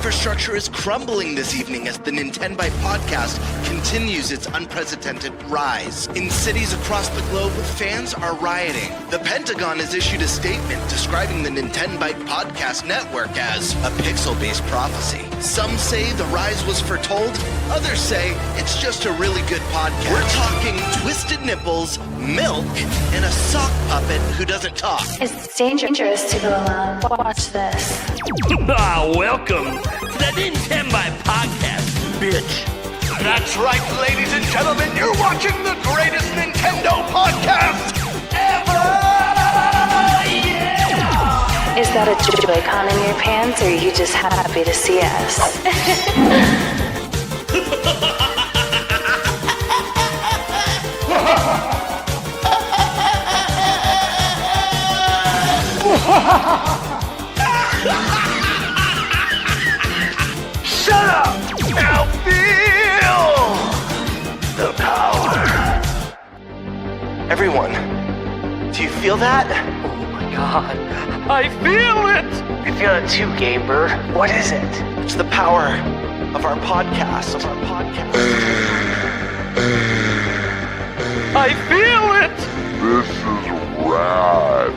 infrastructure is crumbling this evening as the Nintenbyte Podcast continues its unprecedented rise. In cities across the globe, fans are rioting. The Pentagon has issued a statement describing the Nintenbyte Podcast network as a pixel-based prophecy. Some say the rise was foretold, others say it's just a really good podcast. We're talking twisted nipples, milk, and a sock puppet who doesn't talk. It's dangerous to go alone. Watch this. Welcome to the Nintenbyte Podcast, bitch. That's right, ladies and gentlemen, you're watching the greatest Nintendo podcast ever! Yeah! Is that a Joy-Con in your pants, or are you just happy to see us? Shut up! Now feel the power. Everyone, do you feel that? Oh my god, I feel it! I feel it too, Gamer. What is it? It's the power of our podcast. I feel it! This is rad,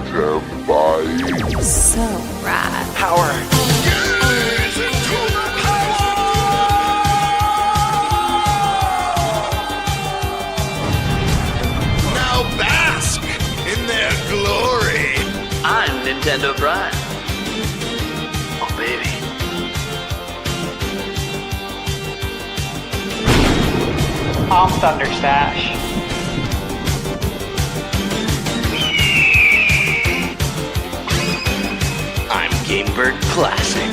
Nintenbyte. So rad. Power. Now bask in their glory. I'm Nintendo Prime. Oh baby. I'm Thunderstash. I'm Gamebird Classic.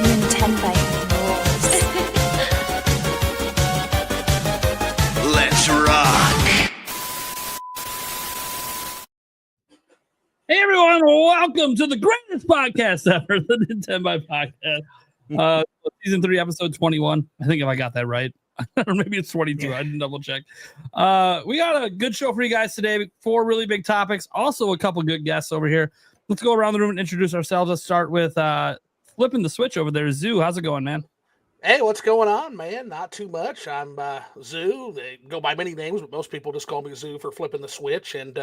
Nintenbyte rules. Let's rock. Hey everyone, welcome to the greatest podcast ever, the Nintenbyte Podcast. Season 3, episode 21. I think if I got that right. Or maybe it's 22. I didn't double check. We got a good show for you guys today. 4 really big topics. Also a couple good guests over here. Let's go around the room and introduce ourselves. Let's start with flipping the switch over there. Zoo, how's it going, man? Hey, what's going on, man? Not too much. I'm Zoo. They go by many names, but most people just call me Zoo for flipping the switch. And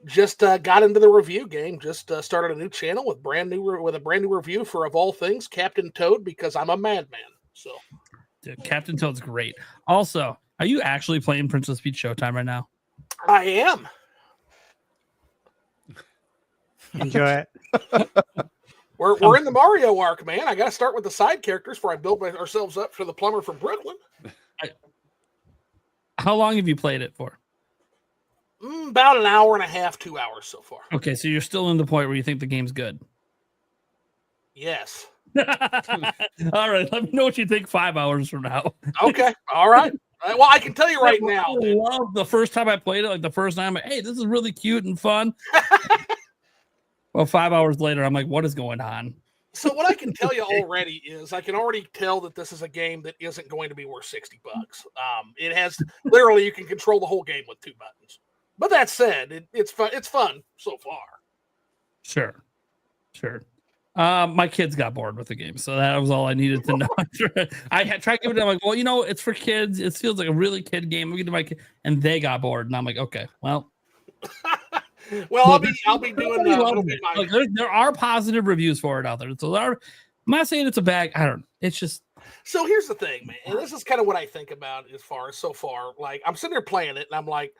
just got into the review game. Just started a new channel with a brand new review for, of all things, Captain Toad, because I'm a madman. So, Dude, Captain Toad's great. Also, are you actually playing Princess Peach Showtime right now? I am. Enjoy it. We're in the Mario arc, man. I got to start with the side characters before I build ourselves up for the plumber from Brooklyn. How long have you played it for? About an hour and a half, 2 hours so far. Okay, so you're still in the point where you think the game's good. Yes. All right, let me know what you think 5 hours from now. Okay. All right. Well, I can tell you right now. I love the first time I played it, like the first time, hey, this is really cute and fun. Well, 5 hours later, I'm like, what is going on? So what I can tell you already is I can already tell that this is a game that isn't going to be worth $60. It has literally you can control the whole game with 2 buttons. But that said, it's fun. It's fun so far. Sure. My kids got bored with the game, so that was all I needed to know. I had tried giving them like, well, it's for kids. It feels like a really kid game. We give my kid, and they got bored, and I'm like, okay, well. Well, I'll be doing there are positive reviews for it out there. So I'm not saying it's a bag. I don't know. It's just. So here's the thing, man, and this is kind of what I think about as far as so far. Like I'm sitting there playing it, and I'm like,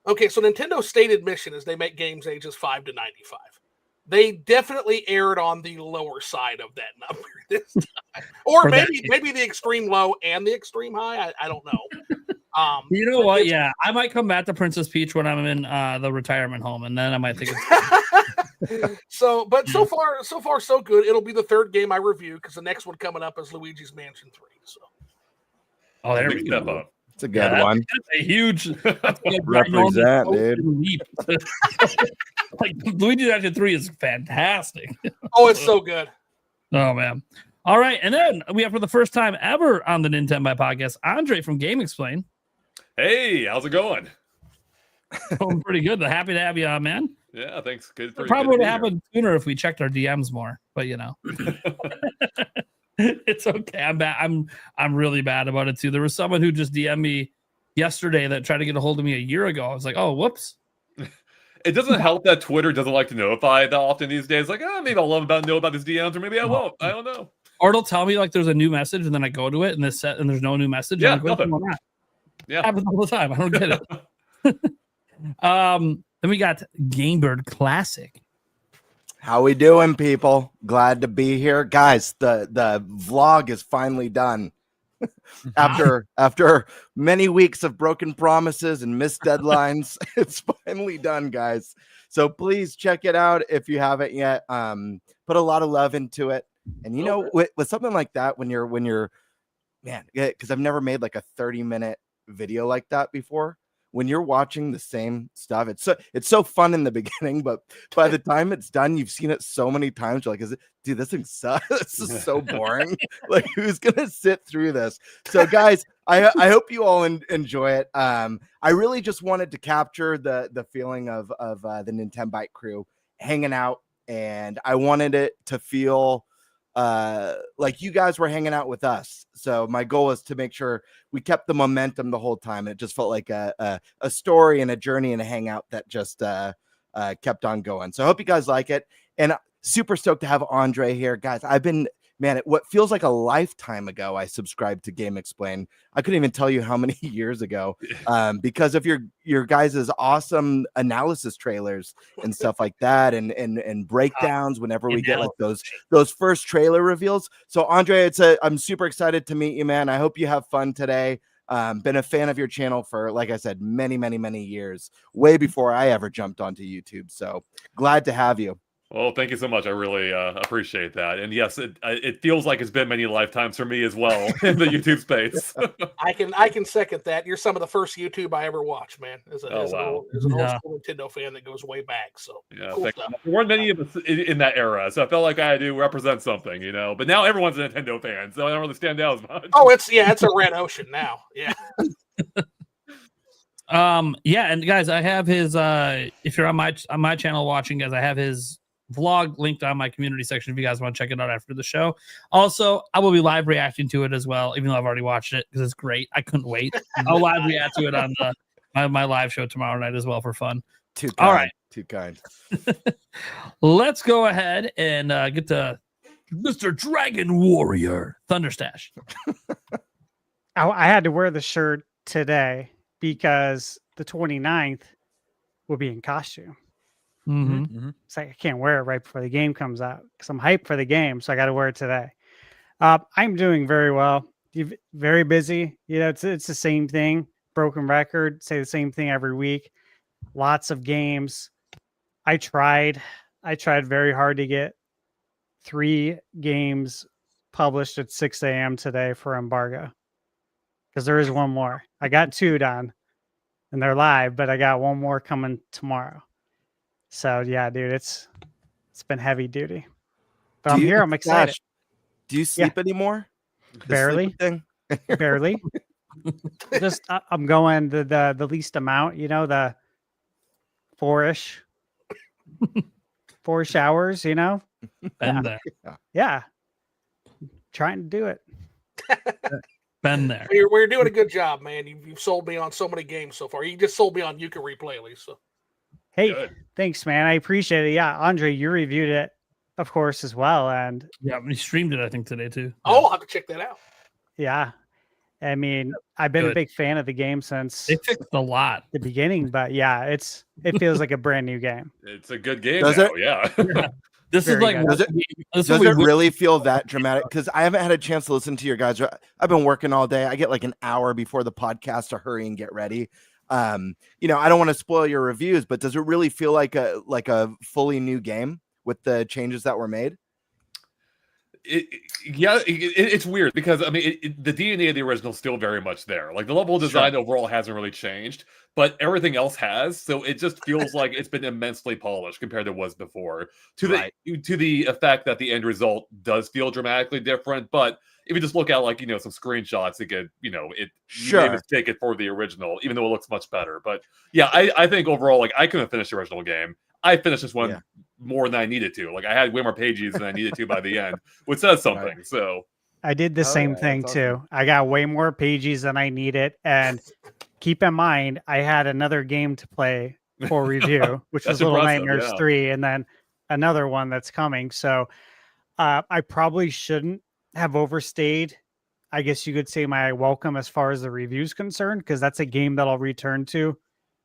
okay, so Nintendo's stated mission is they make games ages 5 to 95. They definitely erred on the lower side of that number this time, or maybe the extreme low and the extreme high. I don't know. You know what? Yeah, I might come back to Princess Peach when I'm in the retirement home, and then I might think it's so. But so far, so good. It'll be the 3rd game I review because the next one coming up is Luigi's Mansion 3. So, oh, there we go. It's a good one. That's a huge represent, dude. Leap. Like Luigi's Mansion 3 is fantastic. Oh, it's so good. Oh man. All right, and then we have for the first time ever on the Nintenbyte Podcast, Andre from Game Explain. Hey, how's it going? Going pretty good. Happy to have you on, man. Yeah, thanks. Good. It probably would have happened sooner if we checked our DMs more, but it's okay. I'm bad. I'm really bad about it too. There was someone who just DM'd me yesterday that tried to get a hold of me a year ago. I was like, oh, whoops. It doesn't help that Twitter doesn't like to notify that often these days. Like, maybe I'll know about his DMs, or maybe I won't. I don't know. Or it'll tell me like there's a new message, and then I go to it, and there's no new message. Yeah, I'm like, nothing. Yeah, it happens all the time. I don't get it. Then we got Gamebird Classic. How we doing, people? Glad to be here, guys. The vlog is finally done. After many weeks of broken promises and missed deadlines, it's finally done, guys. So please check it out if you haven't yet. Put a lot of love into it, and with something like that, when you're man, because I've never made like a 30-minute video like that before. When you're watching the same stuff, it's so fun in the beginning, but by the time it's done, you've seen it so many times. You're like, dude, this thing sucks. This is so boring. Like, who's gonna sit through this? So, guys, I hope you all enjoy it. I really just wanted to capture the feeling of the Nintenbyte crew hanging out, and I wanted it to feel like you guys were hanging out with us. So my goal is to make sure we kept the momentum the whole time. It just felt like a story and a journey and a hangout that just kept on going. So I hope you guys like it, and super stoked to have Andre here, guys. What feels like a lifetime ago, I subscribed to Game Explain. I couldn't even tell you how many years ago, because of your guys' awesome analysis trailers and stuff like that, and breakdowns whenever we get like those first trailer reveals. So Andre, I'm super excited to meet you, man. I hope you have fun today. Been a fan of your channel for, like I said, many, many, many years, way before I ever jumped onto YouTube. So glad to have you. Well, thank you so much. I really appreciate that. And yes, it feels like it's been many lifetimes for me as well in the YouTube space. I can second that. You're some of the first YouTube I ever watched, man. As an old school Nintendo fan that goes way back. So cool stuff. There weren't many of us in that era, so I felt like I had to represent something, But now everyone's a Nintendo fan, so I don't really stand out as much. Oh, it's a red ocean now. Yeah. And guys, I have his. If you're on my channel watching, guys, I have his vlog linked on my community section if you guys want to check it out after the show. Also, I will be live reacting to it as well, even though I've already watched it because it's great. I couldn't wait. I'll live react to it on my live show tomorrow night as well for fun. All right. Too kind. Let's go ahead and get to Mr. Dragon Warrior Thunderstash. I had to wear the shirt today because the 29th will be in costume. It's like I can't wear it right before the game comes out because I'm hyped for the game, so I got to wear it today. I'm doing very well. Very busy. It's the same thing. Broken record. Say the same thing every week. Lots of games. I tried very hard to get 3 games published at 6 a.m. today for embargo because there is one more. I got 2 done, and they're live, but I got one more coming tomorrow. So yeah, dude, it's been heavy duty, but I'm here. I'm excited. Do you sleep anymore? Barely. Barely. Just I'm going the least amount. The 4-ish hours. Been there. Yeah. Trying to do it. Been there. We're doing a good job, man. You've sold me on so many games so far. You just sold me on You Can Replay, at least. So. Hey, Good. Thanks, man. I appreciate it. Yeah, Andre, you reviewed it, of course, as well. And yeah, we streamed it, I think, today too. Oh, I'll have to check that out. Yeah. I mean, I've been a big fan of the game since they fixed a lot the beginning, but yeah, it feels like a brand new game. It's a good game. Does now, it? Yeah. This Very is like, good. Does it really feel that dramatic? Because I haven't had a chance to listen to your guys. I've been working all day. I get like an hour before the podcast to hurry and get ready. I don't want to spoil your reviews, but does it really feel like a fully new game with the changes that were made? It's weird because I mean the DNA of the original is still very much there. Like the level design overall hasn't really changed, but everything else has. So it just feels like it's been immensely polished compared to what was before. To the effect that the end result does feel dramatically different, but if you just look at like some screenshots, it could you Sure. may mistake it for the original, even though it looks much better. But yeah, I think overall, like I couldn't finish the original game. I finished this one more than I needed to. Like I had way more pages than I needed to by the end, which says something. Right. So I did the same thing that's too. awesome. I got way more pages than I needed. And keep in mind, I had another game to play for review, which was That's Little impressive, Nightmares yeah. 3, and then another one that's coming. So I probably shouldn't have overstayed, I guess you could say, my welcome as far as the review's concerned, because that's a game that I'll return to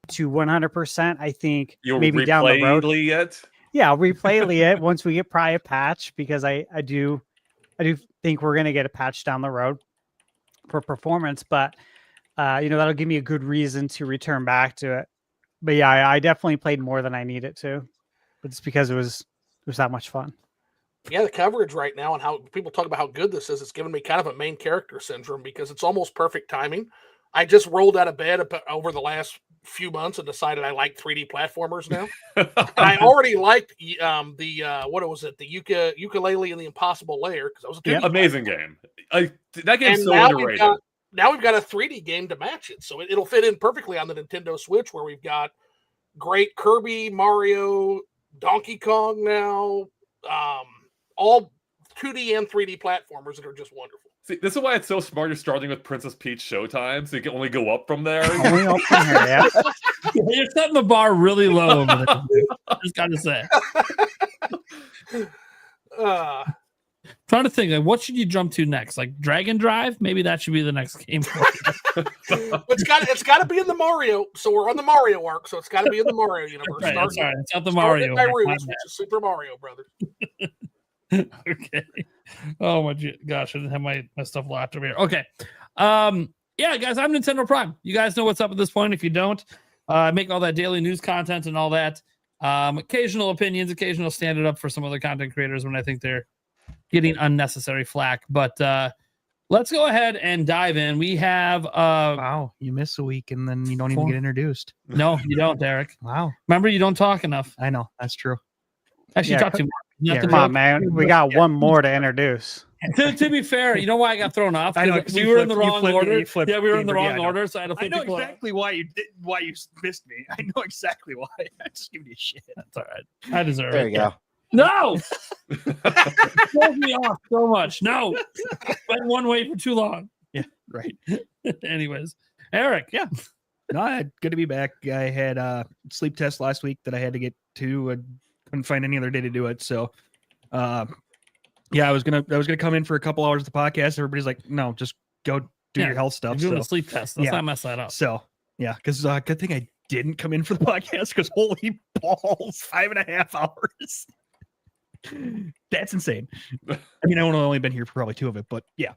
100%. I think you'll maybe down the road. it. Yeah, I'll replay it once we get probably a patch, because I do think we're gonna get a patch down the road for performance, but that'll give me a good reason to return back to it. But yeah, I definitely played more than I needed to, but it's because it was that much fun. Yeah, the coverage right now and how people talk about how good this is, it's giving me kind of a main character syndrome because it's almost perfect timing. I just rolled out of bed over the last few months and decided I like 3D platformers now. And I already liked the ukulele and the Impossible Lair because I was a 2D Amazing game. That game's and so now underrated. we've got a 3D game to match it, so it'll fit in perfectly on the Nintendo Switch, where we've got great Kirby, Mario, Donkey Kong now, all 2D and 3D platformers that are just wonderful. See, this is why it's so smart. You're starting with Princess Peach Showtime, so you can only go up from there. Only up from here, yeah. You're setting the bar really low over there. Just gotta say. Trying to think, like, what should you jump to next? Like Dragon Drive? Maybe that should be the next game. It's got to be in the Mario. So we're on the Mario arc. So it's got to be in the Mario universe. Right, that's right. It's not the Starting Mario. at arc, Hyrule, my which is Super Mario Brothers. Okay. Oh my gosh, I didn't have my stuff locked over here. Okay. Yeah, guys, I'm Nintendo Prime. You guys know what's up at this point. If you don't, I make all that daily news content and all that. Occasional opinions, occasional stand it up for some other content creators when I think they're getting unnecessary flack. But let's go ahead and dive in. We have wow, you miss a week and then you don't even get introduced. No, you don't, Derek. Wow. Remember, you don't talk enough. I know, that's true. Actually, Yeah, talk too much. yeah, Come on, man. We got one more to introduce. To be fair, you know why I got thrown off? I know, We were in the wrong order. flipped Yeah, we were in the Gamer, wrong yeah, order, so I had to I flip know people off. exactly why you missed me. I know exactly why. I'm just giving you shit. That's all right. I deserve There it. you go. No! Throws me off so much. No! Went one way for too long. Yeah, right. Anyways, Eric. Yeah. No, good to be back. I had a sleep test last week that I had to get to. I couldn't find any other day to do it. So, yeah, I was gonna come in for a couple hours of the podcast. Everybody's like, no, just go do your health stuff. You're doing So, a sleep test. Let's not mess that up. so yeah, because good thing I didn't come in for the podcast because holy balls, 5.5 hours. That's insane. I mean, I would have only been here for probably 2 of it, but yeah.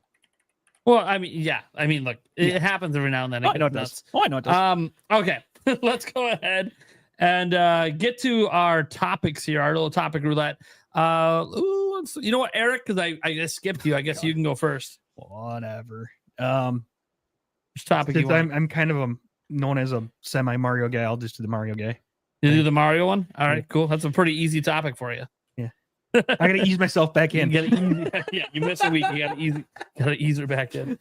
Well, I mean, yeah. I mean, look, it happens every now and then. Oh, I know it does. Oh, I know it does. Okay. Let's go ahead and get to our topics here, our little topic roulette. You know what, Eric? Because I just skipped you. I guess you can go first. Whatever. Which topic you want? I'm kind of known as a semi Mario guy. I'll just do the Mario guy. You do the Mario one? All right, cool. That's a pretty easy topic for you. Yeah. I gotta ease myself back in. Yeah, you miss a week. You gotta ease her back in.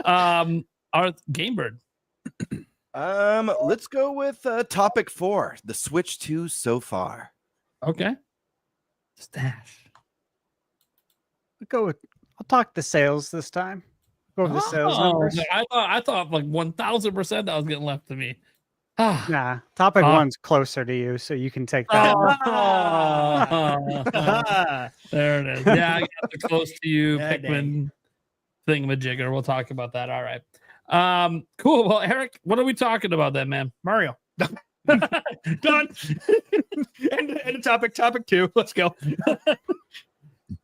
Our Game Bird. Let's go with topic 4, the Switch 2 so far. Okay. Stash. I'll talk the sales this time. Go over the sales numbers. I thought like 1,000% that was getting left to me. Nah, topic 1's closer to you, so you can take that. There it is. Yeah, I got the close to you Yeah, Pikmin thingamajigger. We'll talk about that. All right. Cool. Well, Eric, what are we talking about then, man? Mario. Done. End of topic. Topic 2. Let's go.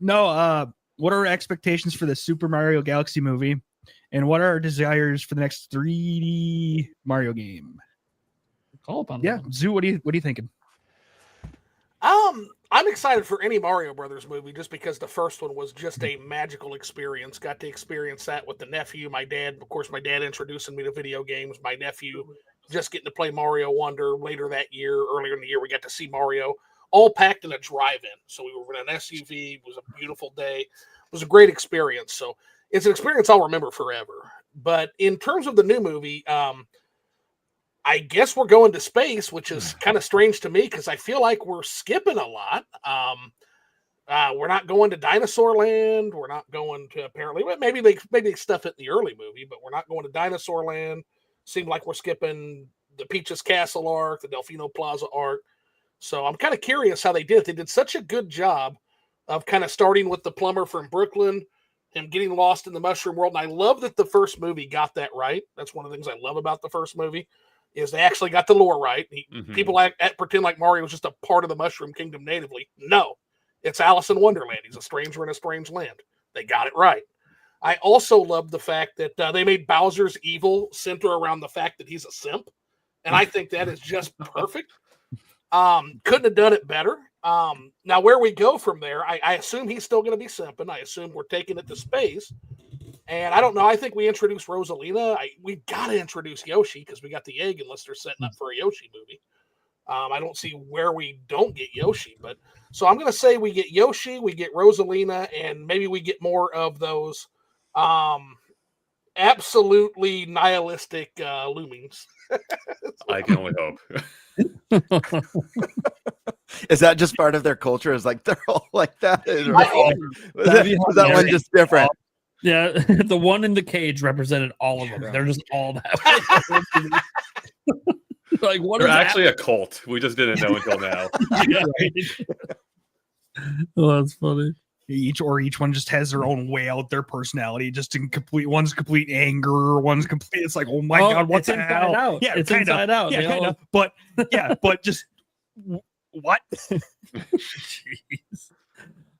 No, what are our expectations for the Super Mario Galaxy movie? And what are our desires for the next 3D Mario game? Call upon Yeah, them. Zoo, what are you thinking? I'm excited for any Mario Brothers movie just because the first one was just a magical experience. Got to experience that with the nephew, my dad. Of course, my dad introducing me to video games. My nephew just getting to play Mario Wonder later that year. Earlier in the year, we got to see Mario all packed in a drive-in. So we were in an SUV. It was a beautiful day. It was a great experience. So it's an experience I'll remember forever. But in terms of the new movie, I guess we're going to space, which is kind of strange to me because I feel like we're skipping a lot. We're not going to Dinosaur Land. We're not going to apparently. Maybe they stuff it in the early movie, but we're not going to Dinosaur Land. Seemed like we're skipping the Peach's Castle arc, the Delfino Plaza arc. So I'm kind of curious how they did it. They did such a good job of kind of starting with the plumber from Brooklyn and getting lost in the mushroom world. And I love that the first movie got that right. That's one of the things I love about the first movie is they actually got the lore right. People pretend like Mario was just a part of the Mushroom Kingdom natively. No, it's Alice in Wonderland. He's a stranger in a strange land. They got it right. I also love the fact that they made Bowser's evil center around the fact that he's a simp. And I think that is just perfect. Couldn't have done it better. Now, where we go from there, I assume he's still going to be simping. I assume we're taking it to space. And I don't know. I think we introduced Rosalina. We got to introduce Yoshi because we got the egg unless they're setting up for a Yoshi movie. I don't see where we don't get Yoshi. But so I'm going to say we get Yoshi, we get Rosalina, and maybe we get more of those absolutely nihilistic Loomings. I can only hope. Is that just part of their culture? Is like they're all like that? Was that one just different? Yeah, the one in the cage represented all of them. They're just all that. Like what? They're actually a cult. We just didn't know until now. Yeah, right. Oh, that's funny. Each one just has their own way out, their personality, just in complete. One's complete anger, one's complete. It's like, oh my god, what's the hell? Out. Yeah, it's inside out. Yeah, kind of. But but just what? Jeez.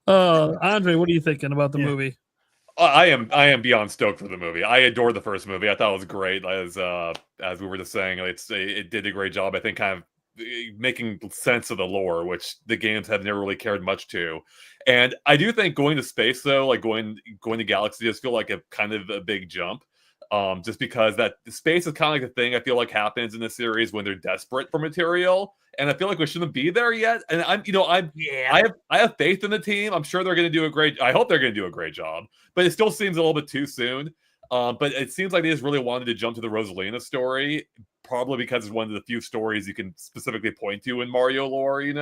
Andre, what are you thinking about the movie? I am beyond stoked for the movie. I adore the first movie. I thought it was great. As we were just saying, it did a great job. I think kind of making sense of the lore, which the games have never really cared much to. And I do think going to space though, like going to galaxy, does feel like a kind of a big jump. Just because that space is kind of like the thing I feel like happens in the series when they're desperate for material, and I feel like we shouldn't be there yet. And I have faith in the team. I'm sure they're going to do I hope they're going to do a great job, but it still seems a little bit too soon. But it seems like they just really wanted to jump to the Rosalina story, probably because it's one of the few stories you can specifically point to in Mario lore, And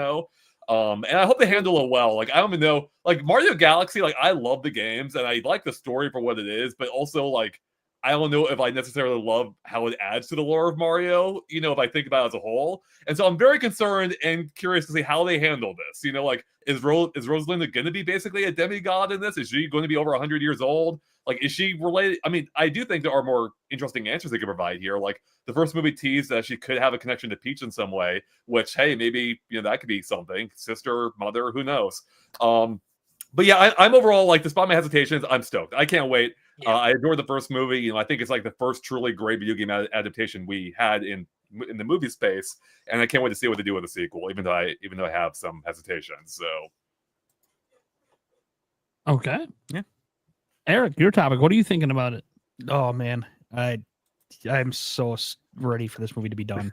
I hope they handle it well. Like, I don't even know, like Mario Galaxy, like I love the games and I like the story for what it is, but also like I don't know if I necessarily love how it adds to the lore of Mario, if I think about it as a whole. And so I'm very concerned and curious to see how they handle this. Like, is Rosalina going to be basically a demigod in this? Is she going to be over 100 years old? Like, is she related? I mean, I do think there are more interesting answers they could provide here. Like, the first movie teased that she could have a connection to Peach in some way, which, hey, maybe, that could be something. Sister, mother, who knows? But yeah, I'm overall, like, despite my hesitations, I'm stoked. I can't wait. Yeah. I adore the first movie. I think it's like the first truly great video game adaptation we had in the movie space, and I can't wait to see what they do with the sequel. Even though I have some hesitations. So, okay, yeah, Eric, your topic. What are you thinking about it? Oh man, I'm so ready for this movie to be done.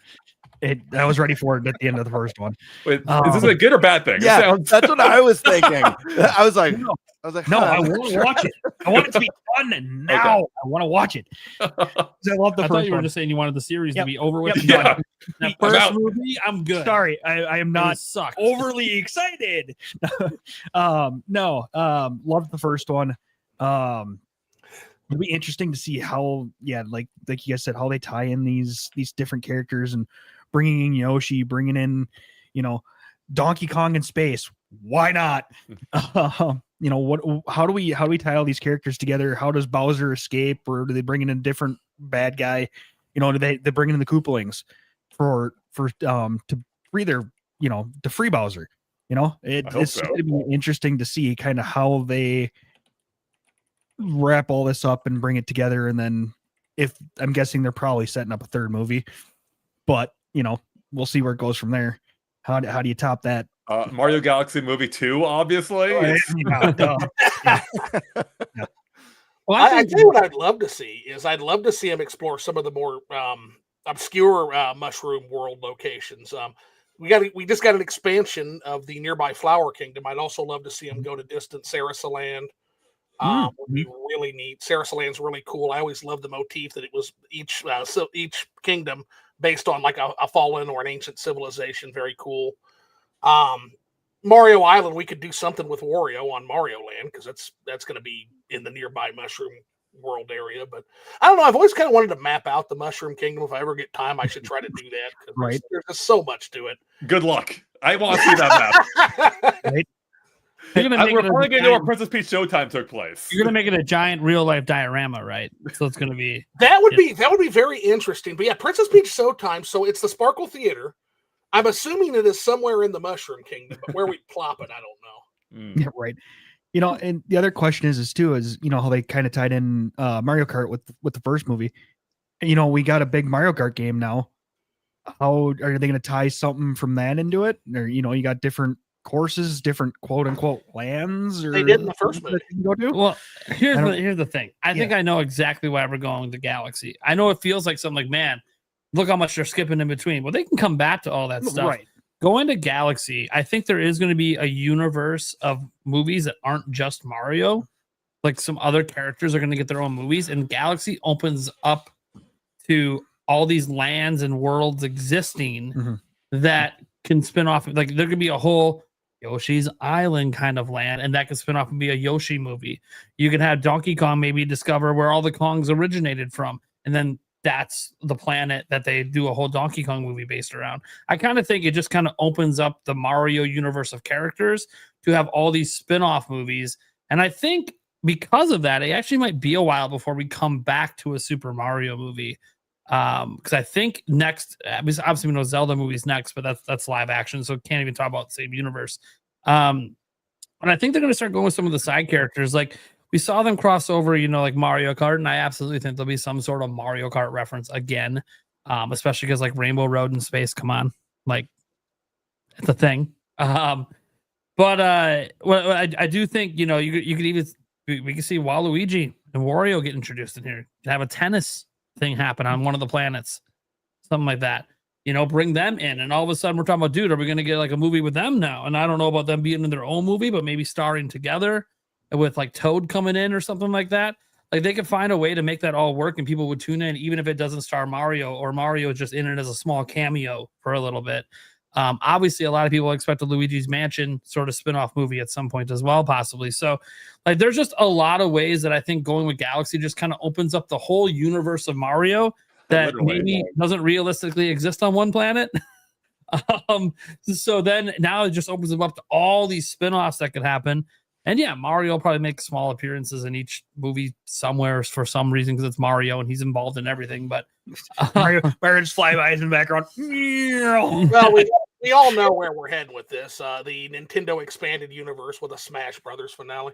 I was ready for it at the end of the first one. Wait, is this a good or bad thing? Yeah, that's what I was thinking. I was like, no, I want to watch it. I want it to be done now. Okay. I want to watch it. I love the first thought you were one. just saying you wanted the serise to be over with. Yeah. That first movie, I'm good. Sorry, I am not overly excited. Love the first one. It'll be interesting to see how, like you guys said, how they tie in these different characters and bringing in Yoshi, bringing in, Donkey Kong in space. Why not? How do we tie all these characters together? How does Bowser escape, or do they bring in a different bad guy? Do they bring in the Koopalings to free to free Bowser? It's going to be interesting to see kind of how they wrap all this up and bring it together. And then if I'm guessing they're probably setting up a third movie, but we'll see where it goes from there. How do you top that? Mario Galaxy Movie 2, obviously. Well, I tell you what I'd love to see is I'd love to see him explore some of the more obscure Mushroom World locations. We just got an expansion of the nearby Flower Kingdom. I'd also love to see him go to distant Sarasa Land. Would be really neat. Sarasaland's really cool. I always loved the motif that it was each kingdom based on like a fallen or an ancient civilization. Very cool. Mario Island, we could do something with Wario on Mario Land because that's going to be in the nearby Mushroom World area. But I don't know. I've always kind of wanted to map out the Mushroom Kingdom. If I ever get time, I should try to do that. Right. There's just so much to it. Good luck. I want to see that map. Right. You're gonna make We're it probably a going to know where giant- Princess Peach Showtime took place. You're gonna make it a giant real life diorama, right? So it's gonna be That would be very interesting. But yeah, Princess Peach Showtime. So it's the Sparkle Theater. I'm assuming it is somewhere in the Mushroom Kingdom, but where we plop it, I don't know. Yeah, right. You know, and the other question is you know how they kind of tied in Mario Kart with the first movie. And, you know, we got a big Mario Kart game now. How are they going to tie something from that into it? Or, you know, you got different courses, different quote unquote lands, or They did in the first movie. that you can go to? well. Here's I don't- here's the thing. I think I know exactly why we're going to Galaxy. I know it feels like something like, man, look how much they're skipping in between. Well, they can come back to all that stuff. Right. Going to Galaxy, I think there is going to be a universe of movies that aren't just Mario. Like some other characters are going to get their own movies, and Galaxy opens up to all these lands and worlds existing that can spin off. Like there could be a whole Yoshi's Island kind of land, and that could spin off and be a Yoshi movie. You could have Donkey Kong maybe discover where all the Kongs originated from, and then that's the planet that they do a whole Donkey Kong movie based around. I kind of think it just kind of opens up the Mario universe of characters to have all these spin-off movies. And I think because of that, it actually might be a while before we come back to a Super Mario movie. Because I think next, obviously we know Zelda movies next, but that's live action, so can't even talk about the same universe. And I think they're going to start going with some of the side characters. Like we saw them cross over, you know, like Mario Kart, and I absolutely think there'll be some sort of Mario Kart reference again, especially because like Rainbow Road in space, come on, like it's a thing. But well, I do think, you know, you could even we can see Waluigi and Wario get introduced in here, have a tennis thing happen on one of the planets, something like that. You know, bring them in, and all of a sudden we're talking about, dude, are we going to get like a movie with them now? And I don't know about them being in their own movie, but maybe starring together with like Toad coming in or something like that. Like they could find a way to make that all work, and people would tune in, even if it doesn't star Mario, or Mario is just in it as a small cameo for a little bit. Obviously, a lot of people expect a Luigi's Mansion sort of spin-off movie at some point as well, possibly. So, like, there's just a lot of ways that I think going with Galaxy just kind of opens up the whole universe of Mario that maybe doesn't realistically exist on one planet. So then now it just opens them up to all these spin-offs that could happen. And yeah, Mario will probably make small appearances in each movie somewhere for some reason because it's Mario and he's involved in everything. But Mario just flybys in the background. Well, we all know where we're heading with this. The Nintendo expanded universe with a Smash Brothers finale.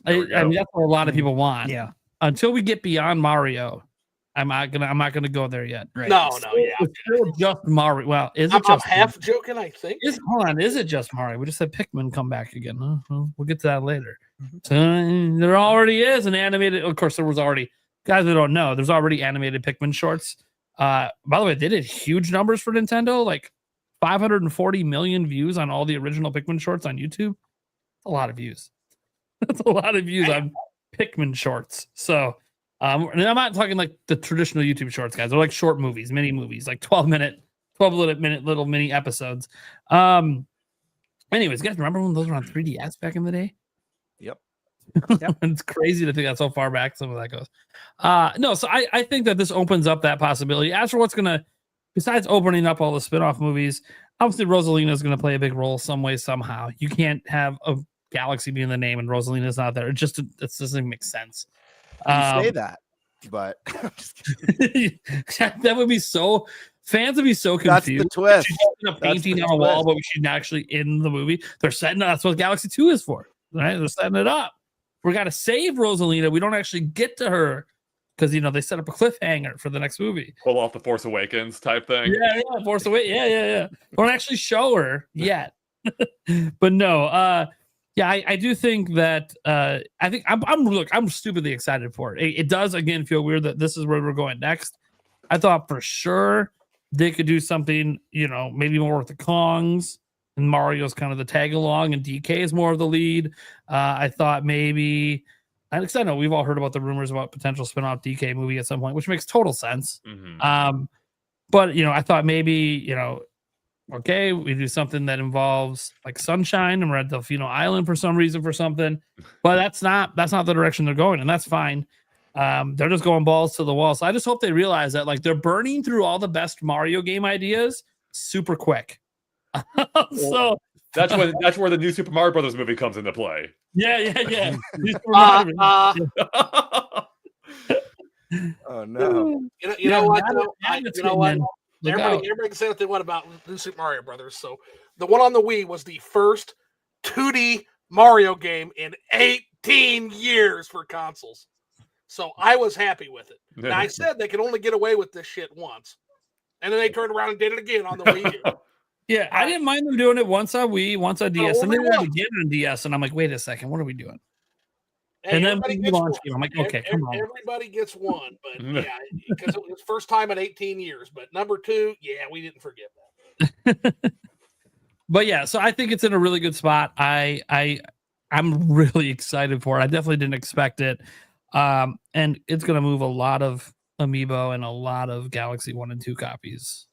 I mean, that's what a lot of people want. Yeah. Until we get beyond Mario, I'm not gonna go there yet. Right. No, yeah. It's still just Mario. Well, is it I'm just half joking, I think. Hold on, is it just Mario? We just had Pikmin come back again. We'll get to that later. So there already is an animated. Of course, there was already, guys that don't know, there's already animated Pikmin shorts. By the way, they did huge numbers for Nintendo, like 540 million views on all the original Pikmin shorts on YouTube. That's a lot of views. That's a lot of views on Pikmin shorts. So, and I'm not talking like the traditional YouTube shorts, guys. They're like short movies, mini movies, like 12 minute little mini episodes. Anyways, guys, remember when those were on 3DS back in the day? Yep. It's crazy to think that so far back some of that goes. No, so I think that this opens up that possibility. As for what's gonna, besides opening up all the spin-off movies, obviously Rosalina is gonna play a big role some way, somehow. You can't have a Galaxy being the name and Rosalina's not there. It doesn't make sense. You say that, but I'm just kidding. That would be so, fans would be so confused. That's the twist. She's in a painting on a wall, but she's not actually in the movie. They're setting up, that's what Galaxy 2 is for, right? They're setting it up. We got to save Rosalina. We don't actually get to her because, you know, they set up a cliffhanger for the next movie. Pull off the Force Awakens type thing. Yeah, Force Awakens. Yeah. Don't actually show her yet. But no, yeah, I do think that I think I'm stupidly excited for it. It does again feel weird that this is where we're going next. I thought for sure they could do something, you know, maybe more with the Kongs and Mario's kind of the tag along, and DK is more of the lead. I thought maybe, I know we've all heard about the rumors about potential spin-off DK movie at some point, which makes total sense. But I thought maybe okay, we do something that involves like Sunshine and we're at Delfino Island for some reason for something, but that's not the direction they're going, and that's fine. They're just going balls to the wall. So I just hope they realize that like they're burning through all the best Mario game ideas super quick. So that's where the new Super Mario Brothers movie comes into play. Yeah. Oh no! You know what? Everybody can say what they want about New Super Mario Brothers. So the one on the Wii was the first 2D Mario game in 18 years for consoles. So I was happy with it. Now, I said they could only get away with this shit once, and then they turned around and did it again on the Wii U. Yeah, I didn't mind them doing it once on Wii, once on DS, and then they did it again on DS, and I'm like, wait a second, what are we doing? And then when we launched it, I'm like, okay, come on. Everybody gets one, but yeah, because it was first time in 18 years. But number 2, yeah, we didn't forget that. But yeah, so I think it's in a really good spot. I'm really excited for it. I definitely didn't expect it. And it's going to move a lot of Amiibo, and a lot of Galaxy 1 and 2 copies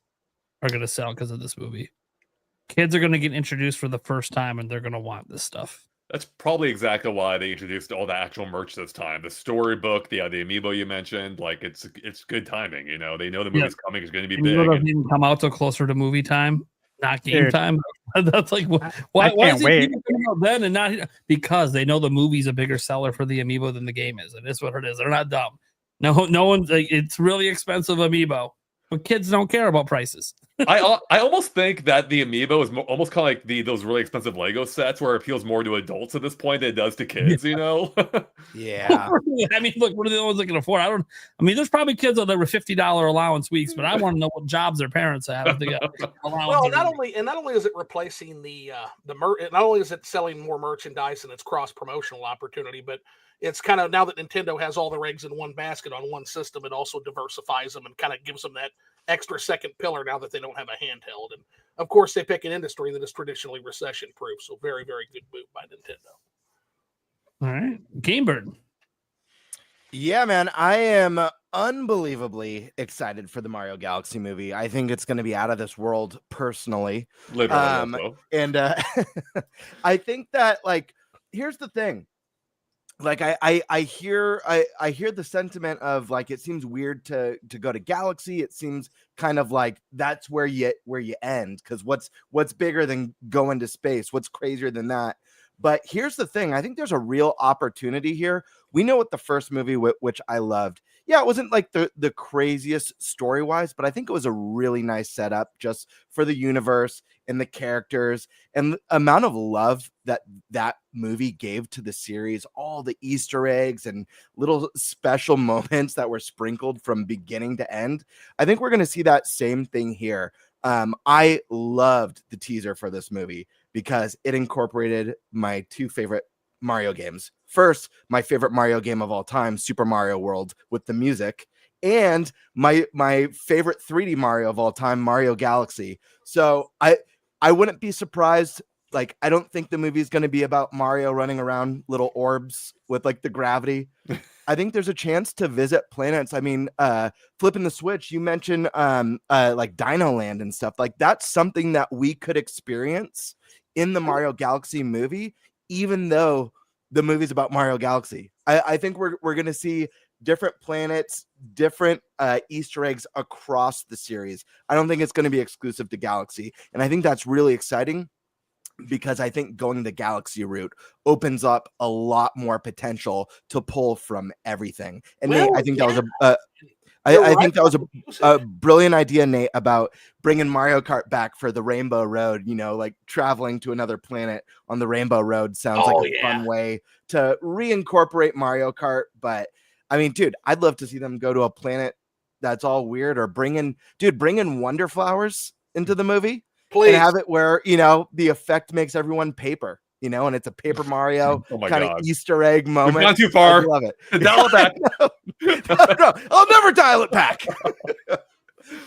are going to sell because of this movie. Kids are going to get introduced for the first time, and they're going to want this stuff. That's probably exactly why they introduced all the actual merch this time. The storybook, the Amiibo you mentioned, like it's good timing. They know the movie's coming, is going to be big. It didn't come out till closer to movie time, not game time. That's like why is it coming out then and not because they know the movie's a bigger seller for the Amiibo than the game is, and it's what it is. They're not dumb. No one's like, it's really expensive Amiibo, but kids don't care about prices. I almost think that the Amiibo is almost kind of like those really expensive Lego sets where it appeals more to adults at this point than it does to kids, Yeah. I mean, look, what are the ones that can afford? There's probably kids out there with $50 allowance weeks, but I want to know what jobs their parents have. If they got allowance. Well, not only is it replacing the not only is it selling more merchandise and it's cross promotional opportunity, but it's kind of, now that Nintendo has all their eggs in one basket on one system, it also diversifies them and kind of gives them that extra second pillar now that they don't have a handheld. And of course, they pick an industry that is traditionally recession proof. So very, very good move by Nintendo. All right. Gamebird. Yeah, man, I am unbelievably excited for the Mario Galaxy movie. I think it's going to be out of this world personally. Literally. And I think that, like, here's the thing. Like I hear the sentiment of like, it seems weird to go to Galaxy. It seems kind of like that's where you end, because what's bigger than going to space? What's crazier than that? But here's the thing. I think there's a real opportunity here. We know what the first movie, which I loved. Yeah, it wasn't like the craziest story-wise, but I think it was a really nice setup just for the universe and the characters and the amount of love that movie gave to the series, all the Easter eggs and little special moments that were sprinkled from beginning to end. I think we're going to see that same thing here. I loved the teaser for this movie because it incorporated my 2 favorite Mario games. First, my favorite Mario game of all time, Super Mario World, with the music, and my favorite 3D Mario of all time, Mario Galaxy. So I wouldn't be surprised. Like, I don't think the movie is going to be about Mario running around little orbs with like the gravity. I think there's a chance to visit planets. I mean, flipping the switch, you mentioned like Dino Land and stuff. Like, that's something that we could experience in the Mario Galaxy movie, even though the movie's about Mario Galaxy. I think we're going to see different planets, different Easter eggs across the series. I don't think it's going to be exclusive to Galaxy. And I think that's really exciting, because I think going the Galaxy route opens up a lot more potential to pull from everything. And Nate, I think that was I think that was a brilliant idea, Nate, about bringing Mario Kart back for the Rainbow Road. Like traveling to another planet on the Rainbow Road sounds like a fun way to reincorporate Mario Kart. But I mean, dude, I'd love to see them go to a planet that's all weird, or bring in Wonder Flowers into the movie. Please. And have it where, the effect makes everyone paper, and it's a Paper Mario kind of Easter egg moment. We've gone too far. I love it. Dial it back. No, I'll never dial it back.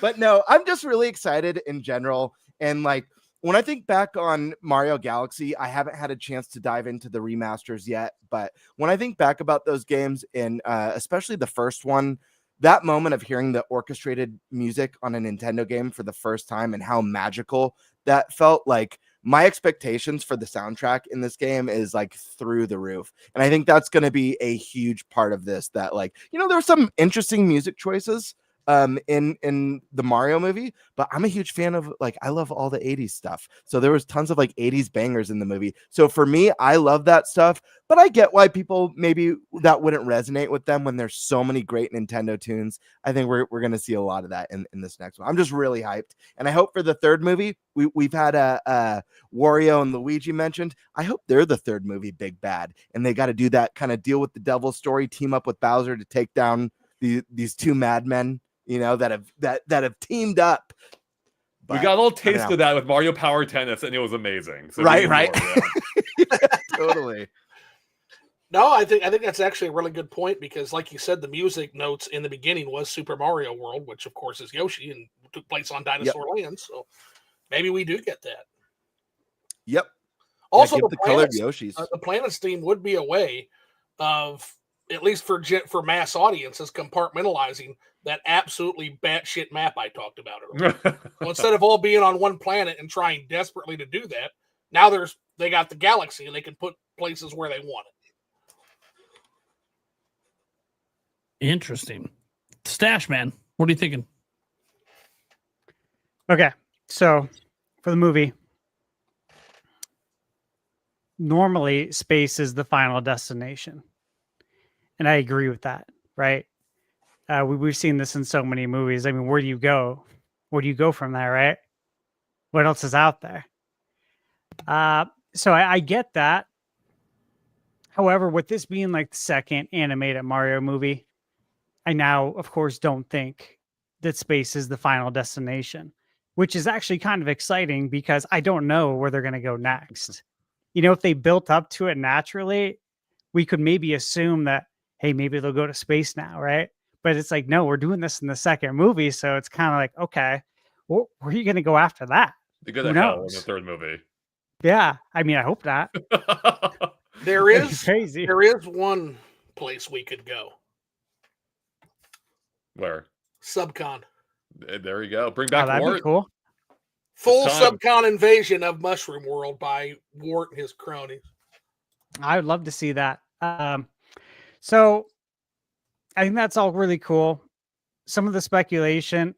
But no, I'm just really excited in general. And like, when I think back on Mario Galaxy, I haven't had a chance to dive into the remasters yet, but when I think back about those games, and especially the first one, that moment of hearing the orchestrated music on a Nintendo game for the first time and how magical that felt, like my expectations for the soundtrack in this game is like through the roof. And I think that's going to be a huge part of this, that like, there's some interesting music choices in the Mario movie, but I'm a huge fan of, like, I love all the 80s stuff. So there was tons of like 80s bangers in the movie. So for me, I love that stuff, but I get why people maybe that wouldn't resonate with them when there's so many great Nintendo tunes. I think we're going to see a lot of that in this next one. I'm just really hyped. And I hope for the third movie, we've had Wario and Luigi mentioned. I hope they're the third movie big bad, and they got to do that kind of deal with the devil story, team up with Bowser to take down these two madmen, that have teamed up. But we got a little taste of that with Mario Power Tennis, and it was amazing. So right. Yeah, totally. No, I think that's actually a really good point, because, like you said, the music notes in the beginning was Super Mario World, which of course is Yoshi and took place on Dinosaur Land. So maybe we do get that. Yep. Also, the colored Yoshis. The planets theme would be a way of, at least for mass audiences, compartmentalizing that absolutely batshit map I talked about earlier. So instead of all being on one planet and trying desperately to do that, now they got the galaxy and they can put places where they want it. Interesting. Stash Man, what are you thinking? Okay, so for the movie, normally space is the final destination. And I agree with that, right? We've seen this in so many movies. I mean, where do you go? Where do you go from there, right? What else is out there? So I get that. However, with this being like the second animated Mario movie, I now, of course, don't think that space is the final destination, which is actually kind of exciting because I don't know where they're going to go next. If they built up to it naturally, we could maybe assume that, hey, maybe they'll go to space now, right? But it's like, no, we're doing this in the second movie. So it's kind of like, okay, where are you going to go after that? They go to hell in the third movie. Yeah. I mean, I hope not. There is crazy. There is one place we could go. Where? Subcon. There you go. Bring back that'd Wart. Be cool. Full Subcon invasion of Mushroom World by Wart and his cronies. I would love to see that. So I think that's all really cool. Some of the speculation,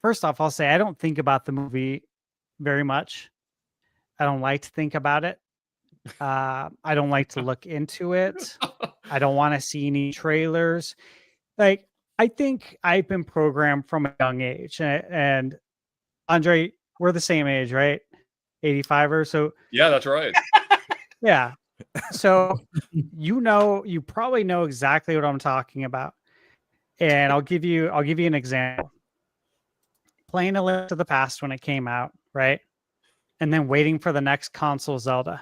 first off, I'll say I don't think about the movie very much. I don't like to think about it. I don't like to look into it. I don't want to see any trailers. Like, I think I've been programmed from a young age. And Andre, we're the same age, right? 85er. So yeah, that's right. Yeah. So you probably know exactly what I'm talking about. And I'll give you an example. Playing A Link to the Past when it came out, right? And then waiting for the next console Zelda,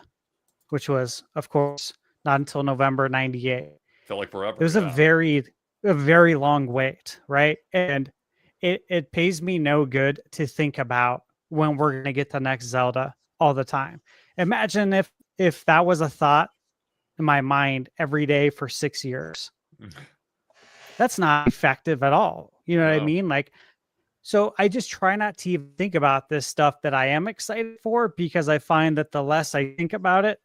which was, of course, not until November 98. Felt like forever. It was a very long wait, right? And it pays me no good to think about when we're going to get the next Zelda all the time. Imagine if that was a thought in my mind every day for 6 years. That's not effective at all. You know what I mean? Like, so I just try not to even think about this stuff that I am excited for, because I find that the less I think about it,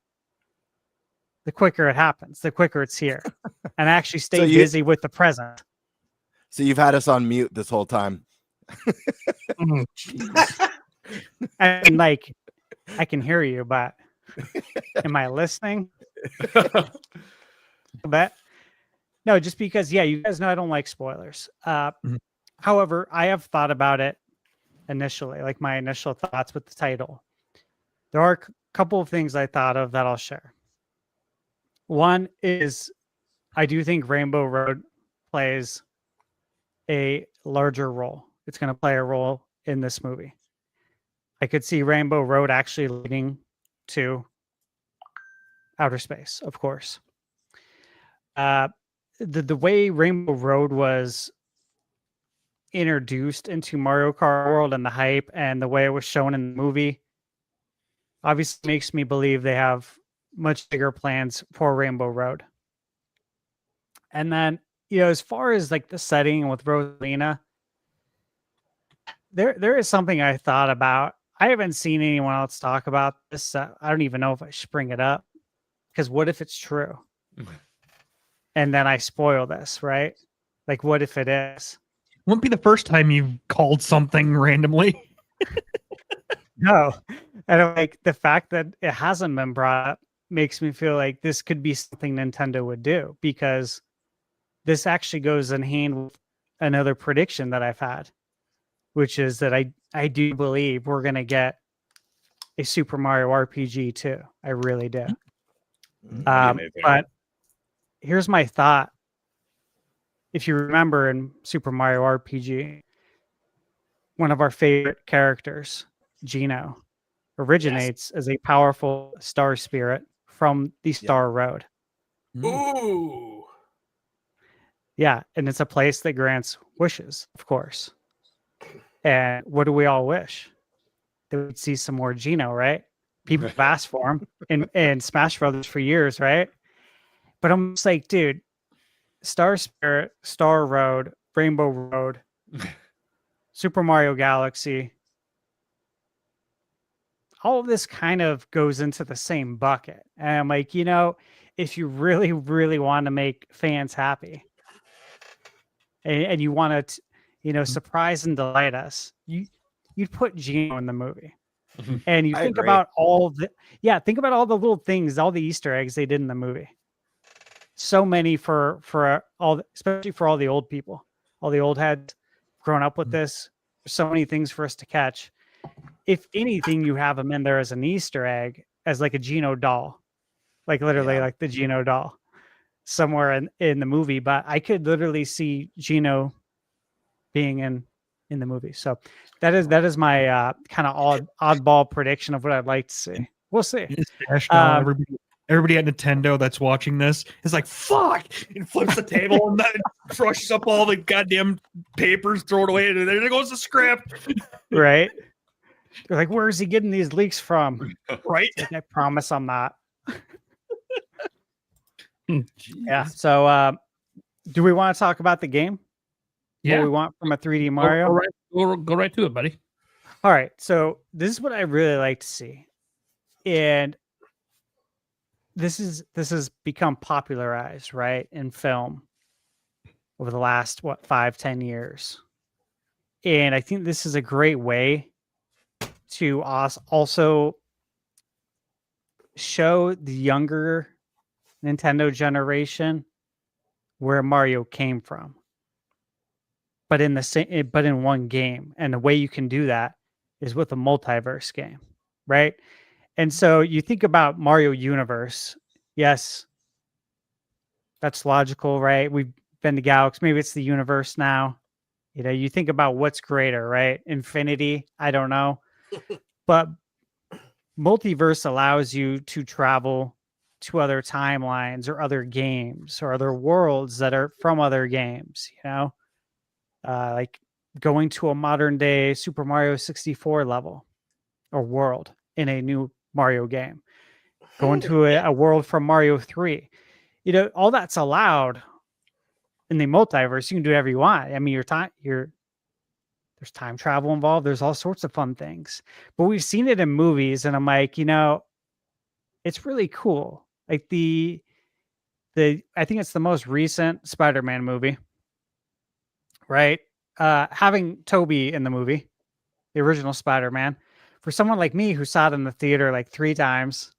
the quicker it happens, the quicker it's here. And I actually stay busy with the present. So you've had us on mute this whole time. And like, I can hear you, but am I listening? But no, just because, you guys know I don't like spoilers. However, I have thought about it initially, like my initial thoughts with the title. There are a couple of things I thought of that I'll share. One is, I do think Rainbow Road plays a larger role. It's going to play a role in this movie. I could see Rainbow Road actually leading to outer space, of course. The way Rainbow Road was introduced into Mario Kart World and the hype and the way it was shown in the movie, obviously makes me believe they have much bigger plans for Rainbow Road. And then, as far as like the setting with Rosalina, there is something I thought about. I haven't seen anyone else talk about this. I don't even know if I should bring it up, because what if it's true? And then I spoil this, right? Like, what if it is? Wouldn't be the first time you've called something randomly. No. And I'm like, the fact that it hasn't been brought up makes me feel like this could be something Nintendo would do, because this actually goes in hand with another prediction that I've had, which is that I do believe we're going to get a Super Mario RPG too. I really do. But here's my thought. If you remember in Super Mario RPG, one of our favorite characters, Geno, originates as a powerful star spirit from the Star Road. Ooh. Yeah, and it's a place that grants wishes, of course. And what do we all wish? That we'd see some more Geno, right? People have asked for him in Smash Brothers for years, right? But I'm just like, dude, Star Spirit, Star Road, Rainbow Road, Super Mario Galaxy, all of this kind of goes into the same bucket. And I'm like, if you really, really want to make fans happy and you want to, surprise and delight us, you'd put Geno in the movie. And you think about think about all the little things, all the Easter eggs they did in the movie. So many for all, especially for all the old people, all the old heads grown up with this. So many things for us to catch. If anything, you have them in there as an Easter egg, as like a Geno doll, like literally like the Geno doll somewhere in the movie. But I could literally see Geno being in the movie. So that is my kind of oddball prediction of what I'd like to see. We'll see. Everybody at Nintendo that's watching this is like, fuck, and flips the table and then crushes up all the goddamn papers, throw it away, and there goes the script. Right. They're like, where is he getting these leaks from? Right. I promise I'm not. Yeah. So do we want to talk about the game? Yeah. What we want from a 3D Mario? Go right to it, buddy. All right. So this is what I really like to see. And this has become popularized, right, in film over the last 5-10 years. And I think this is a great way to also show the younger Nintendo generation where Mario came from, but in one game. And the way you can do that is with a multiverse game, right? And so you think about Mario Universe. Yes, that's logical, right? We've been to Galaxy. Maybe it's the universe now. You think about what's greater, right? Infinity, I don't know. But multiverse allows you to travel to other timelines or other games or other worlds that are from other games, like going to a modern day Super Mario 64 level or world in a new Mario game, going to a world from Mario 3, all that's allowed in the multiverse. You can do whatever you want. I mean, there's time travel involved. There's all sorts of fun things, but we've seen it in movies, and I'm like, it's really cool. Like I think it's the most recent Spider-Man movie, right? Having Toby in the movie, the original Spider-Man, for someone like me who saw it in the theater like 3 times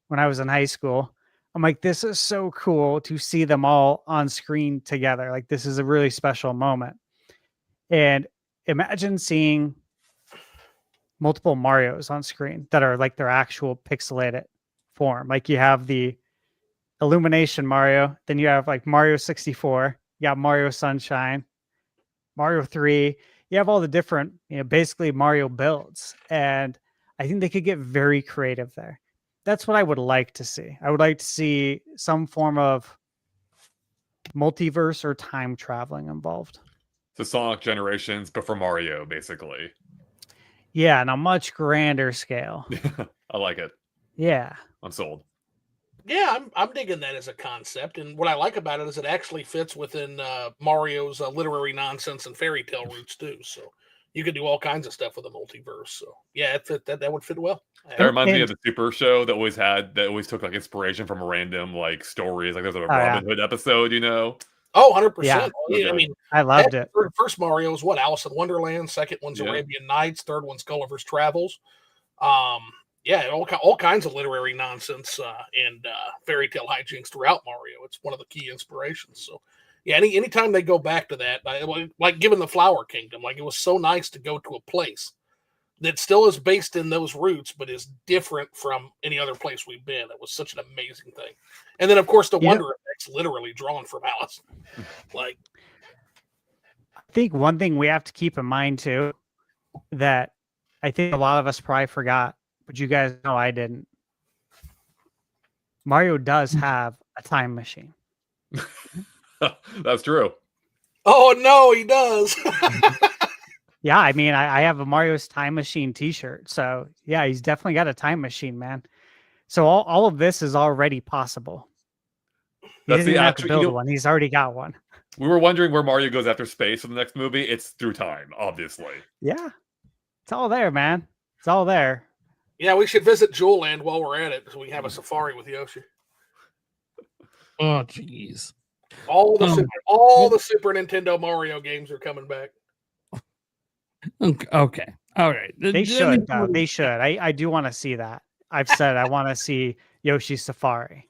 when I was in high school, I'm like, this is so cool to see them all on screen together. Like, this is a really special moment. And imagine seeing multiple Marios on screen that are like their actual pixelated form. Like, you have the Illumination Mario, then you have like Mario 64, you got Mario Sunshine, Mario 3, you have all the different, basically Mario builds. And I think they could get very creative there. That's what I would like to see. I would like to see some form of multiverse or time traveling involved. So Sonic Generations, but for Mario, basically. Yeah, on a much grander scale. I like it. Yeah. I'm sold. Yeah, I'm digging that as a concept, and what I like about it is it actually fits within Mario's literary nonsense and fairy tale roots too. So you could do all kinds of stuff with a multiverse. So yeah, that would fit well. That reminds me of the Super Show that always took like inspiration from random like stories. Like there's a Robin Hood episode, you know. Oh, 100%. Yeah. I mean, I loved it. First Mario is what? Alice in Wonderland. Second one's Arabian Nights. Third one's Gulliver's Travels. Yeah, all kinds of literary nonsense and fairy tale hijinks throughout Mario. It's one of the key inspirations. So, yeah, anytime they go back to that, like given the Flower Kingdom, like it was so nice to go to a place that still is based in those roots, but is different from any other place we've been. It was such an amazing thing. And then, of course, the wonder effects literally drawn from Alice. Like, I think one thing we have to keep in mind too, that I think a lot of us probably forgot, but you guys know I didn't. Mario does have a time machine. That's true. Oh no, he does. Yeah, I mean, I have a Mario's Time Machine t-shirt. So yeah, he's definitely got a time machine, man. So all of this is already possible. He doesn't even have to build one. He's already got one. We were wondering where Mario goes after space for the next movie. It's through time, obviously. Yeah. It's all there, man. It's all there. Yeah, we should visit Jewel Land while we're at it so we can have a safari with Yoshi. Oh, jeez. All the Super Nintendo Mario games are coming back. Okay. All right. They should. They should. I do want to see that. I've said I want to see Yoshi's Safari.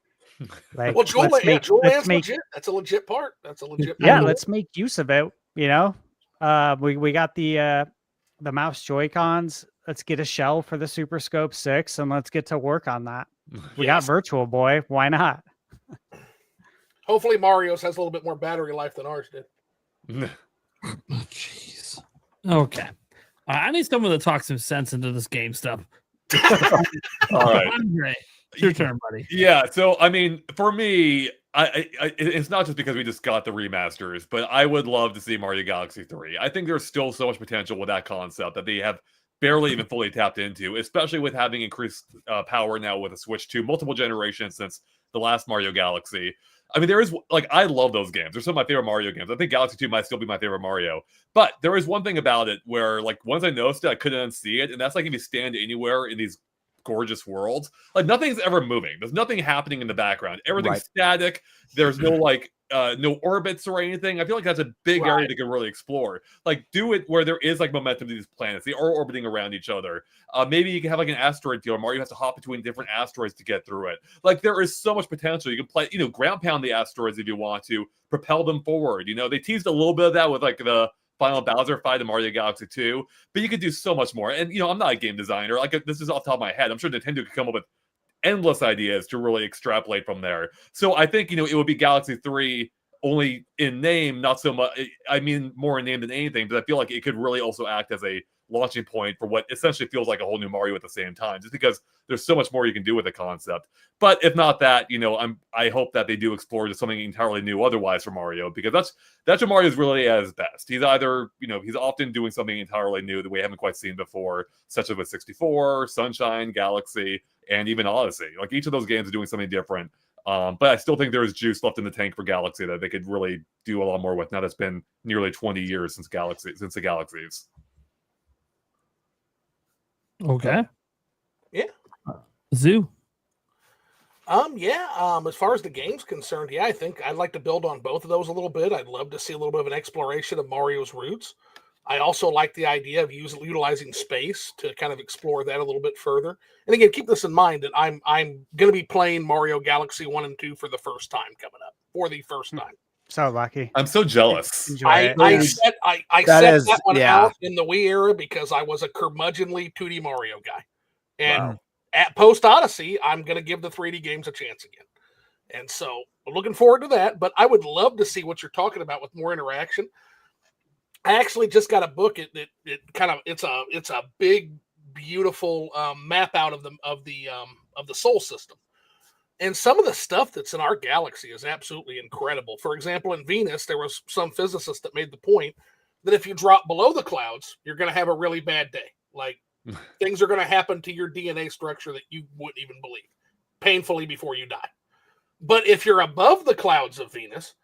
Like, well, Jewel Land's legit. That's a legit part. That's a legit part. Yeah, let's make use of it. You know, we got the mouse Joy-Cons. Let's get a shell for the Super Scope 6 and let's get to work on that. We got Virtual Boy. Why not? Hopefully Mario's has a little bit more battery life than ours did. Jeez. Okay. I need someone to talk some sense into this game stuff. All right. Andre, it's your turn, buddy. Yeah. So, I mean, for me, it's not just because we just got the remasters, but I would love to see Mario Galaxy 3. I think there's still so much potential with that concept that they have barely even fully tapped into, especially with having increased power now with a Switch 2, multiple generations since the last Mario Galaxy. I mean, there is, like, I love those games. They're some of my favorite Mario games. I think Galaxy 2 might still be my favorite Mario. But there is one thing about it where, like, once I noticed it, I couldn't unsee it. And that's like if you stand anywhere in these gorgeous worlds, like, nothing's ever moving. There's nothing happening in the background. Everything's static. There's no, like, no orbits or anything. I feel like that's a big area to really explore. Like, do it where there is like momentum to these planets. They are orbiting around each other. Maybe you can have like an asteroid field. Mario has to hop between different asteroids to get through it. Like, there is so much potential. You can play, you know, ground pound the asteroids if you want to, propel them forward. You know, they teased a little bit of that with like the final Bowser fight in Mario Galaxy 2, but you could do so much more. And, you know, I'm not a game designer. Like, this is off the top of my head. I'm sure Nintendo could come up with endless ideas to really extrapolate from there. So I think, you know, it would be Galaxy 3 only in name, not so much. I mean, more in name than anything, but I feel like it could really also act as a launching point for what essentially feels like a whole new Mario at the same time, just because there's so much more you can do with the concept. But if not that, you know, I hope that they do explore just something entirely new otherwise for Mario, because that's what Mario's really at his best. He's either, you know, he's often doing something entirely new that we haven't quite seen before, such as with 64, Sunshine, Galaxy, and even Odyssey. Like, each of those games are doing something different. But I still think there's juice left in the tank for Galaxy that they could really do a lot more with. Now that's been nearly 20 years since the Galaxies. Okay. Yeah. Zoo. As far as the game's concerned, yeah, I think I'd like to build on both of those a little bit. I'd love to see a little bit of an exploration of Mario's roots. I also like the idea of utilizing space to kind of explore that a little bit further. And again, keep this in mind that I'm going to be playing Mario Galaxy 1 and 2 for the first time coming up. For the first time. So lucky. I'm so jealous. I set that one out in the Wii era because I was a curmudgeonly 2D Mario guy. And at post Odyssey, I'm going to give the 3D games a chance again. And so I'm looking forward to that. But I would love to see what you're talking about with more interaction. I actually just got a book. It's a big, beautiful map out of the Sol system, and some of the stuff that's in our galaxy is absolutely incredible. For example, in Venus, there was some physicist that made the point that if you drop below the clouds, you're going to have a really bad day. Like, Things are going to happen to your DNA structure that you wouldn't even believe, painfully before you die. But if you're above the clouds of Venus,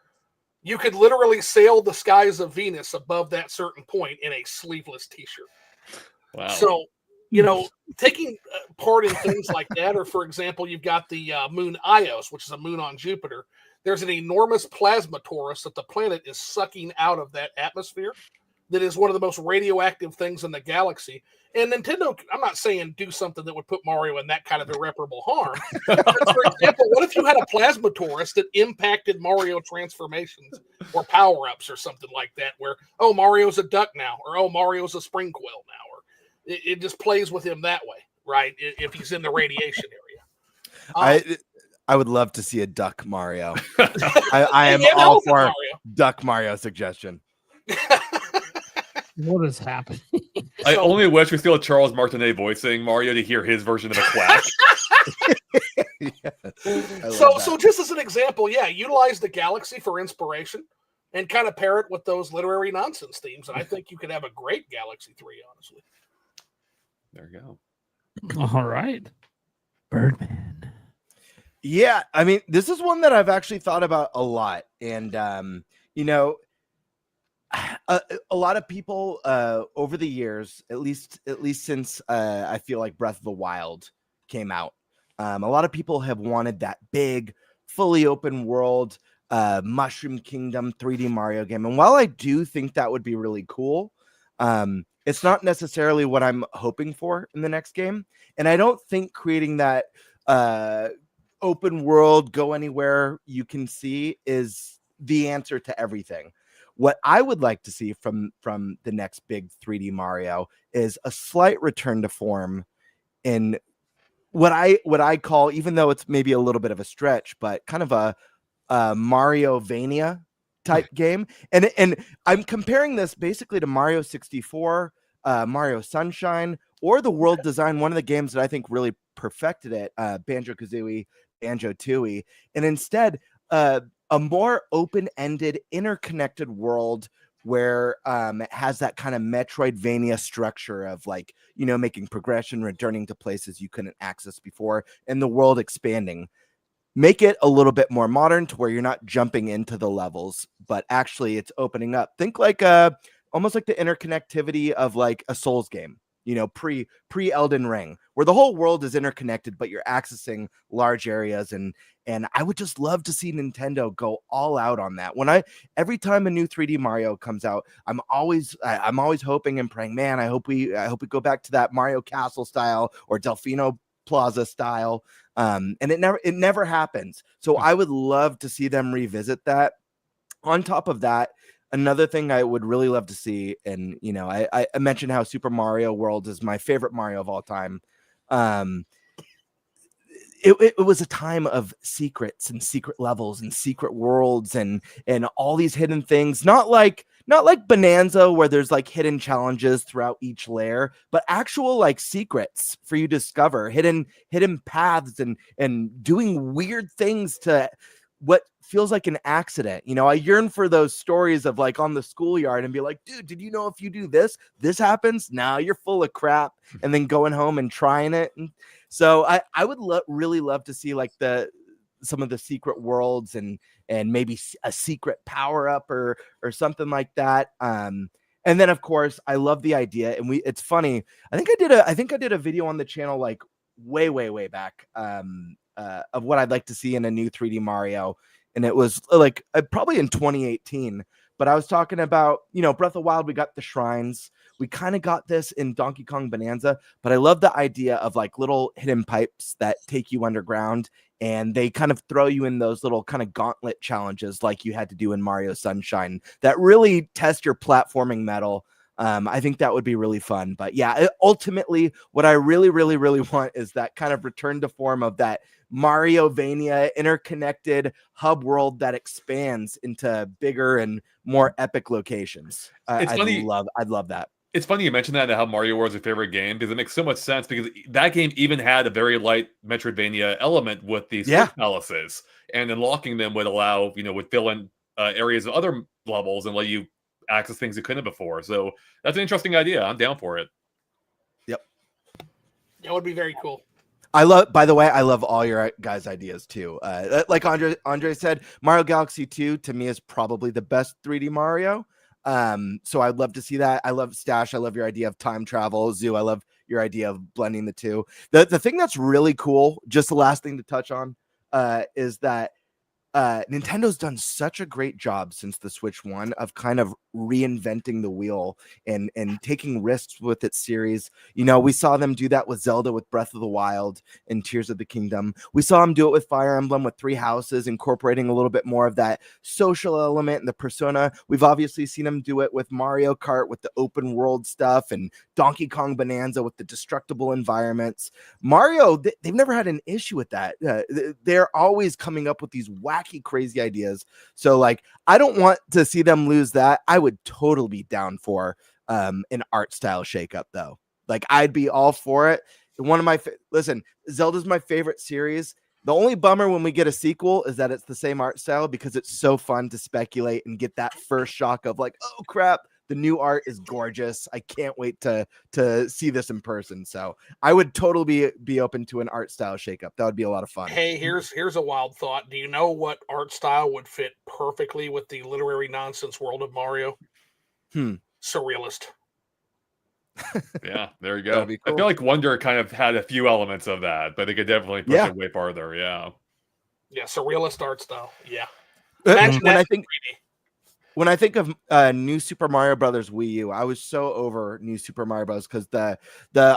you could literally sail the skies of Venus above that certain point in a sleeveless t-shirt. Wow. So, taking part in things like that, or for example, you've got the moon Ios, which is a moon on Jupiter. There's an enormous plasma torus that the planet is sucking out of that atmosphere that is one of the most radioactive things in the galaxy. And Nintendo, I'm not saying do something that would put Mario in that kind of irreparable harm. But for example, what if you had a plasma torus that impacted Mario transformations or power-ups or something like that, where, oh, Mario's a duck now, or oh, Mario's a spring quill now, or it just plays with him that way, right? If he's in the radiation area. I would love to see a duck Mario. I am all for Mario. Duck Mario suggestion. What is happening? I only wish we still had Charles Martinet voicing Mario to hear his version of a quack. So just as an example, utilize the galaxy for inspiration and kind of pair it with those literary nonsense themes. And I think you could have a great Galaxy 3, honestly. There you go. All right. Birdman. Yeah, I mean, this is one that I've actually thought about a lot. And, a lot of people over the years, at least since I feel like Breath of the Wild came out, a lot of people have wanted that big, fully open world, Mushroom Kingdom 3D Mario game. And while I do think that would be really cool, it's not necessarily what I'm hoping for in the next game. And I don't think creating that open world, go anywhere you can see is the answer to everything. What I would like to see from the next big 3D Mario is a slight return to form in what I call, even though it's maybe a little bit of a stretch, but kind of a Mario-vania type game. And I'm comparing this basically to Mario 64, Mario Sunshine, or the world design, one of the games that I think really perfected it, Banjo-Kazooie, Banjo-Tooie, and instead a more open-ended, interconnected world where it has that kind of Metroidvania structure of making progression, returning to places you couldn't access before, and the world expanding. Make it a little bit more modern to where you're not jumping into the levels, but actually it's opening up. Think almost like the interconnectivity of like a Souls game, pre Elden Ring, where the whole world is interconnected, but you're accessing large areas. And I would just love to see Nintendo go all out on that. Every time a new 3D Mario comes out, I'm always hoping and praying, man, I hope we go back to that Mario Castle style or Delfino Plaza style. And it never happens. So I would love to see them revisit that. On top of that, another thing I would really love to see, and I mentioned how Super Mario World is my favorite Mario of all time. It was a time of secrets and secret levels and secret worlds and all these hidden things. Not like Bonanza where there's like hidden challenges throughout each layer, but actual like secrets for you to discover, hidden paths and doing weird things to what feels like an accident. I yearn for those stories of like on the schoolyard and be like, dude, did you know if you do this happens? Now you're full of crap. And then going home and trying it. And so I would really love to see like some of the secret worlds and maybe a secret power up or something like that. And then of course I love the idea, and it's funny. I think I did a video on the channel like way back of what I'd like to see in a new 3D Mario. And it was like probably in 2018, but I was talking about, Breath of the Wild, we got the shrines. We kind of got this in Donkey Kong Bonanza, but I love the idea of like little hidden pipes that take you underground, and they kind of throw you in those little kind of gauntlet challenges like you had to do in Mario Sunshine that really test your platforming mettle. I think that would be really fun. But yeah, ultimately, what I really want is that kind of return to form of that Mario-vania interconnected hub world that expands into bigger and more epic locations. I'd love that. It's funny you mentioned that and how Mario World is your favorite game, because it makes so much sense, because that game even had a very light Metroidvania element with these palaces, and unlocking them would allow, would fill in areas of other levels and let you access things you couldn't before. So that's an interesting idea. I'm down for it. Yep. That would be very cool. By the way, I love all your guys' ideas too. Like Andre said, Mario Galaxy 2 to me is probably the best 3D Mario. So I'd love to see that. I love Stash. I love your idea of time travel. Zoo, I love your idea of blending the two. The thing that's really cool, just the last thing to touch on, is that Nintendo's done such a great job since the Switch 1 of kind of reinventing the wheel and taking risks with its series. You know, we saw them do that with Zelda, with Breath of the Wild and Tears of the Kingdom. We saw them do it with Fire Emblem, with Three Houses, incorporating a little bit more of that social element and the persona. We've obviously seen them do it with Mario Kart, with the open world stuff, and Donkey Kong Bonanza with the destructible environments. Mario, they've never had an issue with that. They're always coming up with these wacky, crazy ideas. So, like, I don't want to see them lose that. I would totally be down for an art style shakeup, though. Like, I'd be all for it. One of my listen, Zelda's my favorite series. The only bummer when we get a sequel is that it's the same art style, because it's so fun to speculate and get that first shock of like, oh crap, the new art is gorgeous. I can't wait to see this in person. So I would totally be open to an art style shakeup. That would be a lot of fun. Hey, here's a wild thought. Do you know what art style would fit perfectly with the literary nonsense world of Mario? Surrealist. Yeah, there you go. That'd be cool. I feel like Wonder kind of had a few elements of that, but they could definitely push it way farther. Yeah. Yeah, surrealist art style. Yeah. When I think of New Super Mario Brothers Wii U, I was so over New Super Mario Bros. Because the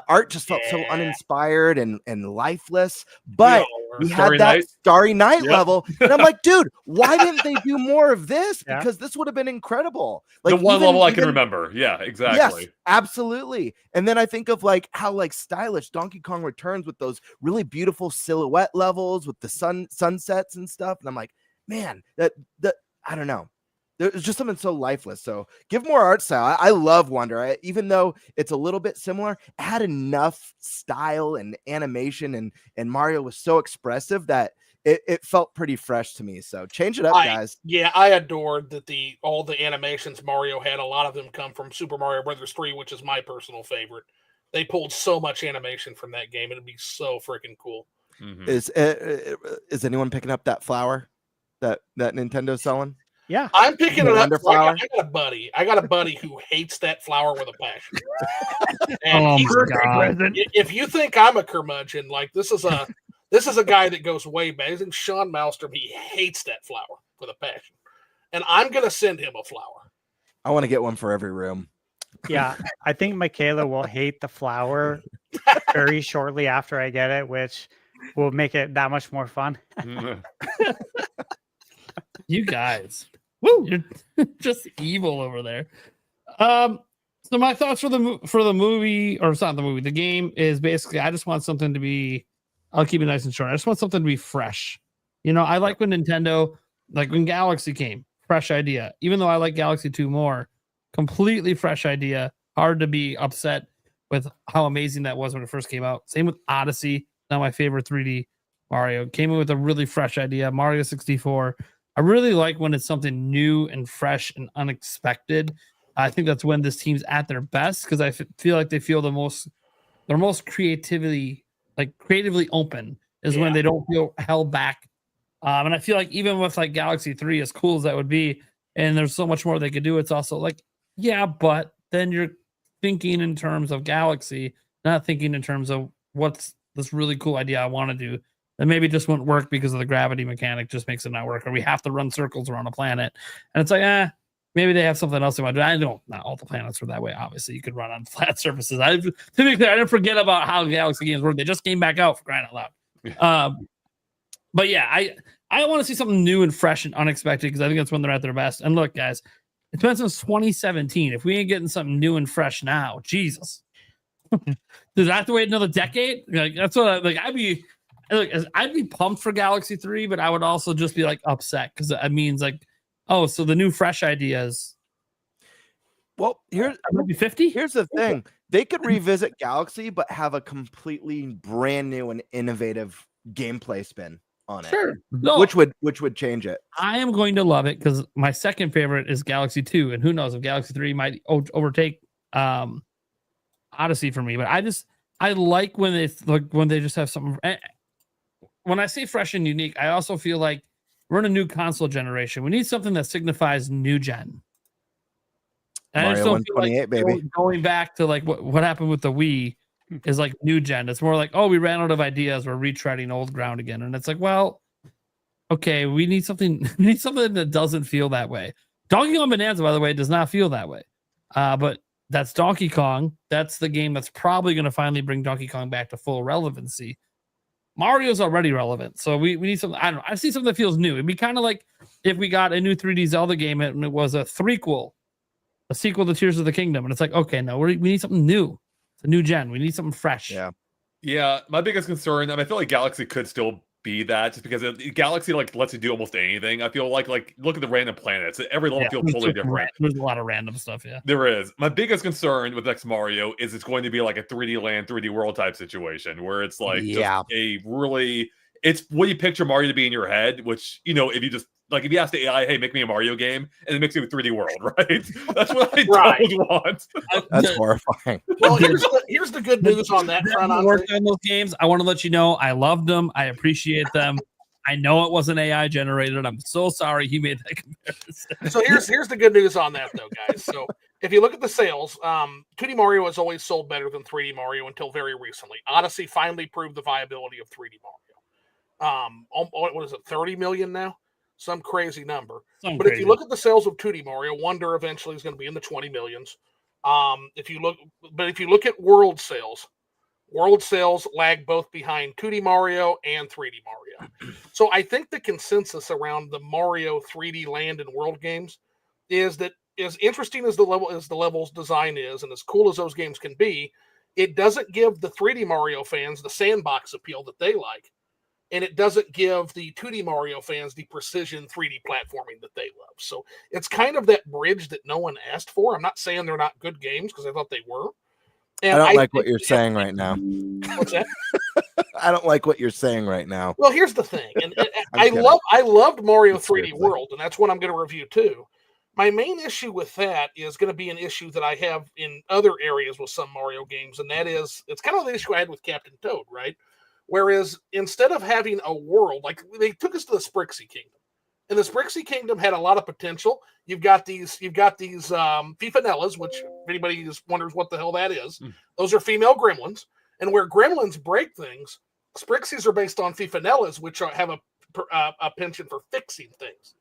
art just felt so uninspired and lifeless. But we had that Starry Night level, and I'm like, dude, why didn't they do more of this? Because this would have been incredible. Like, the one level I can remember. Yeah, exactly. Yes, absolutely. And then I think of like how like stylish Donkey Kong Returns with those really beautiful silhouette levels with the sunsets and stuff. And I'm like, man, that I don't know. There's just something so lifeless. So give more art style. I love Wonder. Even though it's a little bit similar, it had enough style and animation, and Mario was so expressive that it felt pretty fresh to me. So change it up, guys. Yeah, I adored that all the animations Mario had. A lot of them come from Super Mario Brothers 3, which is my personal favorite. They pulled so much animation from that game. It'd be so freaking cool. Mm-hmm. Is anyone picking up that flower that Nintendo's selling? Yeah, I'm picking it up. I got a buddy who hates that flower with a passion. And if you think I'm a curmudgeon, like this is a guy that goes way back. His name's Sean Malmstrom. He hates that flower with a passion, and I'm gonna send him a flower. I want to get one for every room. Yeah, I think Michaela will hate the flower very shortly after I get it, which will make it that much more fun. You guys. Woo! You're just evil over there. So my thoughts for the movie, or it's not the movie, the game is basically I just want something to be. I'll keep it nice and short. I just want something to be fresh. You know, I like when Nintendo, like when Galaxy came, fresh idea. Even though I like Galaxy 2 more, completely fresh idea. Hard to be upset with how amazing that was when it first came out. Same with Odyssey, now my favorite 3D Mario. Came in with a really fresh idea. Mario 64. I really like when it's something new and fresh and unexpected. I think that's when this team's at their best, because I feel like they feel they're most creatively open is when they don't feel held back. And I feel like even with like Galaxy 3, as cool as that would be, and there's so much more they could do, it's also like, yeah, but then you're thinking in terms of Galaxy, not thinking in terms of what's this really cool idea I want to do. And maybe it just won't work because of the gravity mechanic just makes it not work, or we have to run circles around a planet. And it's like, maybe they have something else they want to do. I don't, not all the planets are that way. Obviously, you could run on flat surfaces. To be clear, I didn't forget about how Galaxy games work. They just came back out, for crying out loud. But yeah, I want to see something new and fresh and unexpected, because I think that's when they're at their best. And look, guys, it's been since 2017. If we ain't getting something new and fresh now, Jesus. Does I have to wait another decade? Like, that's what I'd be pumped for Galaxy 3, but I would also just be like upset, because it means like, oh, so the new fresh ideas. Well, here's 50. Here's the thing: they could revisit Galaxy, but have a completely brand new and innovative gameplay spin on it. Sure, which would change it. I am going to love it, because my second favorite is Galaxy 2, and who knows if Galaxy 3 might overtake Odyssey for me. But I like when they just have something. When I say fresh and unique, I also feel like we're in a new console generation. We need something that signifies new gen. And I just Mario don't feel like 128, baby. going back to like what happened with the Wii is like new gen. It's more like, oh, we ran out of ideas. We're retreading old ground again. And it's like, well, okay, we need something. We need something that doesn't feel that way. Donkey Kong Bonanza, by the way, does not feel that way. But that's Donkey Kong. That's the game that's probably going to finally bring Donkey Kong back to full relevancy. Mario's already relevant, so we need something. I don't know. I see something that feels new. It'd be kind of like if we got a new 3D Zelda game and it was a threequel, a sequel to Tears of the Kingdom, and it's like, okay, no, we need something new. It's a new gen. We need something fresh. Yeah. My biggest concern. I feel like Galaxy could still be that, just because Galaxy like lets you do almost anything. I feel like look at the random planets. Every level feels totally different. There's a lot of random stuff. Yeah, there is. My biggest concern with next Mario is it's going to be like a 3D land, 3D world type situation where it's like just a really, it's what you picture Mario to be in your head. Which, you know, if you just like if you ask the AI, hey, make me a Mario game, and it makes you a 3D world, right? That's what I don't want. That's horrifying. Well, here's the good news on that front. I worked on those games. I want to let you know I loved them. I appreciate them. I know it wasn't AI generated. I'm so sorry he made that comparison. So here's the good news on that, though, guys. So if you look at the sales, 2D Mario has always sold better than 3D Mario until very recently. Odyssey finally proved the viability of 3D Mario. What is it, 30 million now? Some crazy number. If you look at the sales of 2D Mario, Wonder eventually is going to be in the 20 millions. If you look at world sales lag both behind 2D Mario and 3D Mario. So I think the consensus around the Mario 3D land and world games is that as interesting as the level's design is, and as cool as those games can be, it doesn't give the 3D Mario fans the sandbox appeal that they like. And it doesn't give the 2D Mario fans the precision 3D platforming that they love. So it's kind of that bridge that no one asked for. I'm not saying they're not good games, because I thought they were. And I don't like what you're saying right now. What's that? I don't like what you're saying right now. Well, here's the thing. And I loved Mario 3D World, and that's what I'm going to review too. My main issue with that is going to be an issue that I have in other areas with some Mario games, and that is, it's kind of the issue I had with Captain Toad, right? Whereas instead of having a world, like they took us to the Sprixie Kingdom, and the Sprixie Kingdom had a lot of potential. You've got these Fifanellas, which if anybody just wonders what the hell that is, those are female gremlins. And where gremlins break things, Sprixies are based on Fifanellas, which have a penchant for fixing things.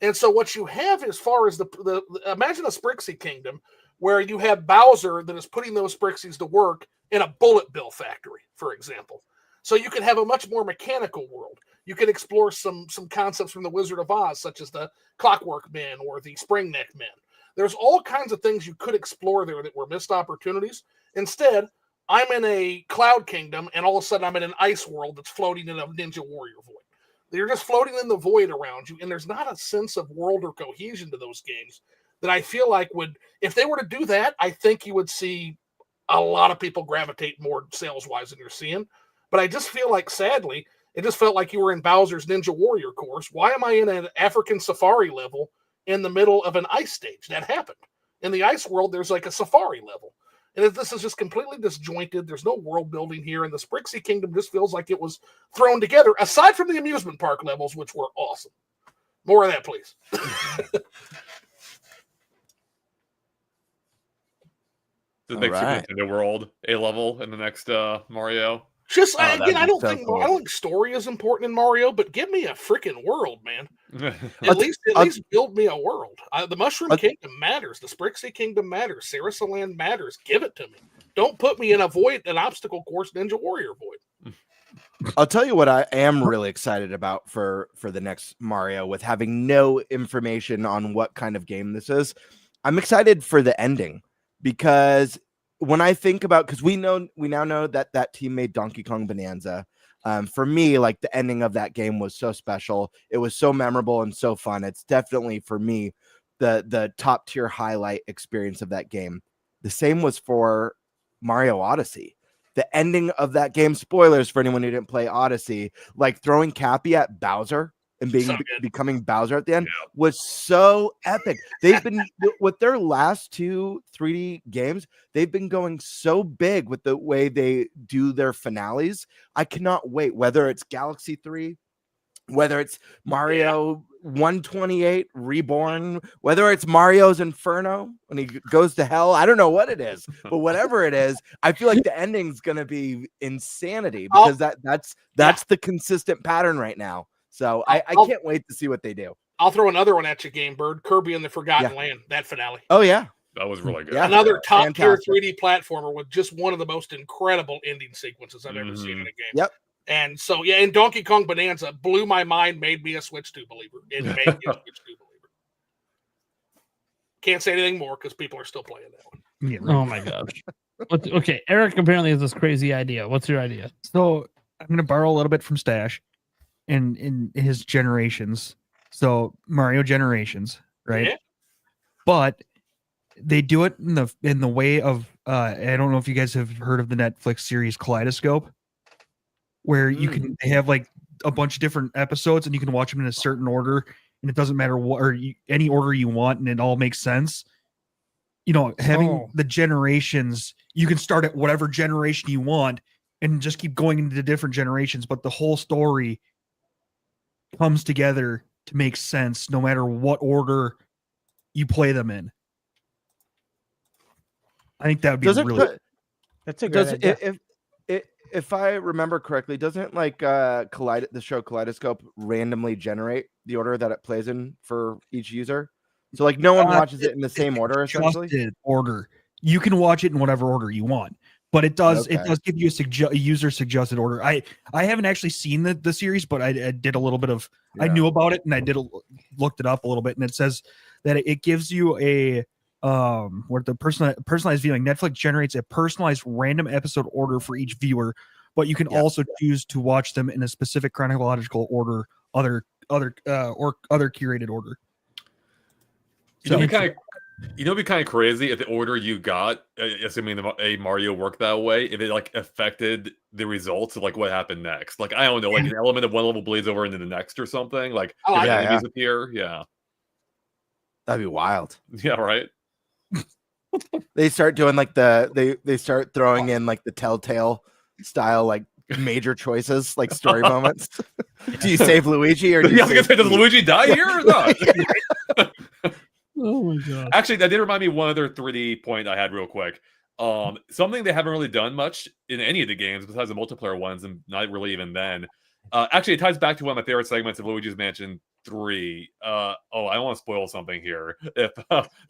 And so what you have as far as the imagine a Sprixie Kingdom where you have Bowser that is putting those Sprixies to work in a bullet bill factory, for example. So you can have a much more mechanical world. You can explore some concepts from the Wizard of Oz, such as the Clockwork Men or the Spring Neck Men. There's all kinds of things you could explore there that were missed opportunities. Instead, I'm in a cloud kingdom, and all of a sudden I'm in an ice world that's floating in a Ninja Warrior void. You're just floating in the void around you, and there's not a sense of world or cohesion to those games that I feel like would, if they were to do that, I think you would see a lot of people gravitate more sales-wise than you're seeing. But I just feel like, sadly, it just felt like you were in Bowser's Ninja Warrior course. Why am I in an African safari level in the middle of an ice stage? That happened. In the ice world, there's like a safari level. And this is just completely disjointed. There's no world building here. And the Sprixie Kingdom just feels like it was thrown together, aside from the amusement park levels, which were awesome. More of that, please. Does it make Super Nintendo World a level in the next Mario? Just again, I don't think story is important in Mario, but give me a freaking world, man. At least build me a world. The Mushroom Kingdom matters. The Sprixie Kingdom matters. Sarasa Land matters. Give it to me. Don't put me in an obstacle course Ninja Warrior void. I'll tell you what I am really excited about for the next Mario, with having no information on what kind of game this is. I'm excited for the ending, because when I think about, because we now know that team made Donkey Kong Bonanza. For me, like, the ending of that game was so special. It was so memorable and so fun. It's definitely, for me, the top tier highlight experience of that game. The same was for Mario Odyssey. The ending of that game, spoilers for anyone who didn't play Odyssey, like throwing Cappy at Bowser and So becoming Bowser at the end was so epic. They've been with their last 2 3D games, they've been going so big with the way they do their finales. I cannot wait, whether it's Galaxy 3, whether it's Mario 128 Reborn, whether it's Mario's Inferno when he goes to hell. I don't know what it is, but whatever it is, I feel like the ending's gonna be insanity because that's the consistent pattern right now. So I can't wait to see what they do. I'll throw another one at you, Game Bird. Kirby and the Forgotten Land, that finale. Oh yeah. That was really good. Yeah. Another top tier 3D platformer with just one of the most incredible ending sequences I've ever seen in a game. Yep. And so, and Donkey Kong Bonanza blew my mind, made me a Switch 2 believer. It made me a Switch 2 believer. Can't say anything more because people are still playing that one. Yeah, right. Oh my gosh. Okay, Eric apparently has this crazy idea. What's your idea? So I'm going to borrow a little bit from Stash in his Generations. So Mario Generations, right? Yeah. But they do it in the way of I don't know if you guys have heard of the Netflix series Kaleidoscope, where you can have like a bunch of different episodes and you can watch them in a certain order, and it doesn't matter what or any order you want, and it all makes sense. You know, having the generations, you can start at whatever generation you want and just keep going into different generations, but the whole story comes together to make sense no matter what order you play them in. I think that would be That's a good idea. If I remember correctly, doesn't like the show Kaleidoscope randomly generate the order that it plays in for each user? So like no one watches it in the same order essentially. Order. You can watch it in whatever order you want, but it does give you a user suggested order. I haven't actually seen the series, but I did a little bit of I knew about it and I looked it up a little bit, and it says that it gives you a where the personalized viewing. Netflix generates a personalized random episode order for each viewer, but you can also choose to watch them in a specific chronological order, other curated order. It'd be kind of crazy if the order you got, assuming a Mario worked that way, if it like affected the results of like what happened next. Like I don't know, like an element of one level bleeds over into the next or something. Like if enemies appear, that'd be wild. Yeah, right. They start doing like they start throwing in like the Telltale style like major choices, like story moments. Do you save Luigi or do you does Luigi die here or not? Oh my god! Actually, that did remind me of one other 3D point I had real quick. Something they haven't really done much in any of the games besides the multiplayer ones, and not really even then. Actually, it ties back to one of my favorite segments of Luigi's Mansion 3. I don't want to spoil something here. If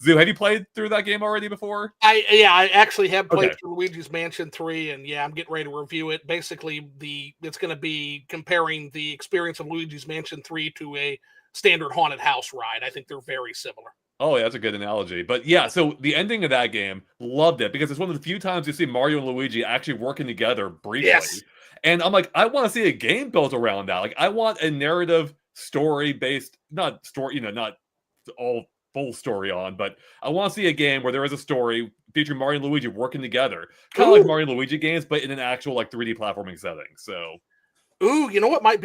Zoo, have you played through that game already before? I actually have played through Luigi's Mansion 3, and I'm getting ready to review it. Basically, it's going to be comparing the experience of Luigi's Mansion 3 to a standard haunted house ride. I think they're very similar. Oh, yeah, that's a good analogy. But yeah, so the ending of that game, loved it because it's one of the few times you see Mario and Luigi actually working together briefly. Yes. And I'm like, I want to see a game built around that. Like, I want a narrative story-based, not all full story on, but I want to see a game where there is a story featuring Mario and Luigi working together. Kind of like Mario and Luigi games, but in an actual like 3D platforming setting. So You know what might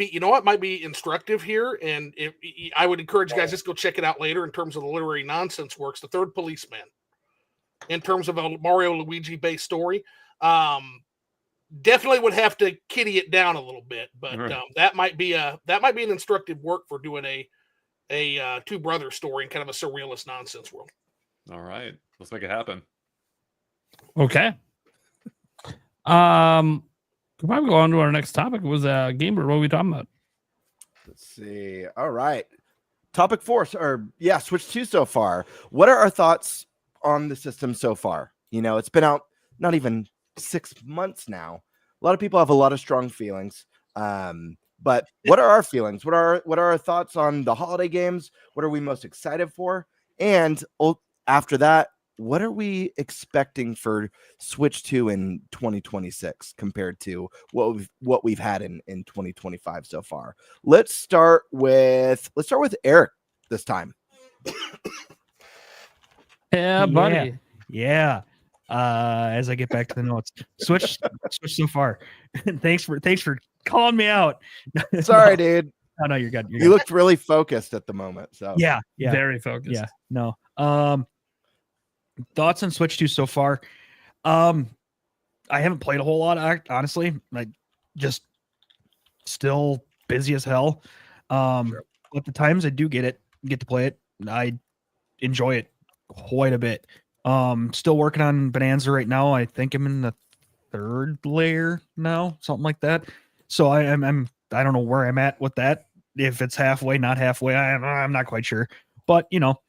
be instructive here, and I would encourage you guys just go check it out later in terms of the literary nonsense works. The Third Policeman, in terms of a Mario Luigi based story, definitely would have to kitty it down a little bit, but that might be an instructive work for doing a two brother story in kind of a surrealist nonsense world. All right, let's make it happen. Okay. Could probably go on to our next topic. It was Gamer. What are we talking about? Let's see. All right. Topic 4, Switch 2 so far. What are our thoughts on the system so far? You know, it's been out not even 6 months now. A lot of people have a lot of strong feelings. But what are our feelings? What are our thoughts on the holiday games? What are we most excited for? And after that, what are we expecting for Switch 2 in 2026 compared to what we've had in 2025 so far? Let's start with Eric this time. Yeah, buddy. Yeah. As I get back to the notes, Switch so far. Thanks for calling me out. Sorry, dude. Oh no, you're good. You looked really focused at the moment. So yeah, very focused. Yeah, no. Thoughts on Switch 2 so far? I haven't played a whole lot, honestly. Like, just still busy as hell. But the times I do get to play it, I enjoy it quite a bit. Still working on Bonanza right now. I think I'm in the 3rd layer now, something like that. So I don't know where I'm at with that. If it's halfway, not halfway, I'm not quite sure. But you know,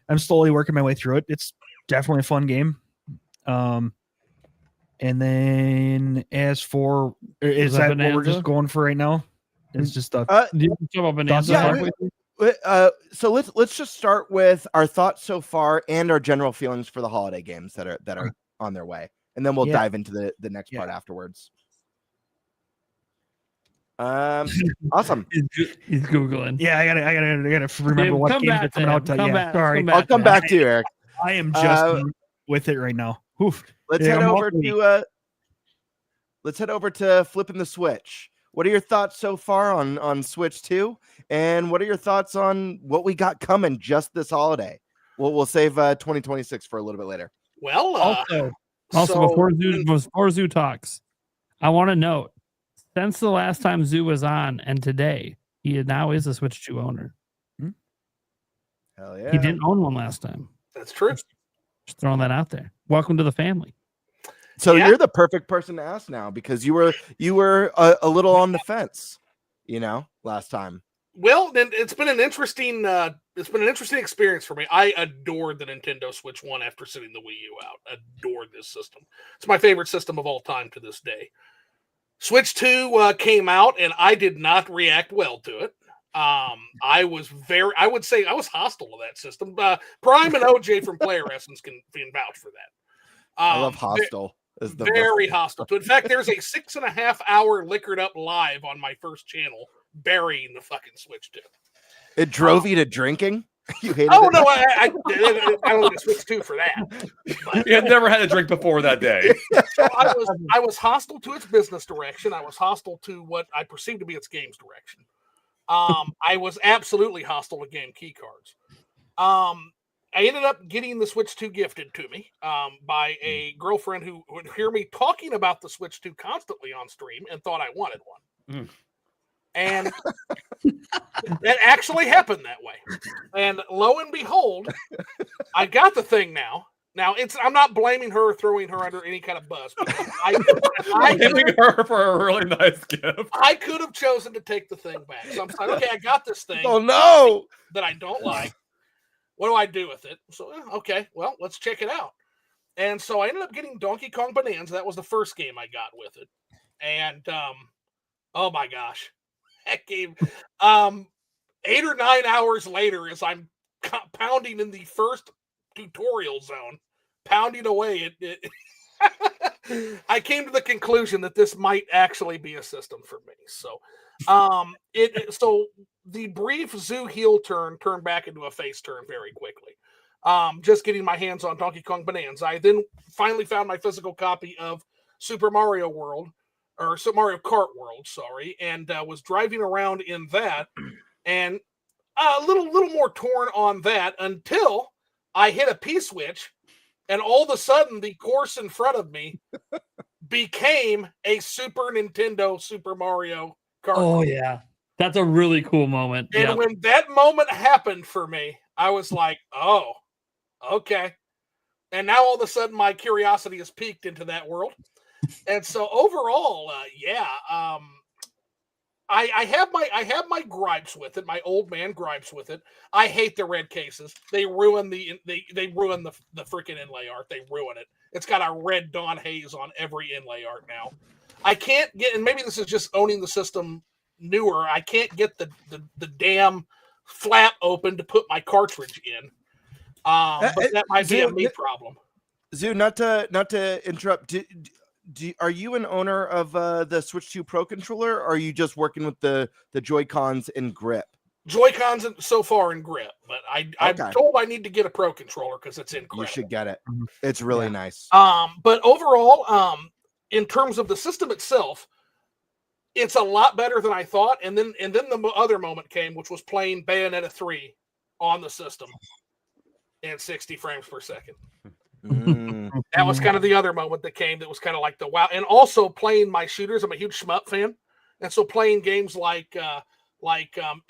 I'm slowly working my way through it. It's definitely a fun game. And then as for is that what we're just going for right now? It's just Do you talk about Bonanza? So let's just start with our thoughts so far and our general feelings for the holiday games that are on their way, and then we'll dive into the next part afterwards. Awesome. He's googling. Yeah, I gotta remember what games are coming out. Sorry, I'll come back to you, Eric. I am just with it right now. Oof. Let's head over to flipping the Switch. What are your thoughts so far on Switch 2? And what are your thoughts on what we got coming just this holiday? We'll save 2026 for a little bit later. Well, also before Zoo talks, I want to note, since the last time Zoo was on and today, he now is a Switch 2 owner. Hell yeah. He didn't own one last time. That's true. Just throwing that out there. Welcome to the family. So you're the perfect person to ask now, because you were a little on the fence, last time. Well, then it's been an interesting experience for me. I adored the Nintendo Switch 1 after sitting the Wii U out. Adored this system. It's my favorite system of all time to this day. Switch 2 came out, and I did not react well to it. I would say I was hostile to that system. Prime and OJ from Player Essence can vouch for that. I love hostile. Very hostile to. In fact, there's a 6.5 hour liquored up live on my first channel burying the fucking Switch 2. It drove you to drinking? You hated it? No, I don't need to Switch 2 for that. But, you had never had a drink before that day. So I was hostile to its business direction. I was hostile to what I perceived to be its games direction. I was absolutely hostile to game key cards. I ended up getting the Switch 2 gifted to me by a girlfriend who would hear me talking about the Switch 2 constantly on stream and thought I wanted one. And that actually happened that way. And lo and behold, I got the thing now. Now, I'm not blaming her or throwing her under any kind of bus. I'm giving her for a really nice gift. I could have chosen to take the thing back. So I'm like, okay, I got this thing. Oh, no! That I don't like. What do I do with it? So, okay, well, let's check it out. And so I ended up getting Donkey Kong Bonanza. That was the first game I got with it. And, oh my gosh. That game, 8 or 9 hours later, as I'm pounding in the first tutorial zone, pounding away I came to the conclusion that this might actually be a system for me. So, so the brief Zoo heel turn turned back into a face turn very quickly. Just getting my hands on Donkey Kong Bonanza. I then finally found my physical copy of Super Mario Kart World, and was driving around in that, and a little more torn on that until I hit a P-switch, and all of a sudden the course in front of me became a Super Nintendo Super Mario Kart. Oh, yeah. That's a really cool moment. And when that moment happened for me, I was like, oh, okay. And now all of a sudden my curiosity is piqued into that world. And so overall, I have my gripes with it, my old man gripes with it. I hate the red cases. They ruin the freaking inlay art. They ruin it. It's got a red Dawn Haze on every inlay art now. I can't get, and maybe this is just owning the system newer, I can't get the damn flap open to put my cartridge in. But that might be a me problem. Zoo, not to interrupt. Are you an owner of the Switch 2 Pro controller, or are you just working with the Joy-Cons in grip? Joy-Cons so far in grip, but I'm told I need to get a Pro controller because it's incredible. You should get it. It's really nice. But overall, in terms of the system itself, it's a lot better than I thought. And then the other moment came, which was playing Bayonetta 3 on the system in 60 frames per second. That was kind of the other moment that came that was kind of like the wow. And also playing my shooters. I'm a huge shmup fan. And so playing games like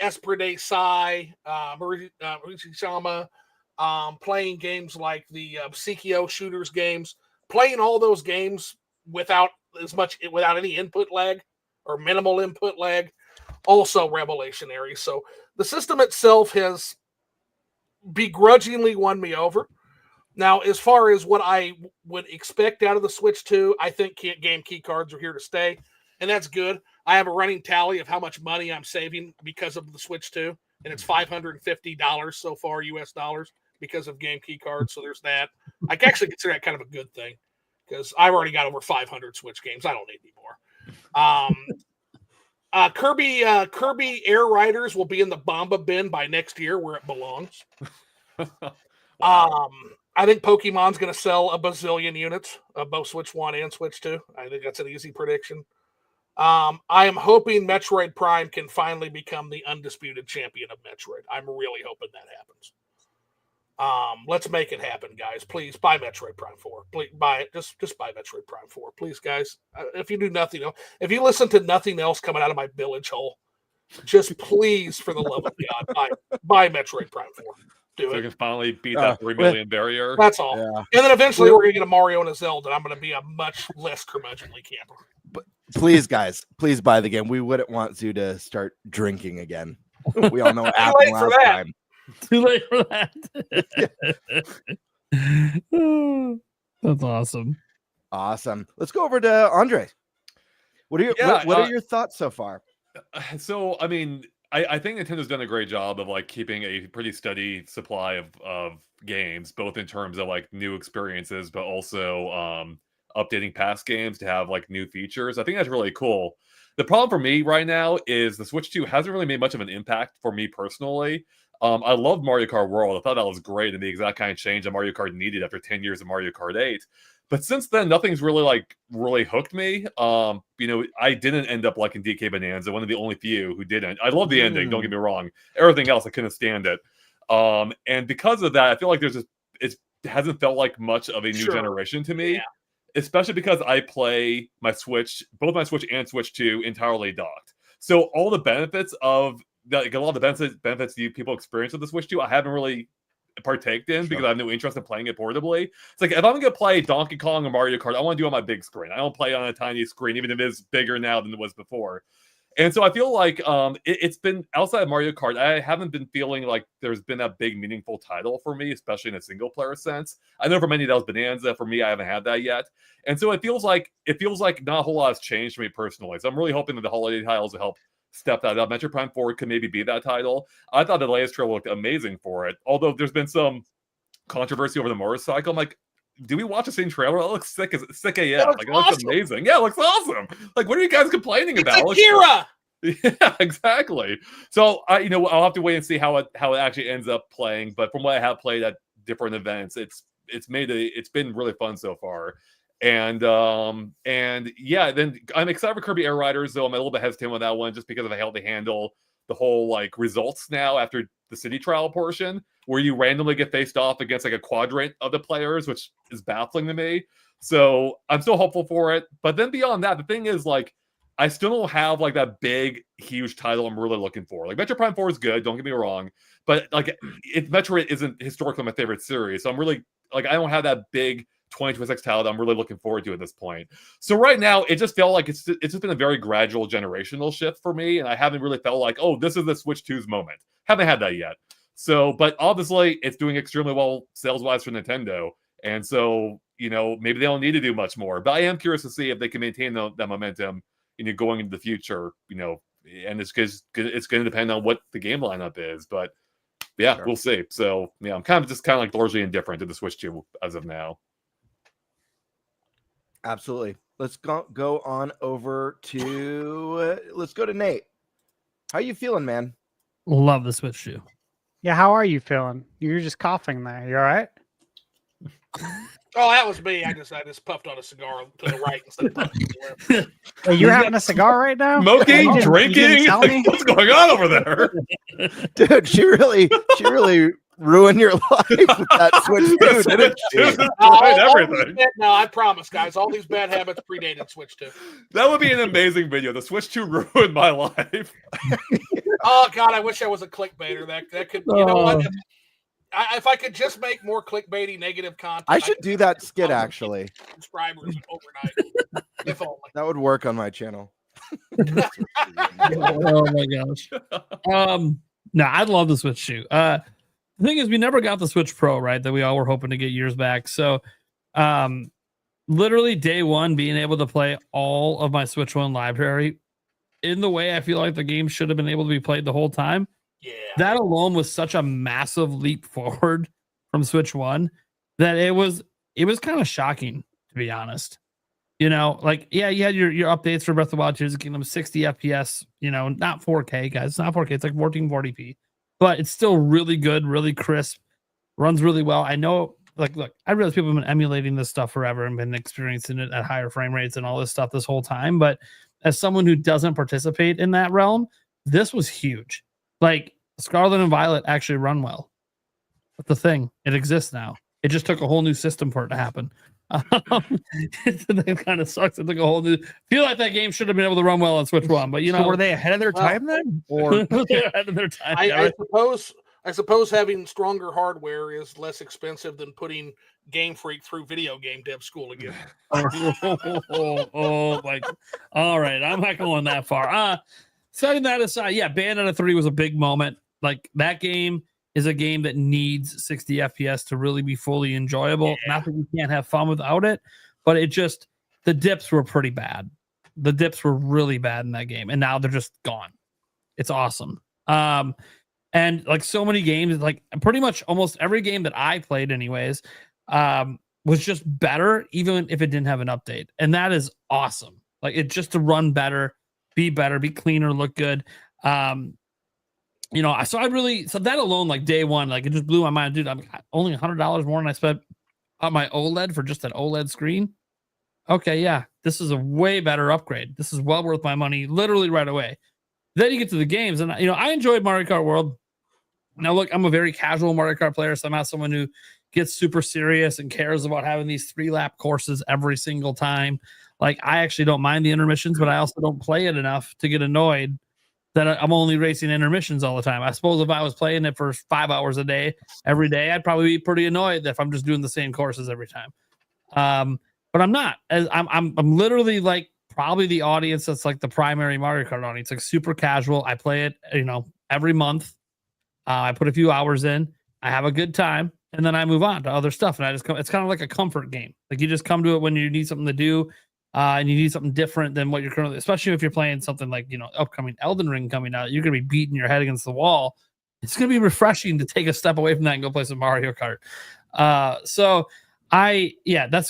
Esprit de Sai, Marishama, playing games like the Sikio shooters games, playing all those games without any input lag or minimal input lag, also revelationary. So the system itself has begrudgingly won me over. Now, as far as what I would expect out of the Switch 2, I think game key cards are here to stay, and that's good. I have a running tally of how much money I'm saving because of the Switch 2, and it's $550 so far, US dollars, because of game key cards. So there's that. I actually consider that kind of a good thing because I've already got over 500 Switch games. I don't need any more. Kirby Air Riders will be in the Bomba bin by next year, where it belongs. I think Pokemon's going to sell a bazillion units of both Switch 1 and Switch 2. I think that's an easy prediction. I am hoping Metroid Prime can finally become the undisputed champion of Metroid. I'm really hoping that happens. Let's make it happen, guys. Please buy Metroid Prime 4. Please buy it. Just buy Metroid Prime 4. Please, guys. If you do nothing else, if you listen to nothing else coming out of my village hole, just please, for the love of God, buy Metroid Prime 4. Do so it. you can finally beat that 3 million barrier. That's all. Yeah. And then eventually we're going to get a Mario and a Zelda, and I'm going to be a much less curmudgeonly camper. But please, guys, please buy the game. We wouldn't want Zoo to start drinking again. We all know what happened last time. Too late for that. That's awesome. Awesome. Let's go over to Andre. What are your thoughts so far? So, I mean, I think Nintendo's done a great job of like keeping a pretty steady supply of games, both in terms of like new experiences, but also updating past games to have like new features. I think that's really cool. The problem for me right now is the Switch 2 hasn't really made much of an impact for me personally. I loved Mario Kart World. I thought that was great and the exact kind of change that Mario Kart needed after 10 years of Mario Kart 8. But since then, nothing's really hooked me. I didn't end up liking DK Bonanza, one of the only few who didn't. I love the ending, don't get me wrong. Everything else, I couldn't stand it. And because of that, I feel like it hasn't felt like much of a new generation to me. Yeah. Especially because I play both my Switch and Switch 2 entirely docked. So all the benefits of a lot of the benefits people experience with the Switch 2, I haven't really partaked in because I have no interest in playing it portably. It's like if I'm gonna play Donkey Kong or Mario Kart, I want to do it on my big screen. I don't play it on a tiny screen, even if it is bigger now than it was before. And so I feel like it's been outside of Mario Kart, I haven't been feeling like there's been a big meaningful title for me, especially in a single player sense. I know for many that was Bonanza. For me, I haven't had that yet. And so it feels like not a whole lot has changed for me personally. So I'm really hoping that the holiday titles will help step that up. Metroid Prime 4 could maybe be that title. I thought the latest trailer looked amazing for it. Although there's been some controversy over the motorcycle. I'm like, do we watch the same trailer? It looks sick AF. Like, it looks amazing. Yeah, it looks awesome. Like, what are you guys complaining about? Akira! Yeah, exactly. So I'll have to wait and see how it actually ends up playing. But from what I have played at different events, it's been really fun so far. And yeah, then I'm excited for Kirby Air Riders, though I'm a little bit hesitant on that one just because of how they handle the whole like results now after the city trial portion, where you randomly get faced off against like a quadrant of the players, which is baffling to me. So I'm still hopeful for it. But then beyond that, the thing is like I still don't have like that big, huge title I'm really looking for. Like Metroid Prime 4 is good, don't get me wrong, but like Metroid isn't historically my favorite series. So I'm really like I don't have that big 2026 title that I'm really looking forward to at this point. So right now, it just felt like it's just been a very gradual generational shift for me, and I haven't really felt like, oh, this is the Switch 2's moment. Haven't had that yet. So, but obviously, it's doing extremely well sales-wise for Nintendo, and so maybe they don't need to do much more. But I am curious to see if they can maintain that momentum, going into the future. And it's going to depend on what the game lineup is, but yeah, We'll see. So yeah, I'm kind of like largely indifferent to the Switch 2 as of now. Absolutely. Let's go on over to let's go to Nate. How you feeling, man? Love the Switch 2. Yeah, how are you feeling? You're just coughing there. You all right? Oh, that was me. I just puffed on a cigar to the right instead of puffing to the left. Hey, you're having a cigar right now? Smoking, You didn't drinking. tell me? What's going on over there? Dude, she really ruined your life with that Switch 2, didn't she? Destroyed everything. No, I promise, guys. All these bad habits predated Switch 2. That would be an amazing video. The Switch 2 ruined my life. Oh God, I wish I was a clickbaiter. That could, you know what? If I could just make more clickbaity negative content, I should do that skit actually. Subscribers overnight, if only. That would work on my channel. Oh my gosh. No, I'd love the Switch 2. The thing is, we never got the Switch Pro, right? That we all were hoping to get years back. So, literally day one, being able to play all of my Switch 1 library in the way I feel like the game should have been able to be played the whole time. Yeah. That alone was such a massive leap forward from Switch 1 that it was kind of shocking, to be honest. You know, like, yeah, you had your updates for Breath of the Wild, Tears of the Kingdom, 60 FPS, you know, not 4K, guys. It's not 4K. It's like 1440p. But it's still really good, really crisp, runs really well. I know, like, look, I realize people have been emulating this stuff forever and been experiencing it at higher frame rates and all this stuff this whole time. But as someone who doesn't participate in that realm, this was huge. Like, Scarlet and Violet actually run well. That's the thing. It exists now. It just took a whole new system for it to happen. It kind of sucks. It took a whole new. Feel like that game should have been able to run well on Switch 1, but you know, So were they ahead of their time then? Or they're ahead of their time? I suppose having stronger hardware is less expensive than putting Game Freak through video game dev school again. Oh my! All right, I'm not going that far. Setting that aside, yeah, Bayonetta 3 was a big moment. Like, that game is a game that needs 60 FPS to really be fully enjoyable. Yeah. Not that you can't have fun without it, but the dips were pretty bad. The dips were really bad in that game, and now they're just gone. It's awesome. And like so many games, like pretty much almost every game that I played anyways, was just better, even if it didn't have an update. And that is awesome. Like, it just to run better, be cleaner, look good. You know, so that alone, like day one, like it just blew my mind, dude. I'm only $100 more than I spent on my OLED for just an OLED screen. Okay, yeah, this is a way better upgrade. This is well worth my money, literally right away. Then you get to the games, and you know, I enjoyed Mario Kart World. Now, look, I'm a very casual Mario Kart player, so I'm not someone who gets super serious and cares about having these 3-lap courses every single time. Like, I actually don't mind the intermissions, but I also don't play it enough to get annoyed that I'm only racing intermissions all the time. I suppose if I was playing it for 5 hours a day, every day, I'd probably be pretty annoyed if I'm just doing the same courses every time. But I'm not. I'm literally like probably the audience that's like the primary Mario Kart audience, like super casual. I play it, you know, every month. I put a few hours in. I have a good time, and then I move on to other stuff. And it's kind of like a comfort game. Like, you just come to it when you need something to do. And you need something different than what you're currently, especially if you're playing something like, you know, upcoming Elden Ring coming out, you're going to be beating your head against the wall. It's going to be refreshing to take a step away from that and go play some Mario Kart. That's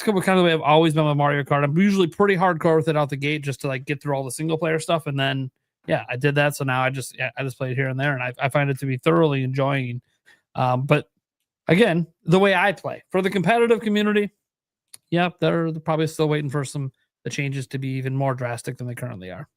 kind of the way I've always been with Mario Kart. I'm usually pretty hardcore with it out the gate just to like get through all the single player stuff. And then, yeah, I did that. So now I just play it here and there, and I find it to be thoroughly enjoying. But again, the way I play for the competitive community, yeah, they're probably still waiting for the changes to be even more drastic than they currently are.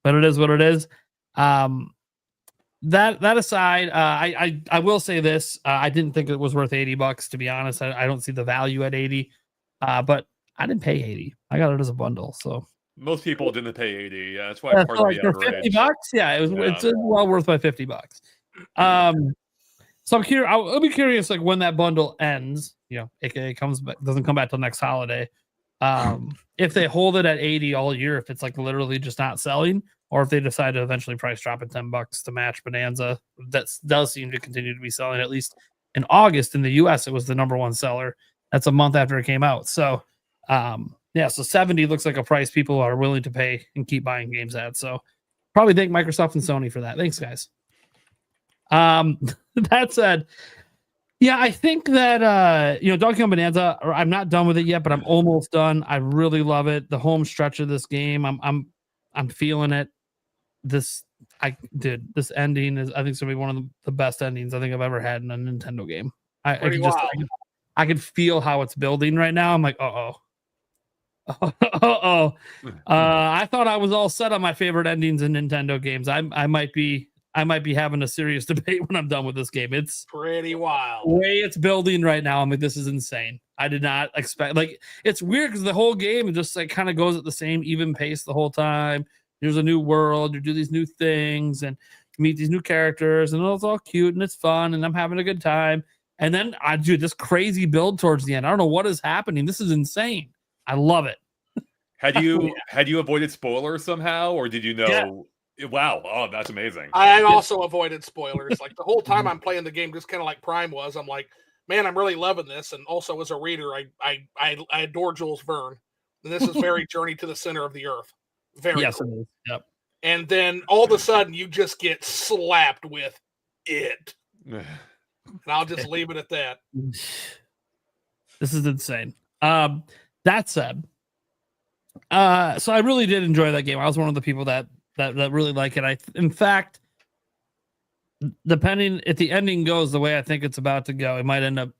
But it is what it is. That aside, I will say this. I didn't think it was worth $80, to be honest. I don't see the value at 80. But I didn't pay 80. I got it as a bundle. So most people didn't pay 80. Yeah, that's why part of the outrage. $50. Yeah, it's well worth my $50. So I'm curious. I'll be curious, like, when that bundle ends. You know, it comes back, doesn't come back till next holiday. If they hold it at 80 all year, if it's like literally just not selling, or if they decide to eventually price drop it $10 to match Bonanza, that does seem to continue to be selling. At least in August in the US, it was the #1 seller. That's a month after it came out. So, so 70 looks like a price people are willing to pay and keep buying games at. So, probably thank Microsoft and Sony for that. Thanks, guys. That said, yeah, I think that Donkey Kong Bonanza, I'm not done with it yet, but I'm almost done. I really love it. The home stretch of this game, I'm feeling it. This ending is, I think, it's gonna be one of the best endings I think I've ever had in a Nintendo game. I I can feel how it's building right now. I'm like, I thought I was all set on my favorite endings in Nintendo games. I might be having a serious debate when I'm done with this game. It's pretty wild. The way it's building right now, I'm like, this is insane. I did not expect, like, it's weird because the whole game just like kind of goes at the same even pace the whole time. There's a new world, you do these new things and meet these new characters, and it's all cute and it's fun, and I'm having a good time. And then I do this crazy build towards the end. I don't know what is happening. This is insane. I love it. Had you avoided spoilers somehow, or did you know? Yeah. Wow! Oh, that's amazing. I also avoided spoilers. Like the whole time I'm playing the game, just kind of like Prime was. I'm like, man, I'm really loving this. And also as a reader, I adore Jules Verne, and this is very Journey to the Center of the Earth. Very cool. It is. Yep. And then all of a sudden, you just get slapped with it. And I'll just leave it at that. This is insane. That said, so I really did enjoy that game. I was one of the people that really like it. In fact, depending if the ending goes the way I think it's about to go, it might end up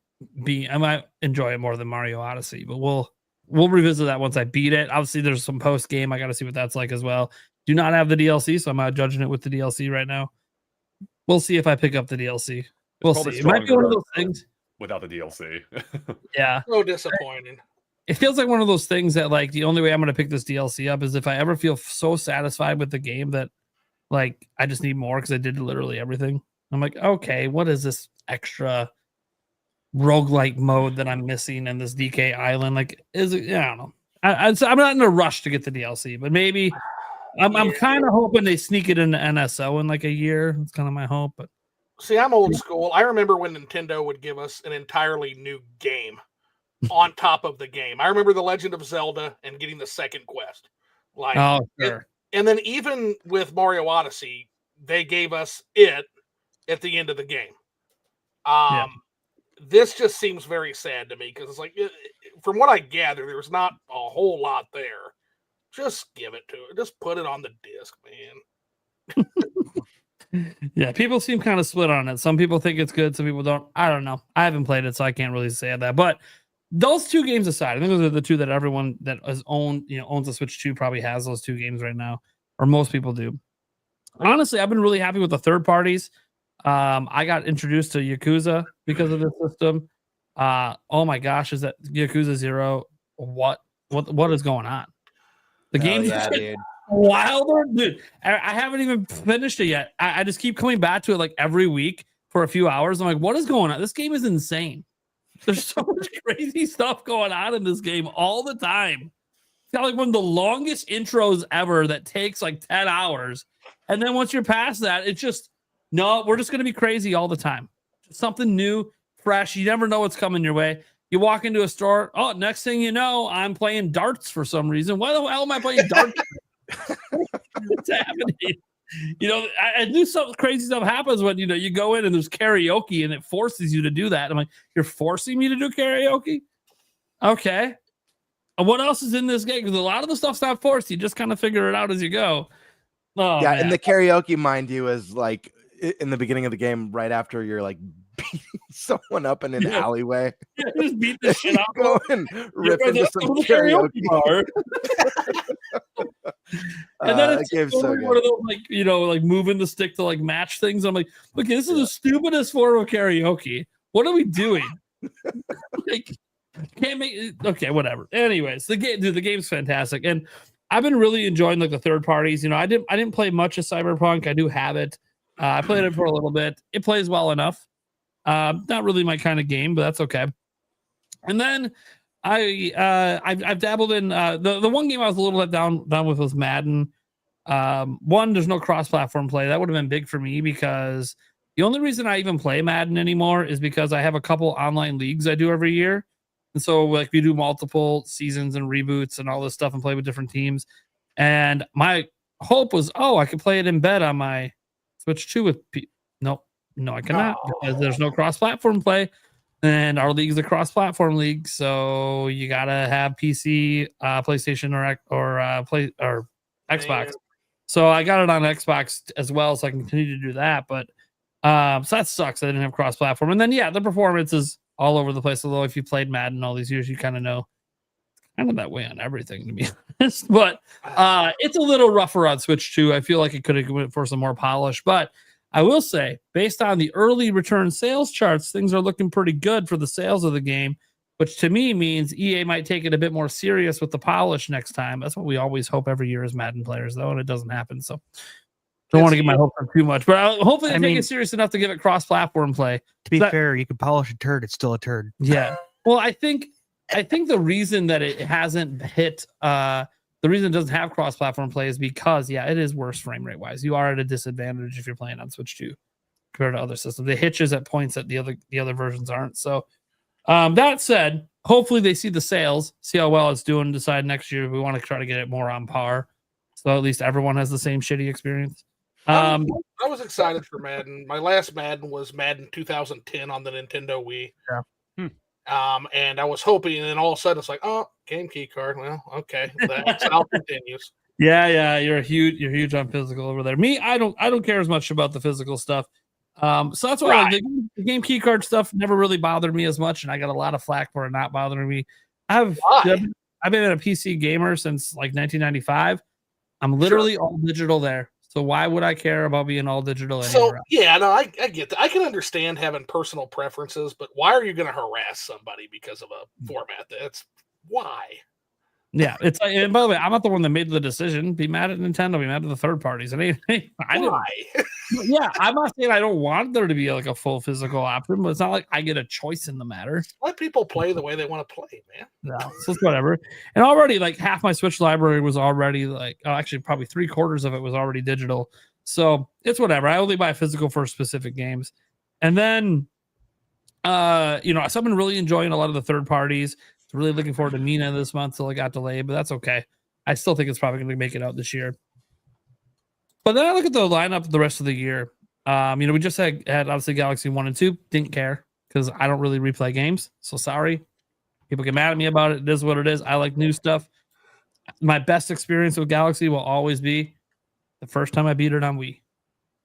being, I might enjoy it more than Mario Odyssey, but we'll revisit that once I beat it. Obviously, there's some post game. I got to see what that's like as well. Do not have the DLC, so I'm not judging it with the DLC right now. We'll see if I pick up the DLC. We'll see. It might be one of those things without the DLC. Yeah. So disappointing. It feels like one of those things that, like, the only way I'm going to pick this DLC up is if I ever feel so satisfied with the game that, like, I just need more because I did literally everything. I'm like, okay, what is this extra roguelike mode that I'm missing in this DK Island? Like, is it? I don't know. I'm not in a rush to get the DLC, but maybe I'm kind of hoping they sneak it into NSO in like a year. It's kind of my hope. But see, I'm old school. I remember when Nintendo would give us an entirely new game on top of the game. I remember The Legend of Zelda and getting the second quest. Like, sure. And then even with Mario Odyssey, they gave us it at the end of the game. This just seems very sad to me because it's like, from what I gather, there's not a whole lot there. Just give it to it. Just put it on the disc, man. Yeah, people seem kind of split on it. Some people think it's good. Some people don't. I don't know. I haven't played it, so I can't really say that. But those two games aside, I think those are the two that everyone that owns a Switch 2 probably has those two games right now, or most people do. Honestly, I've been really happy with the third parties. I got introduced to Yakuza because of this system. Oh my gosh, is that Yakuza 0? What is going on? The game's wilder, dude. I haven't even finished it yet. I just keep coming back to it like every week for a few hours. I'm like, what is going on? This game is insane. There's so much crazy stuff going on in this game all the time. It's got like one of the longest intros ever that takes like 10 hours. And then once you're past that, it's just, no, we're just going to be crazy all the time. Something new, fresh. You never know what's coming your way. You walk into a store. Oh, next thing you know, I'm playing darts for some reason. Why the hell am I playing darts? What's happening? I knew some crazy stuff happens when, you go in and there's karaoke and it forces you to do that. I'm like, you're forcing me to do karaoke? Okay. What else is in this game? Because a lot of the stuff's not forced. You just kind of figure it out as you go. Oh, yeah, man. and the karaoke, mind you, is like in the beginning of the game, right after you're like beating someone up in an alleyway. Yeah, just beat the shit out. Go and rip into some karaoke bar. And then it's so one of those like moving the stick to like match things. I'm like, look, this is the stupidest form of karaoke. What are we doing? Like, can't make it. Okay, whatever. Anyways, the game's fantastic, and I've been really enjoying like the third parties. I didn't play much of Cyberpunk. I do have it. I played it for a little bit. It plays well enough. Not really my kind of game, but that's okay. And then I've dabbled in the one game I was a little let down with was Madden. One, there's no cross-platform play. That would have been big for me because the only reason I even play Madden anymore is because I have a couple online leagues I do every year. And so like we do multiple seasons and reboots and all this stuff and play with different teams. And my hope was, I could play it in bed on my Switch 2 with No, I cannot because there's no cross-platform play. And our league's a cross-platform league, so you gotta have PC, PlayStation, or Xbox. Man. So I got it on Xbox as well, so I can continue to do that. But so that sucks. I didn't have cross-platform. And then the performance is all over the place. Although if you played Madden all these years, you kind of know kind of that way on everything, to be honest. But it's a little rougher on Switch 2. I feel like it could have went for some more polish. But I will say, based on the early return sales charts, things are looking pretty good for the sales of the game, which to me means EA might take it a bit more serious with the polish next time. That's what we always hope every year as Madden players, though, and it doesn't happen. So don't want to get my hopes up too much, but hopefully they take it serious enough to give it cross-platform play. To be fair, you can polish a turd; it's still a turd. Yeah. Well, I think the reason that it hasn't hit, the reason it doesn't have cross-platform play is because, it is worse frame rate wise. You are at a disadvantage if you're playing on Switch 2 compared to other systems. The hitches at points that the other versions aren't. So, that said, hopefully they see the sales, see how well it's doing, decide next year if we want to try to get it more on par, so at least everyone has the same shitty experience. I was excited for Madden. My last Madden was Madden 2010 on the Nintendo Wii. Yeah. And I was hoping, and then all of a sudden it's like, oh, game key card. Well, okay, that's how it continues. Yeah, you're huge on physical over there. Me, I don't care as much about the physical stuff. So that's why the game key card stuff never really bothered me as much, and I got a lot of flack for it not bothering me. I've been a PC gamer since like 1995. I'm literally all digital there. So why would I care about being all digital anywhere else? I get that. I can understand having personal preferences, but why are you going to harass somebody because of a format? That's why. Yeah, it's like, and by the way, I'm not the one that made the decision. Be mad at Nintendo, be mad at the third parties. I mean, why? Yeah, I'm not saying I don't want there to be like a full physical option, but it's not like I get a choice in the matter. Let people play the way they want to play, man. No, so it's whatever. And already, like half my Switch library was already actually probably 3/4 of it was already digital. So it's whatever. I only buy physical for specific games. And then, so I've been really enjoying a lot of the third parties. Really looking forward to Mina this month till it got delayed, but that's okay. I still think it's probably going to make it out this year. But then I look at the lineup the rest of the year. We just had obviously Galaxy 1 and 2. Didn't care because I don't really replay games. So sorry. People get mad at me about it. It is what it is. I like new stuff. My best experience with Galaxy will always be the first time I beat it on Wii.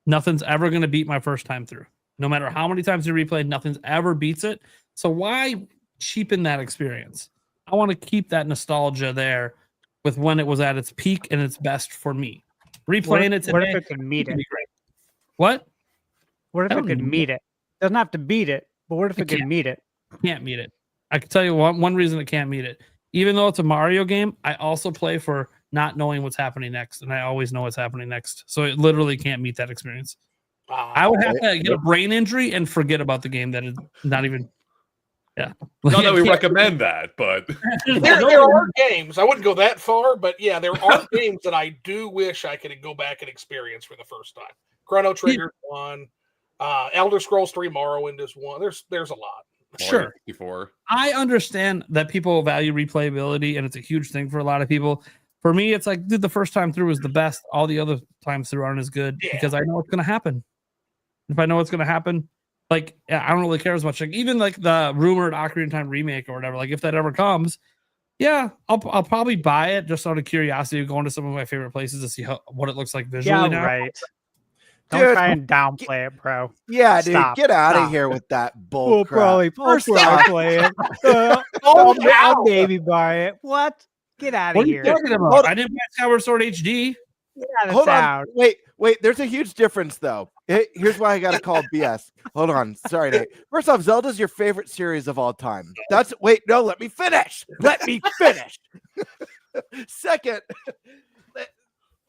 Nothing's ever going to beat my first time through. No matter how many times you replay, nothing's ever beats it. So why cheapen that experience? I want to keep that nostalgia there with when it was at its peak and its best for me. Replaying it today. What if it could meet it? What? What if it could meet it? Doesn't have to beat it, but what if it could meet it? Can't meet it. I can tell you one reason it can't meet it. Even though it's a Mario game, I also play for not knowing what's happening next, and I always know what's happening next. So it literally can't meet that experience. I would have to get a brain injury and forget about the game that is not even. Yeah. Not that we recommend that, but there are games. I wouldn't go that far, but yeah, there are games that I do wish I could go back and experience for the first time. Chrono Trigger one, Elder Scrolls 3 Morrowind is one. There's a lot. Sure. I understand that people value replayability, and it's a huge thing for a lot of people. For me, it's like, dude, the first time through is the best. All the other times through aren't as good because I know what's going to happen. If I know what's going to happen, I don't really care as much. Like even like the rumored Ocarina of Time remake or whatever. Like if that ever comes, I'll probably buy it just out of curiosity, going to some of my favorite places to see what it looks like visually. Now. Right. Don't try and downplay it, bro. Yeah, dude, get out of here with that bull crap. I'll play it. I'll maybe buy it. What? Get out of here. What are you talking about? I didn't buy Skyward Sword HD. Hold on. Wait. There's a huge difference, though. Here's why I got to call BS. Hold on. Sorry, Nate. First off, Zelda's your favorite series of all time. Let me finish. Second,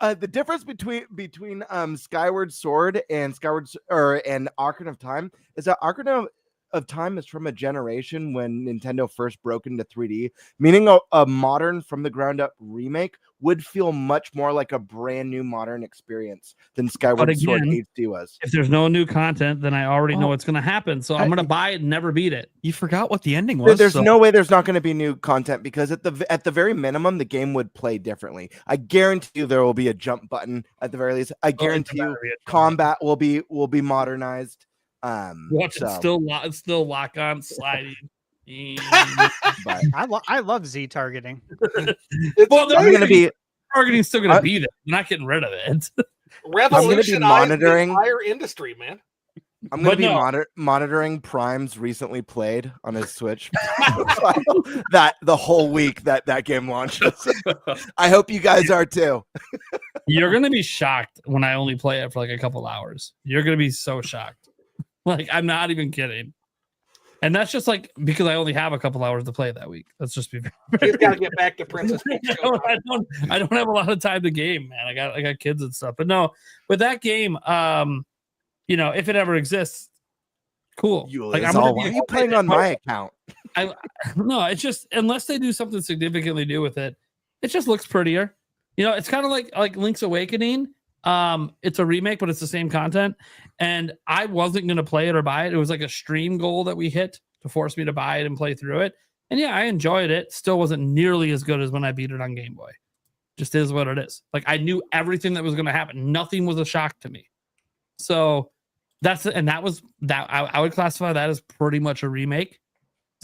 the difference between Skyward Sword and and Ocarina of Time is that Ocarina of Time is from a generation when Nintendo first broke into 3D, meaning a modern from the ground up remake would feel much more like a brand new modern experience than Skyward Sword HD was. If there's no new content, then I already know what's going to happen. So I'm going to buy it and never beat it. You forgot what the ending was. There's no way there's not going to be new content because at the very minimum, the game would play differently. I guarantee you there will be a jump button at the very least. I guarantee you combat will be modernized. Watch it still lock on sliding. I love Z targeting. Targeting's still gonna be there. You're not getting rid of it. Revolution, the entire industry, man. I'm going to be no. monitoring Prime's recently played on his Switch that the whole week that game launches. I hope you guys are too. You're going to be shocked when I only play it for like a couple hours. You're going to be so shocked. Like, I'm not even kidding. And that's just like because I only have a couple hours to play that week. Let's just be He's got to get back to Princess Peach. I don't have a lot of time to game, man. I got kids and stuff. But no, with that game, you know, if it ever exists, cool. Why are you playing on my account? No, it's just unless they do something significantly new with it, it just looks prettier. You know, it's kind of like Link's Awakening. It's a remake, but it's the same content. And I wasn't going to play it or buy it. It was like a stream goal that we hit to force me to buy it and play through it. And yeah, I enjoyed it. Still wasn't nearly as good as when I beat it on Game Boy. Just is what it is. Like I knew everything that was going to happen. Nothing was a shock to me. So that was I would classify that as pretty much a remake.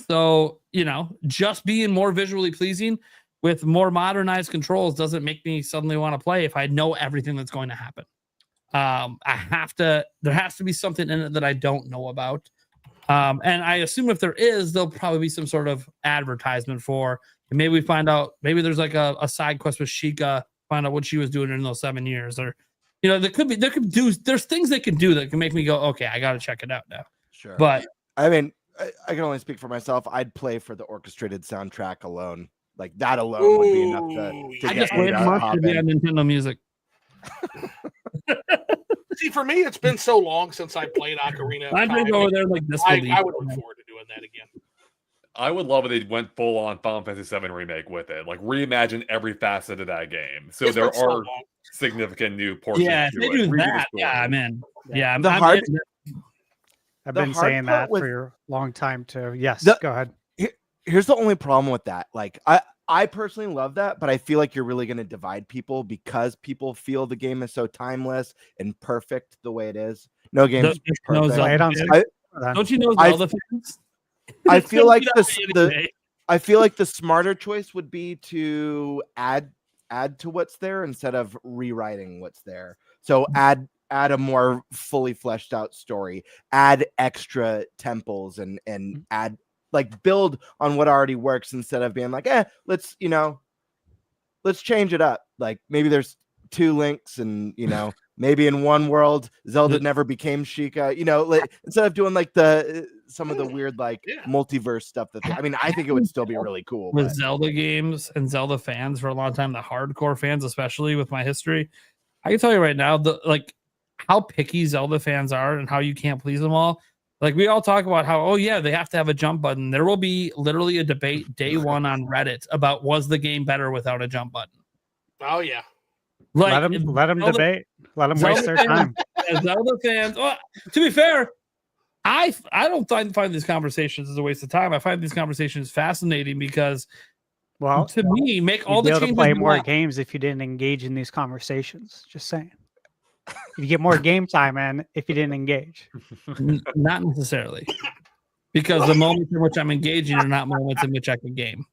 So, you know, just being more visually pleasing with more modernized controls doesn't make me suddenly want to play if I know everything that's going to happen. There has to be something in it that I don't know about. And I assume if there is, there'll probably be some sort of advertisement for, and maybe we find out, maybe there's like a side quest with Sheikah, find out what she was doing in those 7 years, or, you know, there's things they can do that can make me go, okay, I got to check it out now. Sure. But I mean, I can only speak for myself. I'd play for the orchestrated soundtrack alone. Like that alone would be enough to I get just me wait to months hop to be in. on Nintendo Music. See, for me, it's been so long since I played Ocarina of I'd Time. be over there like this. I would look forward to doing that again. I would love if they went full on Final Fantasy VII remake with it, like reimagine every facet of that game. So It's there been so are long. significant new portions. Yeah, if to they it. do Redo the that, story. yeah, I'm in. Yeah, The hard- I've The been hard saying part that with- for a long time too. Yes, The- go ahead. Here's the only problem with that. Like I personally love that, but I feel like you're really going to divide people because people feel the game is so timeless and perfect the way it is. No game's No perfect. Play it on Zelda. I- Don't you know I- Zelda fans? I feel like You know, anyway. I feel like the smarter choice would be to add to what's there instead of rewriting what's there. So add a more fully fleshed out story, add extra temples and add like build on what already works instead of being like, let's change it up. Like maybe there's 2 links and, you know, maybe in one world Zelda never became Sheikah, you know, like, instead of doing like some of the weird like multiverse stuff I mean, I think it would still be really cool. With But Zelda games and Zelda fans for a long time, the hardcore fans, especially with my history, I can tell you right now, how picky Zelda fans are and how you can't please them all. Like we all talk about how, they have to have a jump button. There will be literally a debate day one on Reddit about was the game better without a jump button. Oh yeah. Let them debate. Let them waste their time. Zelda fans. Well, to be fair, I don't find these conversations as a waste of time. I find these conversations fascinating because, Well, to me, make all you'd the be able changes to play you more want. games if you didn't engage in these conversations. Just saying. You get more game time in if you didn't engage. Not necessarily, because the moments in which I'm engaging are not moments in which I can game.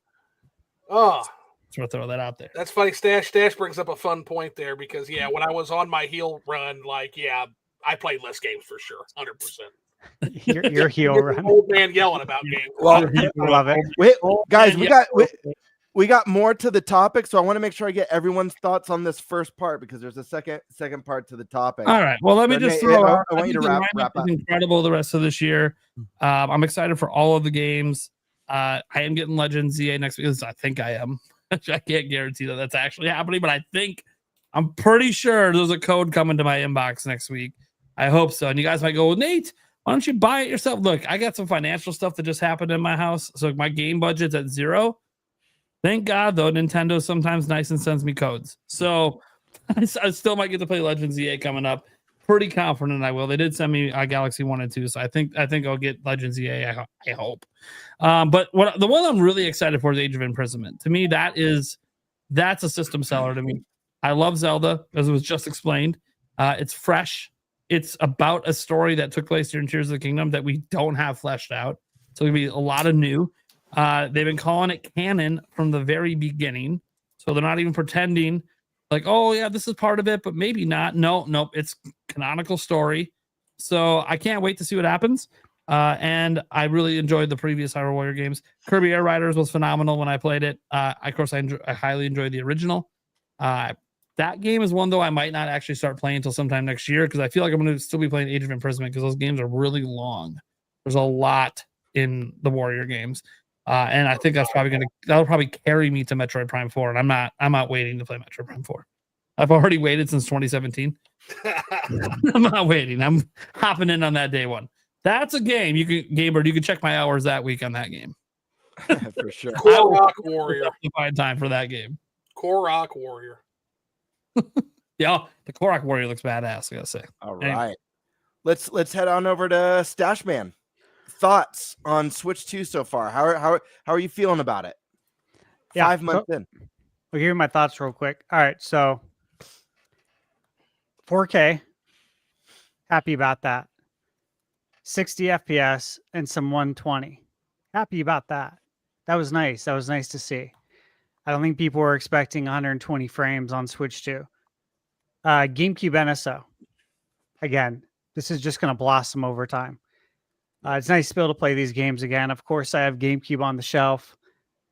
Oh, Just want to throw that out there. that's funny. Stash brings up a fun point there because when I was on my heel run, I played less games for sure, 100%. Your heel Get the run. old man yelling about games. well, I love it. guys, we got more to the topic, so I want to make sure I get everyone's thoughts on this first part because there's a second part to the topic. All right. Well, let me So, just Nate, throw I out. want you to think the wrap lineup up. is incredible the rest of this year. I'm excited for all of the games. I am getting Legend ZA next week. I think I am. I can't guarantee that that's actually happening, but I'm pretty sure there's a code coming to my inbox next week. I hope so. And you guys might go, Nate, why don't you buy it yourself? Look, I got some financial stuff that just happened in my house. So my game budget's at 0. Thank God, though, Nintendo sometimes nice and sends me codes. So I still might get to play Legends ZA coming up. Pretty confident I will. They did send me Galaxy 1 and 2, so I think I'll get Legends ZA. I hope. But the one I'm really excited for is Age of Imprisonment. To me, that's a system seller to me. I love Zelda, as it was just explained. It's fresh. It's about a story that took place during Tears of the Kingdom that we don't have fleshed out. So it'll be a lot of new. They've been calling it canon from the very beginning. So they're not even pretending like, oh, yeah, this is part of it, but maybe not. Nope. It's canonical story. So I can't wait to see what happens. And I really enjoyed the previous Hyrule Warrior games. Kirby Air Riders was phenomenal when I played it. Of course, I highly enjoyed the original. That game is one, though, I might not actually start playing until sometime next year because I feel like I'm going to still be playing Age of Imprisonment because those games are really long. There's a lot in the Warrior games. And I think that'll probably carry me to Metroid Prime 4. And I'm not waiting to play Metroid Prime 4. I've already waited since 2017. I'm not waiting. I'm hopping in on that day one. That's a game Gamebird, you can check my hours that week on that game. For sure. Korok Warrior. Find time for that game. Korok Warrior. Yeah, the Korok Warrior looks badass, I gotta say. All right. Let's head on over to Stash Man. Thoughts on Switch 2 so far? How are you feeling about it? 5 months in. I'll give you my thoughts real quick. All right, so 4K, happy about that. 60 FPS and some 120. Happy about that. That was nice. That was nice to see. I don't think people were expecting 120 frames on Switch 2. GameCube NSO. Again, this is just going to blossom over time. It's nice to be able to play these games again. Of course, I have GameCube on the shelf,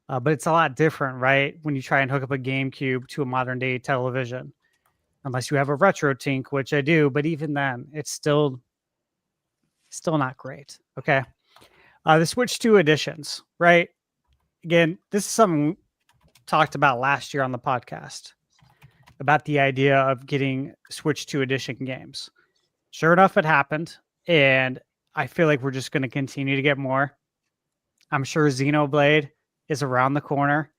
but it's a lot different, right? When you try and hook up a GameCube to a modern day television, unless you have a retro tink, which I do, but even then, it's still not great. Okay. The Switch 2 editions, right? Again, this is something we talked about last year on the podcast about the idea of getting Switch 2 edition games. Sure enough, it happened. And I feel like we're just going to continue to get more. I'm sure Xenoblade is around the corner.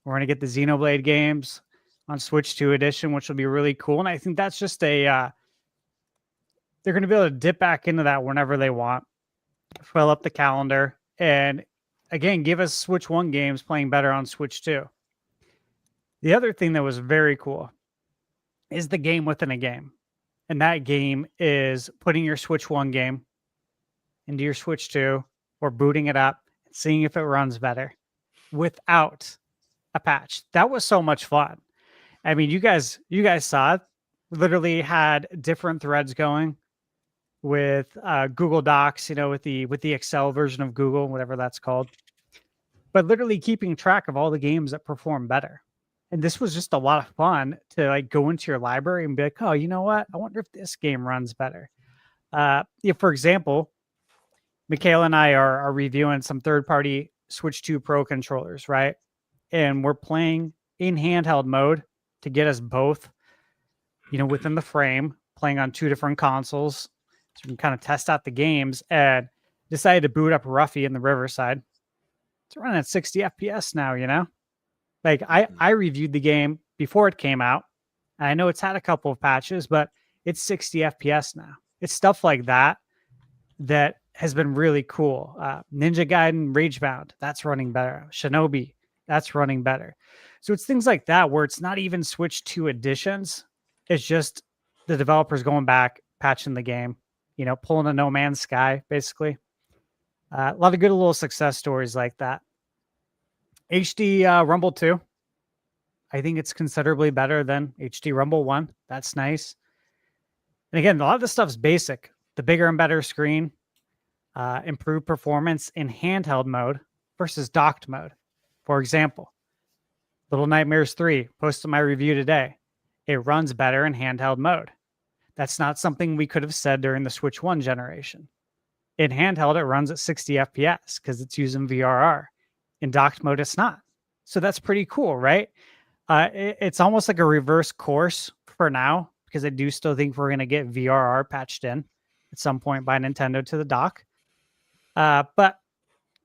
We're going to get the Xenoblade games on Switch 2 edition, which will be really cool. And I think that's just they're going to be able to dip back into that whenever they want, fill up the calendar, and again, give us Switch 1 games playing better on Switch 2. The other thing that was very cool is the game within a game. And that game is putting your Switch 1 game into your Switch 2 or booting it up and seeing if it runs better without a patch. That was so much fun. I mean, you guys saw it. We literally had different threads going with Google Docs, with the Excel version of Google, whatever that's called, but literally keeping track of all the games that perform better. And this was just a lot of fun to like go into your library and be like, oh, you know what? I wonder if this game runs better. For example, Michaela and I are reviewing some third-party Switch 2 Pro controllers, right? And we're playing in handheld mode to get us both, within the frame, playing on two different consoles. So we can kind of test out the games, and decided to boot up Ruffy in the Riverside. It's running at 60 FPS now, Like I reviewed the game before it came out. And I know it's had a couple of patches, but it's 60 FPS now. It's stuff like that has been really cool. Ninja Gaiden Ragebound, that's running better. Shinobi, that's running better. So it's things like that where it's not even Switch 2 editions. It's just the developers going back, patching the game, pulling a No Man's Sky, basically. A lot of good little success stories like that. HD Rumble 2. I think it's considerably better than HD Rumble 1. That's nice. And again, a lot of this stuff's basic. The bigger and better screen, improved performance in handheld mode versus docked mode. For example, Little Nightmares 3, posted my review today. It runs better in handheld mode. That's not something we could have said during the Switch 1 generation. In handheld, it runs at 60 FPS because it's using VRR. In docked mode, it's not. So that's pretty cool, right? It's almost like a reverse course for now because I do still think we're going to get VRR patched in at some point by Nintendo to the dock. But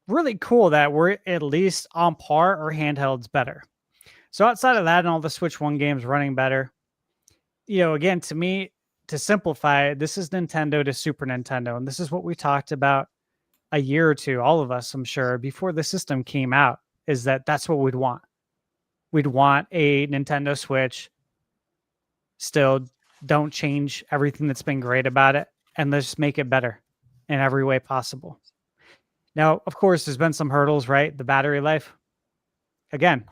really cool that we're at least on par or handheld's better. So outside of that and all the Switch 1 games running better, again, to me, to simplify, this is Nintendo to Super Nintendo. And this is what we talked about a year or two, all of us, I'm sure, before the system came out, is that's what we'd want. We'd want a Nintendo Switch. Still, don't change everything that's been great about it, and let's make it better in every way possible. Now, of course, there's been some hurdles, right? The battery life. Again,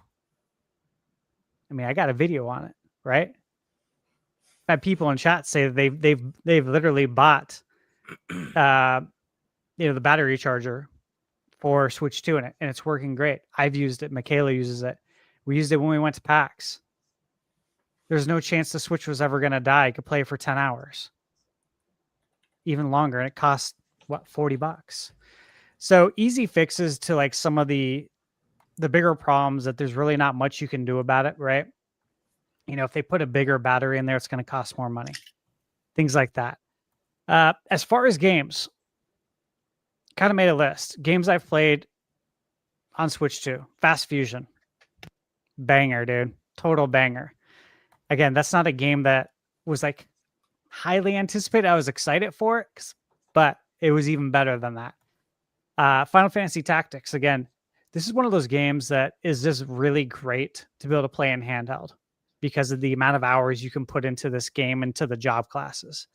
I got a video on it, right? I've had people in chat say that they've literally bought the battery charger for Switch 2 in it, and it's working great. I've used it. Michaela uses it. We used it when we went to PAX. There's no chance the Switch was ever going to die. I could play it for 10 hours, even longer, and it costs $40. So easy fixes to like some of the bigger problems that there's really not much you can do about it, right? If they put a bigger battery in there, it's going to cost more money. Things like that. As far as games, kind of made a list. Games I've played on Switch 2. Fast Fusion. Banger, dude. Total banger. Again, that's not a game that was like highly anticipated. I was excited for it, but it was even better than that. Final Fantasy Tactics. Again, this is one of those games that is just really great to be able to play in handheld because of the amount of hours you can put into this game and to the job classes.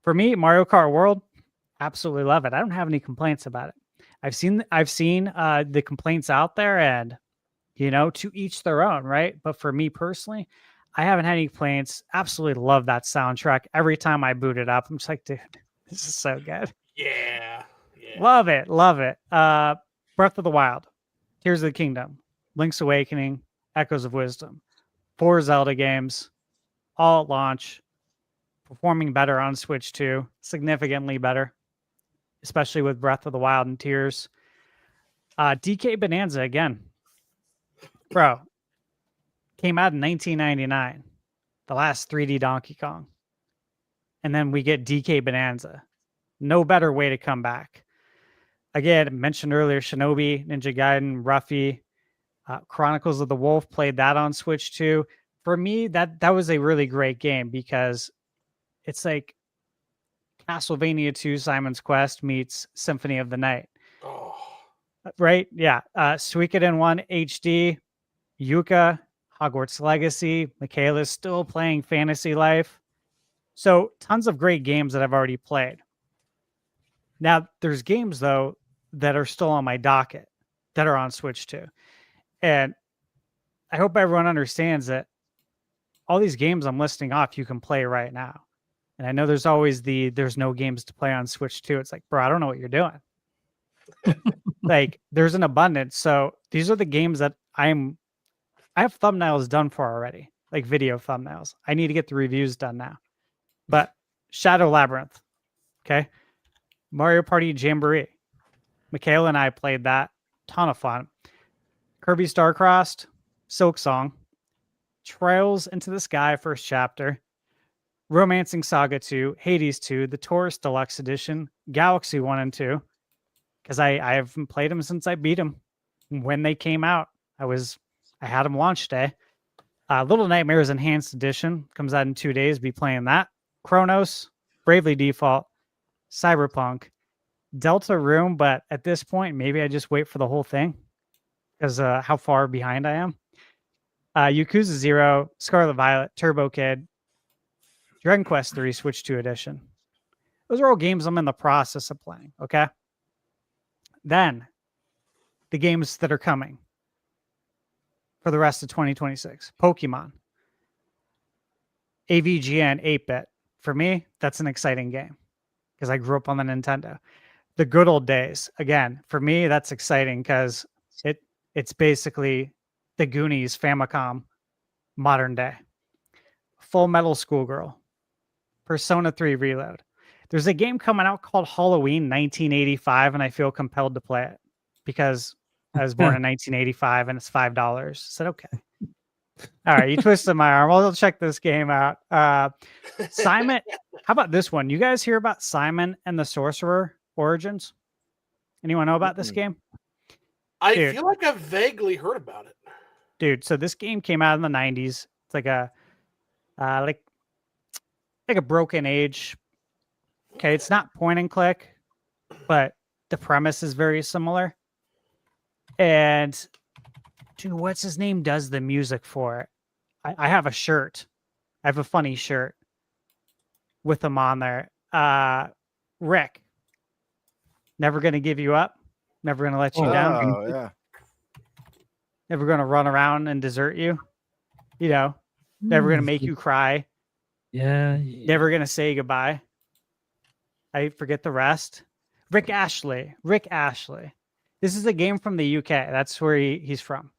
For me, Mario Kart World, absolutely love it. I don't have any complaints about it. I've seen the complaints out there, and to each their own, right? But for me personally, I haven't had any complaints. Absolutely love that soundtrack. Every time I boot it up, I'm just like, dude, this is so good. Yeah. Love it. Breath of the Wild, Tears of the Kingdom, Link's Awakening, Echoes of Wisdom, 4 Zelda games, all at launch, performing better on Switch 2, significantly better, especially with Breath of the Wild and Tears. DK Bonanza again. Bro, came out in 1999, the last 3D Donkey Kong. And then we get DK Bonanza. No better way to come back. Again, I mentioned earlier, Shinobi, Ninja Gaiden, Ruffy, Chronicles of the Wolf, played that on Switch 2. For me, that was a really great game because it's like Castlevania 2 Simon's Quest meets Symphony of the Night. Oh. Right? Yeah. Suikoden 1 HD, Yuka, Hogwarts Legacy, Michaela's still playing Fantasy Life. So tons of great games that I've already played. Now, there's games, though, that are still on my docket that are on Switch 2. And I hope everyone understands that all these games I'm listing off, you can play right now. And I know there's always there's no games to play on Switch 2. It's like, bro, I don't know what you're doing. Like, there's an abundance. So these are the games that I have thumbnails done for already, like video thumbnails. I need to get the reviews done now. But Shadow Labyrinth, okay? Mario Party Jamboree. Michaela and I played that. Ton of fun. Kirby Starcrossed, Silk Song, Trails into the Sky First Chapter, Romancing Saga 2, Hades 2, the Taurus Deluxe Edition, Galaxy 1 and 2, because I haven't played them since I beat them. When they came out, I had them launch day. Little Nightmares Enhanced Edition comes out in 2 days. Be playing that. Chronos, Bravely Default, Cyberpunk, Delta Room, but at this point, maybe I just wait for the whole thing because how far behind I am. Yakuza 0, Scarlet Violet, Turbo Kid, Dragon Quest 3 Switch 2 Edition. Those are all games I'm in the process of playing, okay? Then, the games that are coming for the rest of 2026. Pokemon. AVGN 8-bit. For me, that's an exciting game because I grew up on the Nintendo. The Good Old Days. Again, for me, that's exciting because it's basically the Goonies Famicom modern day. Full Metal Schoolgirl. Persona 3 Reload. There's a game coming out called Halloween 1985, and I feel compelled to play it because I was born in 1985 and it's $5. I said, okay. All right, you twisted my arm. I'll check this game out. Simon, how about this one? You guys hear about Simon and the Sorcerer Origins? Anyone know about this game? I feel like I've vaguely heard about it. Dude, so this game came out in the 90s. It's like a like a Broken Age. Okay, it's not point and click, but the premise is very similar. And dude, what's his name does the music for it? I have a shirt. I have a funny shirt with him on there. Rick. Never gonna give you up. Never gonna let you down. Oh, yeah. Never gonna run around and desert you. You know, never gonna make you cry. Yeah. Never gonna say goodbye. I forget the rest. Rick Ashley. This is a game from the UK. That's where he's from.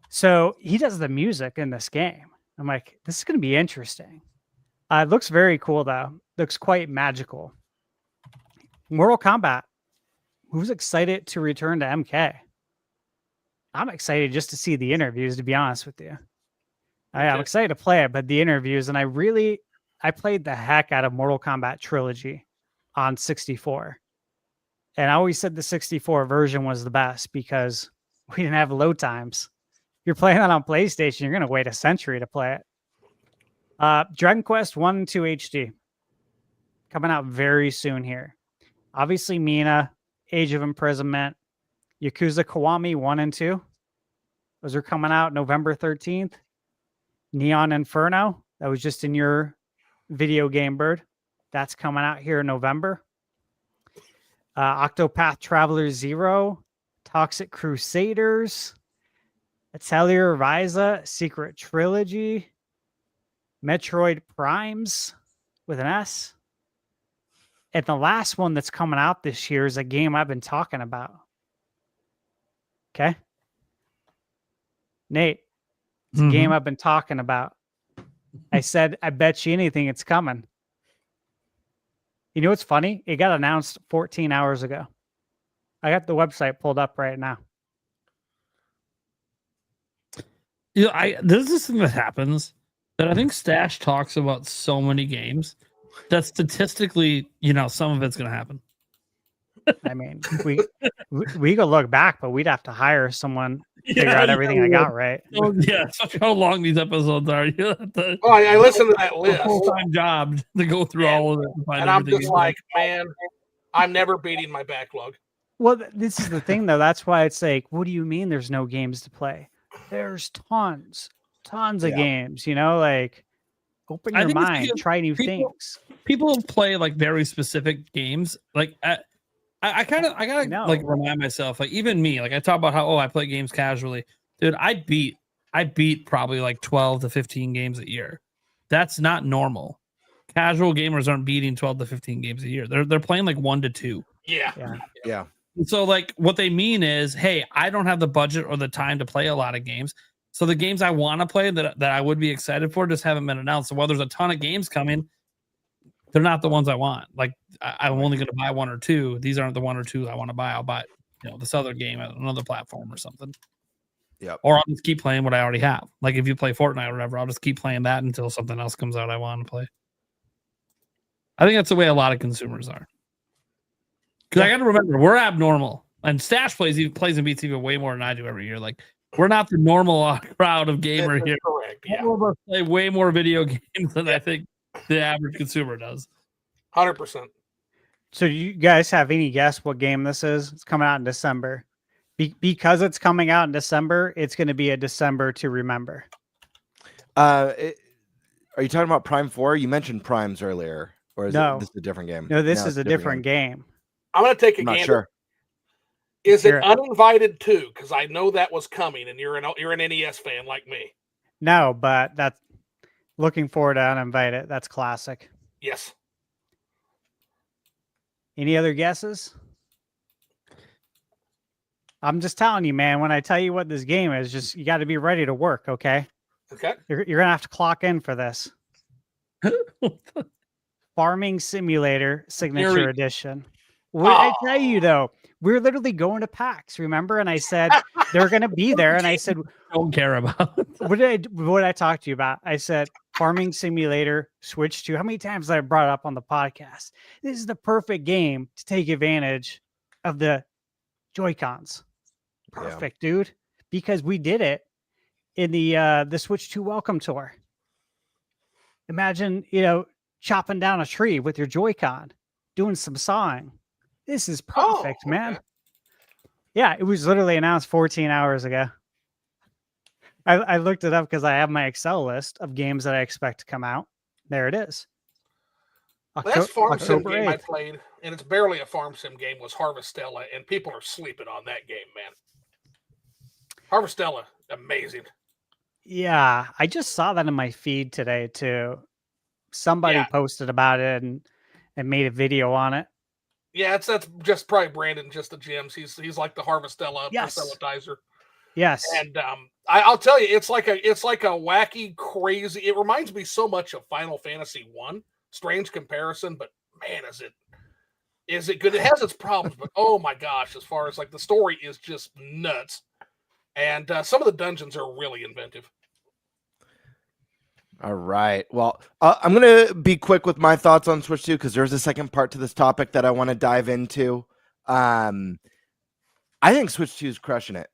So he does the music in this game. I'm like, this is going to be interesting. It looks very cool, though. Looks quite magical. Mortal Kombat. Who's excited to return to MK? I'm excited just to see the interviews, to be honest with you. I'm excited to play it, but the interviews, and I played the heck out of Mortal Kombat Trilogy on 64. And I always said the 64 version was the best because we didn't have load times. You're playing that on PlayStation, you're going to wait a century to play it. Dragon Quest 1 and 2 HD. Coming out very soon here. Obviously, Mina, Age of Imprisonment, Yakuza Kiwami 1 and 2. Those are coming out November 13th. Neon Inferno, that was just in your video game, Bird. That's coming out here in November. Octopath Traveler 0, Toxic Crusaders, Atelier Ryza, Secret Trilogy, Metroid Primes with an S. And the last one that's coming out this year is a game I've been talking about. Okay? Nate, it's a game I've been talking about. I said, I bet you anything it's coming. You know what's funny? It got announced 14 hours ago. I got the website pulled up right now. You know, there's this thing that happens that I think Stash talks about so many games that statistically, you know, some of it's going to happen. I mean, we go look back, but we'd have to hire someone to figure out everything I got right. So, yeah, such how long these episodes are. You have to, I listened to that list. Full-time job to go through all of it. And I'm just like, man, I'm never beating my backlog. Well, this is the thing, though. That's why it's like, what do you mean there's no games to play? There's tons of games, you know, like open your mind, try new things. People play like very specific games. Like I gotta like remind myself, like even me, like I talk about how, I play games casually. Dude, I beat probably like 12 to 15 games a year. That's not normal. Casual gamers aren't beating 12 to 15 games a year. They're playing like 1 to 2. Yeah. So like what they mean is, hey, I don't have the budget or the time to play a lot of games. So the games I want to play that I would be excited for just haven't been announced. So while there's a ton of games coming, they're not the ones I want. Like I'm only going to buy 1 or 2. These aren't the 1 or 2 I want to buy. I'll buy, this other game on another platform or something. Yeah. Or I'll just keep playing what I already have. Like if you play Fortnite or whatever, I'll just keep playing that until something else comes out I want to play. I think that's the way a lot of consumers are. Because I got to remember, we're abnormal. And Stash plays and beats even way more than I do every year. Like, we're not the normal crowd of gamer here. Correct. Yeah. All of us play way more video games than I think the average consumer does. 100%. So do you guys have any guess what game this is? It's coming out in December. Because it's coming out in December, it's going to be a December to remember. Are you talking about Prime 4? You mentioned Primes earlier. Or is this a different game? No, this is a different game. I'm going to take a I'm not gander. sure. Is it Uninvited 2? Because I know that was coming, and you're an NES fan like me. No, but that's looking forward to Uninvited. That's classic. Yes. Any other guesses? I'm just telling you, man, when I tell you what this game is, just you got to be ready to work, okay? Okay. You're going to have to clock in for this. Farming Simulator Signature Edition. What did I tell you, though? We're literally going to PAX, remember? And I said they're going to be there. And I said, don't care about it. What did I talk to you about? I said, Farming Simulator Switch 2. How many times did I brought it up on the podcast? This is the perfect game to take advantage of the Joy-Cons. Perfect, dude. Because we did it in the Switch 2 Welcome Tour. Imagine, chopping down a tree with your Joy-Con, doing some sawing. This is perfect, man. Yeah, it was literally announced 14 hours ago. I looked it up because I have my Excel list of games that I expect to come out. There it is. Last farm sim October game 8th. I played, and it's barely a farm sim game, was Harvestella, and people are sleeping on that game, man. Harvestella, amazing. Yeah, I just saw that in my feed today too. Somebody posted about it, and and made a video on it. Yeah, that's just probably Brandon, just the gems. He's like the Harvestella facilitizer. Yes. And I'll tell you, it's like a wacky, crazy. It reminds me so much of Final Fantasy 1. Strange comparison, but man, is it good? It has its problems, but oh my gosh, as far as like the story is just nuts. And some of the dungeons are really inventive. All right. Well, I'm going to be quick with my thoughts on Switch 2 because there's a second part to this topic that I want to dive into. I think Switch 2 is crushing it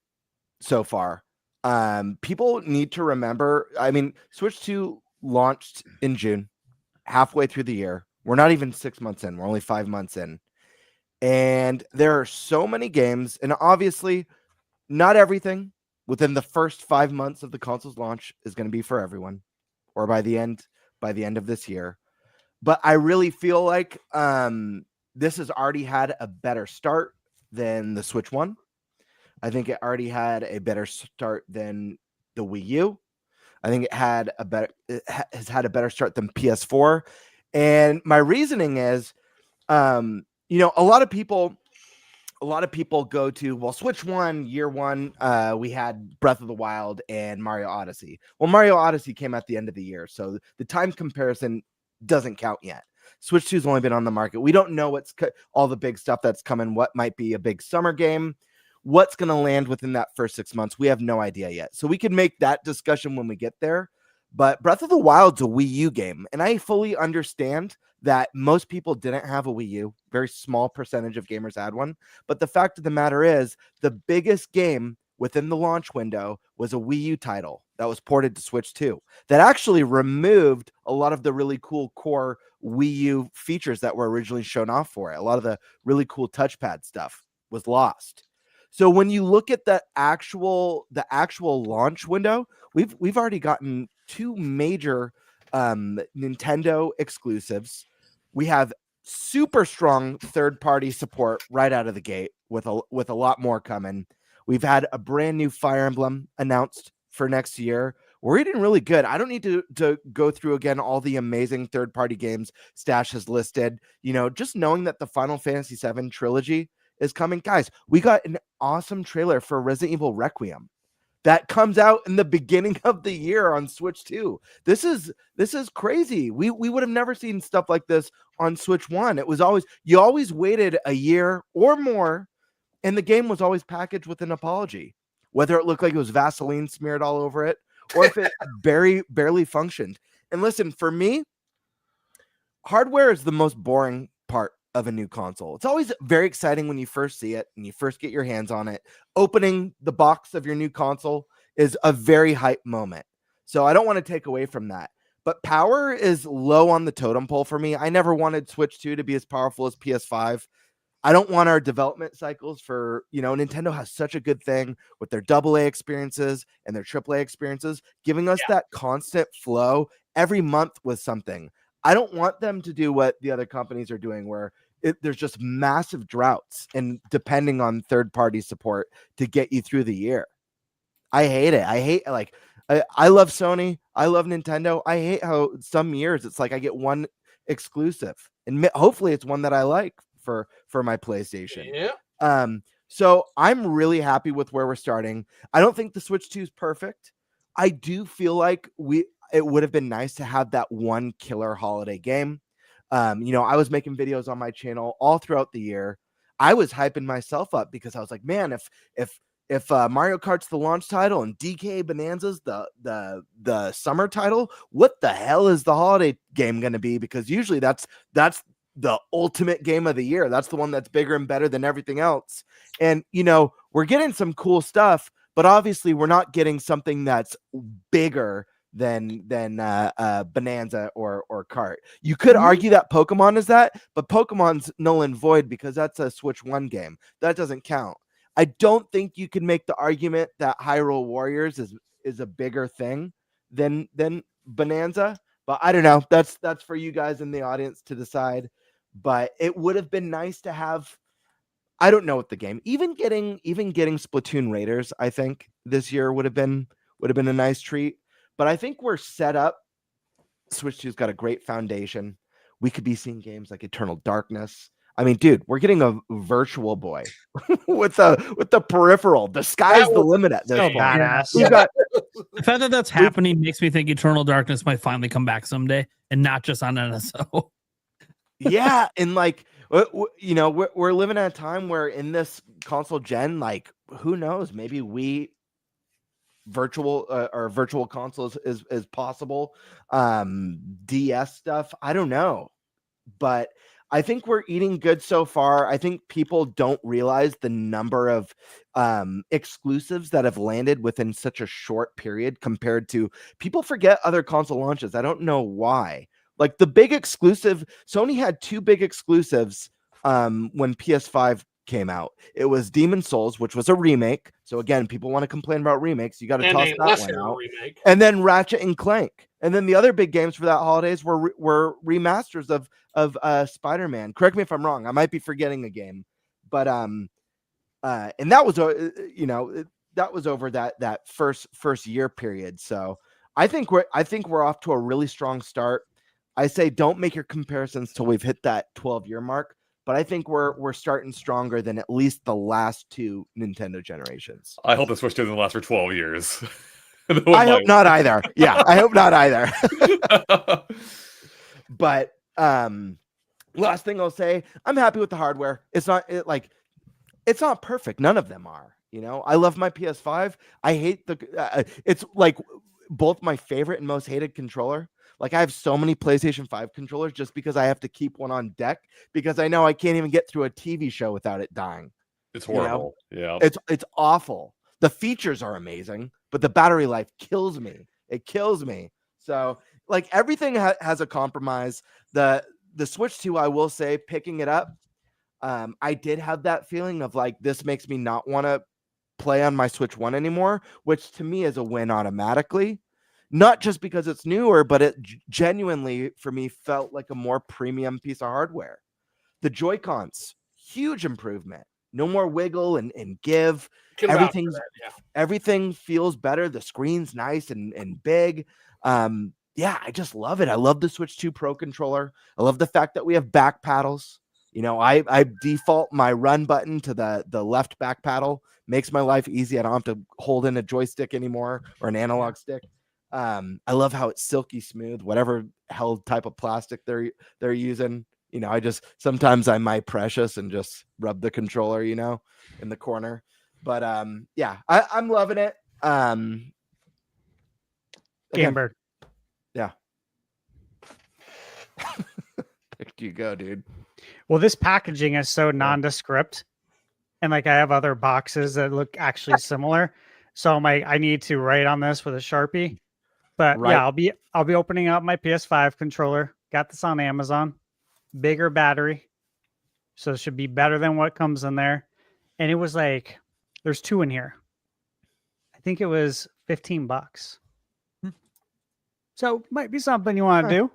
so far. People need to remember, I mean, Switch 2 launched in June, halfway through the year. We're not even 6 months in. We're only 5 months in. And there are so many games, and obviously not everything within the first 5 months of the console's launch is going to be for everyone, or by the end of this year. But I really feel like this has already had a better start than the Switch 1. I think it already had a better start than the Wii U. I think it has had a better start than PS4. And my reasoning is, a lot of people go to, well, Switch 1, year one, we had Breath of the Wild and Mario Odyssey. Well, Mario Odyssey came at the end of the year, so the time comparison doesn't count yet. Switch 2's only been on the market. We don't know all the big stuff that's coming, what might be a big summer game, what's going to land within that first 6 months. We have no idea yet. So we can make that discussion when we get there. But Breath of the Wild's a Wii U game, and I fully understand that most people didn't have a Wii U. Very small percentage of gamers had one. But the fact of the matter is, the biggest game within the launch window was a Wii U title that was ported to Switch 2 that actually removed a lot of the really cool core Wii U features that were originally shown off for it. A lot of the really cool touchpad stuff was lost. So when you look at the actual launch window, we've already gotten 2 major Nintendo exclusives. We have super strong third-party support right out of the gate with a lot more coming. We've had a brand new Fire Emblem announced for next year. We're eating really good. I don't need to go through again all the amazing third-party games Stash has listed. Just knowing that the Final Fantasy VII trilogy is coming. Guys, we got an awesome trailer for Resident Evil Requiem that comes out in the beginning of the year on Switch 2. This is crazy. We would have never seen stuff like this on Switch 1. You always waited a year or more, and the game was always packaged with an apology, whether it looked like it was Vaseline smeared all over it or if it barely functioned. And listen, for me, hardware is the most boring part of a new console. It's always very exciting when you first see it and you first get your hands on it. Opening the box of your new console is a very hype moment. So I don't want to take away from that. But power is low on the totem pole for me. I never wanted Switch 2 to be as powerful as PS5. I don't want our development cycles for, Nintendo has such a good thing with their AA experiences and their AAA experiences, giving us that constant flow every month with something. I don't want them to do what the other companies are doing where there's just massive droughts and depending on third-party support to get you through the year. I hate it. I love Sony. I love Nintendo. I hate how some years it's like I get one exclusive and hopefully it's one that I like for my PlayStation. Yeah. So I'm really happy with where we're starting. I don't think the Switch 2 is perfect. I do feel like it would have been nice to have that one killer holiday game. I was making videos on my channel all throughout the year. I was hyping myself up because I was like, man, if Mario Kart's the launch title and DK Bonanza's the summer title, what the hell is the holiday game going to be? Because usually that's the ultimate game of the year. That's the one that's bigger and better than everything else. And, we're getting some cool stuff, but obviously we're not getting something that's bigger than Bonanza or Kart. You could argue that Pokemon is that, but Pokemon's null and void because that's a Switch 1 game. That doesn't count. I don't think you can make the argument that Hyrule Warriors is a bigger thing than Bonanza, but I don't know. That's for you guys in the audience to decide. But it would have been nice to have, I don't know what the game, even getting Splatoon Raiders, I think this year would have been a nice treat. But I think we're set up. Switch 2's got a great foundation. we could be seeing games like Eternal Darkness. I mean, dude, we're getting a virtual boy with the peripheral. The sky's the limit at this point. Badass. We've got The fact that that's happening makes me think Eternal Darkness might finally come back someday, and not just on NSO. yeah, and like you know, we're living at a time where in this console gen, like who knows, maybe virtual or virtual consoles is possible. DS stuff, I don't know, but I think we're eating good so far. I think people don't realize the number of exclusives that have landed within such a short period compared to people forget other console launches. I don't know why. Like the big exclusive, Sony had 2 big exclusives when PS5 came out. It was Demon Souls, which was a remake. So again, people want to complain about remakes. You got to toss that one out. Remake. And then Ratchet and Clank. And then the other big games for that holidays were remasters of Spider-Man. Correct me if I'm wrong. I might be forgetting a game, but and that was that was over that first year period. So I think we're off to a really strong start. I say don't make your comparisons till we've hit that 12-year mark, but I think we're starting stronger than at least the last 2 Nintendo generations. I hope the Switch doesn't last for 12 years. I hope not either. Yeah, I hope not either. But last thing I'll say, I'm happy with the hardware. It's not perfect. None of them are. You know, I love my PS5. I hate it's like both my favorite and most hated controller. Like I have so many PlayStation 5 controllers just because I have to keep one on deck because I know I can't even get through a TV show without it dying. It's horrible. Yeah. It's awful. The features are amazing, but the battery life kills me. It kills me. So like everything has a compromise. The Switch 2, I will say, picking it up, I did have that feeling of like, this makes me not want to play on my Switch 1 anymore, which to me is a win automatically. Not just because it's newer, but it genuinely, for me, felt like a more premium piece of hardware. The Joy-Cons, huge improvement. No more wiggle and give. Everything feels better. The screen's nice and big. Yeah, I just love it. I love the Switch 2 Pro controller. I love the fact that we have back paddles. You know, I default my run button to the left back paddle. Makes my life easy. I don't have to hold in a joystick anymore or an analog stick. I love how it's silky smooth, whatever hell type of plastic they're using. You know, sometimes I'm my precious and just rub the controller, you know, in the corner. But yeah, I'm loving it. Gamebird. Yeah. There you go, dude. Well, this packaging is so nondescript, and like I have other boxes that look actually similar. So I'm like, I need to write on this with a Sharpie. But Right. yeah, I'll be opening up my PS5 controller. Got this on Amazon. Bigger battery. So it should be better than what comes in there. And it was like, there's 2 in here. I think it was $15. So might be something you want to do.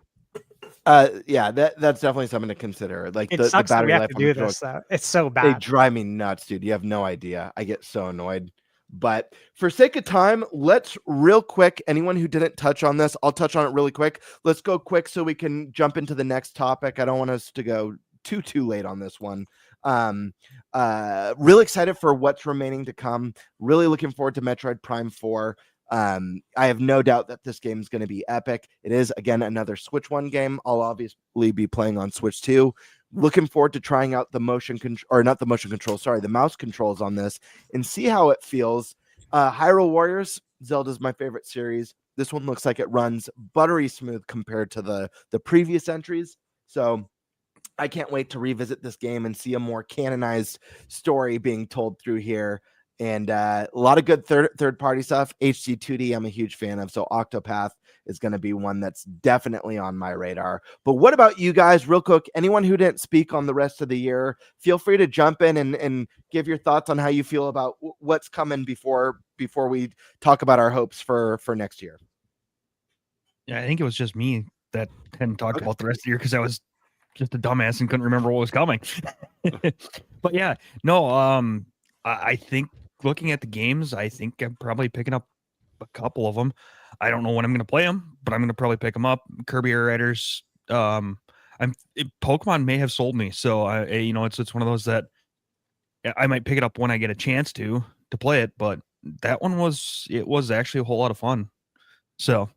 Yeah, that's definitely something to consider. Like It the sucks that battery we have life to on do the this though. It's so they bad. drive me nuts, dude. You have no idea. I get so annoyed. But for sake of time, let's real quick. Anyone who didn't touch on this, I'll touch on it really quick. Let's go quick so we can jump into the next topic. I don't want us to go too late on this one. Really excited for what's remaining to come. Really looking forward to Metroid Prime 4. I have no doubt that this game is going to be epic. It is, again, another Switch 1 game. I'll obviously be playing on Switch 2. Looking forward to trying out the the mouse controls on this and see how it feels. Hyrule Warriors, Zelda's my favorite series. This one looks like it runs buttery smooth compared to the previous entries. So I can't wait to revisit this game and see a more canonized story being told through here. And a lot of good third party stuff. HD 2D, I'm a huge fan of. So Octopath is going to be one that's definitely on my radar. But what about you guys? Real quick, anyone who didn't speak on the rest of the year, feel free to jump in and give your thoughts on how you feel about what's coming before we talk about our hopes for next year. Yeah, I think it was just me that hadn't talked about the rest of the year because I was just a dumbass and couldn't remember what was coming. But yeah, no, I think looking at the games, I think I'm probably picking up a couple of them. I don't know when I'm going to play them, but I'm going to probably pick them up. Kirby Air Raiders. I Pokemon may have sold me, so it's one of those that I might pick it up when I get a chance to play it, but that one was actually a whole lot of fun. So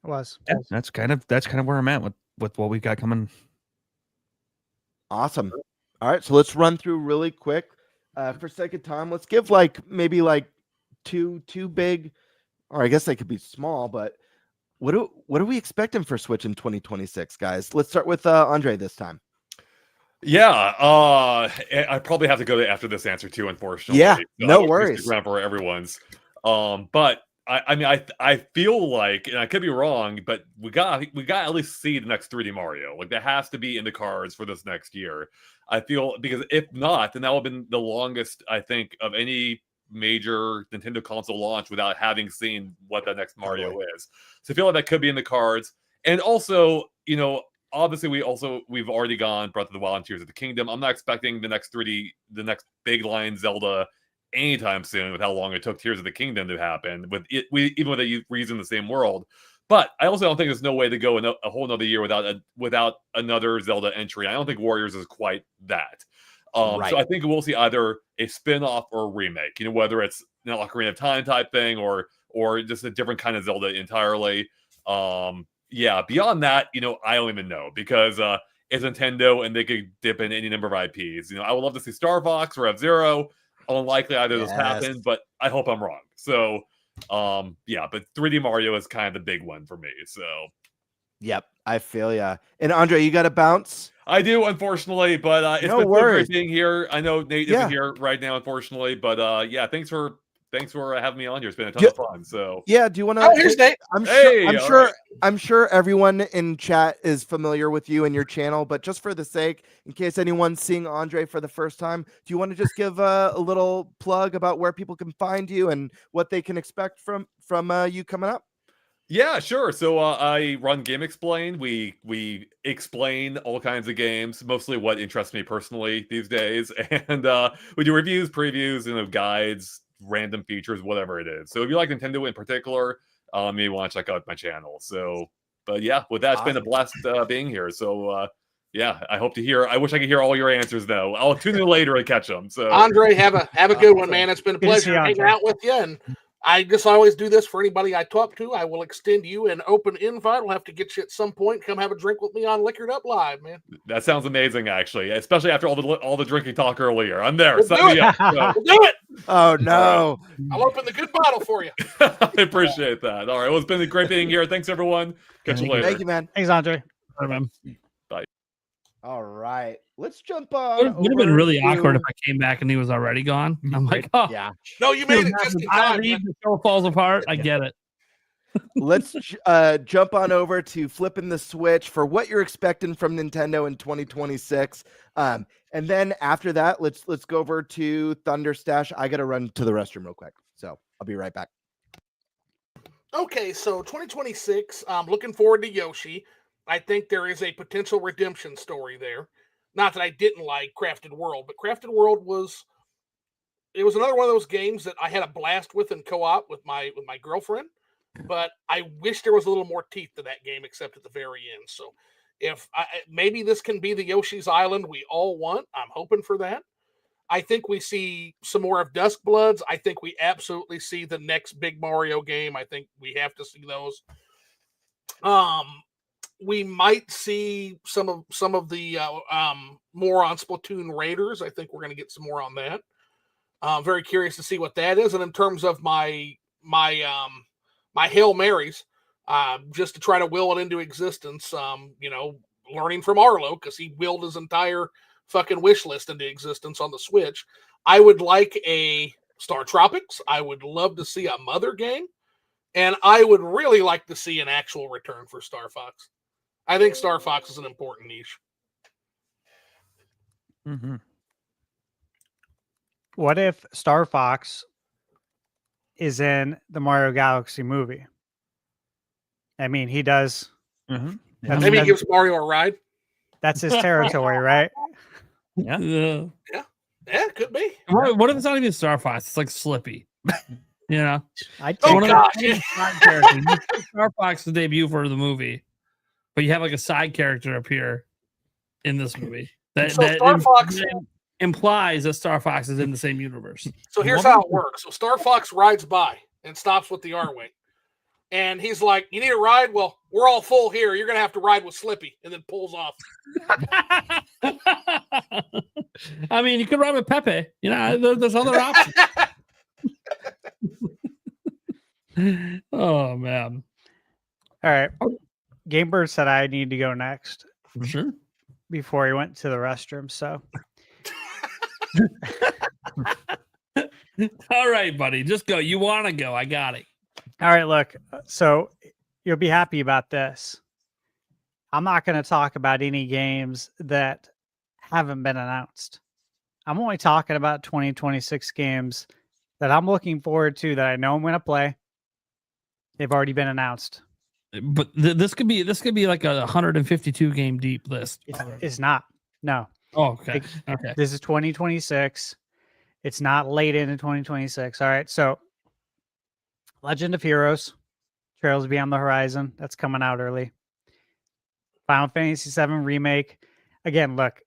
It was. yeah, that's kind of where I'm at with what we've got coming. Awesome. All right, so let's run through really quick. For sake of time, let's give maybe two big, or I guess they could be small, but what are we expecting for Switch in 2026, guys? Let's start with Andre this time. Yeah, I probably have to go after this answer too, unfortunately. Yeah, So no worries. Around for everyone's. But I feel like, and I could be wrong, but we got at least see the next 3D Mario. Like that has to be in the cards for this next year. I feel, because if not, then that would have been the longest, I think, of any major Nintendo console launch without having seen what that next Mario is. So I feel like that could be in the cards. And also, obviously we've already gone Breath of the Wild and Tears of the Kingdom. I'm not expecting the next big line Zelda anytime soon with how long it took Tears of the Kingdom to happen, even with it reusing the same world. But I also don't think there's no way to go a whole nother year without another Zelda entry. I don't think Warriors is quite that. Right. So I think we'll see either a spin-off or a remake, whether it's like Ocarina of Time type thing or just a different kind of Zelda entirely. Yeah, beyond that, I don't even know, because it's Nintendo and they could dip in any number of IPs. I would love to see Star Fox or F-Zero. Unlikely either of those happen, but I hope I'm wrong. So, yeah, but 3D Mario is kind of the big one for me. So, yep, I feel ya. And Andre, you got to bounce? I do, unfortunately, but it's been so great being here. I know Nate isn't here right now, unfortunately, but yeah, thanks for having me on here. It's been a ton of fun. So yeah, do you want to? Oh, here's Nate. I'm sure everyone in chat is familiar with you and your channel, but just for the sake, in case anyone's seeing Andre for the first time, do you want to just give a little plug about where people can find you and what they can expect from you coming up? Yeah, sure. So I run Game Explain. We explain all kinds of games, mostly what interests me personally these days, and we do reviews, previews, guides, random features, whatever it is. So if you like Nintendo in particular, maybe want to check out my channel. So, but yeah, with that, it's been a blast being here. So yeah, I wish I could hear all your answers though. I'll tune in later and catch them. So Andre, have a good one, man. It's been a pleasure hanging out with you, and I just always do this for anybody I talk to. I will extend you an open invite. We'll have to get you at some point. Come have a drink with me on Liquored Up Live, man. That sounds amazing, actually, especially after all the drinking talk earlier. I'm there. We'll do it. We'll do it. Oh no! I'll open the good bottle for you. I appreciate that. All right, well, it's been great being here. Thanks, everyone. Catch you later. Thank you, man. Thanks, Andre. Bye, man. Bye. All right, let's jump on. It would have been really awkward if I came back and he was already gone. I'm like, oh, yeah. No, you made it just in time. The show falls apart. I get it. Let's jump on over to flipping the switch for what you're expecting from Nintendo in 2026. And then after that, let's go over to Thunder Stash. I got to run to the restroom real quick, so I'll be right back. Okay, so 2026, I'm looking forward to Yoshi. I think there is a potential redemption story there. Not that I didn't like Crafted World, but Crafted World was another one of those games that I had a blast with in co-op with my girlfriend. But I wish there was a little more teeth to that game, except at the very end. So, maybe this can be the Yoshi's Island we all want. I'm hoping for that. I think we see some more of Dusk Bloods. I think we absolutely see the next big Mario game. I think we have to see those. We might see some of the more on Splatoon Raiders. I think we're going to get some more on that. I'm very curious to see what that is. And in terms of my Hail Marys, just to try to will it into existence, learning from Arlo, because he willed his entire fucking wish list into existence on the Switch. I would like a Star Tropics. I would love to see a Mother game. And I would really like to see an actual return for Star Fox. I think Star Fox is an important niche. Mm-hmm. What if Star Fox is in the Mario Galaxy movie? I mean, he does. Mm-hmm. Yeah. Maybe he gives Mario a ride. That's his territory, right? Yeah. Yeah, could be. What if it's not even Star Fox? It's like Slippy. I Oh, one of gosh. the side characters. Star Fox the debut for the movie, but you have like a side character appear. in this movie. That, So that Star Fox implies that Star Fox is in the same universe. So here's how it works. So Star Fox rides by and stops with the R-Wing. And he's like, you need a ride? Well, we're all full here. You're going to have to ride with Slippy. And then pulls off. I mean, you could ride with Pepe. You know, there's other options. Oh, man. All right. Gamebird said I need to go next. For sure. Before he went to the restroom. So. All right, buddy. Just go. You want to go. I got it. All right, look. So you'll be happy about this. I'm not going to talk about any games that haven't been announced. I'm only talking about 2026 games that I'm looking forward to that I know I'm going to play. They've already been announced. But this could be like a 152 game deep list. It's not. No. Oh, okay. Okay. This is 2026. It's not late into 2026. All right. So Legend of Heroes, Trails Beyond the Horizon. That's coming out early. Final Fantasy VII Remake. Again, look,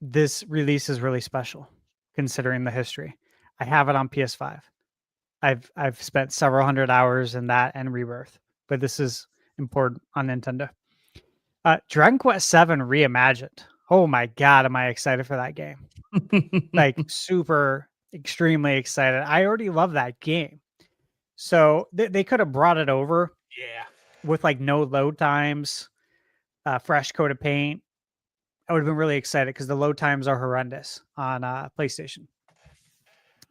this release is really special considering the history. I have it on PS5. I've spent several hundred hours in that and Rebirth, but this is important on Nintendo. Dragon Quest VII Reimagined. Oh my God, am I excited for that game. Like super, extremely excited. I already love that game. So they could have brought it over with like no load times, fresh coat of paint. I would have been really excited because the load times are horrendous on PlayStation.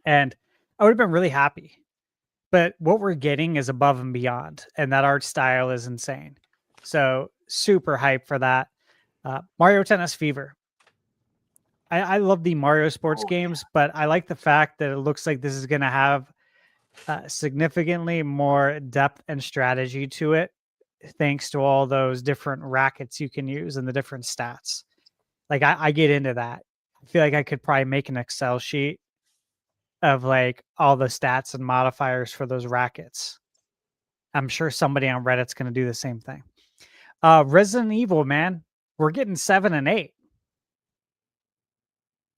And I would have been really happy. But what we're getting is above and beyond. And that art style is insane. So super hyped for that. Mario Tennis Fever. I love the Mario sports games, but I like the fact that it looks like this is going to have significantly more depth and strategy to it, thanks to all those different rackets you can use and the different stats. Like I get into that. I feel like I could probably make an Excel sheet of like all the stats and modifiers for those rackets. I'm sure somebody on Reddit's going to do the same thing. Resident Evil, man, we're getting 7 and 8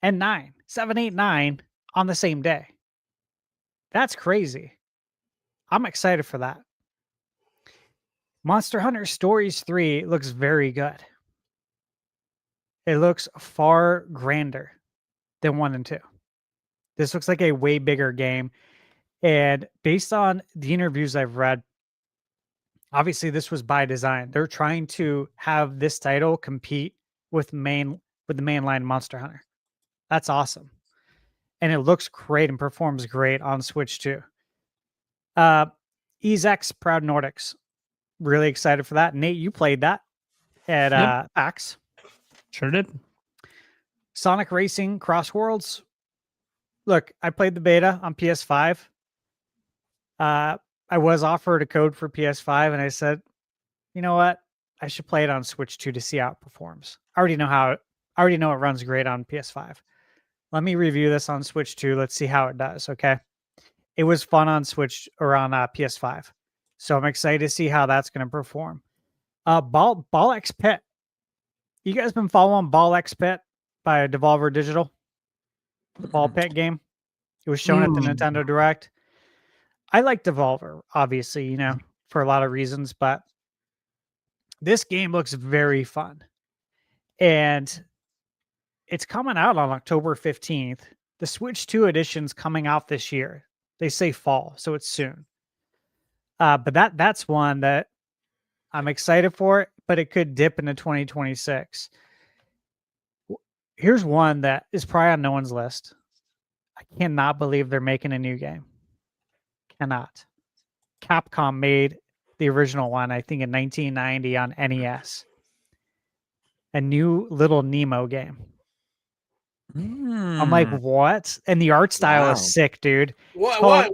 and 9, 7, 8, 9 on the same day. That's crazy. I'm excited for that. Monster Hunter Stories 3 looks very good. It looks far grander than 1 and 2. This looks like a way bigger game. And based on the interviews I've read, obviously this was by design. They're trying to have this title compete with the mainline Monster Hunter. That's awesome. And it looks great and performs great on Switch too. EZX Proud Nordics. Really excited for that. Nate, you played that at PAX. Sure did. Sonic Racing Cross Worlds. Look, I played the beta on PS5. I was offered a code for PS5 and I said, you know what? I should play it on Switch 2 to see how it performs. I already know it runs great on PS5. Let me review this on Switch 2. Let's see how it does. Okay. It was fun on Switch or on PS5. So I'm excited to see how that's going to perform. Ball X Pit. You guys been following Ball X Pit by Devolver Digital? The ball pit game. It was shown at the Nintendo Direct. I like Devolver, obviously, you know, for a lot of reasons, but this game looks very fun. And it's coming out on October 15th. The Switch 2 edition's coming out this year. They say fall, so it's soon. But that's one that I'm excited for, but it could dip into 2026. Here's one that is probably on no one's list. I cannot believe they're making a new game. Cannot. Capcom made the original one, I think in 1990 on NES. A new Little Nemo game. I'm like, what? And the art style is sick, dude. What?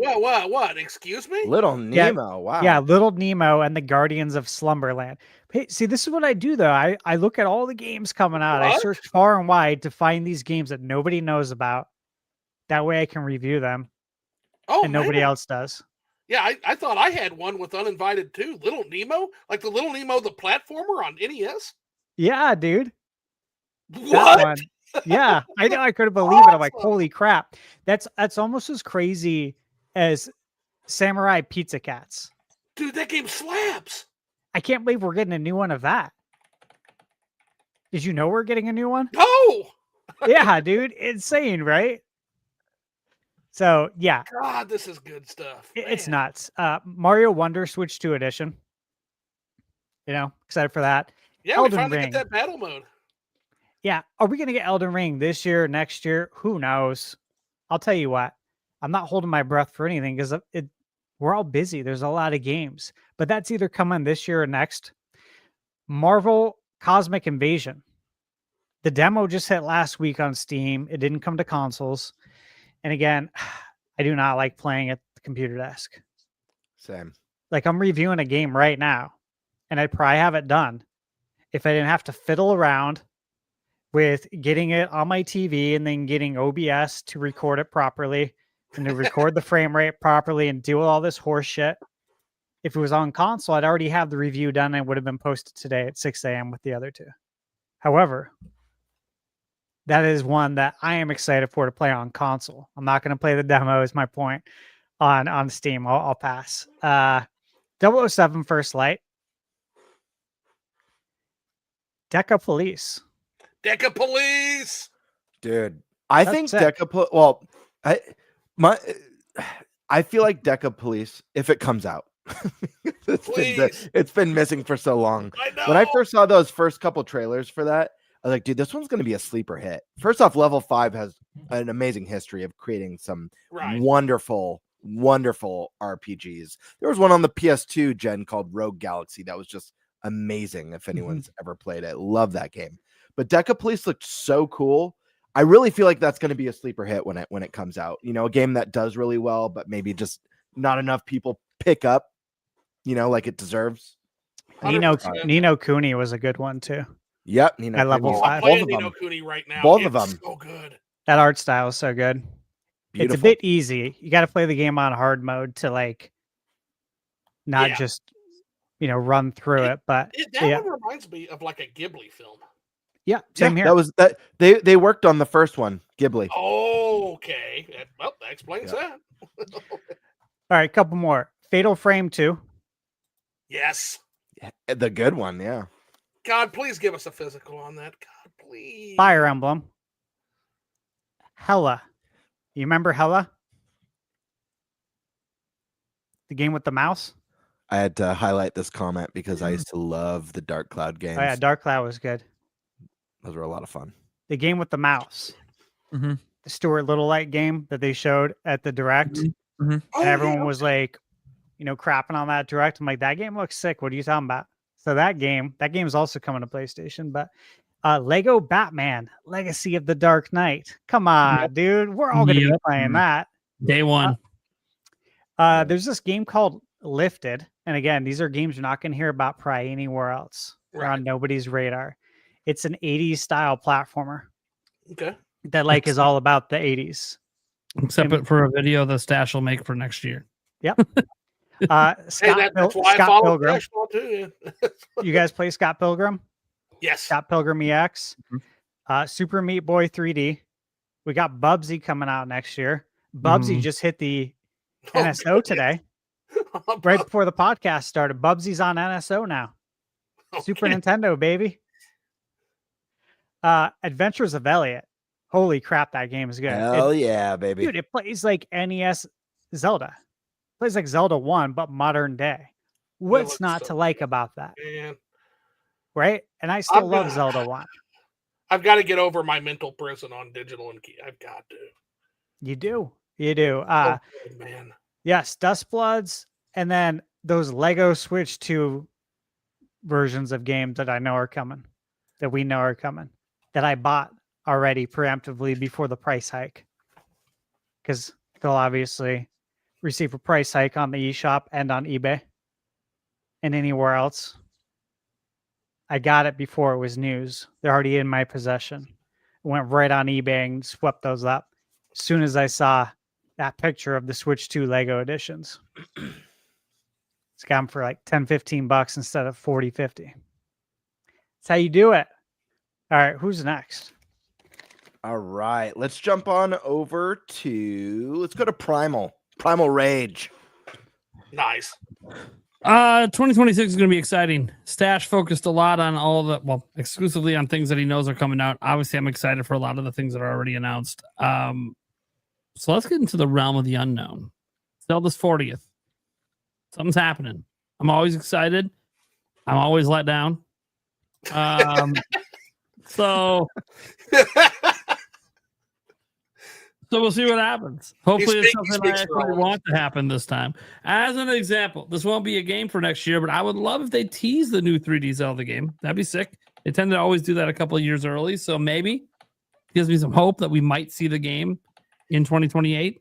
Excuse me? Little Nemo. Wow. Yeah, Little Nemo and the Guardians of Slumberland. Hey, see, this is what I do, though. I look at all the games coming out. I search far and wide to find these games that nobody knows about. That way I can review them. Oh, and nobody else does. Yeah, I thought I had one with Uninvited too. Little Nemo? Like the Little Nemo, the platformer on NES? Yeah, dude. What? That one. Yeah, I know. I couldn't believe it. I'm like, holy crap. That's almost as crazy as Samurai Pizza Cats. Dude, that game slaps. I can't believe we're getting a new one of that. Did you know we're getting a new one? No. Yeah, dude. Insane, right? So, yeah. God, this is good stuff. It's Man. nuts. Mario Wonder Switch 2 edition. Excited for that. Yeah, we Elden finally Ring. get that battle mode. Yeah. Are we going to get Elden Ring this year, next year? Who knows? I'll tell you what. I'm not holding my breath for anything because we're all busy. There's a lot of games, but that's either coming this year or next. Marvel Cosmic Invasion. The demo just hit last week on Steam. It didn't come to consoles. And again, I do not like playing at the computer desk. Same. Like I'm reviewing a game right now, and I'd probably have it done if I didn't have to fiddle around with getting it on my TV and then getting OBS to record it properly and to record the frame rate properly and do all this horse shit. If it was on console, I'd already have the review done and it would have been posted today at 6 a.m. with the other two. However, that is one that I am excited for to play on console. I'm not going to play the demo, is my point, on Steam. I'll pass. 007 First Light. Deca Police. Deca Police. Dude, I That's think sick. I feel like Deca Police, if it comes out, it's been missing for so long. I know. When I first saw those first couple trailers for that, I was like, dude, this one's going to be a sleeper hit. First off, Level 5 has an amazing history of creating some wonderful RPGs. There was one on the PS2 gen called Rogue Galaxy that was just amazing. If anyone's ever played it, love that game. But Deca Police looked so cool. I really feel like that's going to be a sleeper hit when it comes out. A game that does really well, but maybe just not enough people pick up, like it deserves. Nino Kuni was a good one too. Yep, Nino at level Kuni. 5. I'm playing Nino Kuni right now. Both of them. So good. That art style is so good. Beautiful. It's a bit easy. You got to play the game on hard mode to not just run through it. But that one reminds me of like a Ghibli film. Yeah, same here. That was that they worked on the first one, Ghibli. Okay. Well, that explains that. All right, a couple more. Fatal Frame 2. Yes. The good one, yeah. God, please give us a physical on that. God, please. Fire Emblem. Hella. You remember Hella? The game with the mouse? I had to highlight this comment because I used to love the Dark Cloud games. Oh yeah, Dark Cloud was good. Those were a lot of fun. The game with the mouse. The Stuart Little game that they showed at the Direct. And everyone was like, crapping on that Direct. I'm like, that game looks sick. What are you talking about? So that game is also coming to PlayStation. But Lego Batman, Legacy of the Dark Knight. Come on, dude. We're all going to be playing that. Day one. There's this game called Lifted. And again, these are games you're not going to hear about probably anywhere else. They're on nobody's radar. It's an 80s style platformer. Okay. That is all about the 80s. Except for a video the Stash will make for next year. Yep. Scott Pilgrim. Too, yeah. You guys play Scott Pilgrim? Yes. Scott Pilgrim EX. Super Meat Boy 3D. We got Bubsy coming out next year. Bubsy just hit the NSO today. Right before the podcast started. Bubsy's on NSO now. Okay. Super Nintendo, baby. Adventures of Elliot. Holy crap, that game is good. Hell yeah, baby. Dude, it plays like NES Zelda. It plays like Zelda 1, but modern day. What's not to like about that? Man. Right? And I still love Zelda 1. I've got to get over my mental prison on digital and key. I've got to. You do. You do. Good, man. Yes, Dustbloods, and then those Lego Switch 2 versions of games that I know are coming, that we know are coming, that I bought already preemptively before the price hike. Because they'll obviously receive a price hike on the eShop and on eBay and anywhere else. I got it before it was news. They're already in my possession. Went right on eBay and swept those up as soon as I saw that picture of the Switch 2 Lego editions. It's got them for like $10-15 instead of $40-50. That's how you do it. All right, who's next? All right, let's jump on over to let's go to Primal Rage. Nice. 2026 is going to be exciting. Stash focused a lot on exclusively on things that he knows are coming out. Obviously, I'm excited for a lot of the things that are already announced. So let's get into the realm of the unknown. Zelda's 40th. Something's happening. I'm always excited. I'm always let down. So we'll see what happens. Hopefully it's something I actually want to happen this time. As an example, this won't be a game for next year, but I would love if they tease the new 3D Zelda game. That'd be sick. They tend to always do that a couple of years early, so maybe it gives me some hope that we might see the game in 2028.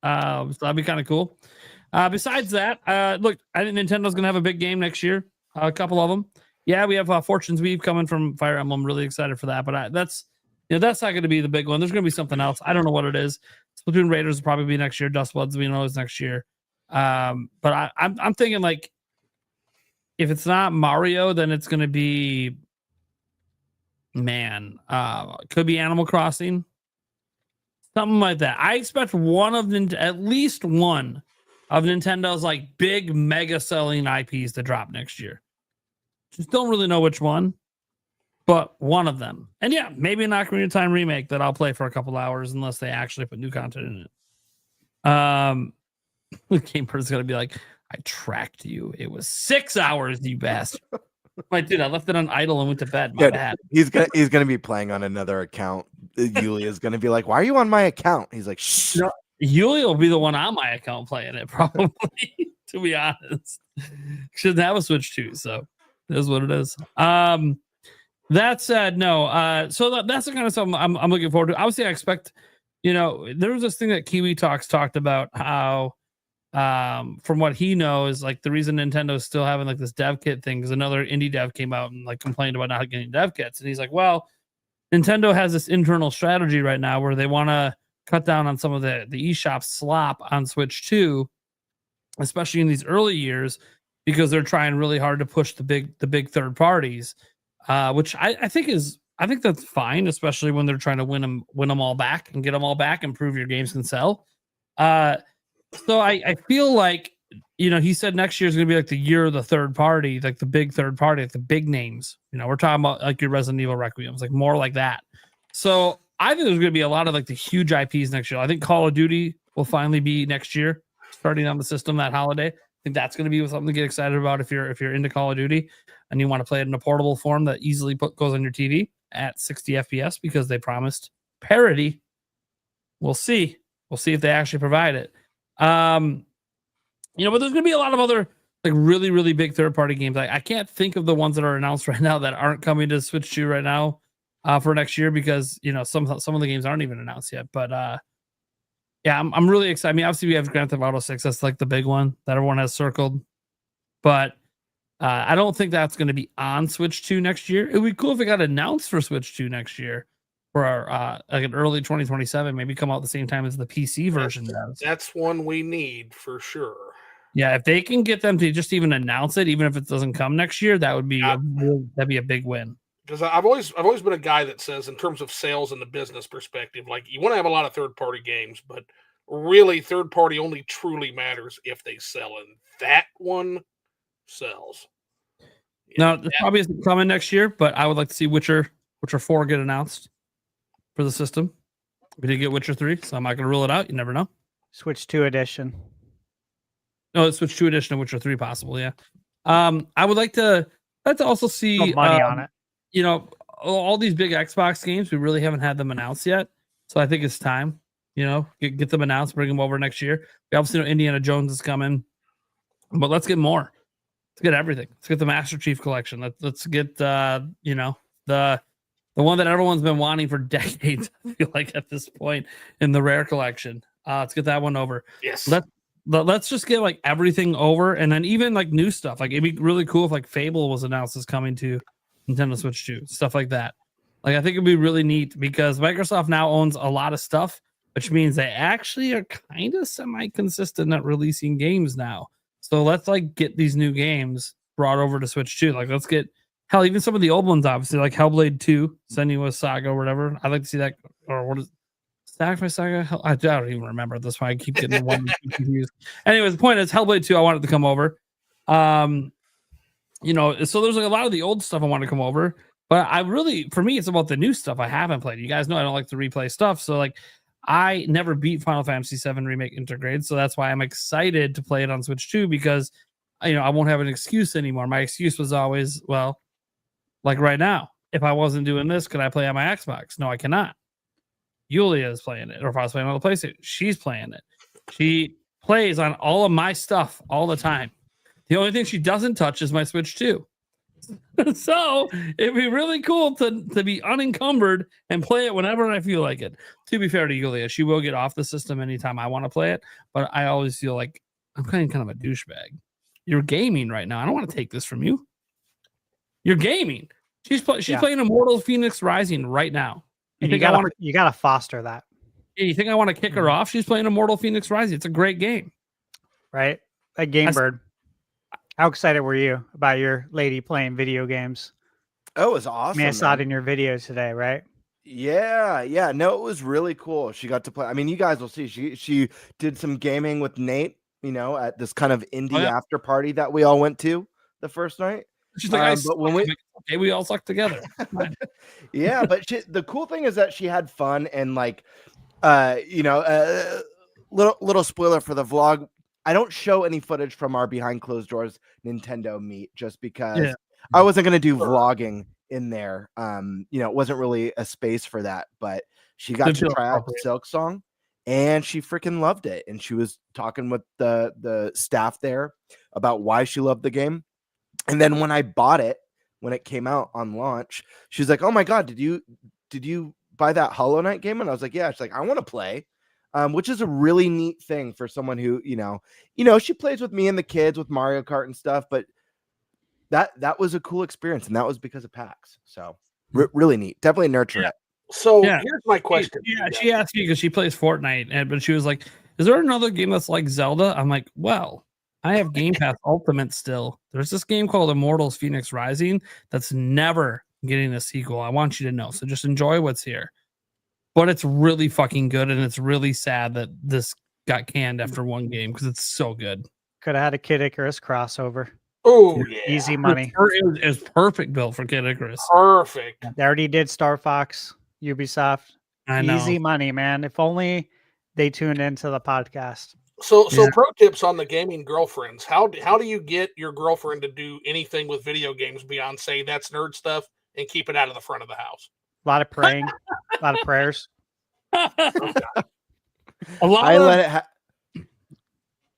So that'd be kind of cool. Besides that, look, I think Nintendo's going to have a big game next year. A couple of them. Yeah, we have Fortune's Weave coming from Fire Emblem. I'm really excited for that, but that's not going to be the big one. There's going to be something else. I don't know what it is. Splatoon Raiders will probably be next year. Dustbloods will be next year. But I'm thinking like if it's not Mario, then it's going to be could be Animal Crossing, something like that. I expect at least one of Nintendo's like big mega selling IPs to drop next year. Just don't really know which one, but one of them. And yeah, maybe an Ocarina of Time remake that I'll play for a couple hours unless they actually put new content in it. The game person's gonna be like, I tracked you. It was 6 hours, you bastard. Like, dude, I left it on idle and went to bed. My bad. He's gonna be playing on another account. Yulia's gonna be like, "Why are you on my account?" He's like, "Shh." No, Yulia will be the one on my account playing it, probably. To be honest, shouldn't have a Switch 2, so it is what it is. That said, no. So that's the kind of stuff I'm looking forward to. Obviously, I expect. There was this thing that Kiwi Talks talked about how. From what he knows, like the reason Nintendo's still having like this dev kit thing is another indie dev came out and like complained about not getting dev kits. And he's like, well, Nintendo has this internal strategy right now where they want to cut down on some of the eShop slop on Switch 2, especially in these early years, because they're trying really hard to push the big third parties, which I think that's fine, especially when they're trying to win them all back and get them all back and prove your games can sell. So I feel like, he said next year is going to be like the year of the third party, like the big third party, like the big names. We're talking about like your Resident Evil Requiems, like more like that. So I think there's going to be a lot of like the huge IPs next year. I think Call of Duty will finally be next year, starting on the system that holiday. I think that's going to be something to get excited about if you're into Call of Duty and you want to play it in a portable form that easily goes on your TV at 60 FPS because they promised parity. We'll see. We'll see if they actually provide it. But there's gonna be a lot of other like really, really big third-party games. I can't think of the ones that are announced right now that aren't coming to Switch 2 right now for next year because some of the games aren't even announced yet. But I'm really excited. I mean, obviously we have Grand Theft Auto 6. That's like the big one that everyone has circled. But I don't think that's going to be on Switch 2 next year. It would be cool if it got announced for Switch 2 next year. For like an early 2027, maybe come out at the same time as the PC version does. That's one we need for sure. Yeah, if they can get them to just even announce it, even if it doesn't come next year, that would be that'd be a big win. Because I've always been a guy that says, in terms of sales and the business perspective, like you want to have a lot of third party games, but really third party only truly matters if they sell, and that one sells. Now, this probably isn't coming next year, but I would like to see Witcher 4 get announced for the system. We did get Witcher 3, so I'm not going to rule it out. You never know. Switch 2 edition. No, it's Switch 2 edition of Witcher 3 possible, yeah. I would like to also see money on it. All these big Xbox games, we really haven't had them announced yet. So I think it's time, get them announced, bring them over next year. We obviously know Indiana Jones is coming, but let's get more. Let's get everything. Let's get the Master Chief Collection. Let's get the one that everyone's been wanting for decades, I feel like, at this point in the Rare Collection. Let's get that one over. Yes. Let's just get like everything over, and then even like new stuff. Like it'd be really cool if like Fable was announced as coming to Nintendo Switch 2, stuff like that. Like I think it'd be really neat because Microsoft now owns a lot of stuff, which means they actually are kind of semi-consistent at releasing games now. So let's like get these new games brought over to Switch 2. Like let's get Hell, even some of the old ones, obviously, like Hellblade 2, Senua's Saga, or whatever. I'd like to see that, or what is Sacrifice Saga? I don't even remember at this point. I keep getting the one confused. Anyways, the point is, Hellblade 2, I wanted to come over. You know, so there's like a lot of the old stuff I want to come over, but for me, it's about the new stuff I haven't played. You guys know I don't like to replay stuff, so like, I never beat Final Fantasy VII Remake Intergrade, so that's why I'm excited to play it on Switch 2 because, you know, I won't have an excuse anymore. My excuse was always, well, like right now, if I wasn't doing this, could I play on my Xbox? No, I cannot. Yulia is playing it, or if I was playing on the PlayStation, she's playing it. She plays on all of my stuff all the time. The only thing she doesn't touch is my Switch 2. So it'd be really cool to be unencumbered and play it whenever I feel like it. To be fair to Yulia, she will get off the system anytime I want to play it, but I always feel like I'm kind of a douchebag. You're gaming right now. I don't want to take this from you. You're gaming. She's playing Immortal Phoenix Rising right now. You gotta foster that. You think I want to kick her off? She's playing Immortal Phoenix Rising. It's a great game, right? Like Gamebird. How excited were you about your lady playing video games? Oh, it was awesome. I saw it in your videos today, right? Yeah. No, it was really cool. She got to play. I mean, you guys will see. She did some gaming with Nate, you know, at this kind of indie after party that we all went to the first night. She's like, but when we all suck together. Yeah, but the cool thing is that she had fun and like, you know, little spoiler for the vlog. I don't show any footage from our behind closed doors Nintendo meet just because I wasn't going to do vlogging in there. You know, it wasn't really a space for that, but she got to try out the Silk Song and she freaking loved it. And she was talking with the staff there about why she loved the game. And then when I bought it, when it came out on launch, she was like, "Oh my God, did you buy that Hollow Knight game?" And I was like, "Yeah." She's like, "I want to play." Which is a really neat thing for someone who, you know, she plays with me and the kids with Mario Kart and stuff, but that was a cool experience. And that was because of PAX. So really neat. Definitely nurture it. So here's my question. She asked me because she plays Fortnite, but she was like, "Is there another game that's like Zelda?" I'm like, "Well, I have Game Pass Ultimate still. There's this game called Immortals Phoenix Rising that's never getting a sequel. I want you to know. So just enjoy what's here." But it's really fucking good, and it's really sad that this got canned after one game because it's so good. Could have had a Kid Icarus crossover. Oh, yeah. Easy money. It's perfect built for Kid Icarus. Perfect. They already did Star Fox, Ubisoft. I know. Easy money, man. If only they tuned into the podcast. So pro tips on the gaming girlfriends. How do you get your girlfriend to do anything with video games beyond say that's nerd stuff and keep it out of the front of the house? A lot of praying, a lot of prayers.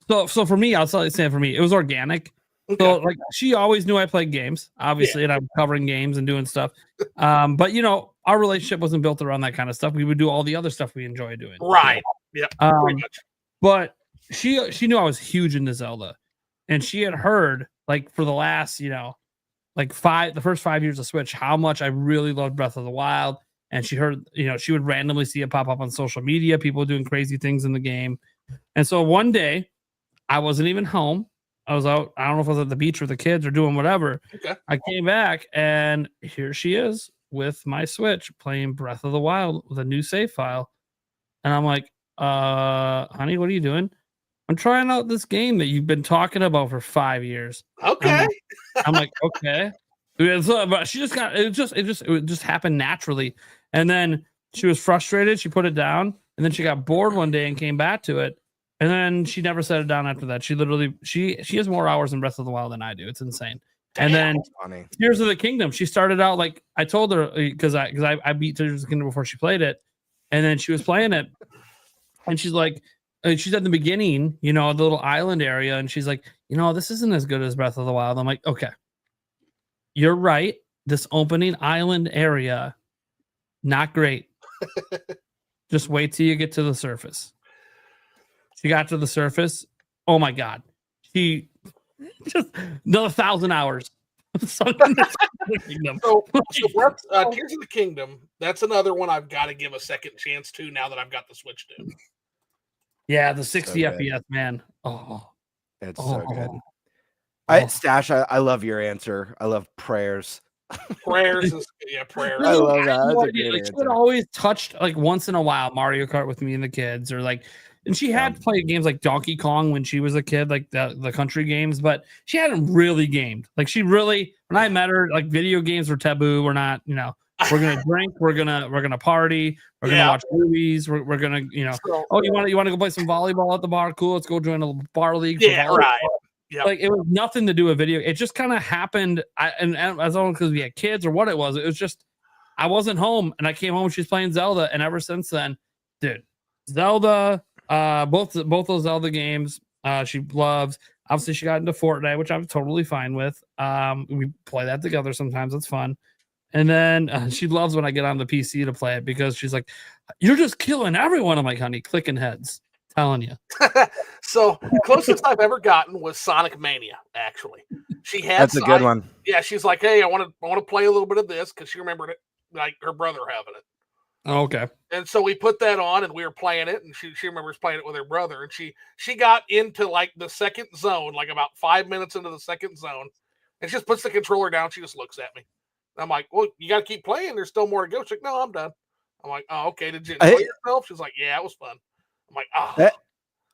So for me, I'll say for me, it was organic. Okay. So like she always knew I played games, obviously, and I'm covering games and doing stuff. But you know, our relationship wasn't built around that kind of stuff. We would do all the other stuff we enjoy doing. Right. Yeah. But she knew I was huge into Zelda, and she had heard like for the last, you know, like the first 5 years of Switch, how much I really loved Breath of the Wild. And she heard, you know, she would randomly see it pop up on social media, people doing crazy things in the game. And so one day I wasn't even home. I was out. I don't know if I was at the beach with the kids or doing whatever. Okay. I came back and here she is with my Switch playing Breath of the Wild with a new save file. And I'm like, honey, what are you doing? I'm trying out this game that you've been talking about for 5 years. Okay. I'm like, okay. But she just got it just happened naturally. And then she was frustrated. She put it down, and then she got bored one day and came back to it. And then she never set it down after that. She literally she has more hours in Breath of the Wild than I do. It's insane. Damn, and then Tears of the Kingdom. She started out like I told her because I beat Tears of the Kingdom before she played it, and then she was playing it, and she's like. She's at the beginning, you know, the little island area, and she's like, you know, this isn't as good as Breath of the Wild. I'm like, okay, you're right. This opening island area, not great. Just wait till you get to the surface. She got to the surface. Oh my God. She just another 1,000 hours. So Tears of the Kingdom, that's another one I've got to give a second chance to now that I've got the Switch too. Yeah, the 60 FPS, man. Oh, it's so good. Stash, I love your answer. I love prayers. Prayers is prayers. I love that. No That's a idea. great She had answer. always touched like once in a while Mario Kart with me and the kids, or like, and she had played games like Donkey Kong when she was a kid, like the country games, but she hadn't really gamed. Like she really, when I met her, like video games were taboo. We're not, we're gonna drink, we're gonna party, we're gonna watch movies, we're gonna, So, oh, you want to go play some volleyball at the bar? Cool, let's go join a bar league. For yeah, volleyball. right. Yep. Like it was nothing to do with video. It just kind of happened. And as long because we had kids or what it was just I wasn't home and I came home and she's playing Zelda, and ever since then, dude, Zelda, both those Zelda games, she loves. Obviously, she got into Fortnite, which I'm totally fine with. We play that together sometimes. It's fun. And then she loves when I get on the PC to play it because she's like, "You're just killing everyone." I'm like, "Honey, clicking heads." Telling you. So the closest I've ever gotten was Sonic Mania. Actually, she had. That's a good one. Yeah, she's like, "Hey, I want to play a little bit of this," because she remembered it, like her brother having it. Oh, okay. And so we put that on, and we were playing it, and she remembers playing it with her brother, and she got into like the second zone, like about 5 minutes into the second zone, and she just puts the controller down. She just looks at me. And I'm like, "Well, you got to keep playing. There's still more to go." She's like, "No, I'm done." I'm like, "Oh, okay. Did you enjoy yourself?" She's like, "Yeah, it was fun." I'm like, "Oh."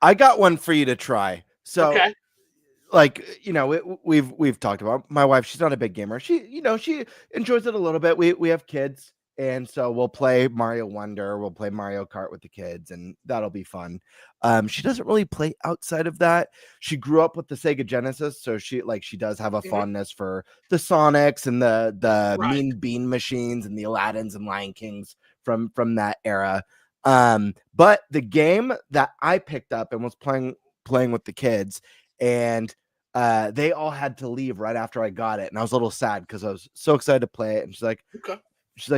I got one for you to try. So, okay. like, we've talked about my wife. She's not a big gamer. She enjoys it a little bit. We have kids, and so we'll play Mario Wonder. We'll play Mario Kart with the kids, and that'll be fun. She doesn't really play outside of that. She grew up with the Sega Genesis, so she does have a fondness for the Sonics and the Mean Bean machines and the Aladdins and Lion Kings from that era. But the game that I picked up and was playing with the kids, and they all had to leave right after I got it, and I was a little sad because I was so excited to play it. And she's like,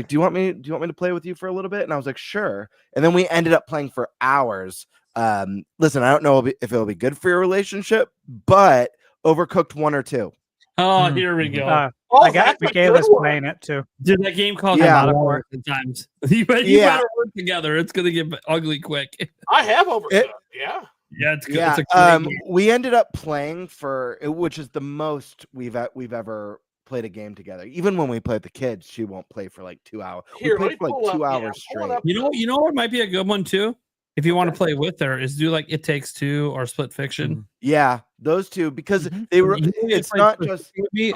"Do you want me to play with you for a little bit?" And I was like, "Sure." And then we ended up playing for hours. Listen, I don't know if it'll be good for your relationship, but Overcooked 1 or 2. Oh, here we go. I got Michaela's playing it too. Dude, that game calls sometimes. You better work together. It's gonna get ugly quick. I have Overcooked. Yeah, it's good. Yeah. It's a great game. We ended up playing which is the most we've ever played a game together. Even when we play with the kids, she won't play for like 2 hours. Here, we played for like 2 hours straight. You know what might be a good one too? If you want to play with her, is do like It Takes Two or Split Fiction. Yeah, those two, because they were. It's not just me.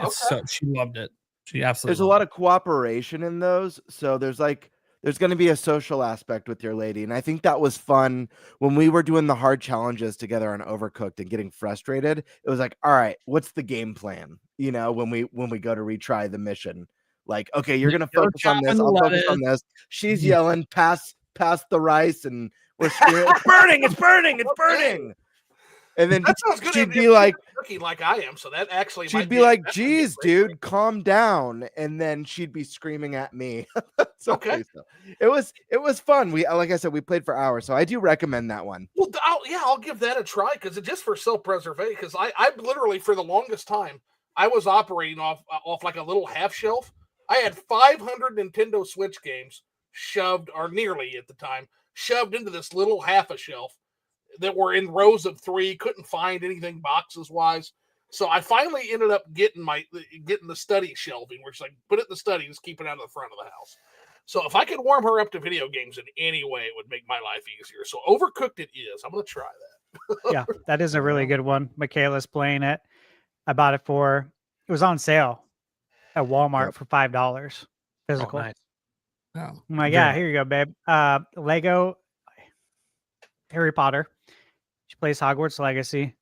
She loved it. She absolutely. There's a lot of cooperation in those, so there's going to be a social aspect with your lady, and I think that was fun when we were doing the hard challenges together on Overcooked and getting frustrated. It was like, all right, what's the game plan? When we go to retry the mission, like, okay, you're going to focus on this. I'll focus on this. She's yelling, pass the rice, and we're screaming, it's burning. And then that sounds good. She'd be like, cooking like I am, so that actually she'd be like, "Geez, dude, calm down." And then she'd be screaming at me. So okay. So it was fun. We, like I said, we played for hours, so I do recommend that one. Well, I'll give that a try because it's just for self-preservation. Because I literally for the longest time I was operating off like a little half shelf. I had 500 Nintendo Switch games shoved, or nearly at the time, shoved into this little half a shelf that were in rows of 3, couldn't find anything boxes wise. So I finally ended up getting the study shelving, which like put it in the study, just keep it out of the front of the house. So if I could warm her up to video games in any way, it would make my life easier. So Overcooked it is. I'm going to try that. Yeah, that is a really good one. Michaela's playing it. I bought it it was on sale at Walmart for $5 physical. Oh, nice. Oh my God, here you go, babe. Lego Harry Potter. She plays Hogwarts Legacy.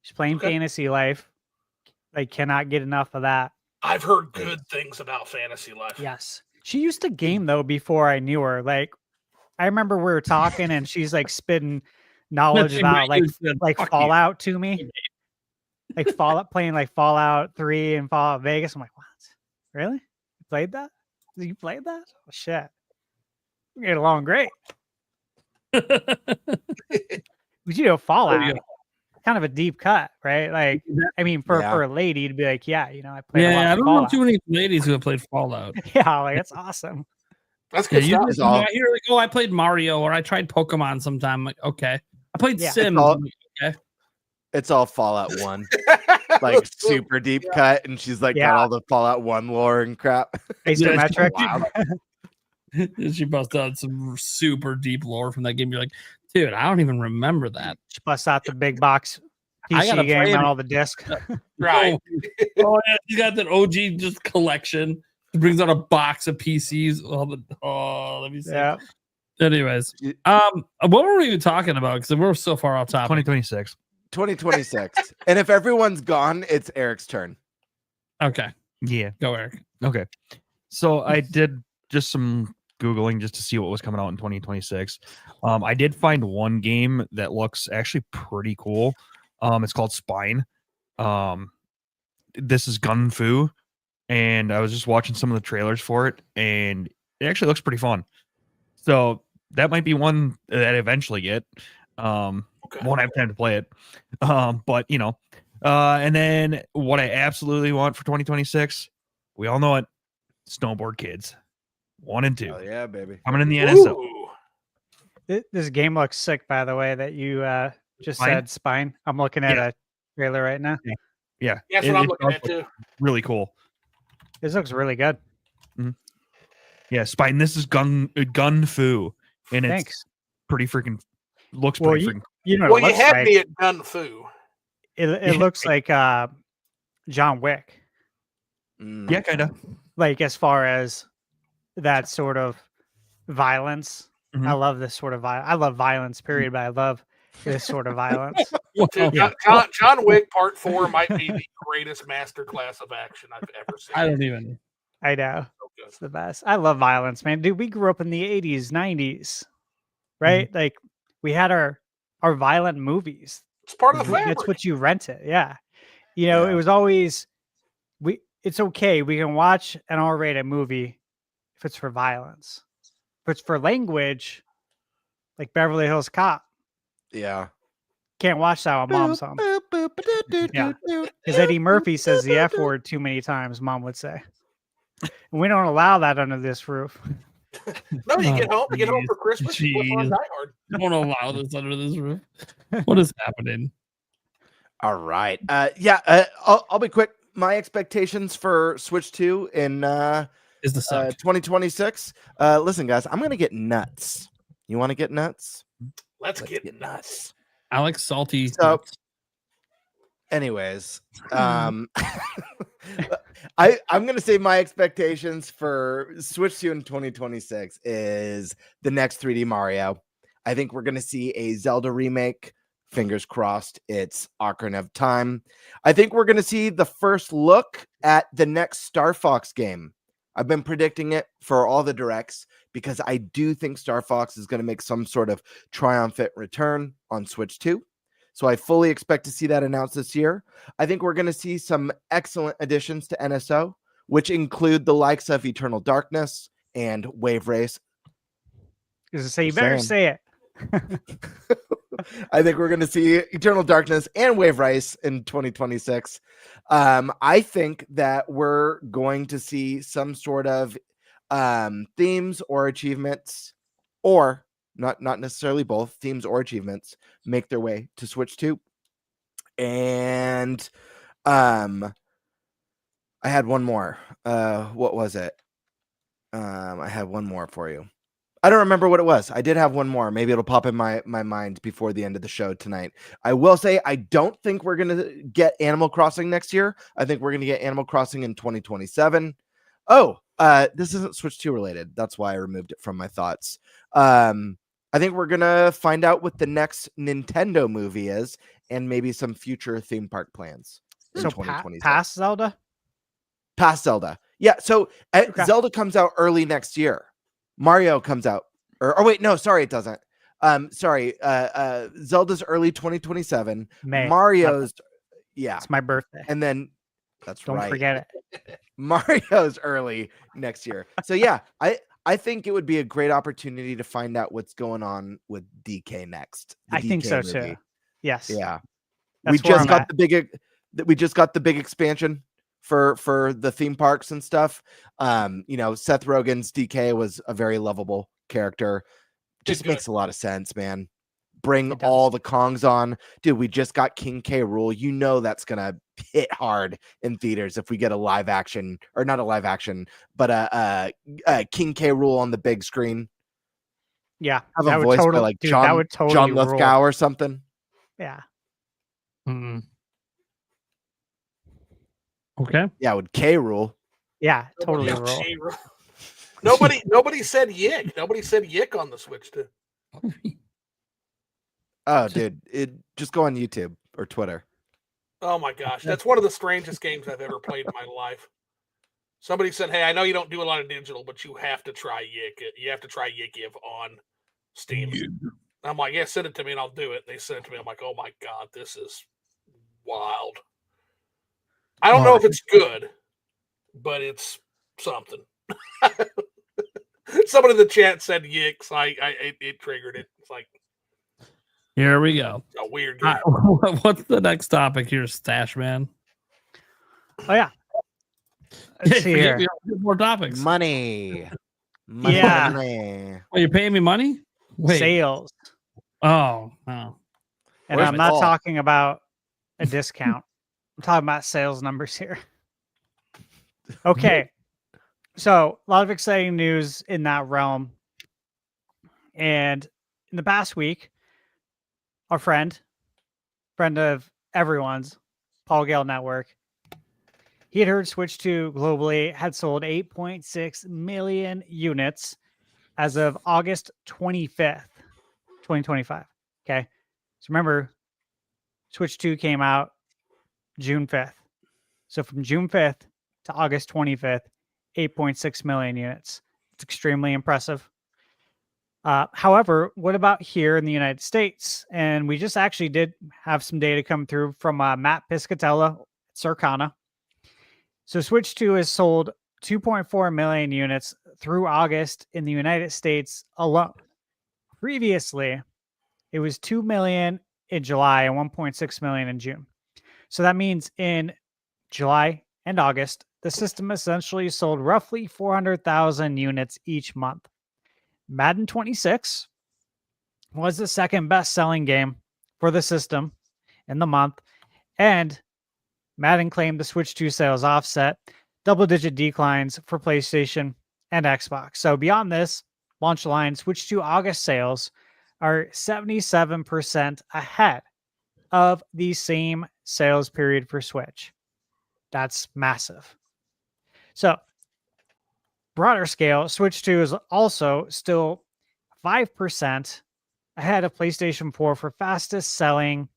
She's playing Fantasy Life. I cannot get enough of that. I've heard good things about Fantasy Life. Yes. She used to game though before I knew her. Like I remember we were talking and she's like spitting knowledge about like Fallout to me. Like playing like Fallout 3 and Fallout Vegas. I'm like, what? Really? You played that? You played that? Oh, shit. We get along great. But Fallout, kind of a deep cut, right? Like, I mean, for a lady to be like, yeah, I played. Yeah, I don't know too many ladies who have played Fallout. Yeah, like that's awesome. That's good stuff. I hear like, oh, I played Mario or I tried Pokemon sometime. I'm like, okay, I played Sims. It's all Fallout 1. like super deep cut, and she's like got all the Fallout 1 lore and crap. Asymmetric. She busts out some super deep lore from that game. You're like, dude, I don't even remember that. She busts out the big box I gotta PC game play on it. all the discs. Right. Oh yeah, you got that OG just collection. It brings out a box of PCs. Let me see. Yeah. Anyways, what were we even talking about? Because we're so far off topic. 2026. 2026. And if everyone's gone, it's Eric's turn. Okay, Yeah. go Eric. Okay. So I did just some Googling just to see what was coming out in 2026. I did find one game that looks actually pretty cool. It's called Spine. This is Gun Fu, and I was just watching some of the trailers for it, and it actually looks pretty fun. So that might be one that I eventually get. Won't have time to play it. But you know, and then what I absolutely want for 2026, we all know it, Snowboard Kids 1 and 2. Oh yeah, baby. Coming in the NSO. This game looks sick, by the way, that you just said Spine. I'm looking at a trailer right now. Yeah. That's what I'm looking at too. Really cool. This looks really good. Yeah, Spine. This is Gun Fu, and it's Thanks. pretty freaking looks Well, pretty you, freaking. you know what Well, it you looks had like. me at Gun Fu. It looks like John Wick. Yeah, kind of. Like as far as that sort of violence. Mhm. I love this sort of I love violence, period, but I love this sort of violence. Dude, Yeah. John Wick Part 4 might be the greatest masterclass of action I've ever seen. I don't even. I know. So good. It's the best. I love violence, man. Dude, we grew up in the 80s, 90s, right? Like we had our violent movies. It's part of the fabric. That's what you rented. Yeah. You know, it was always it's okay. We can watch an R-rated movie if it's for violence. If it's for language, like Beverly Hills Cop, Yeah. can't watch that with mom's home. Yeah. Because Eddie Murphy says the F word too many times, mom would say. And we don't allow that under this roof. No, you get home for Christmas, you put on Jeez. Die Hard. Don't allow this under this roof. What is happening? All right. I'll be quick. My expectations for Switch 2 in Is the suck. 2026. Listen, guys, I'm gonna get nuts. You want to get nuts? Let's get nuts. I like salty. So, anyways, I'm gonna say my expectations for Switch 2 in 2026 is the next 3D Mario. I think we're gonna see a Zelda remake. Fingers crossed it's Ocarina of Time. I think we're gonna see the first look at the next Star Fox game. I've been predicting it for all the directs because I do think Star Fox is going to make some sort of triumphant return on Switch 2. So I fully expect to see that announced this year. I think we're going to see some excellent additions to NSO, which include the likes of Eternal Darkness and Wave Race. Because say you better say it. I think we're going to see Eternal Darkness and Wave Race in 2026. I think that we're going to see some sort of themes or achievements, or not necessarily both themes or achievements, make their way to Switch 2. And I had one more. What was it? I had one more for you. I don't remember what it was. I did have one more. Maybe it'll pop in my mind before the end of the show tonight. I will say I don't think we're going to get Animal Crossing next year. I think we're going to get Animal Crossing in 2027. Oh, this isn't Switch 2 related. That's why I removed it from my thoughts. I think we're going to find out what the next Nintendo movie is and maybe some future theme park plans in So 2027. past Zelda? Past Zelda. Yeah, so Zelda comes out early next year. Mario comes out, or wait, no, sorry, it doesn't. Zelda's early 2027. May. Mario's, yeah, It's my birthday. and then that's Don't right. forget it. Mario's early next year. So yeah, I think it would be a great opportunity to find out what's going on with DK next. the I think DK so movie. too. Yes. Yeah, That's we where just I'm got at. we just got the big expansion for the theme parks and stuff. Seth Rogen's DK was a very lovable character. Just good. makes a lot of sense, man. bring all the Kongs on. Dude, we just got King K. Rool. You know that's gonna hit hard in theaters if we get a live action, or not a live action, but a King K. Rool on the big screen. Yeah, Have that a would voice by totally, like dude, John, that would totally John rule. Lithgow or something. Yeah. Okay. Yeah, with K. Rool. Yeah, totally rule. Nobody said Yick. Nobody said Yick on the Switch too. Oh, dude, just go on YouTube or Twitter. Oh my gosh, that's one of the strangest games I've ever played in my life. Somebody said, "Hey, I know you don't do a lot of digital, but you have to try Yick. You have to try Yickiv on Steam." I'm like, "Yeah, send it to me and I'll do it." They sent it to me. I'm like, "Oh my god, this is wild." I don't know if it's good, but it's something. Somebody in the chat said Yick, so it triggered it. It's like, here we go. A weird game. What's the next topic here, Stash Man? Oh yeah. Let's see here. More topics. Money. Yeah. Money. Oh, you're paying me money? Wait. Sales. Oh. And Where's I'm not Paul? talking about a discount. I'm talking about sales numbers here. Okay. So a lot of exciting news in that realm. And in the past week, our friend of everyone's, Paul Gale Network, he had heard Switch 2 globally had sold 8.6 million units as of August 25th, 2025. Okay. So remember, Switch 2 came out June 5th. So from June 5th to August 25th, 8.6 million units. It's extremely impressive. However, what about here in the United States? And we just actually did have some data come through from Matt Piscatella, Circana. So Switch 2 has sold 2.4 million units through August in the United States alone. Previously, it was 2 million in July and 1.6 million in June. So that means in July and August, the system essentially sold roughly 400,000 units each month. Madden 26 was the second best-selling game for the system in the month, and Madden claimed the Switch 2 sales offset double-digit declines for PlayStation and Xbox. So beyond this launch line, Switch 2 August sales are 77% ahead of the same sales period for Switch. That's massive. So, broader scale, Switch 2 is also still 5% ahead of PlayStation 4 for fastest selling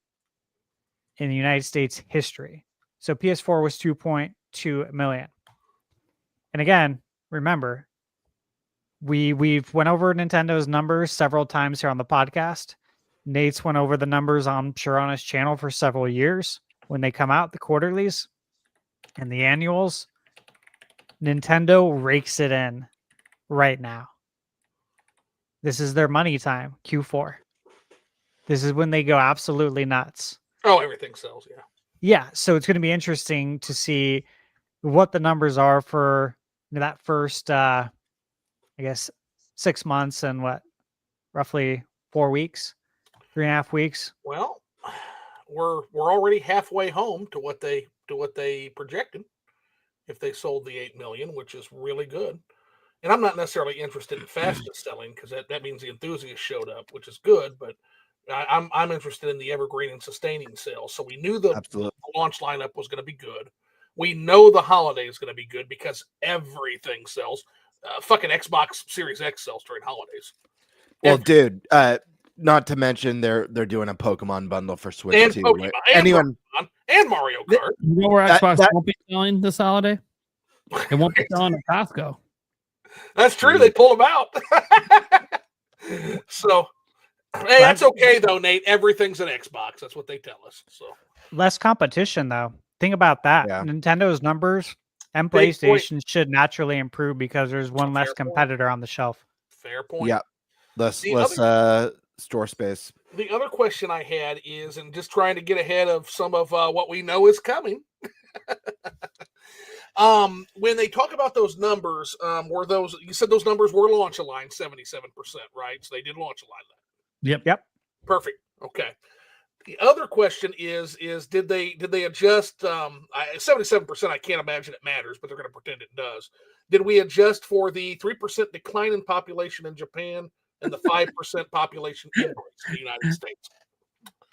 in the United States history. So PS4 was 2.2 million. And again, remember, we've went over Nintendo's numbers several times here on the podcast. Nate's went over the numbers, I'm sure, on his channel for several years when they come out, the quarterlies and the annuals. Nintendo rakes it in right now. This is their money time, Q4. This is when they go absolutely nuts. Oh, everything sells, yeah. Yeah, so it's going to be interesting to see what the numbers are for that first, I guess, 6 months and roughly 4 weeks, 3.5 weeks. Well, we're already halfway home to what they projected. If they sold the 8 million, which is really good. And I'm not necessarily interested in fastest selling because that means the enthusiasts showed up, which is good, but I'm interested in the evergreen and sustaining sales. So we knew the launch lineup was going to be good. We know the holiday is going to be good because everything sells. Fucking Xbox Series X sells during holidays. Well, dude, not to mention they're doing a Pokemon bundle for Switch and too. Pokemon, and Mario Kart. You know where Xbox won't be selling this holiday? It won't be selling at Costco. That's true. They pull them out. So, hey, that's okay though, Nate. Everything's an Xbox. That's what they tell us. So less competition, though. Think about that. Yeah. Nintendo numbers and Big PlayStation point. should naturally improve because there's one less competitor on the shelf. Fair point. Yeah, less store space. The other question I had is, and just trying to get ahead of some of what we know is coming. When they talk about those numbers, were those, you said those numbers were launch aligned 77%, right? So they did launch align that. Yep. Perfect. Okay. The other question is did they adjust? 77%. I can't imagine it matters, but they're going to pretend it does. Did we adjust for the 3% decline in population in Japan and the 5% population increase in the United States?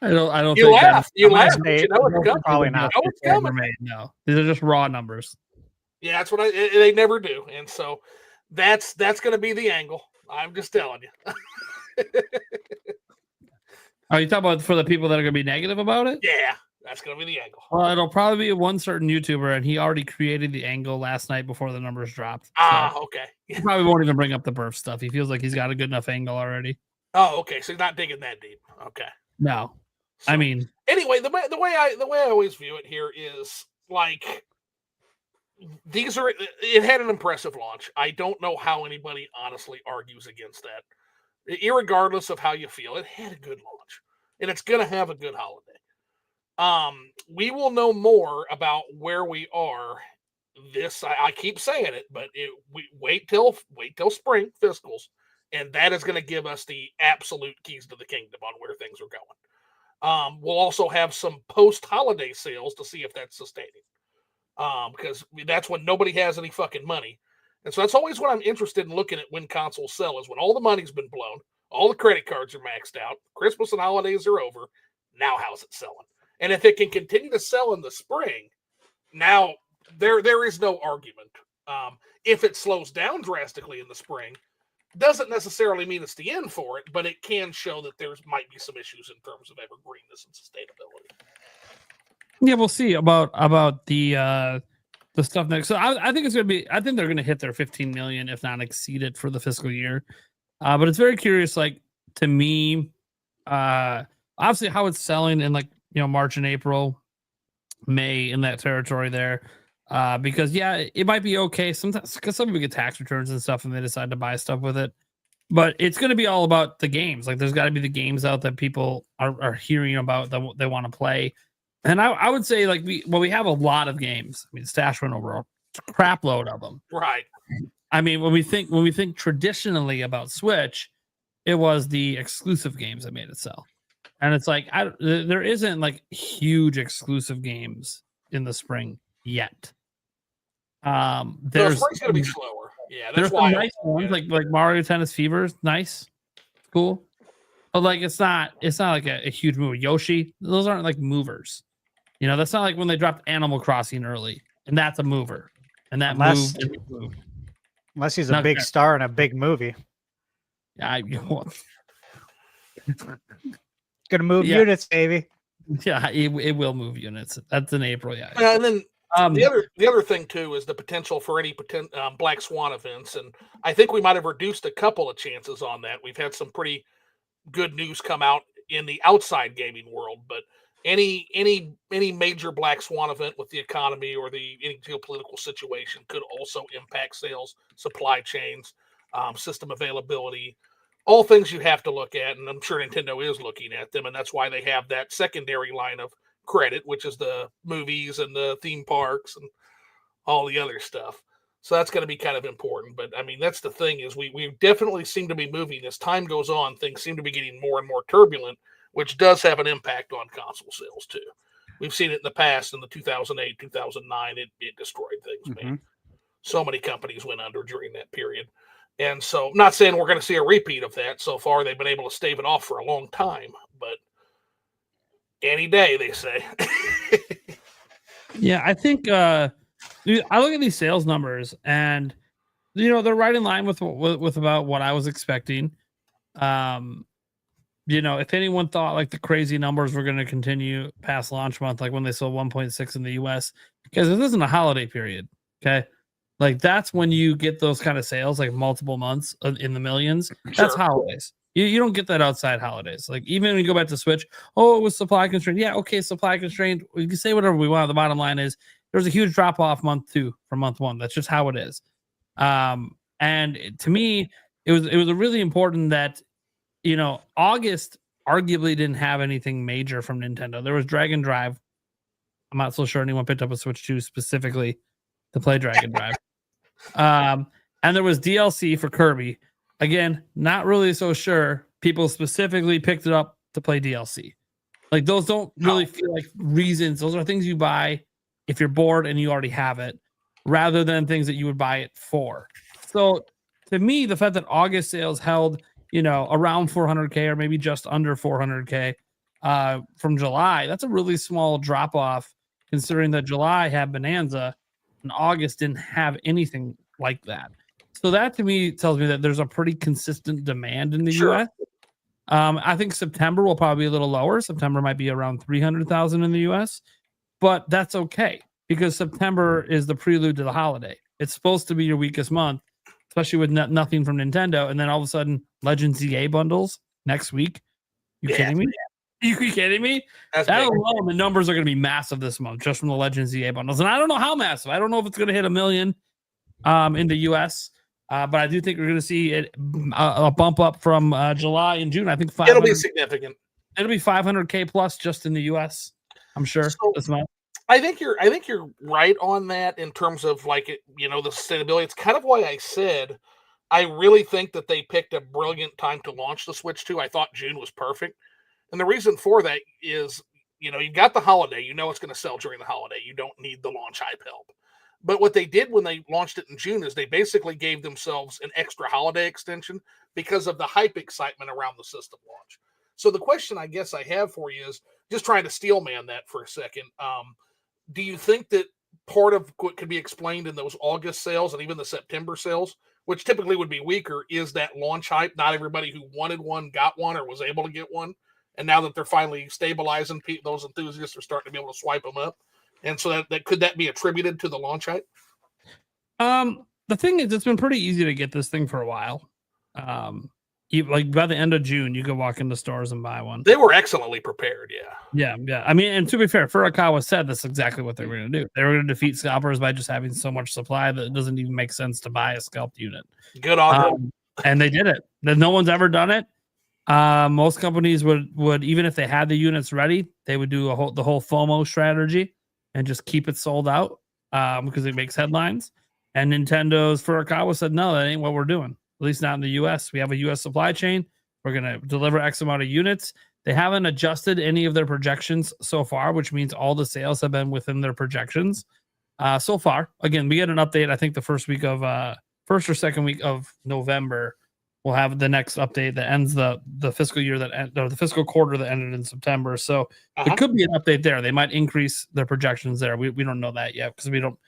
I don't. You think laugh. You laugh. They- You know it's coming. probably You not. know it's coming. No, these are just raw numbers. Yeah, that's what they never do, and so that's going to be the angle. I'm just telling you. Are you talking about for the people that are going to be negative about it? Yeah, that's going to be the angle. Well, it'll probably be one certain YouTuber, and he already created the angle last night before the numbers dropped. Okay. He probably won't even bring up the birth stuff. He feels like he's got a good enough angle already. Oh, okay. So you're not digging that deep. Okay. No, So, I mean, anyway, the way I always view it here is like it had an impressive launch. I don't know how anybody honestly argues against that. Irregardless of how you feel, it had a good launch, and it's going to have a good holiday. We will know more about where we are. I keep saying it, but we wait till spring fiscals, and that is going to give us the absolute keys to the kingdom on where things are going. We'll also have some post-holiday sales to see if that's sustaining, because that's when nobody has any fucking money. And so that's always what I'm interested in looking at when consoles sell, is when all the money's been blown, all the credit cards are maxed out, Christmas and holidays are over. Now how's it selling? And if it can continue to sell in the spring, now there is no argument. If it slows down drastically in the spring, doesn't necessarily mean it's the end for it, but it can show that there might be some issues in terms of evergreenness and sustainability. yeah, we'll see about the stuff next. So I think it's going to be. I think they're going to hit their 15 million, if not exceed it, for the fiscal year. But it's very curious, like to me, obviously how it's selling in March and April, May, in that territory there. Because it might be okay sometimes because some people get tax returns and stuff and they decide to buy stuff with it. But it's going to be all about the games. Like there's got to be the games out that people are hearing about that they want to play. And I would say we have a lot of games. I mean, Stash went over a crap load of them. Right. I mean, when we think traditionally about Switch, it was the exclusive games that made it sell. And it's like there isn't like huge exclusive games in the spring yet. Spring's going to be slower. Yeah, there's some nice ones like Mario Tennis Fever, nice, cool. But like it's not like a huge move. Yoshi, those aren't like movers. That's not like when they dropped Animal Crossing early, and that's a mover. And that moved. Unless he's a big star in a big movie. Yeah, Gonna move units, baby. Yeah, it will move units. That's in April. Yeah. And then the other thing too is the potential for any Black Swan events, and I think we might have reduced a couple of chances on that. We've had some pretty good news come out in the outside gaming world, but any major Black Swan event with the economy or any geopolitical situation could also impact sales, supply chains, system availability, all things you have to look at. And I'm sure Nintendo is looking at them, and that's why they have that secondary line of credit, which is the movies and the theme parks and all the other stuff. So that's going to be kind of important. But I mean, that's the thing, is we definitely seem to be moving as time goes on. Things seem to be getting more and more turbulent, which does have an impact on console sales too. We've seen it in the past. In the 2008, 2009, it destroyed things. Mm-hmm. Man, so many companies went under during that period. And so, not saying we're going to see a repeat of that. So far, they've been able to stave it off for a long time, but any day, they say. Yeah, I think I look at these sales numbers, and they're right in line with about what I was expecting. If anyone thought like the crazy numbers were going to continue past launch month, like when they sold 1.6 in the US, because this isn't a holiday period, okay? Like that's when you get those kind of sales, like multiple months in the millions. That's holidays. You don't get that outside holidays. Like even when you go back to Switch, it was supply constrained. Yeah, okay, supply constrained. We can say whatever we want. The bottom line is there's a huge drop off month 2 from month 1. That's just how it is. And to me, it was really important that August arguably didn't have anything major from Nintendo. There was Dragon Drive. I'm not so sure anyone picked up a Switch 2 specifically to play Dragon Drive. And there was DLC for Kirby. Again, not really so sure. People specifically picked it up to play DLC. Like those don't really feel like reasons. Those are things you buy if you're bored and you already have it, rather than things that you would buy it for. So to me, the fact that August sales held, around 400K or maybe just under 400K from July, that's a really small drop off considering that July had Bonanza and August didn't have anything like that. So that to me tells me that there's a pretty consistent demand in the US. I think September will probably be a little lower. September might be around 300,000 in the US, but that's okay because September is the prelude to the holiday. It's supposed to be your weakest month, especially with nothing from Nintendo. And then all of a sudden, Legends EA bundles next week. You kidding me? You kidding me? That alone, the numbers are going to be massive this month just from the Legends EA bundles. And I don't know how massive. I don't know if it's going to hit 1 million in the US. But I do think we're going to see it a bump up from July and June. I think it'll be significant. It'll be 500K plus just in the US. I'm sure this month. I think you're right on that in terms of the sustainability. It's kind of why I said I really think that they picked a brilliant time to launch the Switch 2. I thought June was perfect, and the reason for that is you got the holiday. It's going to sell during the holiday. You don't need the launch hype help. But what they did when they launched it in June is they basically gave themselves an extra holiday extension because of the hype excitement around the system launch. So the question I guess I have for you is just trying to steel man that for a second. Do you think that part of what could be explained in those August sales and even the September sales, which typically would be weaker, is that launch hype? Not everybody who wanted one got one or was able to get one. And now that they're finally stabilizing, those enthusiasts are starting to be able to swipe them up. And so that could that be attributed to the launch hype? The thing is, it's been pretty easy to get this thing for a while. Like by the end of June, you could walk into stores and buy one. They were excellently prepared, yeah. I mean, and to be fair, Furukawa said that's exactly what they were going to do. They were going to defeat scalpers by just having so much supply that it doesn't even make sense to buy a scalped unit. Good on them. And they did it. No one's ever done it. Most companies would even if they had the units ready, they would do the whole FOMO strategy and just keep it sold out because it makes headlines. And Nintendo's Furukawa said, no, that ain't what we're doing. At least not in the U.S. We have a U.S. supply chain. We're going to deliver X amount of units. They haven't adjusted any of their projections so far, which means all the sales have been within their projections so far. Again, we get an update, I think the first or second week of November. We'll have the next update that ends the fiscal year the fiscal quarter that ended in September. So there could be an update there. They might increase their projections there. We don't know that yet because we don't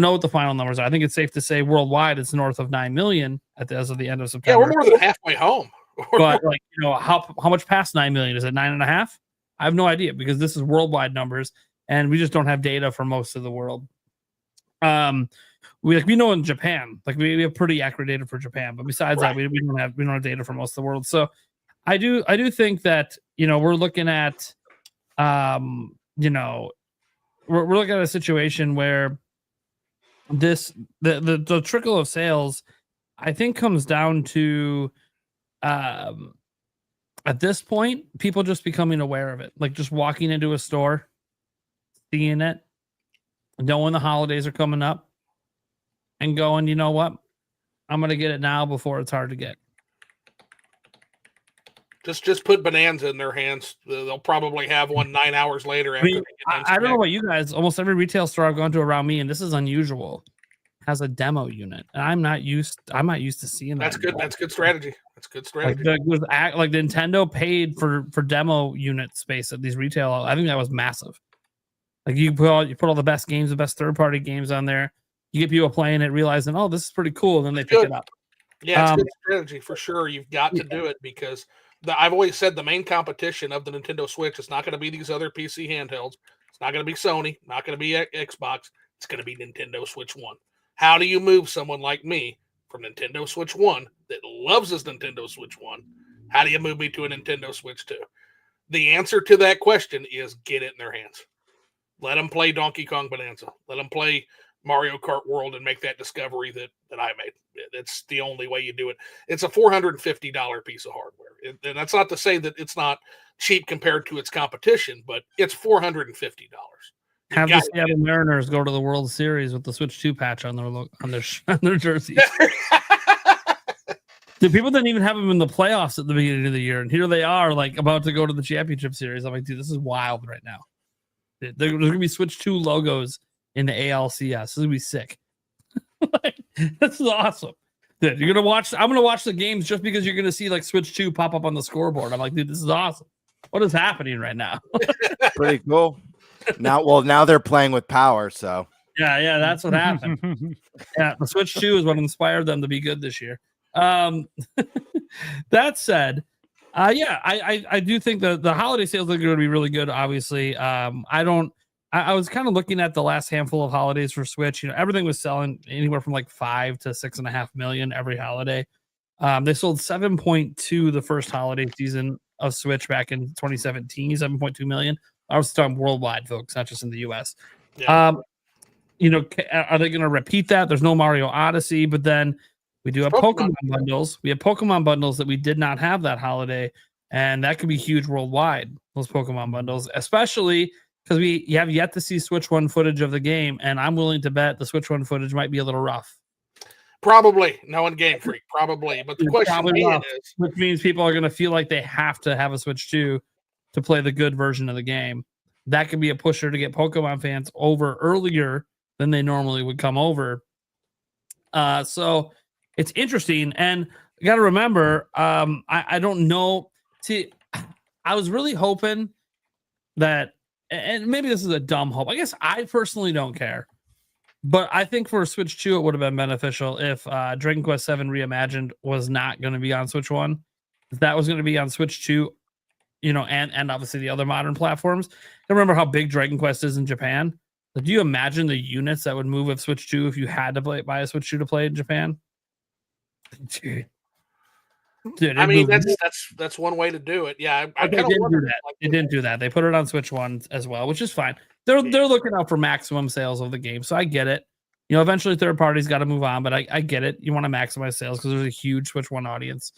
know what the final numbers are. I think it's safe to say worldwide it's north of 9 million as of the end of September. Yeah, we're more than halfway home. But how much past 9 million? Is it 9.5? I have no idea because this is worldwide numbers and we just don't have data for most of the world. We know in Japan, we have pretty accurate data for Japan, but besides that, we don't have data for most of the world. So I do think that we're looking at we're looking at a situation where the trickle of sales I think comes down to at this point people just becoming aware of it, like just walking into a store, seeing it, knowing the holidays are coming up. And going, you know what? I'm going to get it now before it's hard to get. Just put Bonanza in their hands. They'll probably have one 9 hours later. After I don't know about you guys. Almost every retail store I've gone to around me, and this is unusual, has a demo unit. And I'm not used to seeing that. That's good. That's good strategy. That's good strategy. Like Nintendo paid for demo unit space at these retail. I think that was massive. Like you put all the best games, the best third-party games on there. You get people playing it, realizing, oh, this is pretty cool, and then they pick it up. Yeah, it's good strategy for sure. You've got to do it because I've always said the main competition of the Nintendo Switch is not going to be these other PC handhelds. It's not going to be Sony, not going to be Xbox. It's going to be Nintendo Switch 1. How do you move someone like me from Nintendo Switch 1 that loves his Nintendo Switch 1? How do you move me to a Nintendo Switch 2? The answer to that question is get it in their hands. Let them play Donkey Kong Bonanza. Let them play Mario Kart World and make that discovery that I made. That's the only way you do it. It's a $450 piece of hardware. And that's not to say that it's not cheap compared to its competition, but it's $450. Have the Seattle Mariners go to the World Series with the Switch 2 patch on their jersey. Dude, people didn't even have them in the playoffs at the beginning of the year, and here they are, like about to go to the championship series. I'm like, dude, this is wild right now. There's gonna be Switch 2 logos in the ALCS. This is gonna be sick. Like, this is awesome. Dude, you're gonna watch. I'm gonna watch the games just because you're gonna see like Switch 2 pop up on the scoreboard. I'm like, dude, this is awesome. What is happening right now? Pretty cool. Now they're playing with power, so Yeah, that's what happened. Yeah, the Switch 2 is what inspired them to be good this year. That said, I do think the holiday sales are going to be really good. Obviously, I was kind of looking at the last handful of holidays for Switch. You know, everything was selling anywhere from like 5 to 6.5 million every holiday. They sold 7.2 the first holiday season of Switch back in 2017, 7.2 million. I was talking worldwide, folks, not just in the US. Yeah. You know, are they going to repeat that? There's no Mario Odyssey, but then we do have Pokemon bundles. We have Pokemon bundles that we did not have that holiday, and that could be huge worldwide, those Pokemon bundles, especially because you have yet to see Switch 1 footage of the game, and I'm willing to bet the Switch 1 footage might be a little rough. Probably. Knowing Game Freak, probably. But the question is... Which means people are going to feel like they have to have a Switch 2 to play the good version of the game. That could be a pusher to get Pokemon fans over earlier than they normally would come over. So it's interesting. And you got to remember, I don't know. See, I was really hoping that, and maybe this is a dumb hope. I guess I personally don't care. But I think for Switch 2, it would have been beneficial if Dragon Quest VII Reimagined was not going to be on Switch 1. If that was going to be on Switch 2, you know, and obviously the other modern platforms. I remember how big Dragon Quest is in Japan. Like, do you imagine the units that would move with Switch 2 if you had to buy a Switch 2 to play in Japan? Dude, I mean, that's one way to do it. Yeah, I they didn't do that. They didn't do that. They put it on Switch 1 as well, which is fine. They're looking out for maximum sales of the game, so I get it. You know, eventually third parties got to move on, but I get it. You want to maximize sales because there's a huge Switch 1 audience.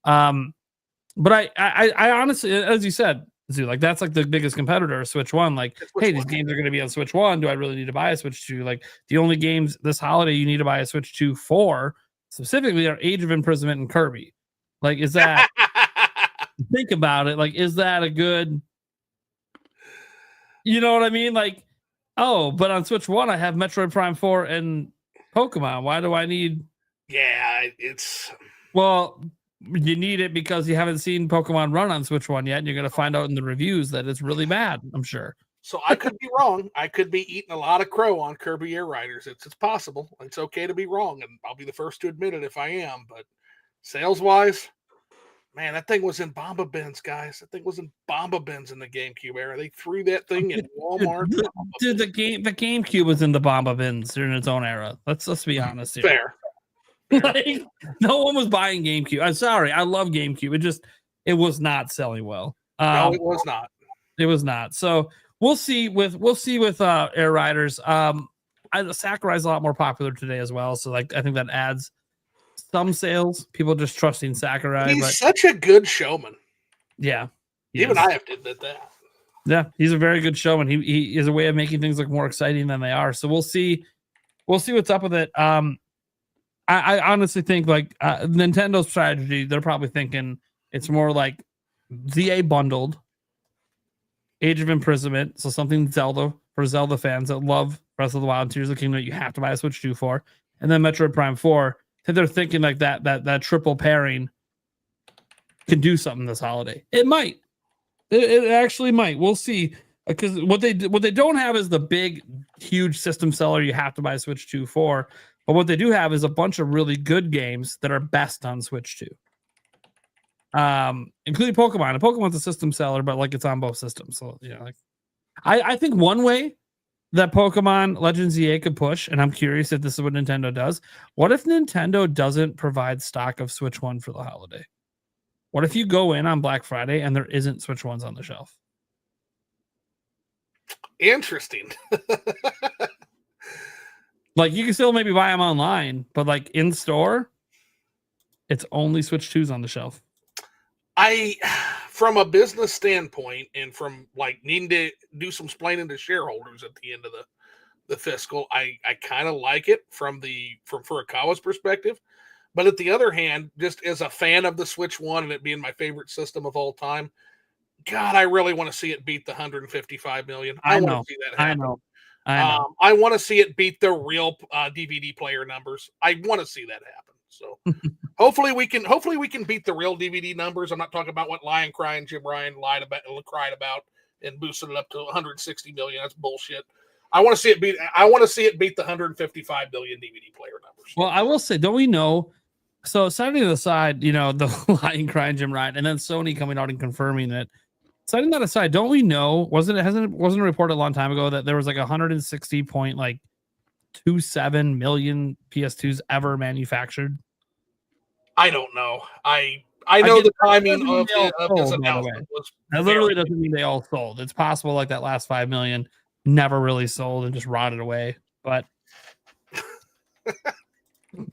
But I honestly, as you said, Zoo, like that's like the biggest competitor of Switch 1. Like, hey, these games are going to be on Switch 1. Do I really need to buy a Switch 2? Like, the only games this holiday you need to buy a Switch 2 for specifically are Age of Imprisonment and Kirby. Like, is that think about it? Like, is that a good, you know what I mean? Like, oh, but on Switch 1, I have Metroid Prime 4 and Pokemon. Why do I need? Yeah, it's well, you need it because you haven't seen Pokemon Run on Switch 1 yet, and you're going to find out in the reviews that it's really bad, I'm sure. So I could be wrong. I could be eating a lot of crow on Kirby Air Riders. It's possible. It's okay to be wrong, and I'll be the first to admit it if I am. But sales-wise, man, that thing was in Bomba bins, guys. That thing was in Bomba bins in the GameCube era. They threw that thing in Walmart. Dude, the GameCube was in the Bomba bins during its own era. Let's be honest here. Fair. Like, no one was buying GameCube. I'm sorry, I love GameCube. It was not selling well. No, it was not. It was not. So we'll see with Air Riders. Sakurai's a lot more popular today as well. So like I think that adds some sales. People just trusting Sakurai. He's such a good showman. Yeah, even I have to admit that. Yeah, he's a very good showman. He is a way of making things look more exciting than they are. So we'll see what's up with it. I honestly think like Nintendo's strategy, they're probably thinking it's more like ZA bundled Age of Imprisonment, so something Zelda for Zelda fans that love Breath of the Wild and Tears of the Kingdom that you have to buy a Switch 2 for, and then Metroid Prime 4. I think they're thinking like that triple pairing can do something this holiday. It might. It actually might. We'll see. Because what they don't have is the big, huge system seller you have to buy Switch 2 for. But what they do have is a bunch of really good games that are best on Switch 2. Including Pokemon. And Pokemon's a system seller, but like it's on both systems. So, you know, like I think one way that Pokemon Legends EA could push, and I'm curious if this is what Nintendo does. What if Nintendo doesn't provide stock of Switch 1 for the holiday? What if you go in on Black Friday and there isn't Switch 1s on the shelf? Interesting. Like, you can still maybe buy them online, but like in store, it's only Switch 2s on the shelf. From a business standpoint, and from like needing to do some explaining to shareholders at the end of the fiscal, I kind of like it from Furukawa's perspective. But at the other hand, just as a fan of the Switch 1 and it being my favorite system of all time, God, I really want to see it beat the 155 million. I want to see that happen. I want to see it beat the real DVD player numbers. I want to see that happen. So hopefully we can beat the real DVD numbers. I'm not talking about what Lion Cry and Jim Ryan cried about and boosted it up to 160 million. That's bullshit. I want to see it beat the 155 billion DVD player numbers. Well, I will say, don't we know? So setting aside, the Lion Cry and Jim Ryan, and then Sony coming out and confirming it. Setting that aside, don't we know? Wasn't it reported a long time ago that there was like 160.27 million PS2s ever manufactured? I don't know. I know the timing of his announcement was. That literally doesn't mean they all sold. It's possible like that last 5 million never really sold and just rotted away. But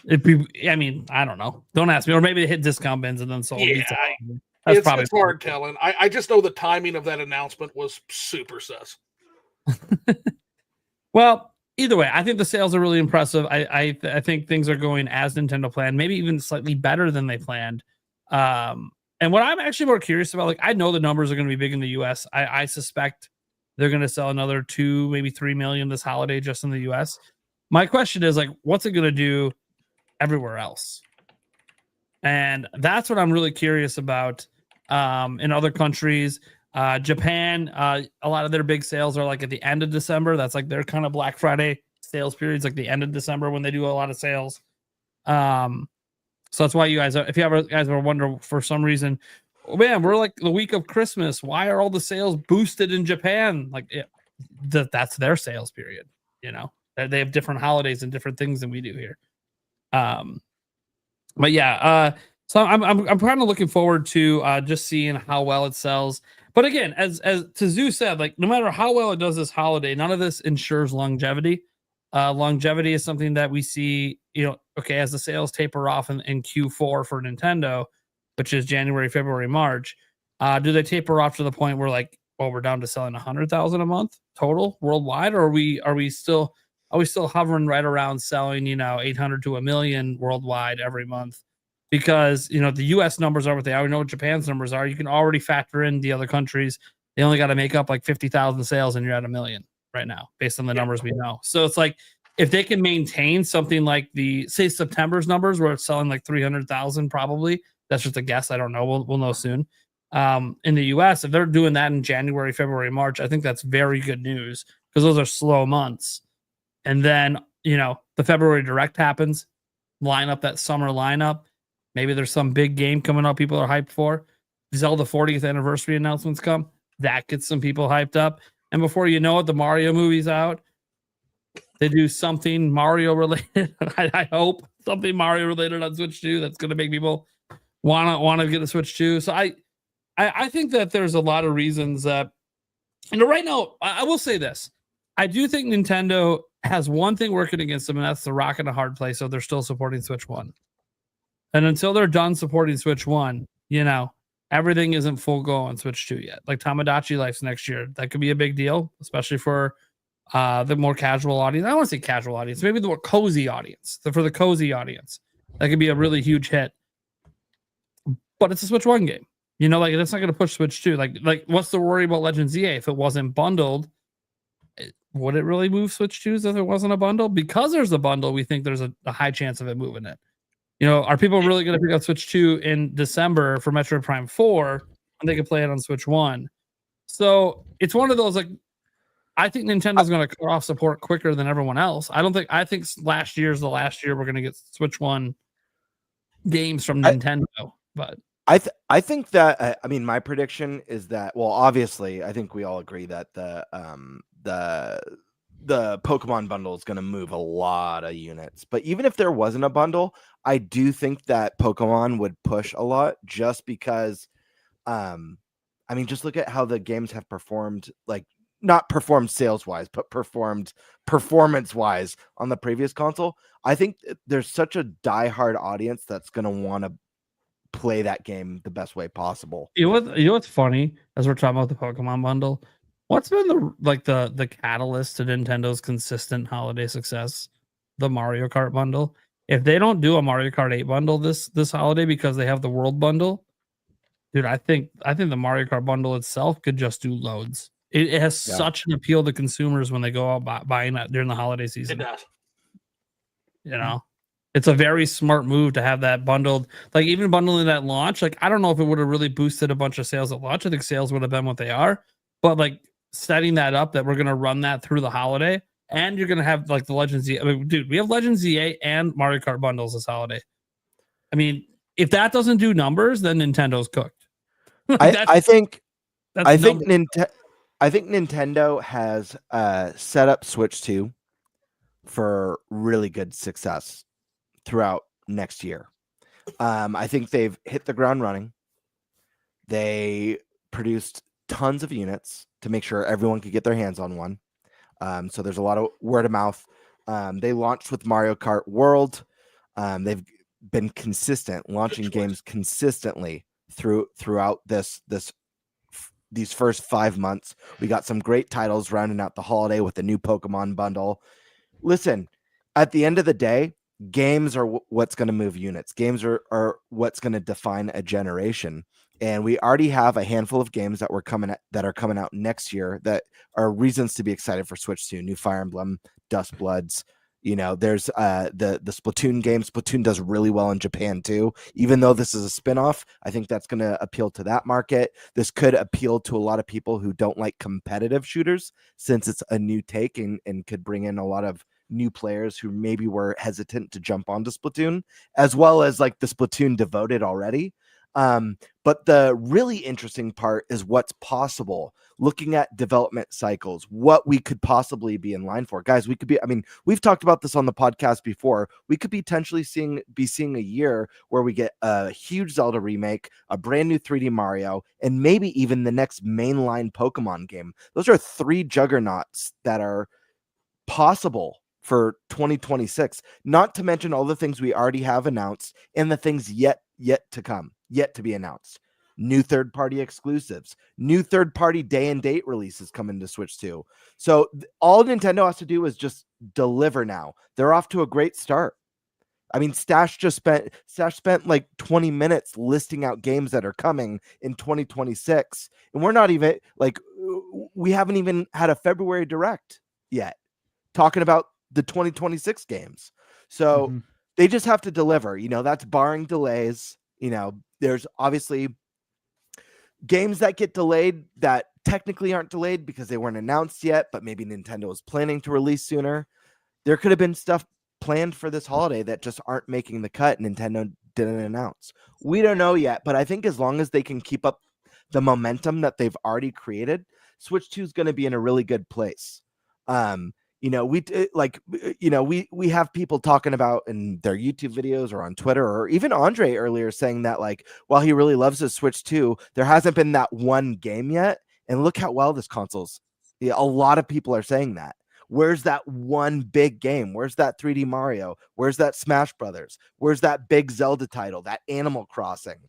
I don't know. Don't ask me. Or maybe they hit discount bins and then sold. Yeah, it's hard telling. I just know the timing of that announcement was super sus. Well, either way, I think the sales are really impressive. I think things are going as Nintendo planned, maybe even slightly better than they planned. And what I'm actually more curious about, like, I know the numbers are going to be big in the US. I suspect they're going to sell another 2, maybe 3 million this holiday just in the US. My question is, like, what's it going to do everywhere else? And that's what I'm really curious about. In other countries, Japan, a lot of their big sales are like at the end of December. That's like their kind of Black Friday sales periods, like the end of December when they do a lot of sales. So that's why you guys, if you ever wonder for some reason, oh man, we're like the week of Christmas. Why are all the sales boosted in Japan? Like that's their sales period. They have different holidays and different things than we do here. But yeah, so I'm kind of looking forward to just seeing how well it sells. But again, as Tease said, like no matter how well it does this holiday, none of this ensures longevity. Longevity is something that we see, as the sales taper off in Q4 for Nintendo, which is January, February, March. Do they taper off to the point where like, we're down to selling 100,000 a month total worldwide, or are we still hovering right around selling 800 to 1 million worldwide every month? Because the US numbers are what they are. We know what Japan's numbers are. You can already factor in the other countries. They only got to make up like 50,000 sales and you're at 1 million right now based on the numbers we know. So it's like if they can maintain something like say September's numbers where it's selling like 300,000, probably that's just a guess. I don't know. We'll know soon. In the US, if they're doing that in January, February, March, I think that's very good news because those are slow months. And then, the February Direct happens, line up that summer lineup. Maybe there's some big game coming up people are hyped for. Zelda 40th anniversary announcements come. That gets some people hyped up. And before you know it, the Mario movie's out. They do something Mario related. I hope something Mario related on Switch 2 that's going to make people want to get a Switch 2. So I think that there's a lot of reasons that, right now, I will say this. I do think Nintendo has one thing working against them, and that's the rock in a hard place. So they're still supporting Switch 1. And until they're done supporting Switch 1, everything isn't full go on Switch 2 yet. Like Tamagotchi Life's next year. That could be a big deal, especially for the more casual audience. I don't want to say casual audience, maybe the more cozy audience. For the cozy audience, that could be a really huge hit. But it's a Switch 1 game. That's not going to push Switch 2. Like what's the worry about Legends EA? If it wasn't bundled, would it really move Switch 2s if it wasn't a bundle? Because there's a bundle, we think there's a high chance of it moving it. Are people really going to pick up Switch 2 in December for Metroid Prime 4 when they can play it on Switch 1? So it's one of those, like, I think Nintendo's going to cut off support quicker than everyone else. I think last year's the last year we're going to get Switch 1 games from Nintendo. But I think that, my prediction is that, well, obviously, I think we all agree that the Pokemon bundle is going to move a lot of units. But even if there wasn't a bundle, I do think that Pokemon would push a lot just because, just look at how the games have performed, like not performed sales wise, but performed performance wise on the previous console. I think there's such a diehard audience that's going to want to play that game the best way possible. What's funny as we're talking about the Pokemon bundle? What's been the catalyst to Nintendo's consistent holiday success? The Mario Kart bundle. If they don't do a Mario Kart 8 bundle this holiday because they have the World bundle, dude, I think the Mario Kart bundle itself could just do loads. It has such an appeal to consumers when they go out buying that during the holiday season. It does. You know, it's a very smart move to have that bundled. Like even bundling that launch, like I don't know if it would have really boosted a bunch of sales at launch. I think sales would have been what they are, but like setting that up that we're gonna run that through the holiday, and you're gonna have like the Legends EA. I mean, dude, we have Legends EA and Mario Kart bundles this holiday. I mean, if that doesn't do numbers, then Nintendo's cooked. I think numbers. I think Nintendo has set up Switch 2 for really good success throughout next year. I think they've hit the ground running. They produced tons of units to make sure everyone could get their hands on one. So there's a lot of word of mouth. They launched with Mario Kart World. They've been consistent, launching games consistently throughout these first 5 months. We got some great titles rounding out the holiday with the new Pokemon bundle. Listen, at the end of the day, games are what's going to move units. Games are what's going to define a generation. And we already have a handful of games that are coming out next year that are reasons to be excited for Switch 2. New Fire Emblem, Dust Bloods. You know, there's the Splatoon game. Splatoon does really well in Japan too. Even though this is a spinoff, I think that's going to appeal to that market. This could appeal to a lot of people who don't like competitive shooters, since it's a new take and could bring in a lot of new players who maybe were hesitant to jump onto Splatoon, as well as like the Splatoon devoted already. But the really interesting part is what's possible. Looking at development cycles, what we could possibly be in line for. Guys, we've talked about this on the podcast before. We could potentially be seeing a year where we get a huge Zelda remake, a brand new 3D Mario, and maybe even the next mainline Pokemon game. Those are 3 juggernauts that are possible for 2026, not to mention all the things we already have announced and the things yet to come, yet to be announced. New third-party exclusives, new third-party day and date releases coming to Switch 2. So all Nintendo has to do is just deliver now. They're off to a great start. I mean, Stash spent like 20 minutes listing out games that are coming in 2026. And we're not even like, we haven't even had a February Direct yet talking about the 2026 games. So they just have to deliver, you know, that's barring delays. You know, there's obviously games that get delayed that technically aren't delayed because they weren't announced yet, but maybe Nintendo was planning to release sooner. There could have been stuff planned for this holiday that just aren't making the cut. Nintendo didn't announce. We don't know yet, but I think as long as they can keep up the momentum that they've already created, Switch 2 is going to be in a really good place. You know, we have people talking about in their YouTube videos or on Twitter, or even Andre earlier saying that, like, while he really loves his Switch 2, there hasn't been that one game yet. And look how well this console's. Yeah, a lot of people are saying that. Where's that one big game? Where's that 3D Mario? Where's that Smash Brothers? Where's that big Zelda title? That Animal Crossing?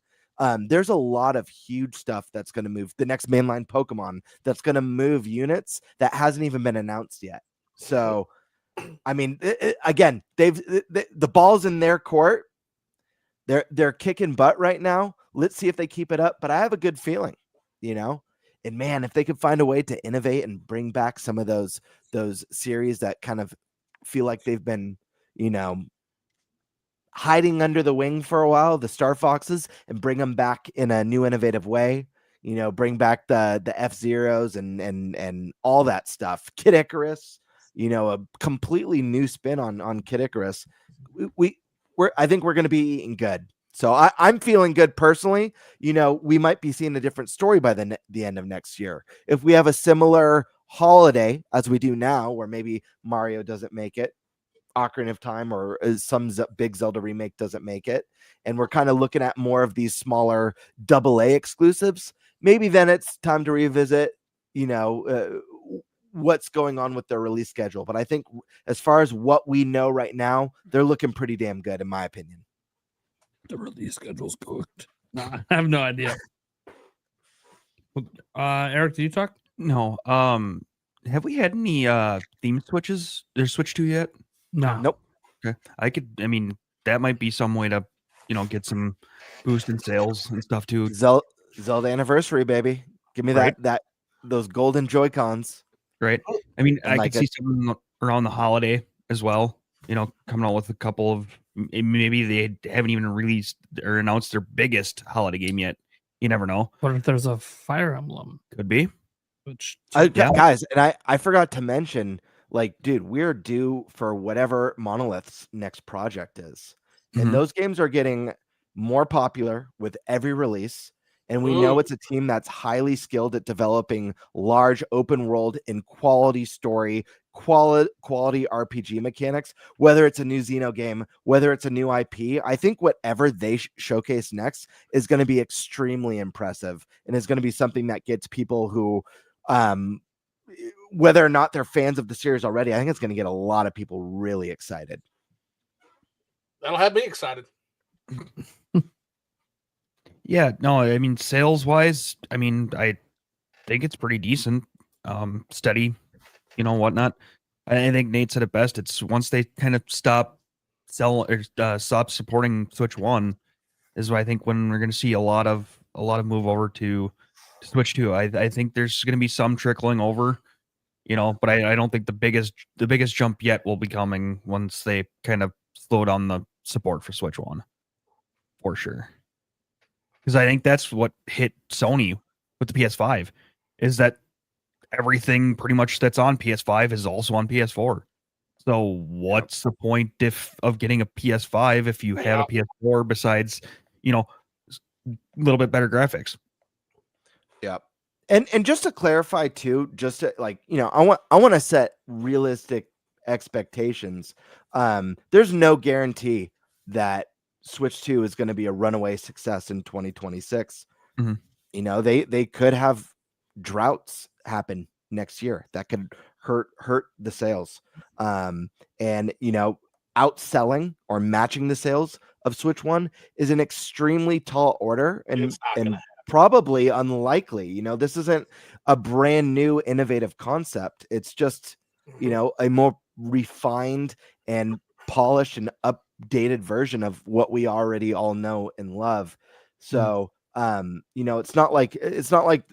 There's a lot of huge stuff that's going to move. The next mainline Pokemon that's going to move units that hasn't even been announced yet. So, I mean, again, the ball's in their court. They're kicking butt right now. Let's see if they keep it up. But I have a good feeling, you know. And man, if they could find a way to innovate and bring back some of those series that kind of feel like they've been, you know, hiding under the wing for a while, the Star Foxes, and bring them back in a new, innovative way. You know, bring back the F-Zeros and all that stuff. Kid Icarus. You know, a completely new spin on Kid Icarus. I think we're going to be eating good. So I'm feeling good personally. You know, we might be seeing a different story by the end of next year. If we have a similar holiday as we do now, where maybe Mario doesn't make it, Ocarina of Time or some big Zelda remake doesn't make it, and we're kind of looking at more of these smaller AA exclusives, maybe then it's time to revisit, you know, what's going on with their release schedule. But I think as far as what we know right now, they're looking pretty damn good, in my opinion. The release schedule's cooked. No, I have no idea. Eric, do you talk? No. Have we had any theme switches? There's Switch 2 yet? No. Nope. Okay. I mean, that might be some way to, get some boost in sales and stuff too. Zelda anniversary, baby. Give me Right. those golden Joy-Cons. Right. I mean, And I like could see something around the holiday as well. Coming out with a couple of, maybe they haven't even released or announced their biggest holiday game yet. You never know. What if there's a Fire Emblem? Could be. Which Guys, and I forgot to mention, like, dude, we're due for whatever Monolith's next project is. And those games are getting more popular with every release. And we know it's a team that's highly skilled at developing large open world and quality story, quality RPG mechanics, whether it's a new Xeno game, whether it's a new IP. I think whatever they showcase next is going to be extremely impressive and is going to be something that gets people who, whether or not they're fans of the series already, I think it's going to get a lot of people really excited. That'll have me excited. Yeah, no, I mean, sales wise, I mean, I think it's pretty decent, steady, whatnot. I think Nate said it best. It's once they kind of stop supporting Switch 1 is I think when we're going to see a lot of move over to Switch 2. I think there's going to be some trickling over, but I don't think the biggest jump yet will be coming once they kind of slow down the support for Switch 1 for sure. Because I think that's what hit Sony with the PS5 is that everything pretty much that's on PS5 is also on PS4. So what's the point of getting a PS5 if you have a PS4 besides, a little bit better graphics? Yeah. And just to clarify too, just to, like, I want to set realistic expectations. There's no guarantee that Switch 2 is going to be a runaway success in 2026. Mm-hmm. They could have droughts happen next year that could hurt the sales. And outselling or matching the sales of Switch 1 is an extremely tall order and probably unlikely. This isn't a brand new innovative concept. It's just, a more refined and polished and updated version of what we already all know and love. So, it's not like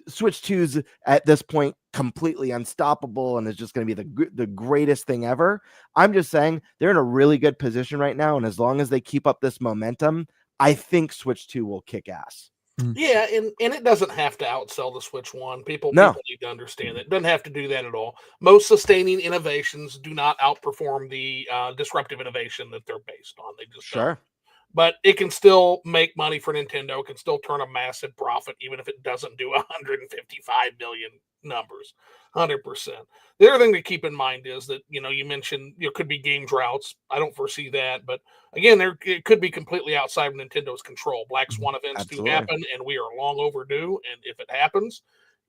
Switch 2's at this point completely unstoppable and is just going to be the greatest thing ever. I'm just saying they're in a really good position right now, and as long as they keep up this momentum, I think Switch 2 will kick ass. Yeah, and it doesn't have to outsell the Switch 1. People need to understand that. It doesn't have to do that at all. Most sustaining innovations do not outperform the disruptive innovation that they're based on. They just don't. But it can still make money for Nintendo. It can still turn a massive profit, even if it doesn't do 155 million numbers, 100%. The other thing to keep in mind is that, you mentioned there could be game droughts. I don't foresee that. But again, it could be completely outside of Nintendo's control. Black Swan events do happen, and we are long overdue. And if it happens,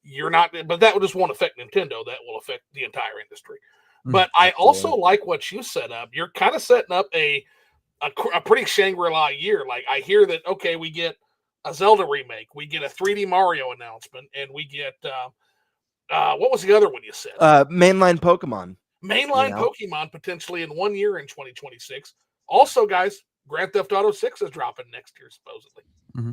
but that just won't affect Nintendo. That will affect the entire industry. But I also like what you set up. You're kind of setting up a pretty Shangri-La year. Like, I hear that, okay, we get a Zelda remake, we get a 3D Mario announcement, and we get what was the other one you said? Mainline Pokemon. Pokemon potentially in 1 year in 2026. Also, guys, Grand Theft Auto 6 is dropping next year, supposedly. Mm-hmm.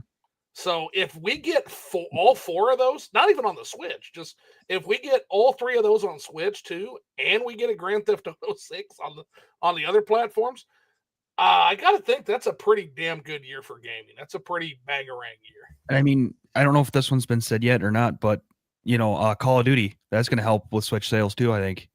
So if we get all four of those, not even on the Switch, just if we get all three of those on Switch too, and we get a Grand Theft Auto 6 on the other platforms, I got to think that's a pretty damn good year for gaming. That's a pretty bangarang year. I mean, I don't know if this one's been said yet or not, but Call of Duty, that's going to help with Switch sales too, I think.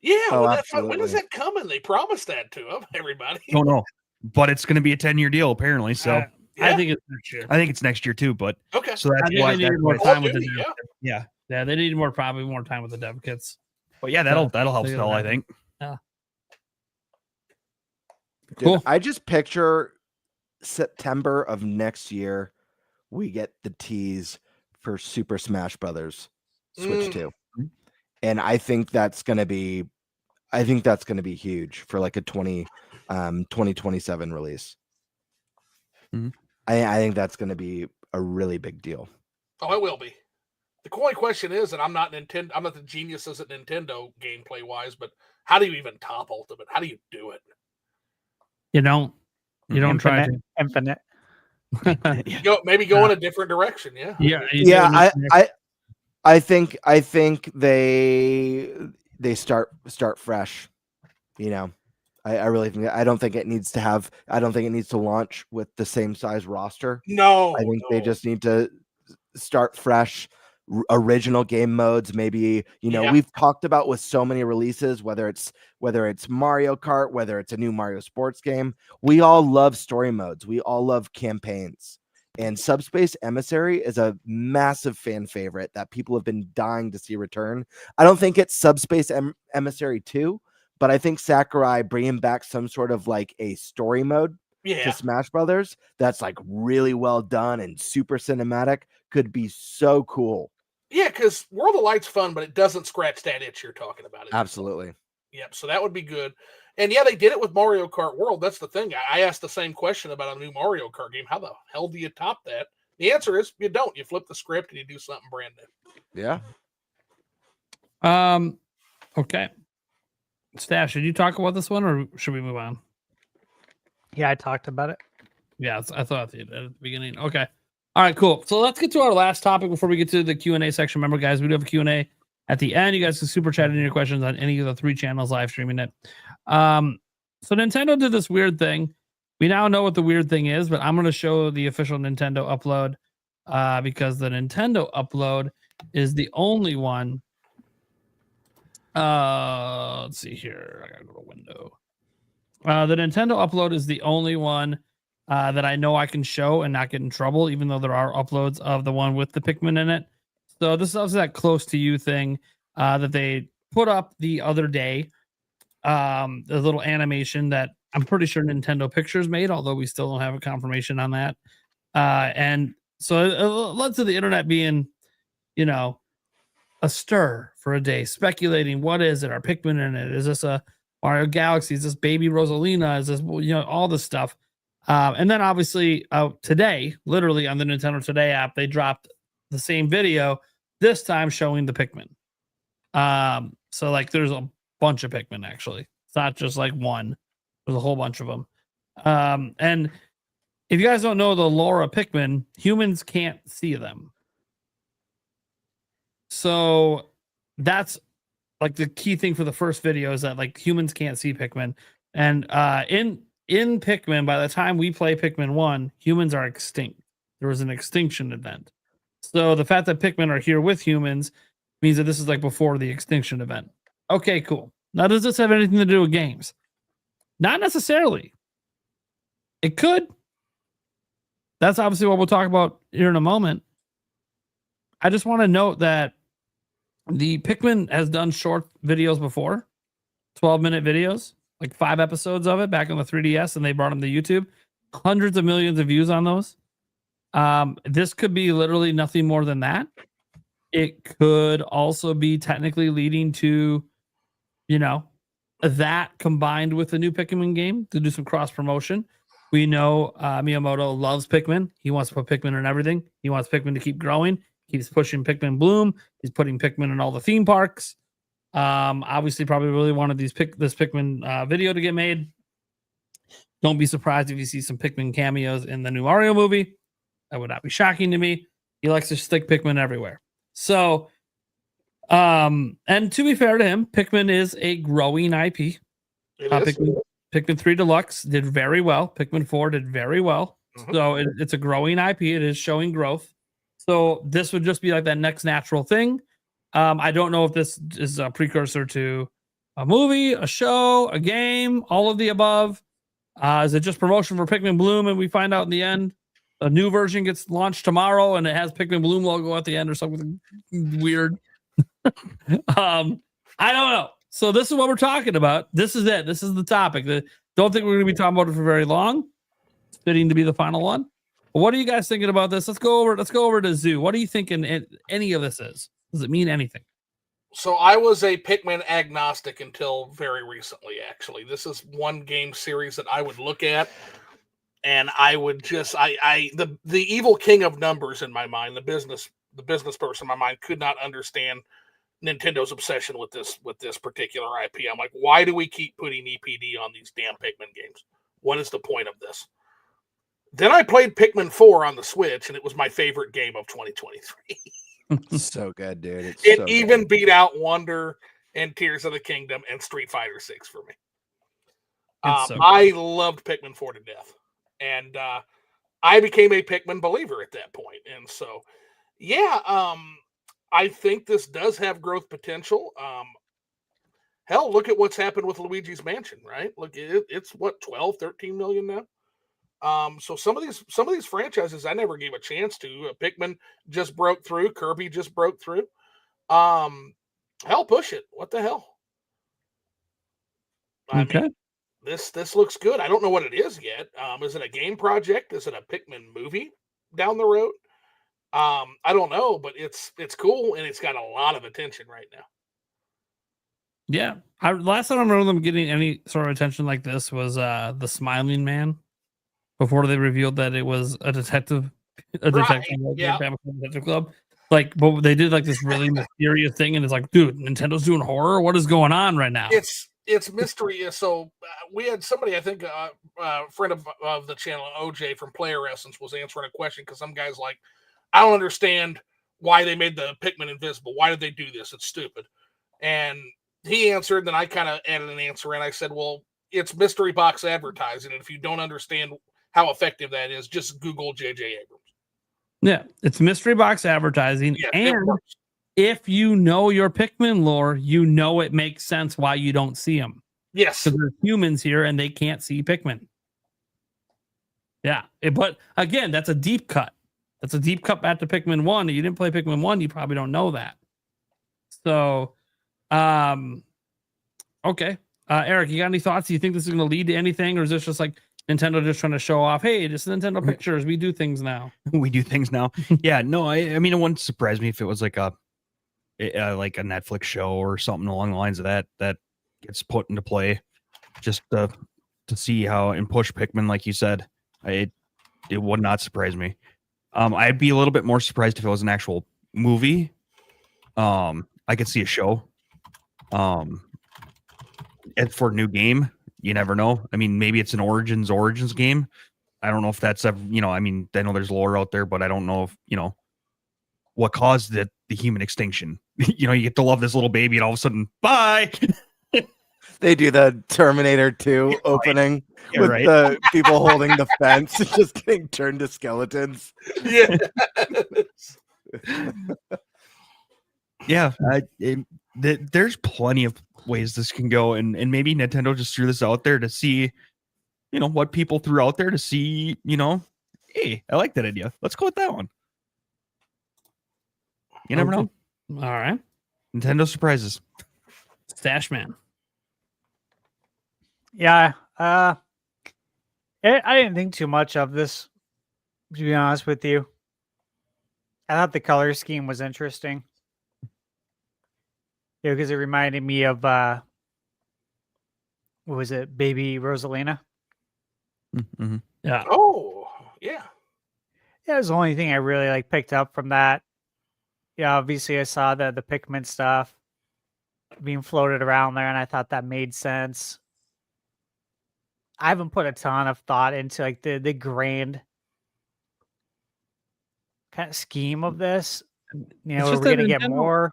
Yeah, when is that coming? They promised that to everybody. Don't know, but it's going to be a 10-year deal apparently. So I think it's next year. I think it's next year too. But okay, so that's why they need more time with the dev. Yeah, they need more time with the dev kits. But yeah, that'll help sell, I think. Yeah. Dude, cool. I just picture September of next year, we get the tease for Super Smash Brothers Switch 2. And I think that's going to be huge for like a 2027 release. Mm-hmm. I think that's going to be a really big deal. Oh, it will be. The only question is, and I'm not the geniuses at Nintendo gameplay wise, but how do you even top Ultimate? How do you do it? You don't try to. Infinite. Maybe go in a different direction. Yeah. Yeah. I think they start fresh. You know, I really think I don't think it needs to launch with the same size roster. No, I think they just need to start fresh, original game modes. Maybe, we've talked about with so many releases, whether it's Mario Kart, whether it's a new Mario sports game, we all love story modes. We all love campaigns. And Subspace Emissary is a massive fan favorite that people have been dying to see return. I don't think it's Subspace Emissary 2, but I think Sakurai bringing back some sort of like a story mode to Smash Brothers that's like really well done and super cinematic could be so cool. Yeah, because World of Light's fun, but it doesn't scratch that itch you're talking about. Absolutely. Yep, so that would be good. And yeah, they did it with Mario Kart World. That's the thing. I asked the same question about a new Mario Kart game. How the hell do you top that? The answer is you don't. You flip the script and you do something brand new. Yeah. Okay. Stash, should you talk about this one or should we move on? Yeah, I talked about it. Yeah, I thought at the beginning. Okay. All right, cool. So let's get to our last topic before we get to the Q&A section. Remember, guys, we do have a Q&A at the end. You guys can super chat in your questions on any of the 3 channels live streaming it. So Nintendo did this weird thing. We now know what the weird thing is, but I'm going to show the official Nintendo upload because the Nintendo upload is the only one. Let's see here. I got to go to window. The Nintendo upload is the only one that I know I can show and not get in trouble, even though there are uploads of the one with the Pikmin in it. So this is also that close to you thing that they put up the other day. The little animation that I'm pretty sure Nintendo Pictures made, although we still don't have a confirmation on that. And so it led to the internet being, a stir for a day, speculating what is it? Are Pikmin in it? Is this a Mario Galaxy? Is this Baby Rosalina? Is this all this stuff? And then obviously today, literally on the Nintendo Today app, they dropped the same video, this time showing the Pikmin. So like there's a bunch of Pikmin actually. It's not just like one. There's a whole bunch of them. And if you guys don't know the lore of Pikmin, humans can't see them. So that's like the key thing for the first video is that like humans can't see Pikmin. And in Pikmin, by the time we play Pikmin 1, humans are extinct. There was an extinction event. So the fact that Pikmin are here with humans means that this is like before the extinction event. Okay, cool. Now, does this have anything to do with games? Not necessarily. It could. That's obviously what we'll talk about here in a moment. I just want to note that the Pikmin has done short videos before, 12-minute videos, like 5 episodes of it back on the 3DS, and they brought them to YouTube. Hundreds of millions of views on those. This could be literally nothing more than that. It could also be technically leading to, that combined with the new Pikmin game to do some cross promotion. We know Miyamoto loves Pikmin. He wants to put Pikmin in everything. He wants Pikmin to keep growing. He's pushing Pikmin Bloom. He's putting Pikmin in all the theme parks. Obviously, probably really wanted this Pikmin video to get made. Don't be surprised if you see some Pikmin cameos in the new Mario movie. That would not be shocking to me. He likes to stick Pikmin everywhere. So, and to be fair to him, Pikmin is a growing IP. Pikmin 3 Deluxe did very well. Pikmin 4 did very well. Mm-hmm. So it's a growing IP. It is showing growth. So this would just be like that next natural thing. I don't know if this is a precursor to a movie, a show, a game, all of the above. Is it just promotion for Pikmin Bloom and we find out in the end a new version gets launched tomorrow and it has Pikmin Bloom logo at the end or something weird? I don't know. So this is what we're talking about. This is it. This is the topic. Don't think we're going to be talking about it for very long. It's fitting to be the final one. But what are you guys thinking about this? Let's go over to Zoo. What are you thinking any of this is? Does it mean anything? So I was a Pikmin agnostic until very recently, actually. This is one game series that I would look at and I would just the evil king of numbers in my mind, the business person in my mind could not understand Nintendo's obsession with this particular IP. I'm like, why do we keep putting EPD on these damn Pikmin games? What is the point of this? Then I played Pikmin 4 on the Switch, and it was my favorite game of 2023. So good, dude. It so even good. beat out Wonder and Tears of the Kingdom and Street Fighter 6 for me. I loved Pikmin 4 to death. And I became a Pikmin believer at that point. And so, yeah, I think this does have growth potential. Hell, look at what's happened with Luigi's Mansion, right? Look, it's what, 12, 13 million now? So some of these franchises I never gave a chance to. Pikmin just broke through. Kirby just broke through. Hell, push it. What the hell? I mean, this looks good. I don't know what it is yet. Is it a game project? Is it a Pikmin movie down the road? I don't know, but it's cool and it's got a lot of attention right now. Yeah, last time I remember them getting any sort of attention like this was the Smiling Man, before they revealed that it was a detective club. Like, but they did like this really mysterious thing, and it's like, dude, Nintendo's doing horror. What is going on right now? It's mystery. So we had somebody, I think, a friend of the channel, OJ from Player Essence, was answering a question because some guy's like, I don't understand why they made the Pikmin invisible. Why did they do this? It's stupid. And he answered, then I kind of added an answer, and I said, well, it's mystery box advertising, and if you don't understand how effective that is, just Google J.J. Abrams. Yeah, it's mystery box advertising, and if you know your Pikmin lore, you know it makes sense why you don't see them. Yes. Because there's humans here, and they can't see Pikmin. Yeah, but again, that's a deep cut. That's a deep cut back to Pikmin 1. If you didn't play Pikmin 1, you probably don't know that. So, okay. Eric, you got any thoughts? Do you think this is going to lead to anything, or is this just like Nintendo just trying to show off, hey, this is Nintendo Pictures, we do things now? We do things now. Yeah, no, I mean, it wouldn't surprise me if it was like a Netflix show or something along the lines of that gets put into play just to see how and push Pikmin, like you said. It would not surprise me. I'd be a little bit more surprised if it was an actual movie. I could see a show. And for a new game, you never know. I mean, maybe it's an Origins game. I don't know if that's ever, I mean, I know there's lore out there, but I don't know if, what caused the human extinction. You get to love this little baby and all of a sudden, bye. They do the Terminator 2 opening with the people holding the fence just getting turned to skeletons. Yeah. Yeah. There's plenty of ways this can go, and maybe Nintendo just threw this out there to see, what people threw out there to see, hey, I like that idea. Let's go with that one. You never know. All right. Nintendo surprises. Stash Man. Yeah. I didn't think too much of this, to be honest with you. I thought the color scheme was interesting. Yeah, because it reminded me of what was it, Baby Rosalina? Mm-hmm. Yeah. Oh, yeah. Yeah, it was the only thing I really picked up from that. Yeah, obviously I saw the Pikmin stuff being floated around there, and I thought that made sense. I haven't put a ton of thought into the grand kind of scheme of this. We're going to get more.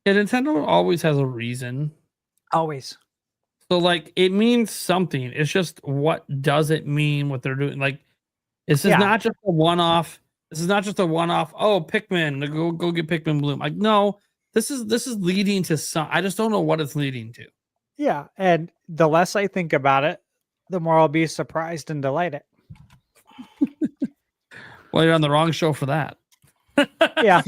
Yeah, Nintendo always has a reason. Always. So it means something. It's just, what does it mean what they're doing? This is not just a one-off. This is not just a one-off. Oh, Pikmin, go get Pikmin Bloom. No, this is leading to some. I just don't know what it's leading to. Yeah, and the less I think about it, the more I'll be surprised and delighted. Well, you're on the wrong show for that. Yeah.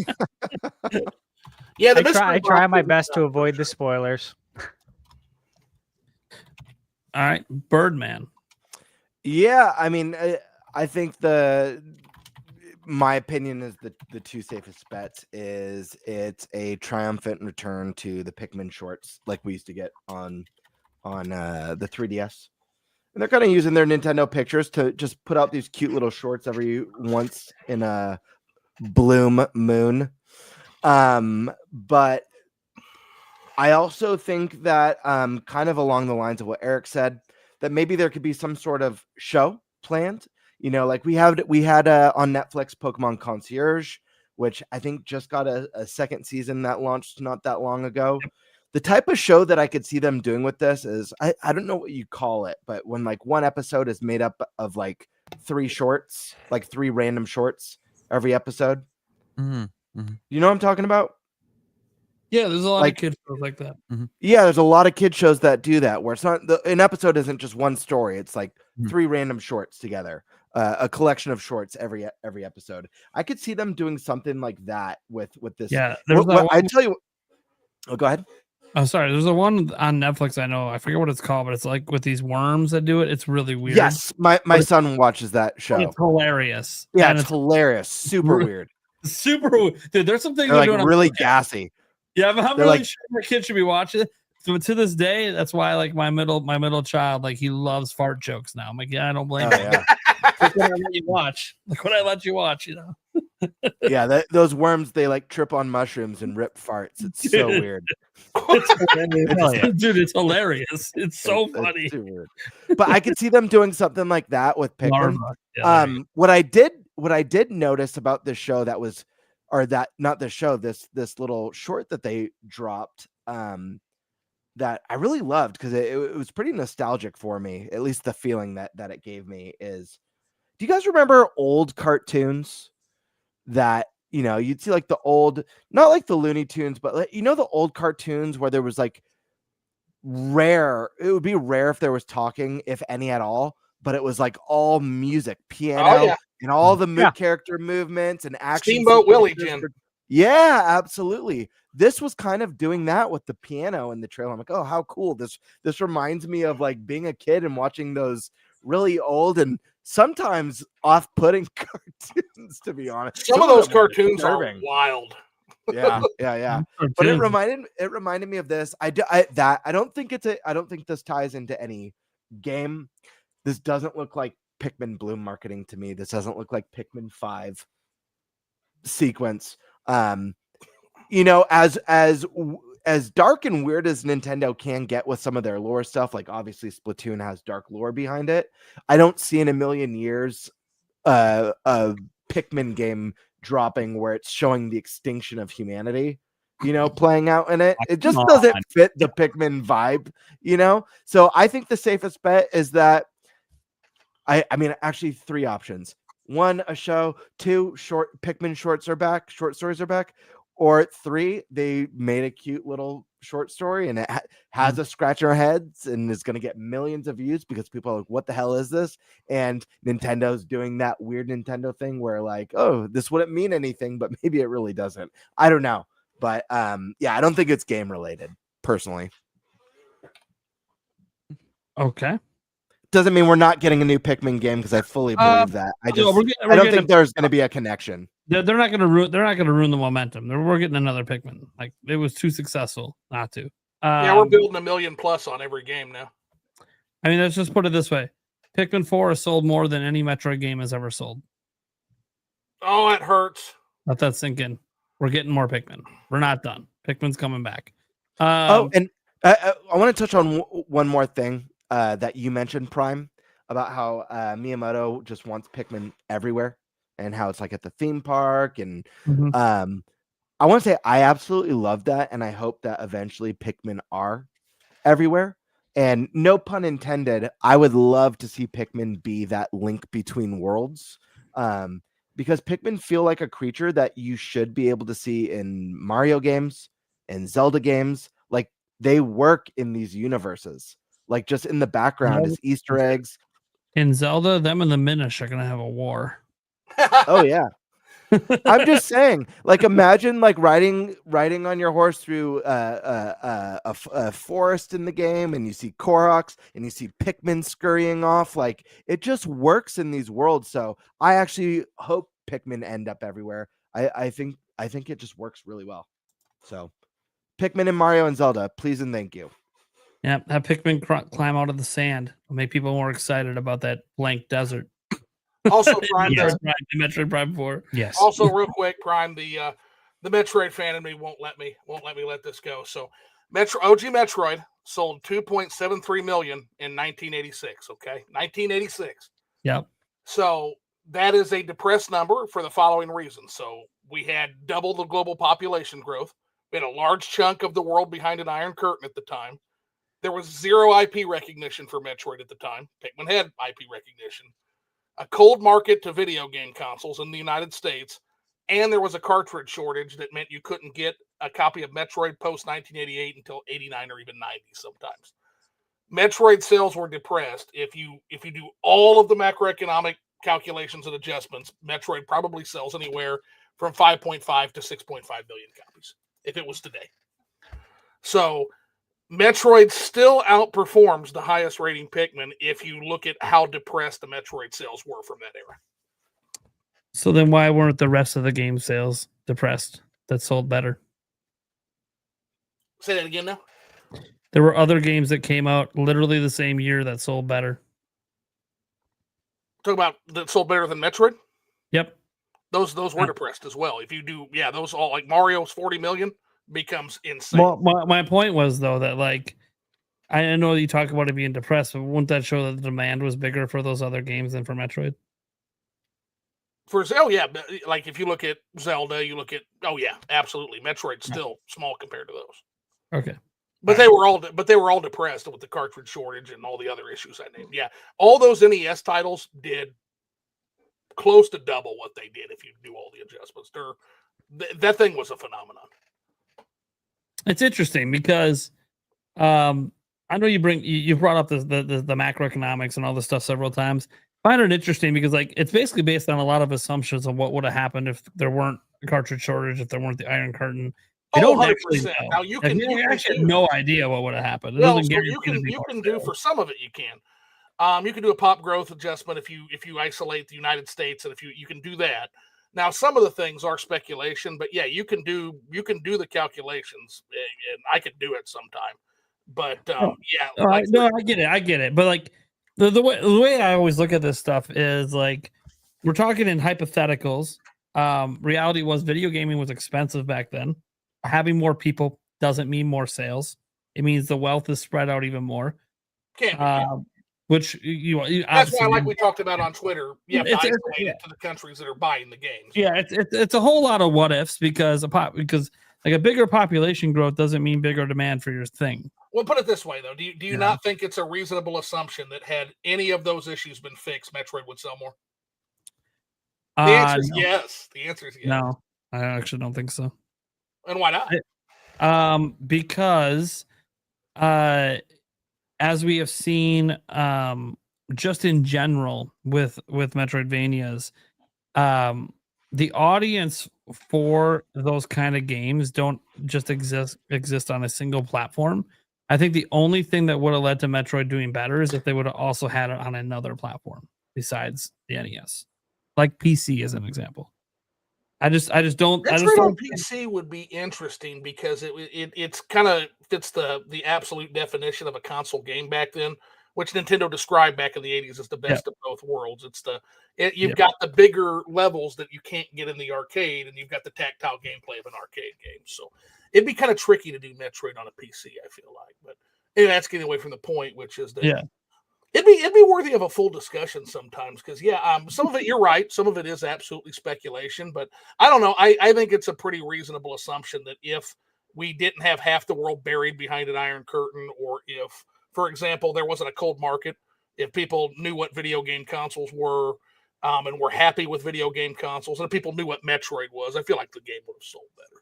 Yeah, I try my best to avoid the spoilers. All right, Birdman. Yeah, I mean, I think my opinion is the two safest bets is it's a triumphant return to the Pikmin shorts like we used to get on the 3DS. And they're kind of using their Nintendo Pictures to just put out these cute little shorts every once in a bloom moon. But I also think that kind of along the lines of what Eric said, that maybe there could be some sort of show planned. You know, like we had on Netflix Pokemon Concierge, which I think just got a second season that launched not that long ago. The type of show that I could see them doing with this is I don't know what you call it, but when like one episode is made up of like 3 shorts, like 3 random shorts every episode. Mm-hmm. You know what I'm talking about? Yeah, there's a lot of kid shows like that. Yeah, there's a lot of kid shows that do that, where it's not an episode isn't just one story; it's like 3 random shorts together, a collection of shorts every episode. I could see them doing something like that with this. Yeah, I tell you. Oh, go ahead. Oh, sorry. There's a one on Netflix. I know. I forget what it's called, but it's like with these worms that do it. It's really weird. Yes, my son watches that show. It's hilarious. Yeah, it's hilarious. Super weird. Super, dude. There's some things They're like doing really gassy. Yeah, but I'm They're really like, sure my kid should be watching it. So to this day, that's why like my middle child, like he loves fart jokes now. I'm like, yeah, I don't blame him. yeah. Like when I let you watch, you know. Yeah, those worms, they like trip on mushrooms and rip farts. It's so weird. Dude, it's hilarious. It's so funny. It's too weird. But I could see them doing something like that with Pikmin. Yeah, What I did notice about this show that was, or that not the show, this little short that they dropped, that I really loved because it was pretty nostalgic for me. At least the feeling that it gave me is. Do you guys remember old cartoons that, you know, you'd see like the old, not like the Looney Tunes, but like, you know, the old cartoons where there was like it would be rare if there was talking, if any at all, but it was like all music, piano, and all the character movements and action. Steamboat Willie, Jim. Yeah, absolutely. This was kind of doing that with the piano in the trailer. I'm like, oh, how cool. This reminds me of like being a kid and watching those really old and sometimes off-putting cartoons, to be honest. Some of those cartoons are wild. Yeah. But it reminded me of this. I don't think this ties into any game. This doesn't look like Pikmin Bloom marketing to me. This doesn't look like Pikmin 5 sequence. You know, as dark and weird as Nintendo can get with some of their lore stuff, like obviously Splatoon has dark lore behind it, I don't see in a million years a Pikmin game dropping where it's showing the extinction of humanity, you know, playing out in it. It just doesn't fit the Pikmin vibe, you know? So I think the safest bet is that I mean, actually 3 options. 1, a show. 2, Pikmin short stories are back. Or 3, they made a cute little short story and it has a scratch our heads and is going to get millions of views because people are like, what the hell is this? And Nintendo's doing that weird Nintendo thing where like, oh, this wouldn't mean anything, but maybe it really doesn't. I don't know. But yeah, I don't think it's game related personally. Okay. Doesn't mean we're not getting a new Pikmin game because I fully believe that. I don't think there's going to be a connection. They're not going to ruin. They're not going to ruin the momentum. We're getting another Pikmin. Like it was too successful not to. Yeah, we're building 1 million plus on every game now. I mean, let's just put it this way: Pikmin 4 has sold more than any Metroid game has ever sold. Oh, it hurts. Let that sink in. We're getting more Pikmin. We're not done. Pikmin's coming back. And I want to touch on one more thing that you mentioned, Prime, about how Miyamoto just wants Pikmin everywhere and how it's like at the theme park. And I want to say I absolutely love that. And I hope that eventually Pikmin are everywhere. And no pun intended, I would love to see Pikmin be that link between worlds. Because Pikmin feel like a creature that you should be able to see in Mario games and Zelda games. Like they work in these universes, like just in the background as Easter eggs. In Zelda, them and the Minish are going to have a war. Oh yeah. I'm just saying, like, imagine like riding on your horse through a forest in the game, and you see Koroks and you see Pikmin scurrying off. Like, it just works in these worlds. So I actually hope Pikmin end up everywhere. I think it just works really well. So Pikmin and Mario and Zelda, please and thank you. Yeah, have Pikmin climb out of the sand. It'll make people more excited about that blank desert. Also, Prime, Metroid Prime 4. Yes. Also, real quick, Prime, the Metroid fan in me won't let me let this go. So, OG Metroid sold 2.73 million in 1986. Okay, 1986. Yep. So that is a depressed number for the following reasons. So we had double the global population growth. We had a large chunk of the world behind an iron curtain at the time. There was zero IP recognition for Metroid at the time. Pikmin had IP recognition. A cold market to video game consoles in the United States. And there was a cartridge shortage that meant you couldn't get a copy of Metroid post 1988 until 89 or even 90 sometimes. Metroid sales were depressed. If you do all of the macroeconomic calculations and adjustments, Metroid probably sells anywhere from 5.5 to 6.5 billion copies if it was today. So Metroid still outperforms the highest rating Pikmin if you look at how depressed the Metroid sales were from that era. So then why weren't the rest of the game sales depressed that sold better? Say that again now. There were other games that came out literally the same year that sold better. Talk about that sold better than Metroid? Yep. Those were depressed as well. If you do, those all like Mario's 40 million becomes insane. Well, my point was though that like I know you talk about it being depressed, but wouldn't that show that the demand was bigger for those other games than for Metroid? For Zelda, like if you look at Zelda, you look at absolutely. Metroid's still small compared to those. Okay. But they were all depressed with the cartridge shortage and all the other issues I named. Yeah. All those NES titles did close to double what they did if you do all the adjustments. That thing was a phenomenon. It's interesting because I know you brought up the macroeconomics and all this stuff several times. I find it interesting because like it's basically based on a lot of assumptions of what would have happened if there weren't a cartridge shortage, if there weren't the Iron Curtain. I don't actually know. Now you can actually have no idea what would have happened. Well, so you can do for some of it. You can do a pop growth adjustment if you isolate the United States, and if you can do that. Now some of the things are speculation, but yeah, you can do the calculations, and I could do it sometime. But I get it. But like the way I always look at this stuff is like we're talking in hypotheticals. Reality was video gaming was expensive back then. Having more people doesn't mean more sales. It means the wealth is spread out even more. Which you that's why, like we talked about on Twitter, isolate it to the countries that are buying the games. Yeah, it's a whole lot of what ifs because like a bigger population growth doesn't mean bigger demand for your thing. Well, put it this way though, do you not think it's a reasonable assumption that had any of those issues been fixed, Metroid would sell more? The answer is yes. The answer is yes. No, I actually don't think so. And why not? Because as we have seen just in general with Metroidvanias, the audience for those kind of games don't just exist on a single platform. I think the only thing that would have led to Metroid doing better is if they would have also had it on another platform besides the NES, like PC as an example. I just don't. Metroid on PC would be interesting because it's kind of fits the absolute definition of a console game back then, which Nintendo described back in the 80s as the best of both worlds. You've got the bigger levels that you can't get in the arcade, and you've got the tactile gameplay of an arcade game. So it'd be kind of tricky to do Metroid on a PC, I feel like. But that's getting away from the point, which is that it'd be worthy of a full discussion sometimes because some of it you're right, some of it is absolutely speculation, but I don't know. I think it's a pretty reasonable assumption that if we didn't have half the world buried behind an iron curtain, or if, for example, there wasn't a cold market, if people knew what video game consoles were and were happy with video game consoles, and if people knew what Metroid was, I feel like the game would have sold better.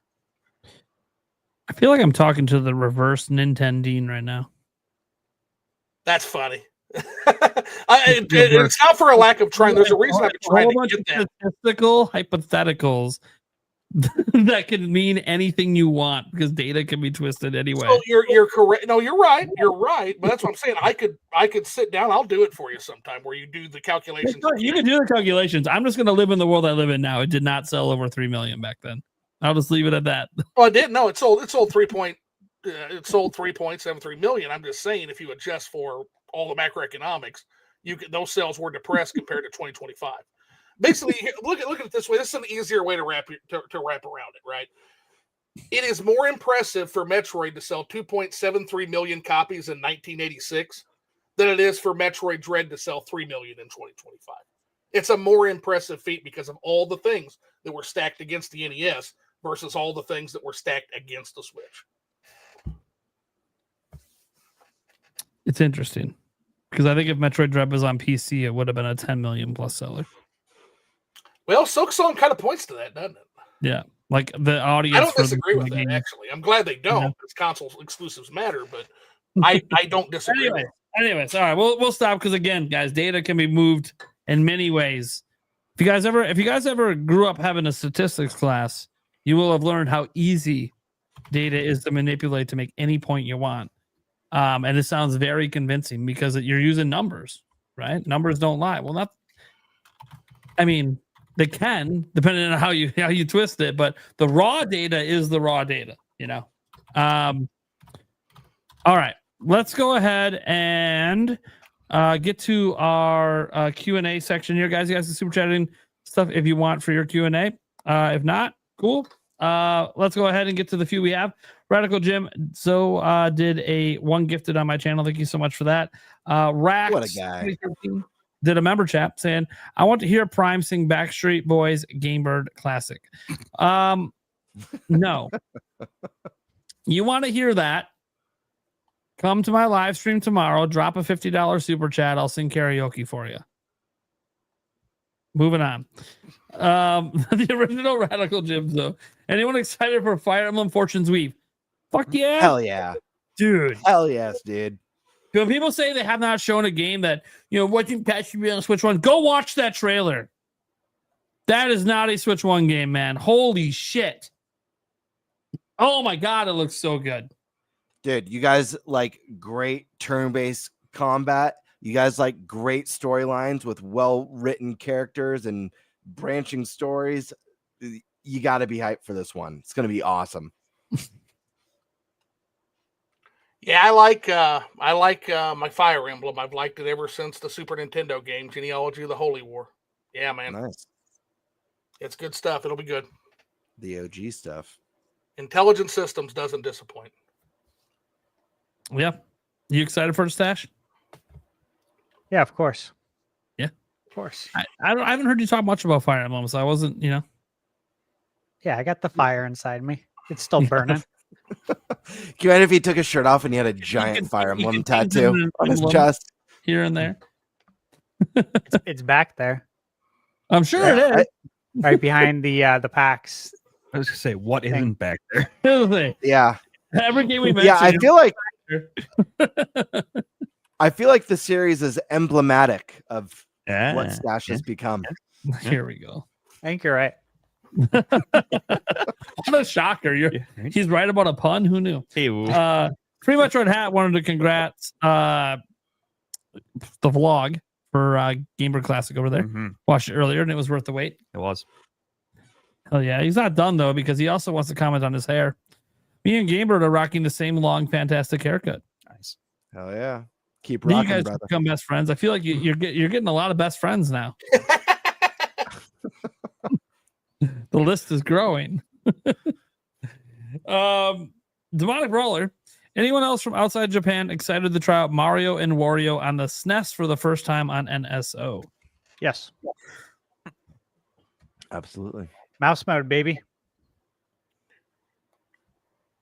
I feel like I'm talking to the reverse Nintendine right now. That's funny. It's not for a lack of trying. There's a reason I've been trying to get that. Statistical hypotheticals that can mean anything you want because data can be twisted anyway. So you're correct. No, you're right. You're right. But that's what I'm saying. I could sit down. I'll do it for you sometime where you do the calculations. You can do the calculations. I'm just going to live in the world I live in now. It did not sell over 3 million back then. I'll just leave it at that. Oh, it didn't. No, it sold 3.73 million. I'm just saying if you adjust for all the macroeconomics, those sales were depressed compared to 2025. Basically, look at it this way. This is an easier way to wrap around it, right? It is more impressive for Metroid to sell 2.73 million copies in 1986 than it is for Metroid Dread to sell 3 million in 2025. it's a more impressive feat because of all the things that were stacked against the NES versus all the things that were stacked against the Switch. It's interesting because I think if Metroid Dread was on PC, it would have been a 10 million plus seller. Well, Silk Song kind of points to that, doesn't it? Yeah, like the audience. I don't disagree with that, actually. I'm glad they don't, because console exclusives matter, but I don't disagree. Anyways, all right, we'll stop because again, guys, data can be moved in many ways. If you guys ever grew up having a statistics class, you will have learned how easy data is to manipulate to make any point you want. And it sounds very convincing because you're using numbers, right? Numbers don't lie. Well, they can, depending on how you twist it, but the raw data is the raw data, All right, let's go ahead and get to our Q&A section here, guys. You guys are super chatting stuff if you want for your Q&A. If not, cool. Let's go ahead and get to the few we have. Radical Jim did a one gifted on my channel. Thank you so much for that. Rax, what a guy. Did a member chat saying, I want to hear Prime sing Backstreet Boys Gamebird Classic. No. You want to hear that? Come to my live stream tomorrow. Drop a $50 super chat. I'll sing karaoke for you. Moving on. The original Radical Jim, though. Anyone excited for Fire Emblem Fortune's Weave? Fuck yeah. Hell yeah. Dude. Hell yes, dude. When people say they have not shown a game that, what can patch you be on Switch 1, go watch that trailer. That is not a Switch 1 game, man. Holy shit. Oh my God, it looks so good. Dude, you guys like great turn-based combat. You guys like great storylines with well-written characters and branching stories. You got to be hyped for this one. It's going to be awesome. Yeah, I like my Fire Emblem. I've liked it ever since the Super Nintendo game, Genealogy of the Holy War. Yeah, man. Nice. It's good stuff. It'll be good. The OG stuff. Intelligent Systems doesn't disappoint. Yeah. You excited for the stash? Yeah, of course. Yeah. Of course. I haven't heard you talk much about Fire Emblem, so I wasn't, Yeah, I got the fire inside me. It's still burning. Can you imagine if he took his shirt off and he had a giant Fire Emblem tattoo on his chest? Here and there. It's back there. I'm sure it is. Right behind the packs. I was going to say, what isn't back there? Yeah. Every game we mentioned. Yeah, I feel like the series is emblematic of what Stash has become. Here we go. I think you're right. What a shocker. He's right about a pun. Who knew? Pretty much Red Hat wanted to congrats the vlog for Gamer Classic over there. Watched it earlier and it was worth the wait. It was. Hell yeah. He's not done though because he also wants to comment on his hair. Me and Gamebird are rocking the same long, fantastic haircut. Nice. Hell yeah. Keep You rocking, guys brother. become best friends. I feel like you're getting a lot of best friends now. The list is growing. Demonic Brawler. Anyone else from outside Japan excited to try out Mario and Wario on the SNES for the first time on NSO? Yes. Absolutely. Mouse mode, baby.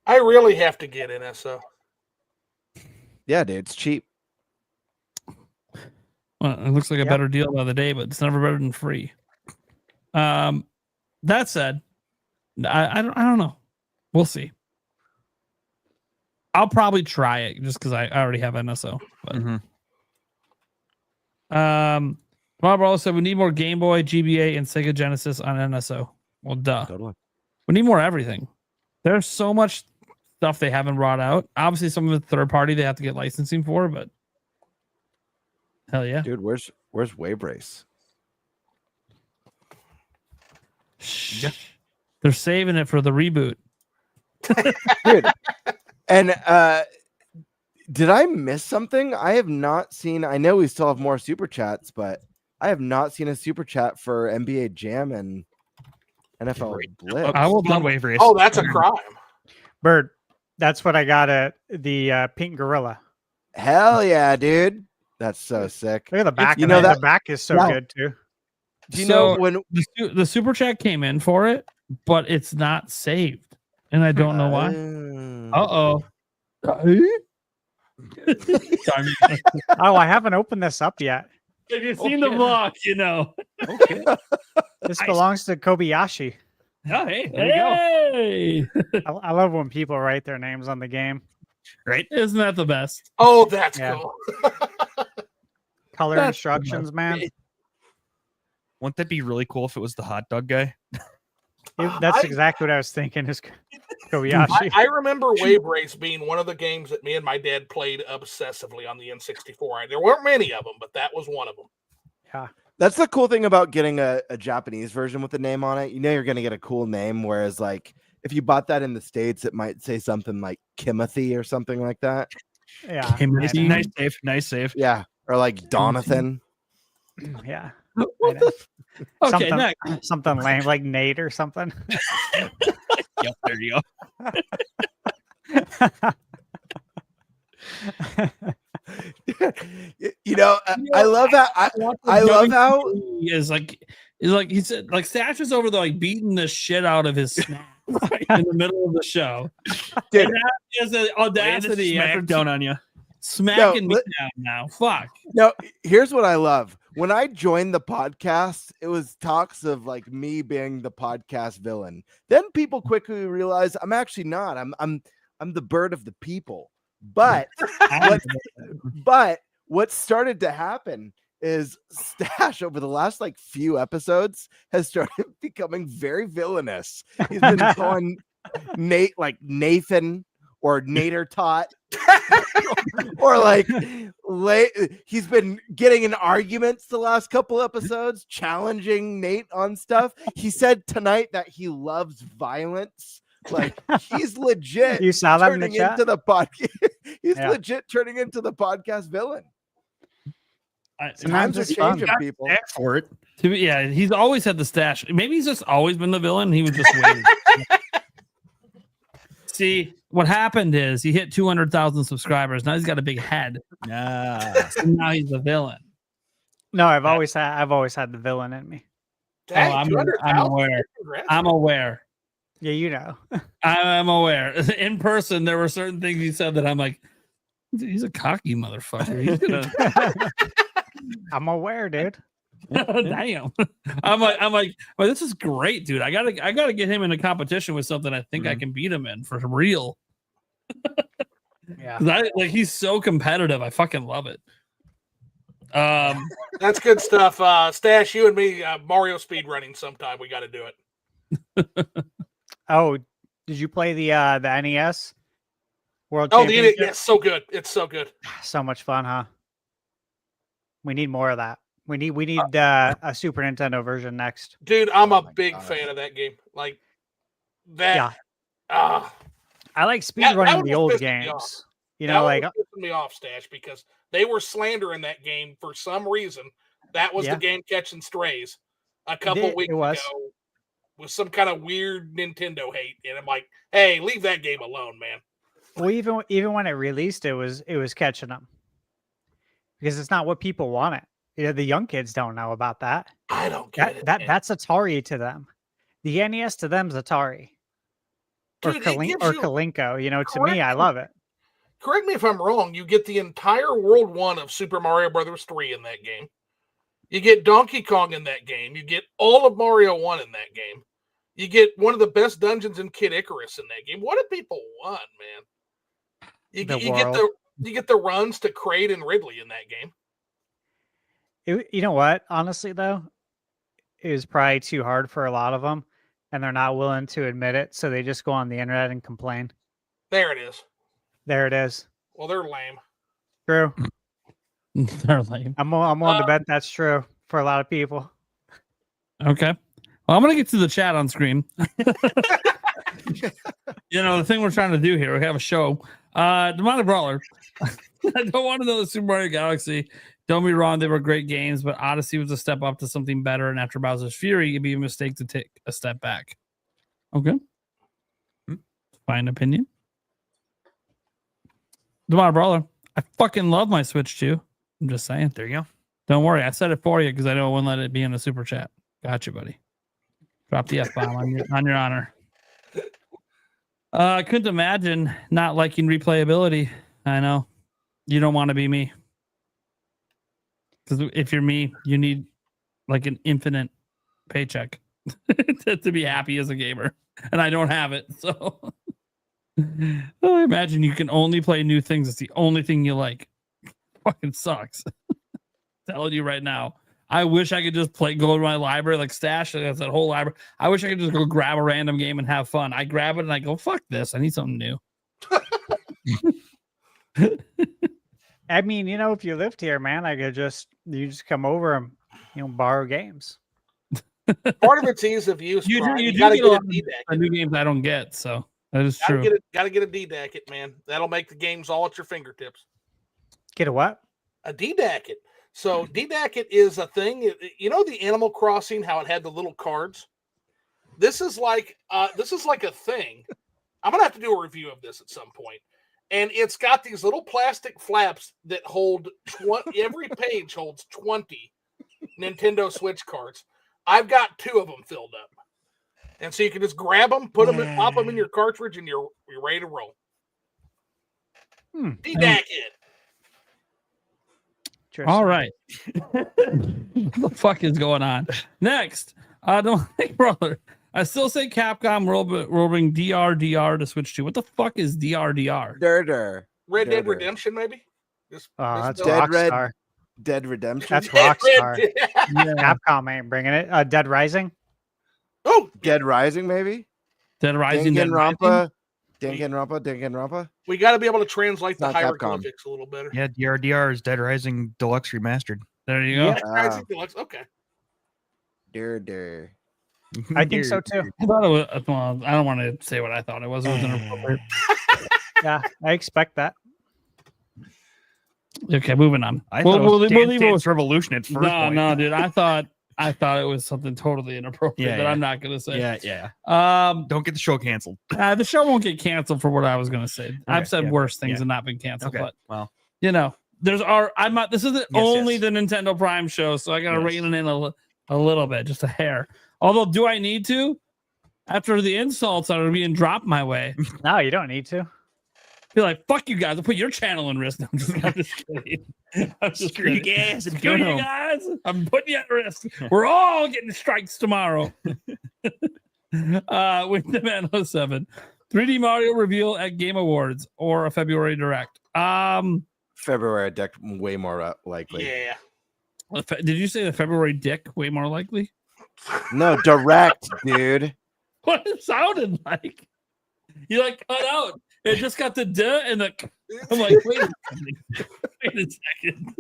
I really have to get NSO. Yeah, dude, it's cheap. Well, it looks like a better deal the other day, but it's never better than free. That said, I don't know. We'll see. I'll probably try it just because I already have NSO. But Bob also said we need more Game Boy, GBA, and Sega Genesis on NSO. Well, duh. Totally. We need more everything. There's so much stuff they haven't brought out. Obviously, some of it's third party they have to get licensing for, but hell yeah, dude. Where's Wave Race? They're saving it for the reboot. Dude. And did I miss something? I have not seen. I know we still have more super chats, but I have not seen a super chat for NBA Jam and NFL Blitz. I will not Wave Race. Oh, that's a crime. Bird, that's what I got at the Pink Gorilla. Hell yeah, dude. That's so sick. Look at the back. You know that the back is so good too. Do you know when the super chat came in for it, but it's not saved, and I don't know why. Oh, I haven't opened this up yet. If you've seen the vlog, you know. Okay. This belongs to Kobayashi. Oh, hey, there you go. I love when people write their names on the game. Right? Isn't that the best? Oh, that's Yeah. cool. Color That's instructions, man. Wouldn't that be really cool if it was the hot dog guy? That's exactly what I was thinking. Is Kobayashi. I remember Wave Race being one of the games that me and my dad played obsessively on the N64. There weren't many of them, but that was one of them. Yeah. That's the cool thing about getting a Japanese version with a name on it. You know you're going to get a cool name, whereas like if you bought that in the States, it might say something like Kimothy or something like that. Yeah. Nice save. Yeah. Or like Donathan. Yeah. Okay, next. Something lame like Nate or something. Yep, there you go. You know, I love that. I love how is like he said, like Stash is over there like beating the shit out of his snack in the middle of the show. Dude, and that is the audacity smack down on you. Smacking me down now. Fuck. No, here's what I love. When I joined the podcast, it was talks of like me being the podcast villain. Then people quickly realized I'm actually not. I'm the bird of the people. But what started to happen is Stash over the last like few episodes has started becoming very villainous. He's been calling Nate like Nathan or Nader Tot. Or like he's been getting in arguments the last couple episodes, challenging Nate on stuff. He said tonight that he loves violence. Like he's legit. You saw that turning in the chat? into the podcast. He's legit turning into the podcast villain. Times are changing, people. For it. Yeah, he's always had the stash. Maybe he's just always been the villain. He was just waiting. See, what happened is he hit 200,000 subscribers. Now he's got a big head. So now he's the villain. No, I've always had the villain in me. Dang, I'm aware. I'm aware. Yeah, you know. I'm aware. In person, there were certain things he said that I'm like, he's a cocky motherfucker. He's gonna... I'm aware, dude. Damn. I'm like, well, this is great, dude. I gotta get him in a competition with something I think I can beat him in for real. Yeah. He's so competitive. I fucking love it. That's good stuff. Stash, you and me, Mario speed running sometime. We got to do it. Oh, did you play the NES World Oh, Championship? yes, so good. It's so good. So much fun, huh? We need more of that. We need a Super Nintendo version next. Dude, I'm a big fan of that game. Like that. Yeah. I like speedrunning the old games. You know, like pissing me off, Stash, because they were slandering that game for some reason. That was the game catching strays a couple weeks ago with some kind of weird Nintendo hate, and I'm like, hey, leave that game alone, man. Well, even when it released, it was catching them because it's not what people wanted. You know, the young kids don't know about that. I don't get it. That's Atari to them. The NES to them is Atari. Dude, or Kalinko. You know, to me, I love it. Correct me if I'm wrong. You get the entire World 1 of Super Mario Brothers 3 in that game. You get Donkey Kong in that game. You get all of Mario 1 in that game. You get one of the best dungeons in Kid Icarus in that game. What do people want, man? You get the runs to Kraid and Ridley in that game. You know what? Honestly, though, it was probably too hard for a lot of them, and they're not willing to admit it, so they just go on the internet and complain. There it is. There it is. Well, they're lame. True. They're lame. I'm willing to bet that's true for a lot of people. Okay. Well, I'm going to get to the chat on screen. You know, the thing we're trying to do here, we have a show. Demonic Brawler. I don't want to know the Super Mario Galaxy. Don't be wrong, they were great games, but Odyssey was a step up to something better, and after Bowser's Fury, it'd be a mistake to take a step back. Okay. Fine opinion. Demonic Brawler. I fucking love my Switch 2. I'm just saying. There you go. Don't worry, I said it for you because I know I wouldn't let it be in the super chat. Gotcha, buddy. Drop the F-bomb on your honor. I couldn't imagine not liking replayability. I know. You don't want to be me. Because if you're me, you need like an infinite paycheck to be happy as a gamer. And I don't have it. So I imagine you can only play new things. It's the only thing you like. Fucking sucks. Telling you right now. I wish I could just go to my library, like stash that whole library. I wish I could just go grab a random game and have fun. I grab it and I go, fuck this. I need something new. I mean, if you lived here, man, you just come over and borrow games. Part of it's ease of use. You gotta get a D-Deck. New games I don't get, so that is true. Gotta get a D-Deck it, man. That'll make the games all at your fingertips. Get a what? A D-Deck it. So D-Deck it is a thing. The Animal Crossing, how it had the little cards. This is like a thing. I'm gonna have to do a review of this at some point. And it's got these little plastic flaps that hold every page holds 20 Nintendo Switch cards. I've got 2 of them filled up. And so you can just grab them, pop them in your cartridge, and you're ready to roll. D-Deck it. All right. What the fuck is going on? Next, brother. I still say Capcom will bring DRDR to Switch 2. What the fuck is DRDR? Red Dead Redemption, maybe? That's Dead Redemption. That's Rockstar. Capcom ain't bringing it. Dead Rising. Oh, Dead Rising, maybe. Dead Rising. Danganronpa. We got to be able to translate the hieroglyphics a little better. Yeah, DRDR is Dead Rising Deluxe Remastered. There you go. Dead Rising Deluxe. Okay. I think so too. I thought it was. Well, I don't want to say what I thought it was. It was inappropriate. Yeah, I expect that. Okay, moving on. We'll leave Dance Revolution at first. No, dude. I thought it was something totally inappropriate that I'm not going to say. Yeah. Don't get the show canceled. The show won't get canceled for what I was going to say. I've said worse things and not been canceled. Okay. But well, there's I'm not. This is only the Nintendo Prime show, so I got to rein it in a little bit, just a hair. Although, do I need to? After the insults that are being dropped my way, no, you don't need to. Be like, fuck you guys! I'll put your channel in risk. No, I'm just kidding. I'm just screw you guys. Screw you guys! I'm putting you at risk. We're all getting strikes tomorrow. With the Man 07, 3D Mario reveal at Game Awards or a February Direct. February Direct way more likely. Yeah. Did you say the February Dick way more likely? No, Direct, dude. What it sounded like. You cut out. It just got the duh and the. I'm like, wait a second.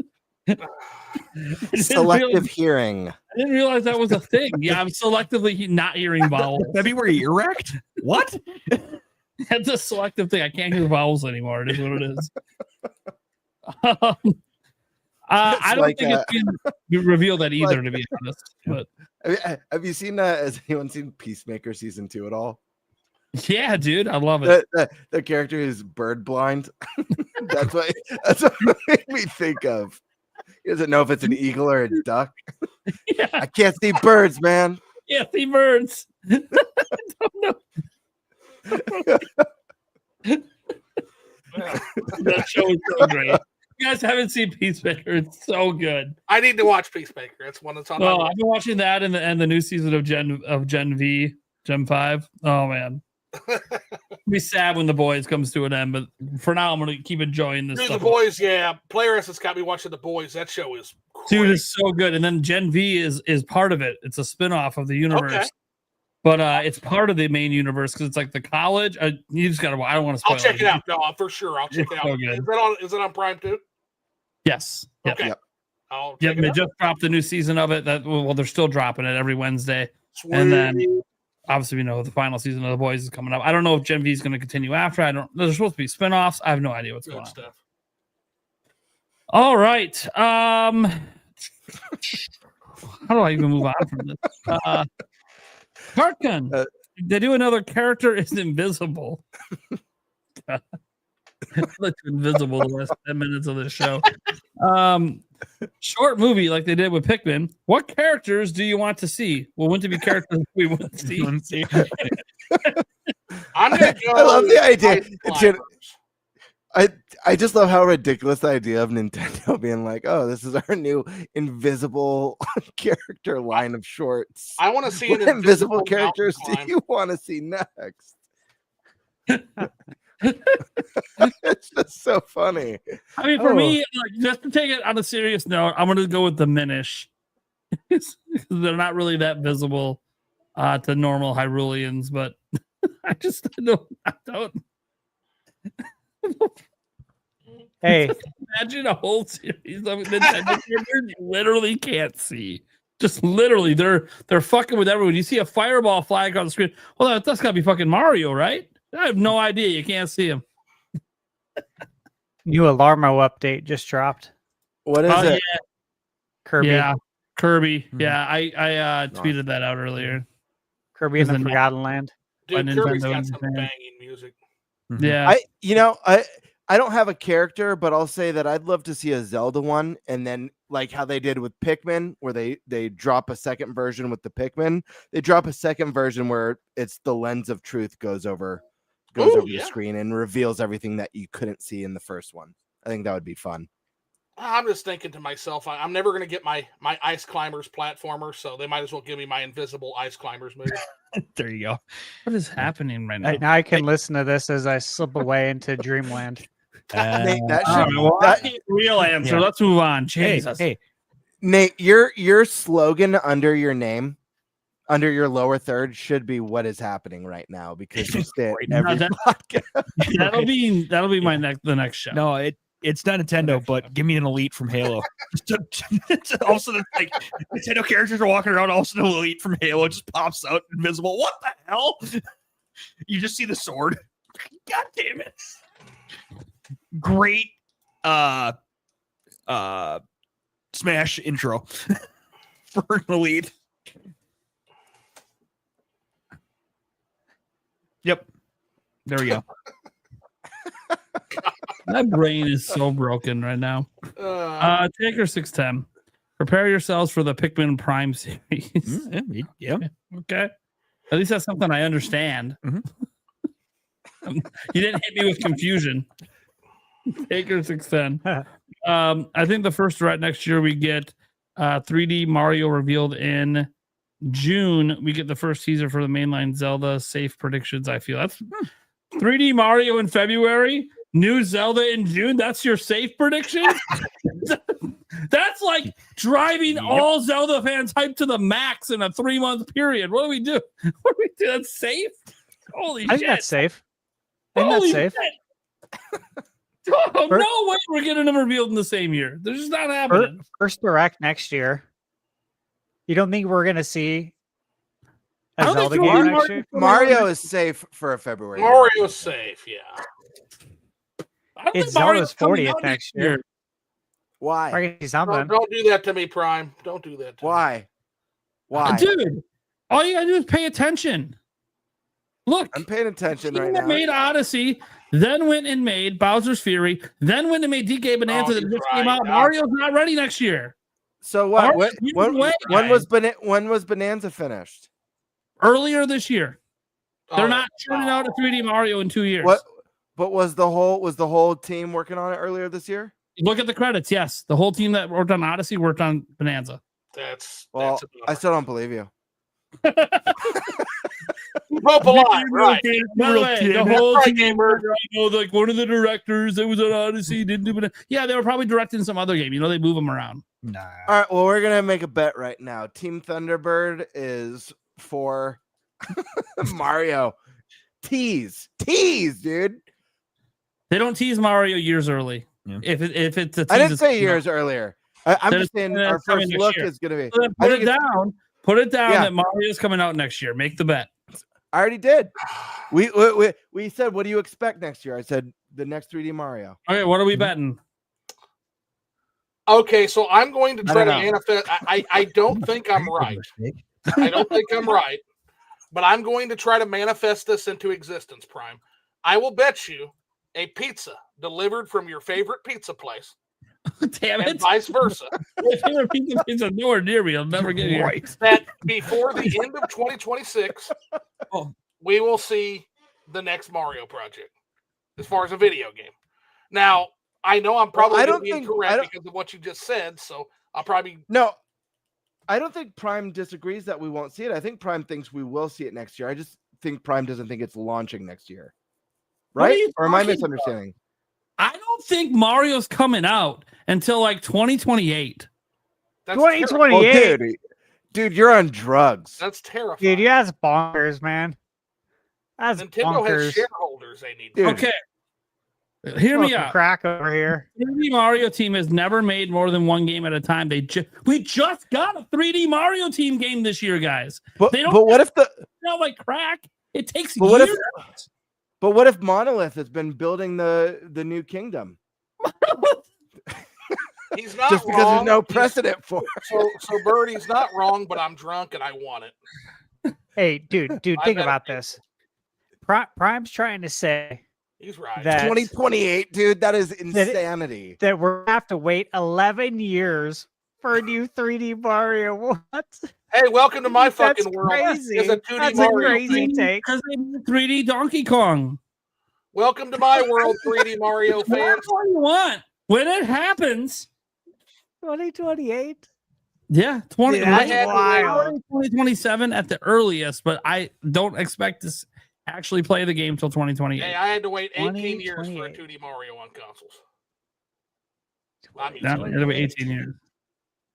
Selective hearing. I didn't realize that was a thing. Yeah, I'm selectively not hearing vowels. February erect? What? That's a selective thing. I can't hear vowels anymore. It is what it is. I don't think it's been revealed that either, to be honest. But have you seen has anyone seen Peacemaker season 2 at all? Yeah, dude, I love it. The character is bird blind. that's what it made me think of. He doesn't know if it's an eagle or a duck. Yeah. I can't see birds, man. Yeah, see birds. I don't know. That show is so great. You guys haven't seen Peacemaker. It's so good. I need to watch Peacemaker. It's one that's on. Oh, I've been watching that and the new season of Gen 5. Oh man. Be sad when The Boys comes to an end, but for now I'm gonna keep enjoying this. The Boys, yeah. Player has got me watching The Boys. That show is great. Dude, it's so good. And then Gen V is part of it. It's a spinoff of the universe. Okay. But it's part of the main universe because it's like the college. You just gotta. I don't want to spoil. I'll check it out. No, for sure. I'll check it out. So is it on Prime too? Yes. Yep. Okay. Yep. They just dropped the new season of it. They're still dropping it every Wednesday. Sweet. And then obviously, the final season of The Boys is coming up. I don't know if Gen V is going to continue after. There's supposed to be spinoffs. I have no idea what's going on. Stuff. All right. How do I even move on from this? Cartgun. They do another character is invisible. Look invisible the last 10 minutes of this show. short movie like they did with Pikmin, what characters do you want to see? Well, wouldn't it be characters we want to see? I'm gonna go. I love the idea. Ice Dude, climbers. I just love how ridiculous the idea of Nintendo being like, oh, this is our new invisible character line of shorts. I want to see What an invisible mountain characters do climb. you want to see next? It's just so funny. I mean, for me, like, just to take it on a serious note, I'm going to go with the Minish. They're not really that visible to normal Hyruleans, but I don't. Hey, Imagine a whole series of Nintendo characters you literally can't see. Just literally, they're fucking with everyone. You see a fireball fly across the screen. Well, that's got to be fucking Mario, right? I have no idea. You can't see him. new Alarmo update just dropped. What is it? Yeah, Kirby. yeah, Kirby. Mhm. Yeah, I tweeted that out earlier. Kirby in the Isn't it? Forgotten Land. Dude, by Kirby's Nintendo got and some Japan. banging music. Yeah, I don't have a character, but I'll say that I'd love to see a Zelda one, and then like how they did with Pikmin, where they drop a second version with the Pikmin. They drop a second version where it's the lens of truth goes over Ooh, the yeah. screen and reveals everything that you couldn't see in the first one. I think that would be fun. I'm just thinking to myself, I'm never going to get my Ice Climbers platformer, so they might as well give me my Invisible Ice Climbers movie. There you go. what is happening right now? Now I can listen to this as I slip away into Dreamland. Nate, that All should right, well, that- I need a real answer. Yeah. Let's move on. Hey, Jesus. hey, Nate, your slogan under your name, under your lower third, should be "What is happening right now?" Because you say it No, every that- podcast. that'll be my the next show. no, it's not Nintendo, but give me an elite from Halo. All of a sudden, like Nintendo characters are walking around, all of a sudden, an elite from Halo just pops out invisible. What the hell? You just see the sword. God damn it! Great, Smash intro for an elite. Yep. There we go. My brain is so broken right now. Taker 610. Prepare yourselves for the Pikmin Prime series. Yeah. Okay. At least that's something I understand. Mhm. You didn't hit me with confusion. Taker 610. I think the first direct next year we get 3D Mario revealed in June. We get the first teaser for the mainline Zelda. Safe predictions, I feel. That's 3D Mario in February. New Zelda in June. That's your safe prediction? That's like driving all Zelda fans hyped to the max in a 3-month period. What do we do? What do we do? That's safe? Holy I think shit. that's safe. I think that's Holy safe. shit. Oh, no way we're getting them revealed in the same year. They're just not happening. First direct next year. You don't think we're gonna see I a don't think Zelda so. game next year? Mario is safe for a February. Mario's safe, yeah. I don't It's think Mario's Zelda's coming 40th out next year. Why? We're gonna see something. Don't do that to me, Prime. Don't do that to me. Why? Why? Dude, all you gotta do is pay attention. Look, I'm paying attention team right that now. made Odyssey, then went and made Bowser's Fury, then went and made DK Bonanza that you're just right. came out. Yeah. Mario's not ready next year. So what? Mario's years away, When guys. was Bonanza finished? Earlier this year. They're Oh, not churning out a 3D Mario in 2 years. What? But was the whole team working on it earlier this year? Look at the credits. Yes, the whole team that worked on Odyssey worked on Bonanza. That's Well, a I still don't believe you. Hope alive, right? By the way, the Damn whole right, team, gamer. like one of the directors that was on Odyssey didn't do it. Yeah, they were probably directing some other game. You know, they move them around. Nah. All right. Well, we're gonna make a bet right now. Team Thunderbird is for Mario. Tease, dude. They don't tease Mario years early. Yeah. If it's a tease, I didn't it's say coming years out. earlier. I'm Then just saying it's our coming first next look year. is gonna be. So then I Put think it it's- down. Put it down Yeah. that Mario's coming out next year. Make the bet. I already did. We said, what do you expect next year? I said the next 3D Mario. Okay, what are we betting? Okay, so I'm going to I try to don't know. manifest. I don't think I'm right. I don't think I'm right, but I'm going to try to manifest this into existence, Prime. I will bet you a pizza delivered from your favorite pizza place Damn and it. vice versa. If you repeat the things are nowhere near me, I'll never get here. Right. That before the end of 2026, we will see the next Mario project as far as a video game. Now, I know I'm probably going to be incorrect because of what you just said, so I'll probably... No, I don't think Prime disagrees that we won't see it. I think Prime thinks we will see it next year. I just think Prime doesn't think it's launching next year. Right? Or am I misunderstanding? I don't think Mario's coming out until like 2028. That's 2028. Oh, dude, you're on drugs. That's terrifying. Dude, you that's bonkers, man. That's Nintendo bonkers. has shareholders they need. Dude. Okay. Hear me Smoking out. crack over here. 3D Mario team has never made more than one game at a time. We just got a 3D Mario team game this year, guys. But They don't what if the smell like crack? It takes But years. what if Monolith has been building the new kingdom? He's not Just because wrong. there's no precedent for it. So Bird, he's not wrong, but I'm drunk and I want it. Hey, dude, think about this. Prime's trying to say He's right. that 2028, dude. That is insanity. that we're gonna have to wait 11 years for a new 3D Mario. What? Hey, welcome to my That's fucking world. crazy. There's a 2D That's a Mario crazy thing. take. Because they made 3D Donkey Kong. Welcome to my world, 3D Mario fans. That's what you want. When it happens, 2028. yeah, 20, Dude, that's late wild. 2027 at the earliest, but I don't expect to actually play the game till 2028. Hey, I had to wait 18 years for a 2028. 2D Mario on consoles. I mean, No, it'll be 18 years.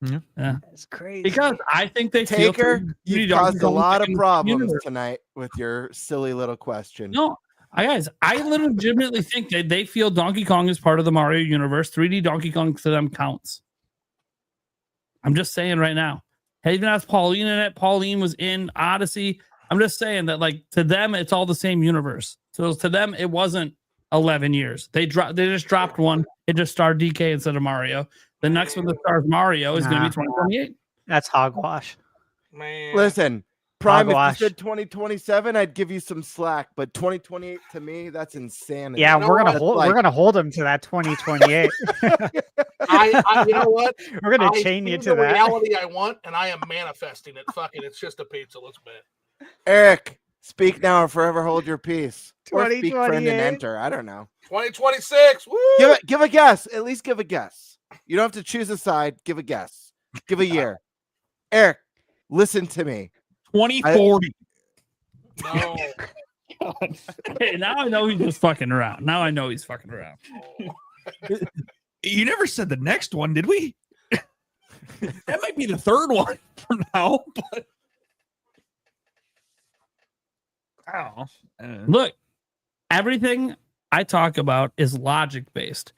Yeah. That's crazy. Because I think they Taker, feel you've Donkey caused a Kong lot of in the problems universe. tonight with your silly little question. No, guys, I legitimately think that they feel Donkey Kong is part of the Mario universe. 3D Donkey Kong to them counts. I'm just saying right now. Hey, even asked Pauline in it. Pauline was in Odyssey. I'm just saying that, like, to them, it's all the same universe. So to them, it wasn't 11 years. They just dropped one. It just starred DK instead of Mario. The next one that stars Mario is going to be 2028. That's hogwash. Man. Listen, Prime, if Hogwash. you said 2027, I'd give you some slack, but 2028 to me, that's insanity. Yeah, know we're gonna what? hold. Like- We're gonna hold him to that 2028. I you know what? We're gonna I chain you see to the that. reality I want, and I am manifesting it. Fuck it, it's just a pizza. Let's bet. Eric, speak now or forever hold your peace. Or speak friend and 2028. enter. I don't know. 2026. Woo! Give a guess. At least give a guess. You don't have to choose a side. Give a guess. Give a year. Eric, listen to me. 2040. No. Hey, now I know he's just fucking around. Now I know he's fucking around. You never said the next one, did we? That might be the third one for now, but I don't know. Look, everything I talk about is logic based.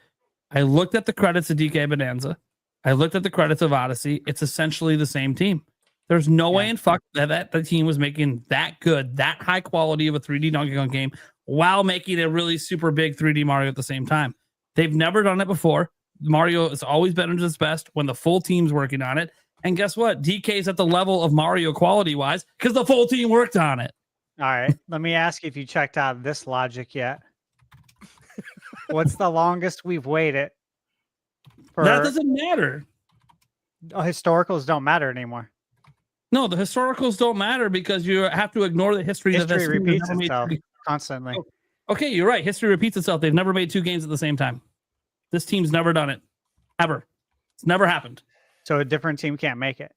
I looked at the credits of DK Bonanza. I looked at the credits of Odyssey. It's essentially the same team. There's no way in fuck that the team was making that good, that high quality of a 3D Donkey Kong game while making a really super big 3D Mario at the same time. They've never done it before. Mario has always been at its best when the full team's working on it. And guess what? DK's at the level of Mario quality wise because the full team worked on it. All right. Let me ask you if you checked out this logic yet. What's the longest we've waited? That doesn't matter. Historicals don't matter anymore. No, the historicals don't matter because you have to ignore the history. History that repeats itself constantly. Okay, you're right. History repeats itself. They've never made two games at the same time. This team's never done it. Ever. It's never happened. So a different team can't make it.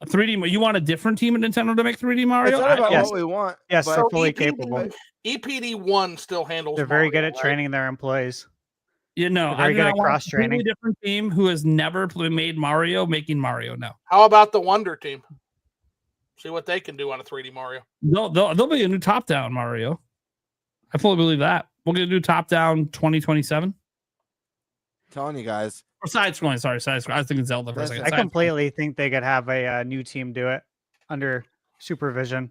A 3D. You want a different team at Nintendo to make 3D Mario? It's not about yes. what we want. Yes, but they're fully EPD capable. EPD1 still handles. They're very good Mario, at right? training their employees. You know, They're very I do good not at want a cross-training. completely different team who has never made Mario making Mario now. How about the Wonder Team? See what they can do on a 3D Mario. They'll be a new top-down Mario. I fully believe that. We'll get a new top-down 2027. Telling you guys. Or side-scrolling. Sorry, side-scrolling. I was thinking Zelda for a second. I completely think they could have a new team do it under supervision.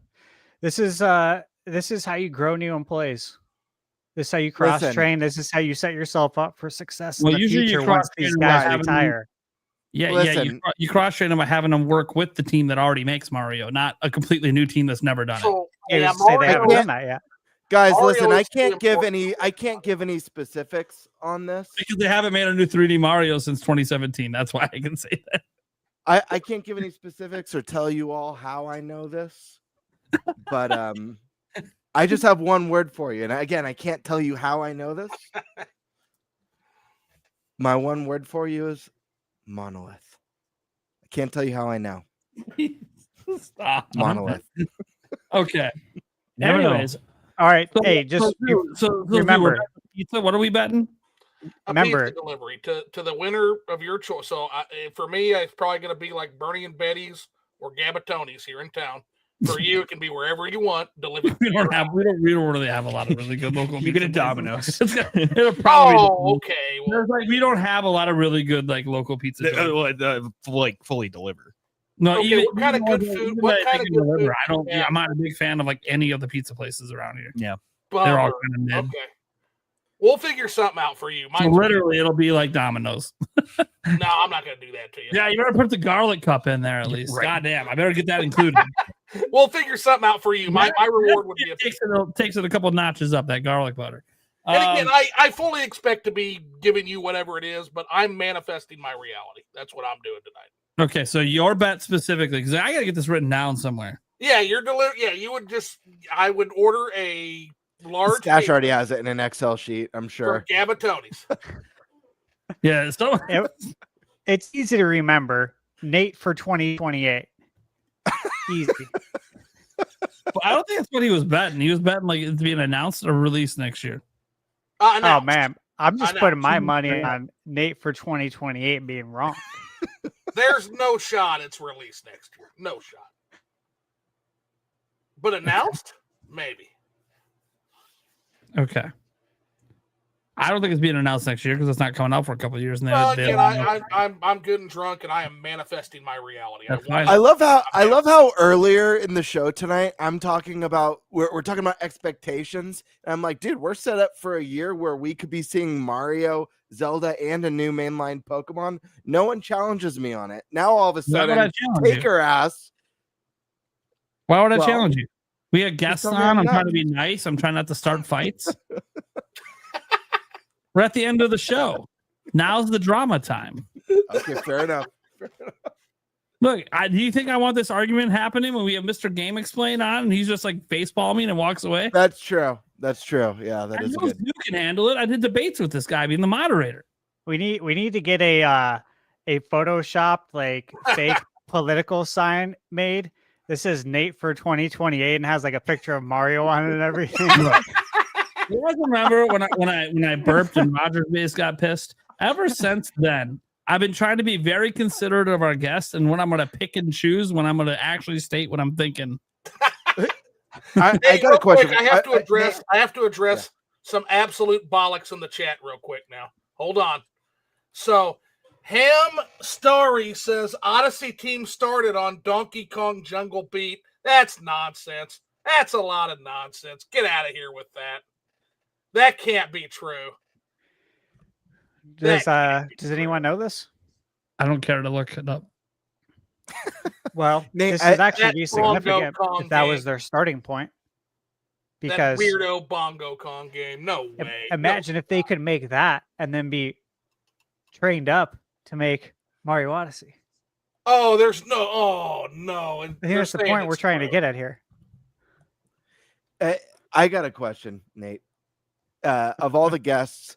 This is how you grow new employees. This is how you cross train. This is how you set yourself up for success in the future once these guys retire. You cross train them by having them work with the team that already makes Mario, not a completely new team that's never done it. So Yeah, yeah, just say they Mario, haven't done that yet. Guys, Mario listen, I is can't give important. any specifics on this. Because they haven't made a new 3D Mario since 2017. That's why I can say that. I can't give any specifics or tell you all how I know this. But I just have one word for you. And again, I can't tell you how I know this. My one word for you is monolith. I can't tell you how I know. Stop. Monolith. Okay. Never know. Anyways, All right. so, Hey, just so remember. pizza. What are we betting? A Remember- pizza delivery to the winner of your choice. So for me, it's probably going to be like Bernie and Betty's or Gabatoni's here in town. For you, it can be wherever you want. Delivered. We don't really have a lot of really good local. You get a pizza Domino's. places. It'll probably Oh, okay. Well, There's like we don't have a lot of really good like local pizza. joints. Like fully deliver. No, okay, even what kind of good even food? that What they kind of can good deliver, food? I don't. Yeah. I'm not a big fan of like any of the pizza places around here. Yeah. They're all Bummer. kind of mid. Okay. We'll figure something out for you. So literally, it'll be like Domino's. No, I'm not going to do that to you. Yeah, you better put the garlic cup in there at least. Right. God damn, I better get that included. We'll figure something out for you. My reward would be a takes it a couple notches up, that garlic butter. And again, I fully expect to be giving you whatever it is, but I'm manifesting my reality. That's what I'm doing tonight. Okay, so your bet specifically, because I got to get this written down somewhere. Yeah, you would I would order a large Stash pizza already has it in an Excel sheet, I'm sure. from Gabatoni's. Yeah, so it's easy to remember. Nate for 2028. Easy. But I don't think that's what he was betting. He was betting like it's being announced or released next year. Oh Announced. man, I'm just Announced. putting my money on Nate for 2028 being wrong. There's no shot it's released next year. No shot. But announced? Maybe. Okay. I don't think it's being announced next year because it's not coming out for a couple of years. And Well, they again, I'm good and drunk, and I am manifesting my reality. That's want- fine. I love how earlier in the show tonight I'm talking about we're talking about expectations. And I'm like, dude, we're set up for a year where we could be seeing Mario, Zelda, and a new mainline Pokemon. No one challenges me on it. Now all of a Why would I sudden, challenge take you? her ass. Why would I Well, challenge you? We had guests tell me on. I'm I'm trying not. to be nice. I'm trying not to start fights. We're at the end of the show. Now's the drama time. Okay, fair enough. Look, do you think I want this argument happening when we have Mr. Game Explain on and he's just like face palming and walks away? That's true. That's true. Yeah, that I is know good. you can handle it. I did debates with this guy being the moderator. We need to get a photoshopped like fake political sign made. This is Nate for 2028 and has like a picture of Mario on it and everything. You guys remember when I burped and Roger's base got pissed? Ever since then, I've been trying to be very considerate of our guests and when I'm going to pick and choose when I'm going to actually state what I'm thinking. I Hey, got real a question. quick, I have to address some absolute bollocks in the chat real quick now. Hold on. So, Ham Starry says Odyssey team started on Donkey Kong Jungle Beat. That's nonsense. That's a lot of nonsense. Get out of here with that. That can't be true. Does anyone know this? I don't care to look it up. Well, Nate, this I- would actually that be Bongo significant Kong if that was game. their starting point. That Because weirdo Bongo Kong game. No way. imagine if they could make that and then be trained up to make Mario Odyssey. Oh, there's no. Oh no. And I think that's the point we're trying to get at here. I got a question, Nate. Of all the guests,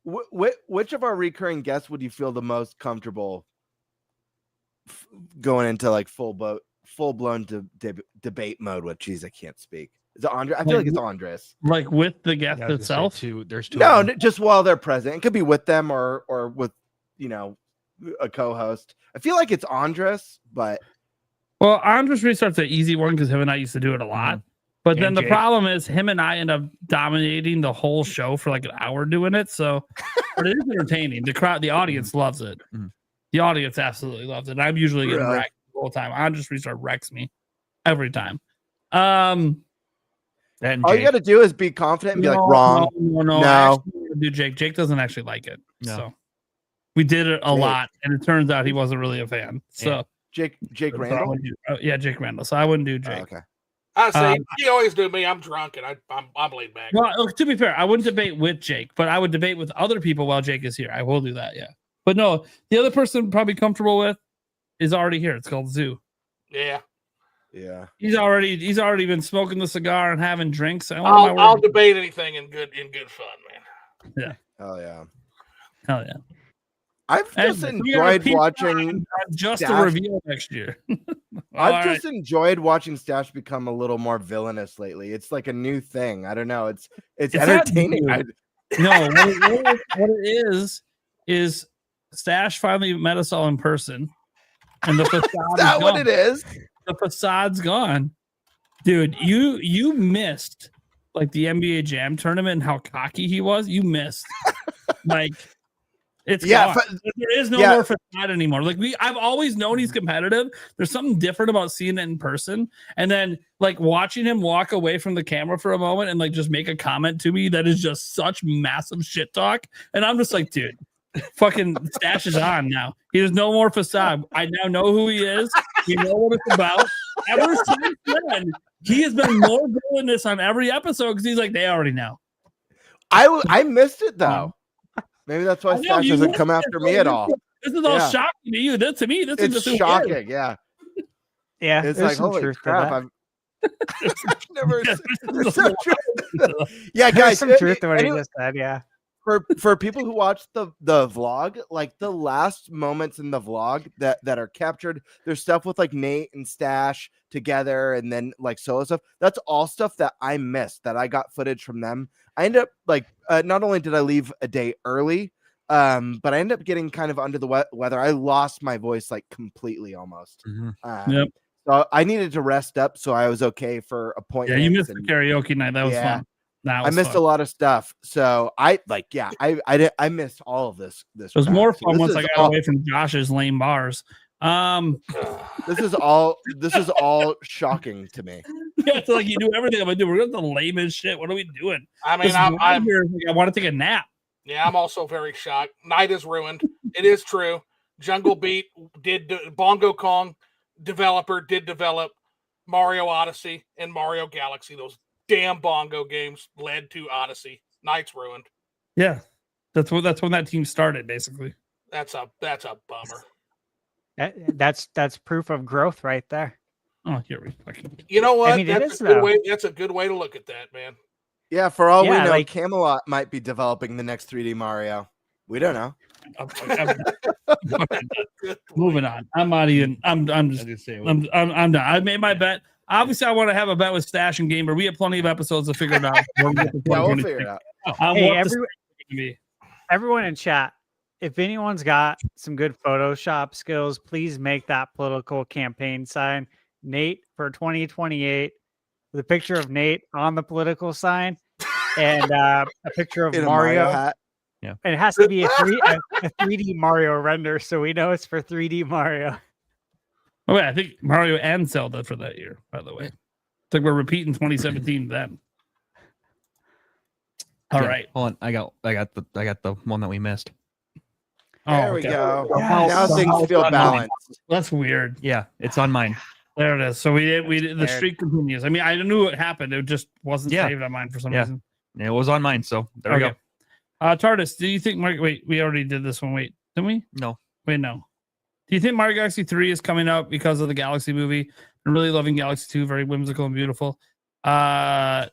which of our recurring guests would you feel the most comfortable going into like full blown debate mode with? Jeez, I can't speak. Is it Andre? I feel like it's Andres. Like with the guest Yeah, I was gonna say itself? there's two. No, of them. just while they're present. It could be with them or with a co-host. I feel like it's Andres, but Well, Andres Restart's the easy one because him and I used to do it a lot. But And then the Jake. problem is him and I end up dominating the whole show for like an hour doing it. So but it is entertaining. The audience loves it. Mhm. The audience absolutely loves it. I'm usually getting Really? wrecked the whole time. Andres Restart wrecks me every time. And all you Jake. got to do is be confident and be like, wrong. No. No. I actually want to do Jake. Jake doesn't actually like it. No. So we did it a Jake. lot, and it turns out he wasn't really a fan. So Jake so I Randall. wouldn't do- yeah, Jake Randall. So I wouldn't do Oh, Jake. okay. I say you always do me. I'm drunk and I'm laid back. Well, to be fair, I wouldn't debate with Jake, but I would debate with other people while Jake is here. I will do that, yeah. But no, the other person I'm probably comfortable with is already here. It's called Zoo. Yeah. Yeah. He's already been smoking the cigar and having drinks. I'll debate anything in good fun, man. Yeah. Hell yeah. Hell yeah. I've just enjoyed watching just Stash. a reveal next year. I've just enjoyed watching Stash become a little more villainous lately. It's like a new thing. I don't know. It's entertaining. No, what it is Stash finally met us all in person, and the facade is that what it is? The facade's gone, dude. You missed like the NBA Jam tournament and how cocky he was. You missed, like. It's gone. There is no more facade anymore. Like I've always known he's competitive. There's something different about seeing it in person, and then like watching him walk away from the camera for a moment and like just make a comment to me that is just such massive shit talk. And I'm just like, dude, fucking Stash is on now. He has no more facade. I now know who he is. You know what it's about. Ever since then, he has been more villainous on every episode because he's like, they already know. I missed it though. Maybe that's why Stash doesn't come after me at all. This is all shocking to you. To me, this is just shocking. Yeah. Yeah. It's like, holy crap. I've never. Yeah, guys. There's some truth to what he just said. Yeah. For people who watch the vlog, like the last moments in the vlog that are captured, there's stuff with like Nate and Stash together, and then like solo stuff. That's all stuff that I missed. That I got footage from them. I ended up like not only did I leave a day early, but I ended up getting kind of under the weather. I lost my voice like completely almost. Yep. So I needed to rest up, so I was okay for appointments. Yeah, you missed the karaoke night. That was fun. I missed a lot of stuff. So I missed all of this. It was more fun once I got away from Josh's lame bars. This is all shocking to me. Yeah, it's like you do everything I'm gonna do. We're going to the lamest shit. What are we doing? I mean, I'm here. I want to take a nap. Yeah, I'm also very shocked. Night is ruined. It is true. Jungle Beat Bongo Kong developer did develop Mario Odyssey and Mario Galaxy. Those damn bongo games led to Odyssey. Night's ruined. Yeah, that's when that team started. Basically, that's a bummer. That's proof of growth right there. Oh, here we fucking. You know what? I mean, that's a good way. That's a good way to look at that, man. Yeah, for all we know, like, Camelot might be developing the next 3D Mario. We don't know. Moving on. I'm not even. I'm done. I made my bet. Obviously, I want to have a bet with Stash and Gamer. We have plenty of episodes to figure it out. We'll figure it out. Hey, everyone in chat, if anyone's got some good Photoshop skills, please make that political campaign sign. Nate for 2028, with a picture of Nate on the political sign, and a picture of Mario hat. Yeah, and it has to be a 3D Mario render, so we know it's for 3D Mario. Oh, wait, I think Mario and Zelda for that year, by the way. I think we're repeating 2017 then. All right. Hold on. I got the one that we missed. There we go. Now things feel balanced. That's weird. Yeah, it's on mine. There it is. So we did the streak continues. I mean, I knew what happened. It just wasn't saved on mine for some reason. It was on mine, so there we go. TARDIS, do you think wait, we already did this one. Wait, didn't we? No. Wait, no. Do you think Mario Galaxy 3 is coming out because of the Galaxy movie? I'm really loving Galaxy 2, very whimsical and beautiful. No.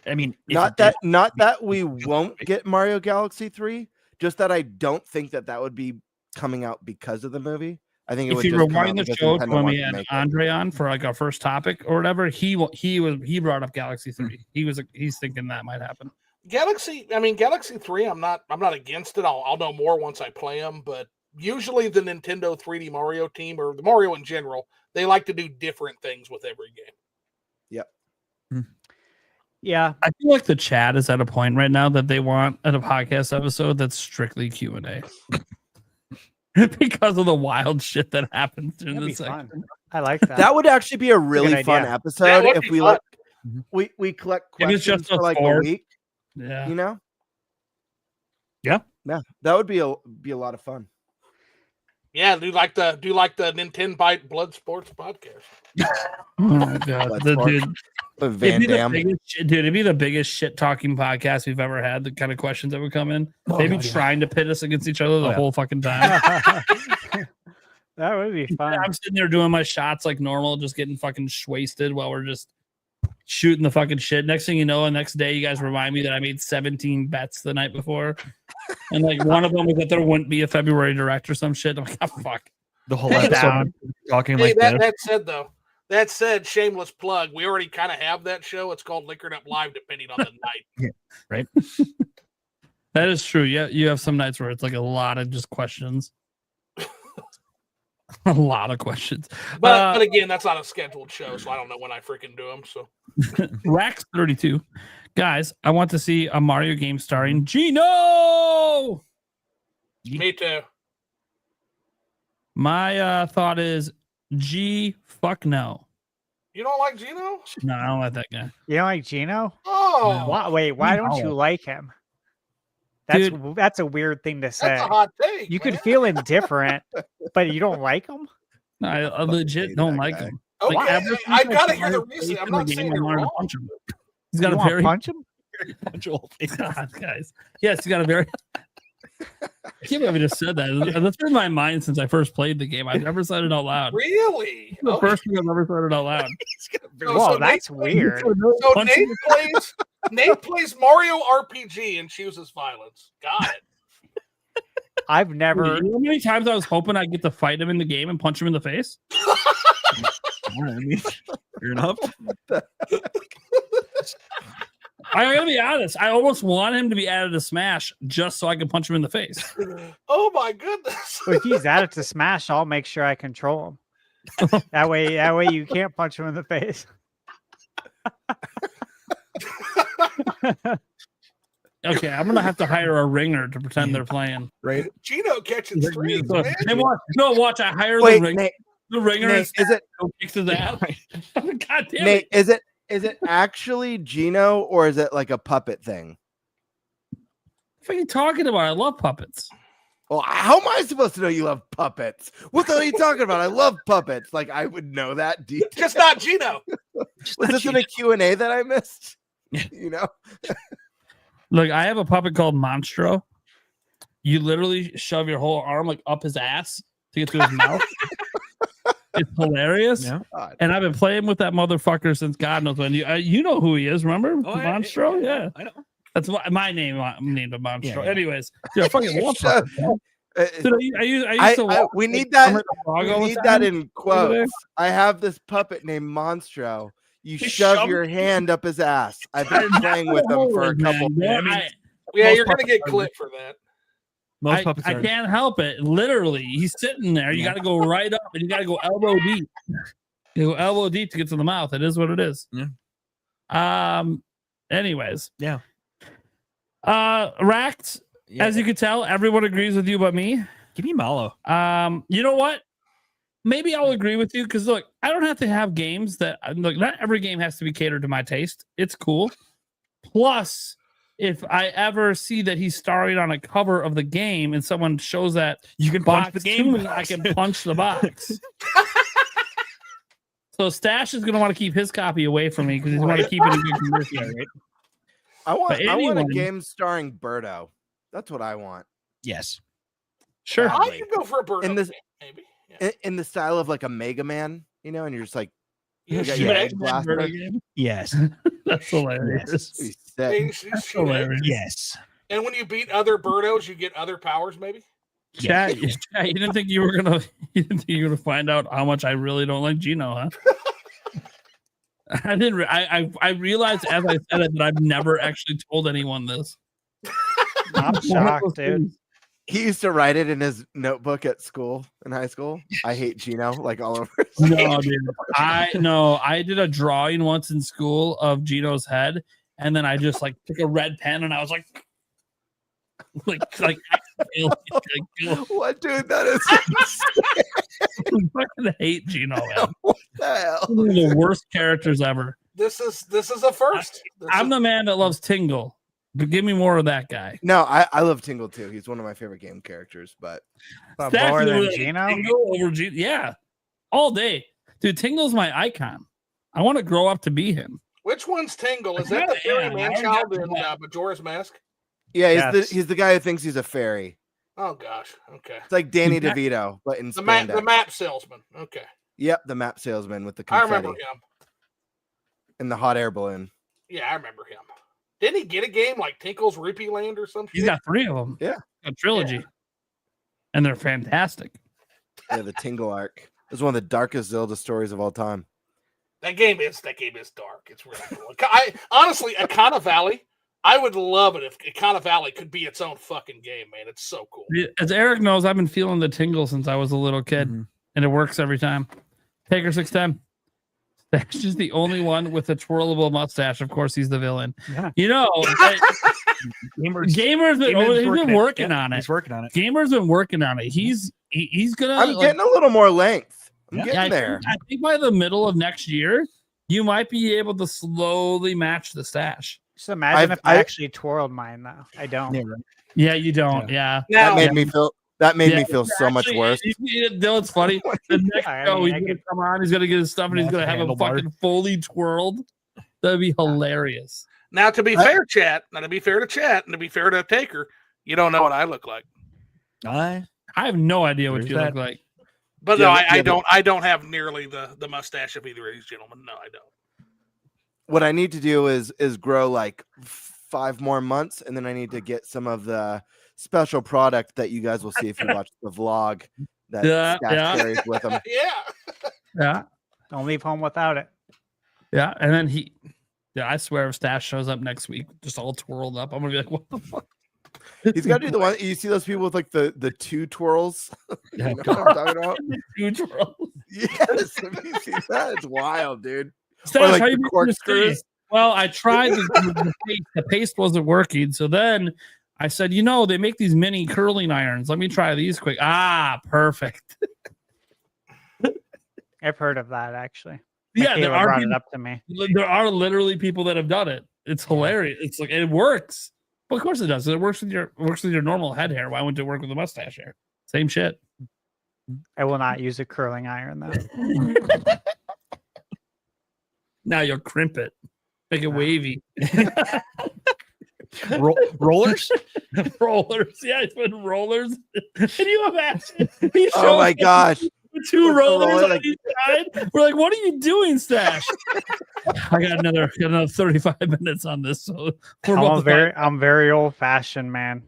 I mean, not that we won't get Mario Galaxy 3, just that I don't think that would be coming out because of the movie. I think if you rewind the show when we had Andre on for like our first topic or whatever, he brought up Galaxy 3. He's thinking that might happen. Galaxy 3, I'm not against it. I'll know more once I play them, but usually the Nintendo 3D Mario team, or the Mario in general, they like to do different things with every game. Yep. Yeah. I feel like the chat is at a point right now that they want at a podcast episode that's strictly Q&A. Because of the wild shit that happens during the section. I like that. That would actually be a really fun episode if we like we collect questions just for like a week. Yeah. You know? Yeah. Yeah. That would be a lot of fun. Yeah, do you like the Nintenbyte Blood Sports podcast? Oh my god, dude. Van Damme. It'd be the biggest shit talking podcast we've ever had. The kind of questions that would come in. They'd be trying to pit us against each other the whole fucking time. That would be fun. I'm sitting there doing my shots like normal, just getting fucking wasted while we're just shooting the fucking shit. Next thing you know, the next day, you guys remind me that I made 17 bets the night before, and like one of them was that there wouldn't be a February direct or some shit. I'm like, oh, fuck. The whole episode talking Hey, like that said, shameless plug. We already kind of have that show. It's called Liquored Up Live, depending on the night. Yeah, right. That is true. Yeah, you have some nights where it's like a lot of just questions. A lot of questions. But again, that's not a scheduled show, so I don't know when I freaking do them. So Rax 32. Guys, I want to see a Mario game starring Gino. Me too. My thought is fuck no. You don't like Gino? No, I don't like that guy. You don't like Gino? Oh, why don't you like him? That's a weird thing to say. That's a hot take. You man. could feel indifferent, but you don't like him? No, I legit don't like him. Okay, Like, I gotta hear the reason. I'm not saying you're wrong. Punch him. He's got You a wanna very punch him? God, guys. Yes, he's got a very. I can't believe I just said that. That's been in my mind since I first played the game. I've never said it out loud. Really? The first time I've ever said it out loud. Whoa, that's weird. So Nate plays Mario RPG and chooses violence. Got it. I've never. You know how many times I was hoping I'd get to fight him in the game and punch him in the face? Fair enough. I gotta be honest. I almost want him to be added to Smash just so I can punch him in the face. Oh my goodness! If he's added to Smash, I'll make sure I control him. That way you can't punch him in the face. Okay, I'm gonna have to hire a ringer to pretend they're playing. Right? Gino catching streams, So, man. hey, watch. I hire Wait, the ringer. Nate, The ringer Nate, is it kicks his ass. God damn Nate? it! Is it actually Gino or is it like a puppet thing? What are you talking about? I love puppets. Well, how am I supposed to know you love puppets? What the hell are you talking about? I love puppets. Like I would know that detail. Just not Gino. Was this in a Q&A that I missed? You know? Look, I have a puppet called Monstro. You literally shove your whole arm like up his ass to get to his mouth. It's hilarious. Yeah. And I've been playing with that motherfucker since God knows when. You know who he is, remember? Oh, Monstro? Yeah. I know. That's my name. I'm named him Monstro. Yeah. Anyways, dude, I fucking love puppets. Dude, I used to walk we with need that. Kermit the Frog all We the need time. that in quotes. I have this puppet named Monstro. You shove your hand up his ass. I've been playing with him for a couple. Yeah, you're gonna get clipped for that. Most puppets I are. can't help it. Literally, he's sitting there. You got to go right up, and you got to go elbow deep. You go elbow deep to get to the mouth. It is what it is. Yeah. Anyways. Yeah. Racked. Yeah. As you can tell, everyone agrees with you but me. Give me Malo. You know what? Maybe I'll agree with you because look, I don't have to have games that look. Not every game has to be catered to my taste. It's cool. Plus, if I ever see that he's starring on a cover of the game and someone shows that You can box punch the to game. me, I can punch the box. So Stash is going to want to keep his copy away from me because he's going to keep it in good condition. Right? I want a anyone- game starring Birdo. That's what I want. Yes. Sure. I could go for a bird. In this- Maybe. Yeah. In the style of like a Mega Man, you know, and you're just like, You got should. your egg blaster. Yes. That's hilarious. He's sick. Hey, shoot it. Yes. And when you beat other birdos, you get other powers, maybe. Chat, you didn't think you were gonna find out how much I really don't like Gino, huh? I didn't. I realized as I said it that I've never actually told anyone this. I'm shocked, dude. He used to write it in his notebook at school, in high school. I hate Gino, like all over. No, dude. I did a drawing once in school of Gino's head, and then I just like took a red pen and I was like What, dude? That is I fucking hate Gino, man. what the hell? One of the worst characters ever. This is a first. I'm the man that loves Tingle. But give me more of that guy. No, I love Tingle too. He's one of my favorite game characters. But Stash more is than over Gino? Tingle over Gino. Yeah, all day, dude. Tingle's my icon. I want to grow up to be him. Which one's Tingle? Is that the fairy Yeah, man I child already in got Majora's Mask? yeah, he's the guy who thinks he's a fairy. Oh gosh. Okay. It's like Danny He's back- DeVito, but in The spandex. map salesman. Okay. Yep, the map salesman with the I confetti remember him. and the hot air balloon. Yeah, I remember him. Didn't he get a game like Tinkle's Rupee Land or something? He's got 3 of them. Yeah. A trilogy, and they're fantastic. Yeah, the Tingle arc. It's one of the darkest Zelda stories of all time. That game is dark. It's really cool. Honestly, Akana Valley, I would love it if Akana Valley could be its own fucking game, man. It's so cool. As Eric knows, I've been feeling the tingle since I was a little kid, and it works every time. Taker 610. Stash is the only one with a twirlable mustache. Of course, he's the villain. Yeah. You know, Gamer's been working on it. He's working on it. Gamer's been working on it. He's gonna. I'm getting a little more length. I'm Yeah. getting there. I think by the middle of next year, you might be able to slowly match the stash. Just imagine if I I- actually twirled mine though. I don't. Yeah, right. Yeah, you don't. Yeah. Now, That made me feel so much Actually, worse. You know, it's funny. The next I show, mean, he's I gonna could- come on. He's gonna get his stuff, and he's Yeah, gonna have him handlebar. fucking fully twirled. That'd be hilarious. now, to be fair, chat. Now, to be fair to chat, and to be fair to Taker, you don't know what I look like. I have no idea what There's you that. look like. But Yeah, no, but- I yeah, don't. I don't have nearly the mustache of either of these gentlemen. No, I don't. What I need to do is grow like 5 more months, and then I need to get some of the special product that you guys will see if you watch the vlog that Yeah, Stash yeah. carries with him. Yeah. Yeah, Don't leave home without it. yeah. And then I swear, if Stash shows up next week, just all twirled up, I'm gonna be like, what the fuck? He's got to do the one. You see those people with like the 2 twirls? Yeah, You know what I'm talking about? Two twirls. Yes, have you seen that? It's wild, dude. Stash, like how the you doing corkscrews? today? Well, I tried the paste. The paste wasn't working. So then I said, they make these mini curling irons. Let me try these quick. Ah, perfect. I've heard of that actually. Yeah, there Michaela are brought it people, up to me. there are literally people that have done it. It's hilarious. It's like it works. Well, of course it does. It works with your normal head hair. Why wouldn't it work with a mustache hair? Same shit. I will not use a curling iron though. Now you'll crimp it, make it wavy. Rollers? Rollers. Yeah, it's been rollers. Can you imagine? He Oh showed my us gosh. two With the rollers roller, on like- each side. We're like, what are you doing, Stash? I got another 35 minutes on this. So we're about to I'm very old fashioned, man.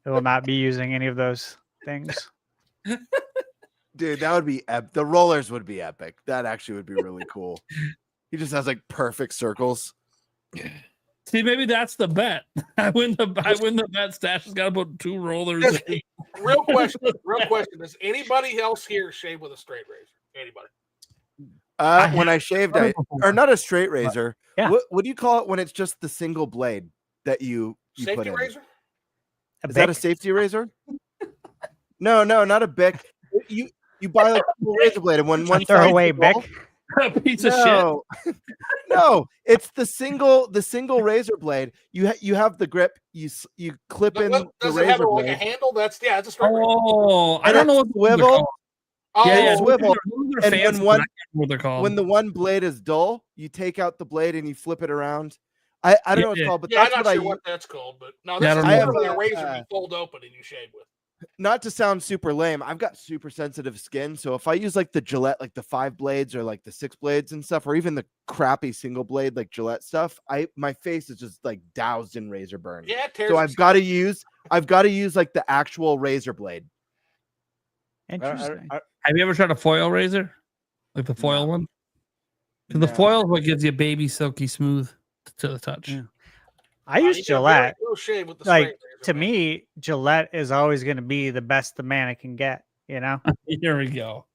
I will not be using any of those things. Dude, that would be the rollers would be epic. That actually would be really cool. He just has like perfect circles. see. Maybe that's the bet. I win the bet. Stash has got to put 2 rollers. Does- in. Real question. Does anybody else here shave with a straight razor? Anybody? When I shaved, or not a straight razor. Yeah. What do you call it when it's just the single blade that you put Safety in? razor? A Is that a Bic? safety razor? No, not a Bic. You buy like a razor blade and when one Throw side's away dull- Bic. A piece of shit. No, no, it's the single razor blade. You have the grip. You clip in the Does it have razor like a blade. handle? It's a straight razor. Oh, I And don't know a what those are swivel. called. Oh, Yeah, swivel. those are And fancy, when but I can't remember what they're called. When the one blade is dull, you take out the blade and you flip it around. I don't know what it's called, but yeah, I'm that's not what sure I what use. that's called, but no, Yeah, this I is don't know. literally I a have, razor you fold open and you shave with. Not to sound super lame, I've got super sensitive skin. So if I use like the Gillette, like the 5 blades or like the 6 blades and stuff, or even the crappy single blade like Gillette stuff, my face is just like doused in razor burn. Yeah, it tears So itself. I've got to use like the actual razor blade. Interesting. Have you ever tried a foil razor? Like the foil one? 'Cause the No. foil is what gives you baby silky smooth to the touch. Yeah. I You use get a very Gillette. cool shave with the Like, straight razor, To man. me, Gillette is always going to be the best the man it can get. You know. Here we go.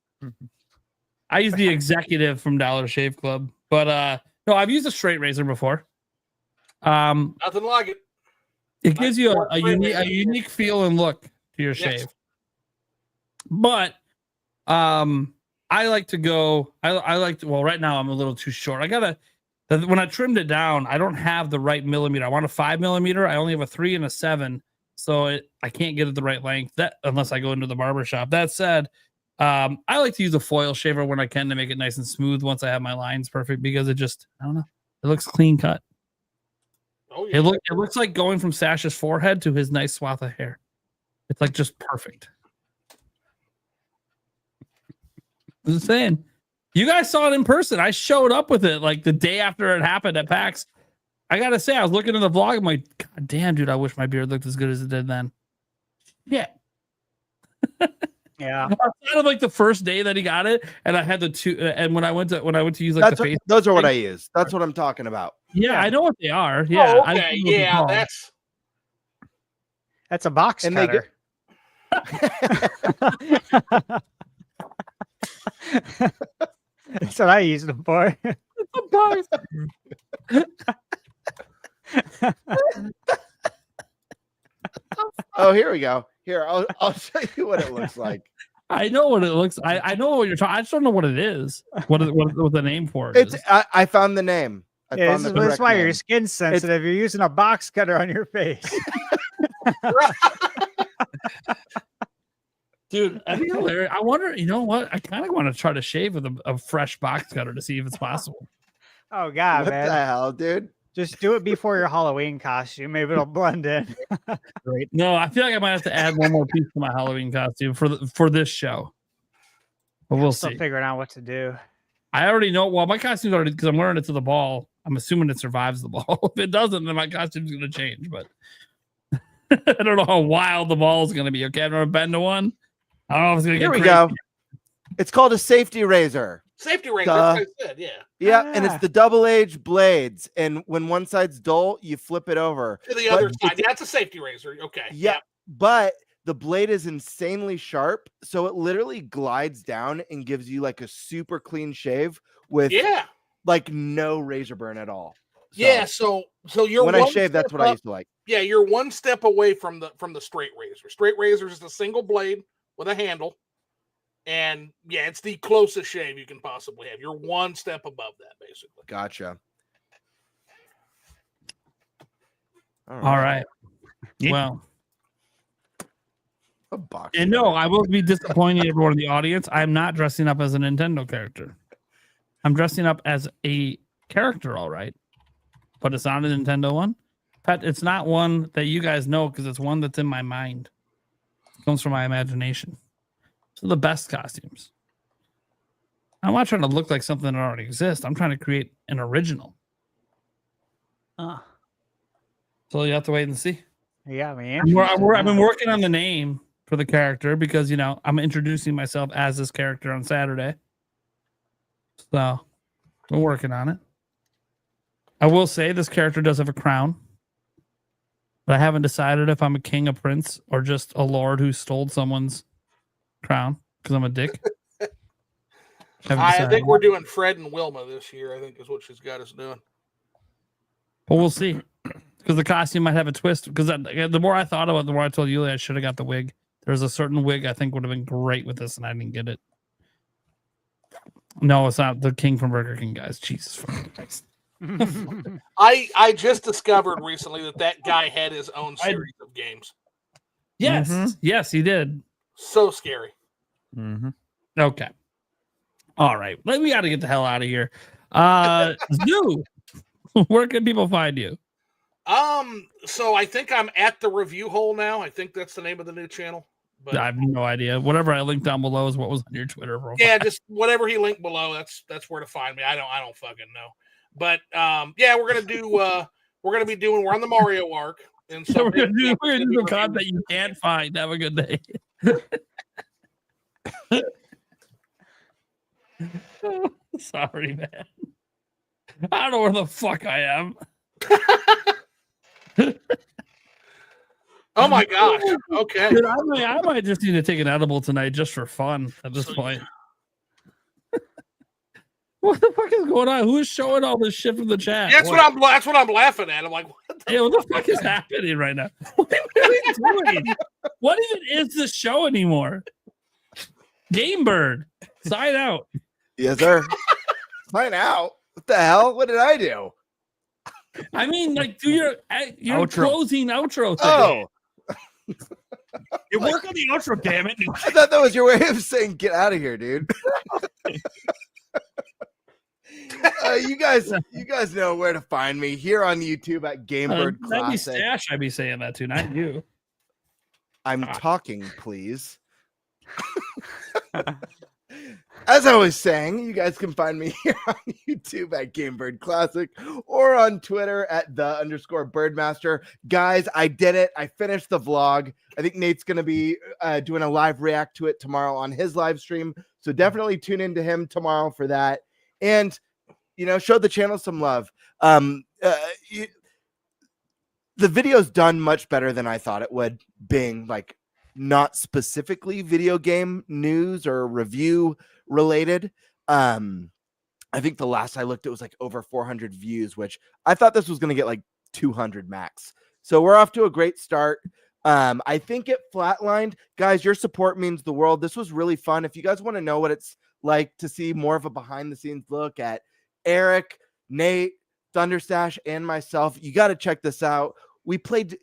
I use the executive from Dollar Shave Club, but no, I've used a straight razor before. Nothing like it. It gives you Nice a unique feel and look to your Yes. shave. But I like to go. I like to. Well, right now I'm a little too short. I gotta. When I trimmed it down, I don't have the right millimeter. I want a 5 millimeter. I only have a 3 and a 7, so I can't get it the right length. That unless I go into the barber shop. That said, I like to use a foil shaver when I can to make it nice and smooth. Once I have my lines perfect, because I don't know, it looks clean cut. Oh, yeah. It looks like going from Sash's forehead to his nice swath of hair. It's like just perfect. I'm just saying. You guys saw it in person. I showed up with it like the day after it happened at PAX. I gotta say, I was looking at the vlog. I'm like, God damn, dude, I wish my beard looked as good as it did then. Yeah. Yeah. Outside of like the first day that he got it, and I had the two. And when I went to use like those are what I use. That's what I'm talking about. Yeah, I know what they are. Yeah. Oh, okay. Yeah, that's a box and cutter. That's what I use them for. Oh, here we go. Here, I'll show you what it looks like. I know what it looks. I know what you're talking. I just don't know what it is. What the name for it It's. is. I found the name. That's why your skin's sensitive. You're using a box cutter on your face. Dude, that'd be hilarious. I wonder, you know what? I kind of want to try to shave with a fresh box cutter to see if it's possible. Oh, God, What man. the hell, dude? Just do it before your Halloween costume. Maybe it'll blend in. Right. No, I feel like I might have to add one more piece to my Halloween costume for this show. But we'll Still see. figuring out what to do. I already know. Well, my costume's already, because I'm wearing it to the ball. I'm assuming it survives the ball. If it doesn't, then my costume's going to change. But I don't know how wild the ball is going to be. Okay, I've never been to one. I don't know if it's going to get Here we crazy. go. It's called a safety razor. Safety razor. That's what I said. Yeah. Yeah, and it's the double-edged blades. And when one side's dull, you flip it over To the other side. Yeah, it's a safety razor. Okay. Yeah, but the blade is insanely sharp, so it literally glides down and gives you like a super clean shave with like no razor burn at all. So you're when I shave, that's what I used to like. Yeah, you're one step away from the straight razor. Straight razor is a single blade with a handle. And yeah, it's the closest shave you can possibly have. You're one step above that, basically. Gotcha. All right. Yeah. Well, a box. And no, I will be disappointing everyone in the audience. I'm not dressing up as a Nintendo character. I'm dressing up as a character, all right. But it's not a Nintendo one. Pat, it's not one that you guys know because it's one that's in my mind. It comes from my imagination. So the best costumes. I'm not trying to look like something that already exists. I'm trying to create an original. So you have to wait and see. Yeah, man. I've been working on the name for the character because, you know, I'm introducing myself as this character on Saturday. So we're working on it. I will say this character does have a crown, but I haven't decided if I'm a king, a prince, or just a lord who stole someone's crown because I'm a dick. I think we're doing Fred and Wilma this year, I think is what she's got us doing. But we'll see. Because the costume might have a twist. Because the more I thought about it, the more I told Yulia I should have got the wig. There's a certain wig I think would have been great with this, and I didn't get it. No, it's not the King from Burger King, guys. Jesus fucking Christ. I just discovered recently that guy had his own series of games. Yes. Yes, he did. So scary. Okay. All right. We got to get the hell out of here. Zoo, where can people find you? So I think I'm at the review hole now. I think that's the name of the new channel. But I have no idea. Whatever I linked down below is what was on your Twitter profile. yeah, just whatever he linked below. That's where to find me. I don't fucking know. But yeah, we're gonna be we're on the Mario arc, and so we're gonna do some content you can't find. Have a good day. Sorry, man. I don't know where the fuck I am. Oh my gosh. Okay. Dude, I might just need to take an edible tonight just for fun at this point. What the fuck is going on? Who is showing all this shit from the chat? That's what I'm laughing at. I'm like, what the fuck is happening right now? What are we doing? What even is this show anymore? Game Bird, sign out. Yes, sir. Sign out. What the hell? What did I do? I mean, like, do your Outro. closing outro thing. Oh, You work on the outro, damn it. I thought that was your way of saying get out of here, dude. You guys know where to find me here on YouTube at Gamebird That'd be Classic. Stash. I'd be saying that too, not you. I'm talking, please. As I was saying, you guys can find me here on YouTube at Gamebird Classic or on Twitter at _Birdmaster. Guys, I did it. I finished the vlog. I think Nate's going to be doing a live react to it tomorrow on his live stream. So definitely tune into him tomorrow for that. And, show the channel some love. The video's done much better than I thought it would, being like not specifically video game news or review related. I think the last I looked, it was like over 400 views, which I thought this was going to get like 200 max. So we're off to a great start. I think it flatlined. Guys, your support means the world. This was really fun. If you guys want to know what it's like to see more of a behind the scenes look at Eric, Nate, Thunderstash, and myself, you got to check this out. We played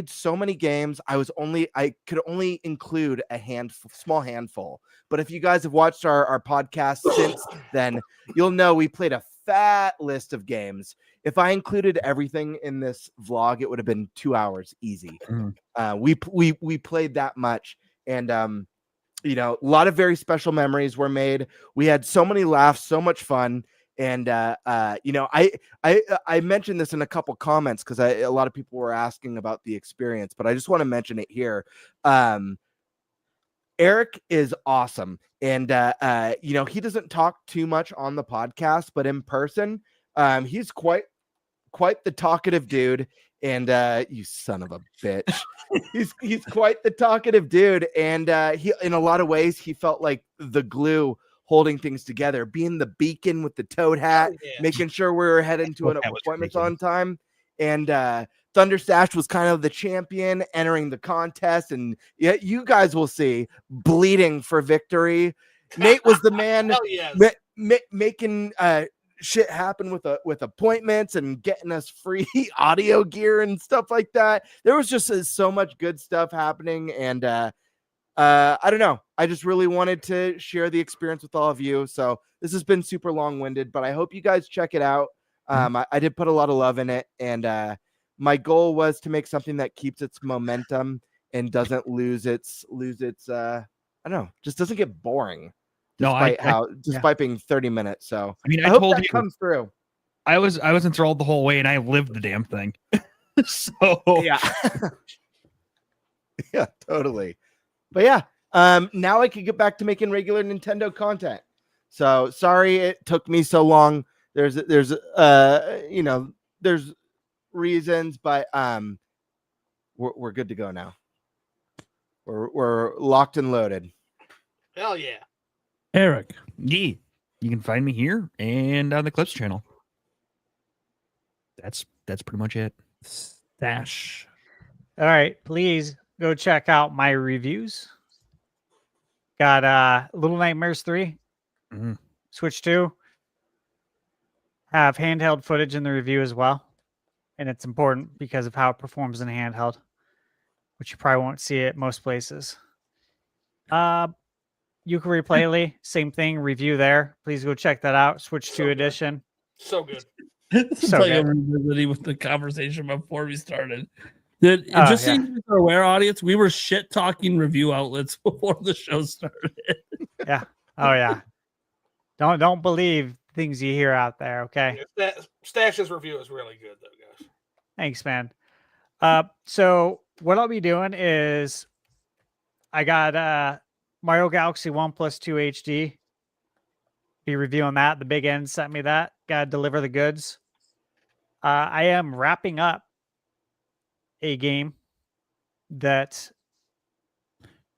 so many games. I could only include a small handful. But if you guys have watched our podcast since then, you'll know we played a fat list of games. If I included everything in this vlog, it would have been 2 hours easy. We played that much, and a lot of very special memories were made. We had so many laughs, so much fun. And I mentioned this in a couple comments because a lot of people were asking about the experience, but I just want to mention it here. Eric is awesome, and he doesn't talk too much on the podcast, but in person, he's quite the talkative dude. And you son of a bitch, he's quite the talkative dude, and he, in a lot of ways, he felt like the glue holding things together, being the beacon with the toad hat, making sure we were heading to an appointment on time. And Thunderstash was kind of the champion entering the contest. And you guys will see bleeding for victory. Nate was the man making shit happen with appointments and getting us free audio gear and stuff like that. There was just so much good stuff happening. And I don't know. I just really wanted to share the experience with all of you. So this has been super long-winded, but I hope you guys check it out. I did put a lot of love in it, and my goal was to make something that keeps its momentum and doesn't lose its I don't know, just doesn't get boring. Despite being 30 minutes. So I hope told that you comes through. I was enthralled the whole way, and I lived the damn thing. So yeah. Yeah, totally. But yeah, now I could get back to making regular Nintendo content. So sorry it took me so long. There's reasons, but we're good to go now. We're locked and loaded. Hell yeah. Eric. Yeah. You can find me here and on the Clips channel. That's pretty much it. Stash. All right, please go check out my reviews. Got Little Nightmares 3, Switch 2. Have handheld footage in the review as well. And it's important because of how it performs in handheld, which you probably won't see at most places. Yooka-Ree Playly, same thing, review there. Please go check that out. Switch 2 edition. So good. It's So like good. a revisiting with the conversation before we started. So you are aware, audience, we were shit talking review outlets before the show started. Yeah. Oh yeah. Don't believe things you hear out there. Okay. Yeah, Stash's review is really good, though, guys. Thanks, man. So what I'll be doing is I got Mario Galaxy 1 plus 2 HD. Be reviewing that. The Big N sent me that. Gotta deliver the goods. I am wrapping up a game that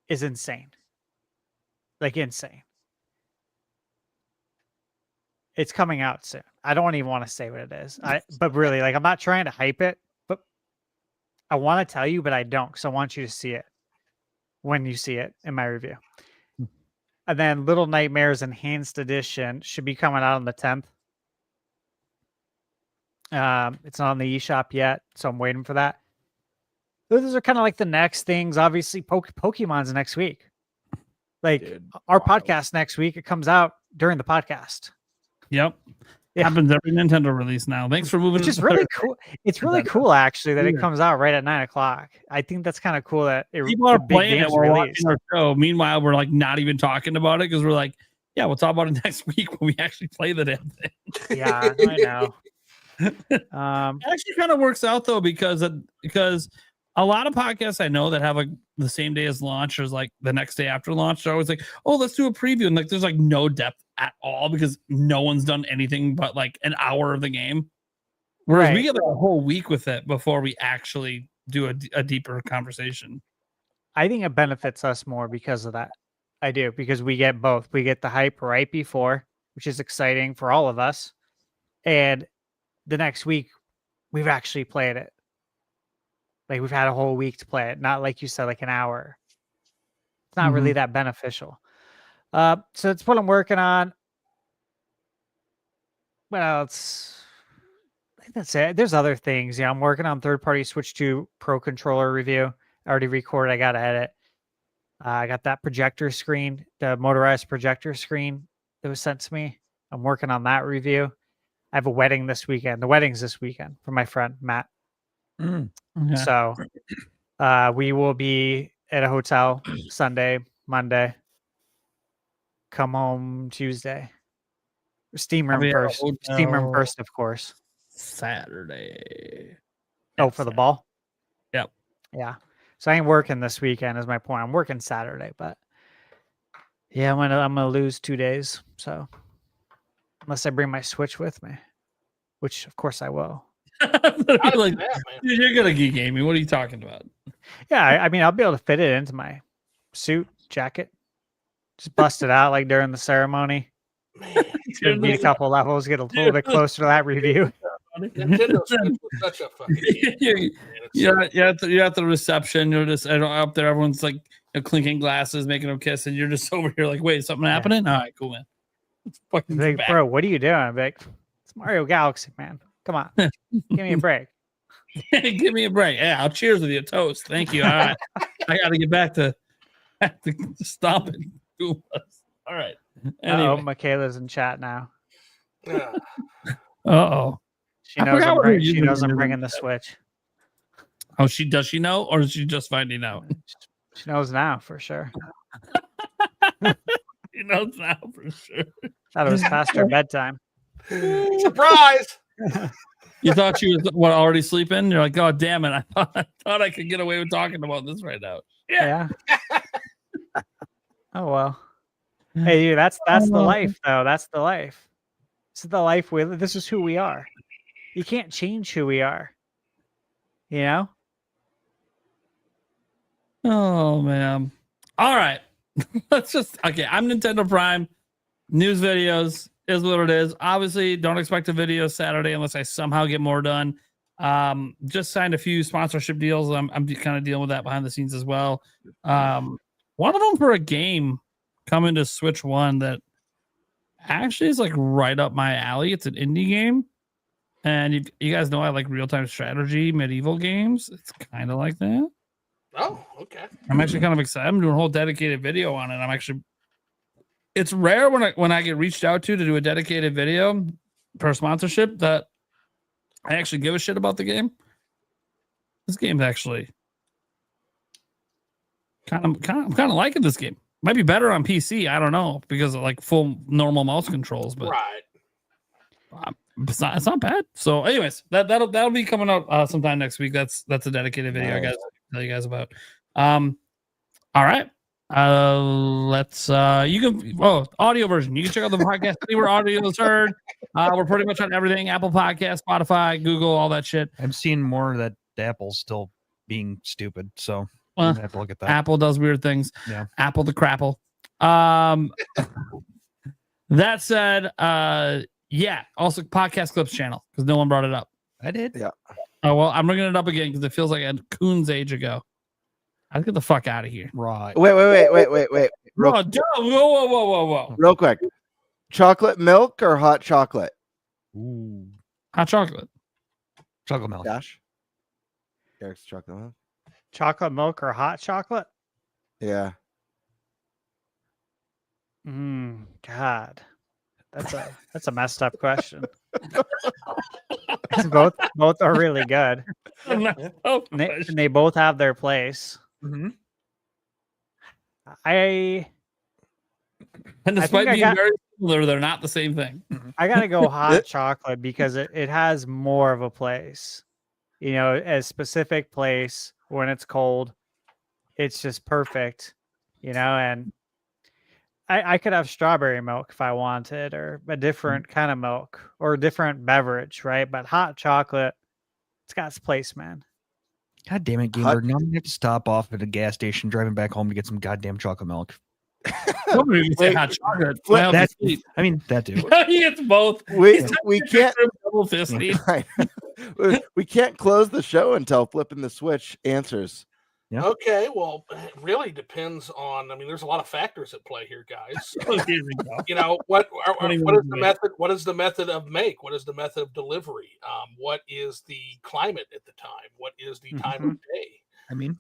is insane. Like insane. It's coming out soon. I don't even want to say what it is. But really, like, I'm not trying to hype it, but I want to tell you, but I don't, because I want you to see it when you see it in my review. And then Little Nightmares Enhanced Edition should be coming out on the 10th. It's not on the eShop yet, so I'm waiting for that. Those are kind of like the next things. Obviously, Pokemon's next week. Like our podcast next week, it comes out during the podcast. Yep. Yeah. Happens every Nintendo release now. Thanks for moving. Which is really cool. It's really cool, actually, that it comes out right at 9:00. I think that's kind of cool that people are playing it. We're watching our show. Meanwhile, we're like not even talking about it because we're like, yeah, we'll talk about it next week when we actually play the damn thing. Yeah, I know. It actually kind of works out though because a lot of podcasts I know that have like the same day as launch or like the next day after launch, they're always like, oh, let's do a preview. And like there's like no depth at all because no one's done anything but like an hour of the game. Whereas we get like a whole week with it before we actually do a deeper conversation. I think it benefits us more because of that. I do, because we get both. We get the hype right before, which is exciting for all of us. And the next week, we've actually played it. Like we've had a whole week to play it, not like you said, like an hour. It's not really that beneficial. So that's what I'm working on. What else? I think that's it. There's other things. Yeah, I'm working on third-party Switch 2 Pro controller review. I already recorded. I got to edit. I got that projector screen, the motorized projector screen that was sent to me. I'm working on that review. I have a wedding this weekend. The wedding's this weekend for my friend, Matt. Okay. So we will be at a hotel Sunday, Monday. Come home Tuesday. Steam room first. Steam room first, of course. Saturday. Oh, for the ball? Yep. Yeah. So I ain't working this weekend is my point. I'm working Saturday, but yeah, I'm gonna lose 2 days. So unless I bring my Switch with me, which of course I will. Like, dude, you're gonna geek gaming. What are you talking about? Yeah, I mean I'll be able to fit it into my suit jacket. Just bust it out like during the ceremony. It's gonna be a couple levels, get a little bit closer to that review. Nintendo Switch was such a fucking you're at the reception. You're just up there. Everyone's like clinking glasses, making them kiss, and you're just over here like, wait, something happening? All right, cool, man. It's fucking like, bro, what are you doing? I'm like, it's Mario Galaxy, man. Come on, give me a break. Give me a break. Yeah, I'll cheers with you. Toast. Thank you. All right, I got to get back to stomping. All right. Anyway. Michaela's in chat now. Uh-oh. She knows I'm bringing the Switch. Oh, does she know, or is she just finding out? She knows now for sure. She knows now for sure. Thought it was past her bedtime. Surprise! You thought she was already sleeping? You're like, oh damn it! I thought I could get away with talking about this right now. Yeah. Oh well. Hey, dude, that's the life, though. That's the life. This is the life we live. This is who we are. You can't change who we are. You know? Oh man. All right. Let's just I'm Nintendo Prime. News videos is what it is. Obviously, don't expect a video Saturday unless I somehow get more done. Just signed a few sponsorship deals. I'm kind of dealing with that behind the scenes as well. One of them for a game coming to Switch 1 that actually is like right up my alley. It's an indie game. And you guys know I like real-time strategy, medieval games. It's kind of like that. Oh, okay. I'm actually kind of excited. I'm doing a whole dedicated video on it. It's rare when I get reached out to do a dedicated video for sponsorship that I actually give a shit about the game. This game's actually I'm kind of liking this game. Might be better on PC. I don't know because of like full normal mouse controls, but right. It's not bad. So, anyways, that'll be coming out sometime next week. That's a dedicated video I got to tell you guys about. All right. Let's audio version. You can check out the podcast anywhere audio is heard. We're pretty much on everything: Apple Podcast, Spotify, Google, all that shit. I'm seeing more that Apple's still being stupid, so I have to look at that. Apple does weird things. Yeah. Apple the crapple. That said, yeah. Also, podcast clips channel because no one brought it up. I did. Yeah. Oh well, I'm bringing it up again because it feels like a coon's age ago. I'll get the fuck out of here. Right. Wait. Whoa. Real quick. Chocolate milk or hot chocolate? Ooh. Hot chocolate. Chocolate milk. Josh? Eric's chocolate milk. Chocolate milk or hot chocolate? Yeah. God, that's a messed up question. both are really good. They both have their place. Mm-hmm. And despite being very similar, they're not the same thing. I gotta go hot chocolate because it has more of a place. You know, a specific place when it's cold. It's just perfect. You know, and I could have strawberry milk if I wanted, or a different kind of milk, or a different beverage, right? But hot chocolate, it's got its place, man. God damn it, Gamer. Now I'm gonna have to stop off at a gas station driving back home to get some goddamn chocolate milk. Wait, hot chocolate. I mean that too. It's both. We can't double fisting. We can't close the show until Flipping the Switch answers. Yeah. Okay, well, it really depends on. I mean, there's a lot of factors at play here, guys. You know, what is the method? What is the method of make? What is the method of delivery? What is the climate at the time? What is the time of day? I mean,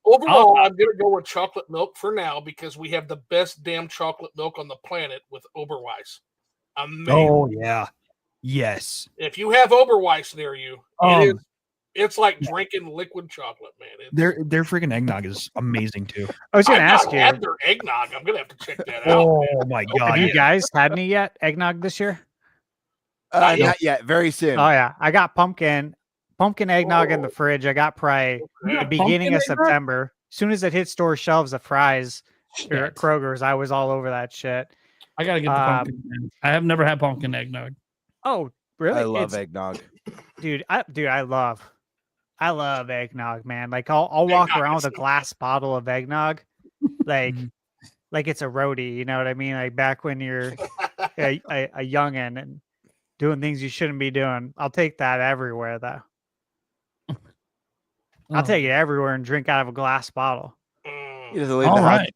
overall, I'm going to go with chocolate milk for now because we have the best damn chocolate milk on the planet with Oberweis. Amazing. Oh yeah, yes. If you have Oberweis near you, it's like drinking liquid chocolate, man. Their freaking eggnog is amazing too. I was going to ask you. Had their eggnog. I'm going to have to check that out. Oh my god! Have you guys had any yet eggnog this year? Not yet. Very soon. Oh yeah, I got pumpkin eggnog in the fridge. I got probably the beginning of September. As soon as it hit store shelves of Fry's or at Kroger's, I was all over that shit. I gotta get the pumpkin. Man. I have never had pumpkin eggnog. Oh, really? I love eggnog, dude. I love eggnog, man. Like I'll walk around with a glass bottle of eggnog, like it's a roadie. You know what I mean? Like back when you're a youngin' and doing things you shouldn't be doing. I'll take that everywhere, though. I'll take it everywhere and drink out of a glass bottle. He doesn't leave the house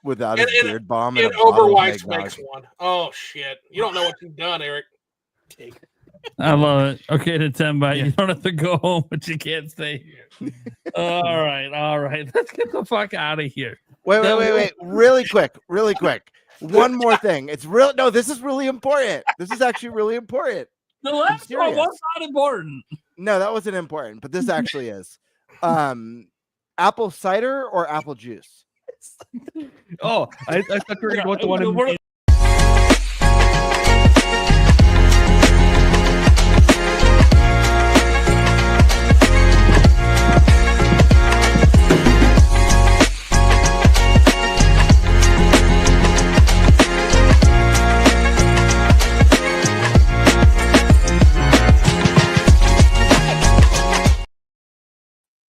without his beard bomb. And Oberweis makes one. Oh shit! You don't know what you've done, Eric. I love it. Okay, Nintenbyte, you don't have to go home, but you can't stay here. All right. Let's get the fuck out of here. Wait. Really quick. One more thing. It's real. No, this is really important. This is actually really important. The last one was not important. No, that wasn't important, but this actually is. Apple cider or apple juice? Oh, I thought we were going to go with the one.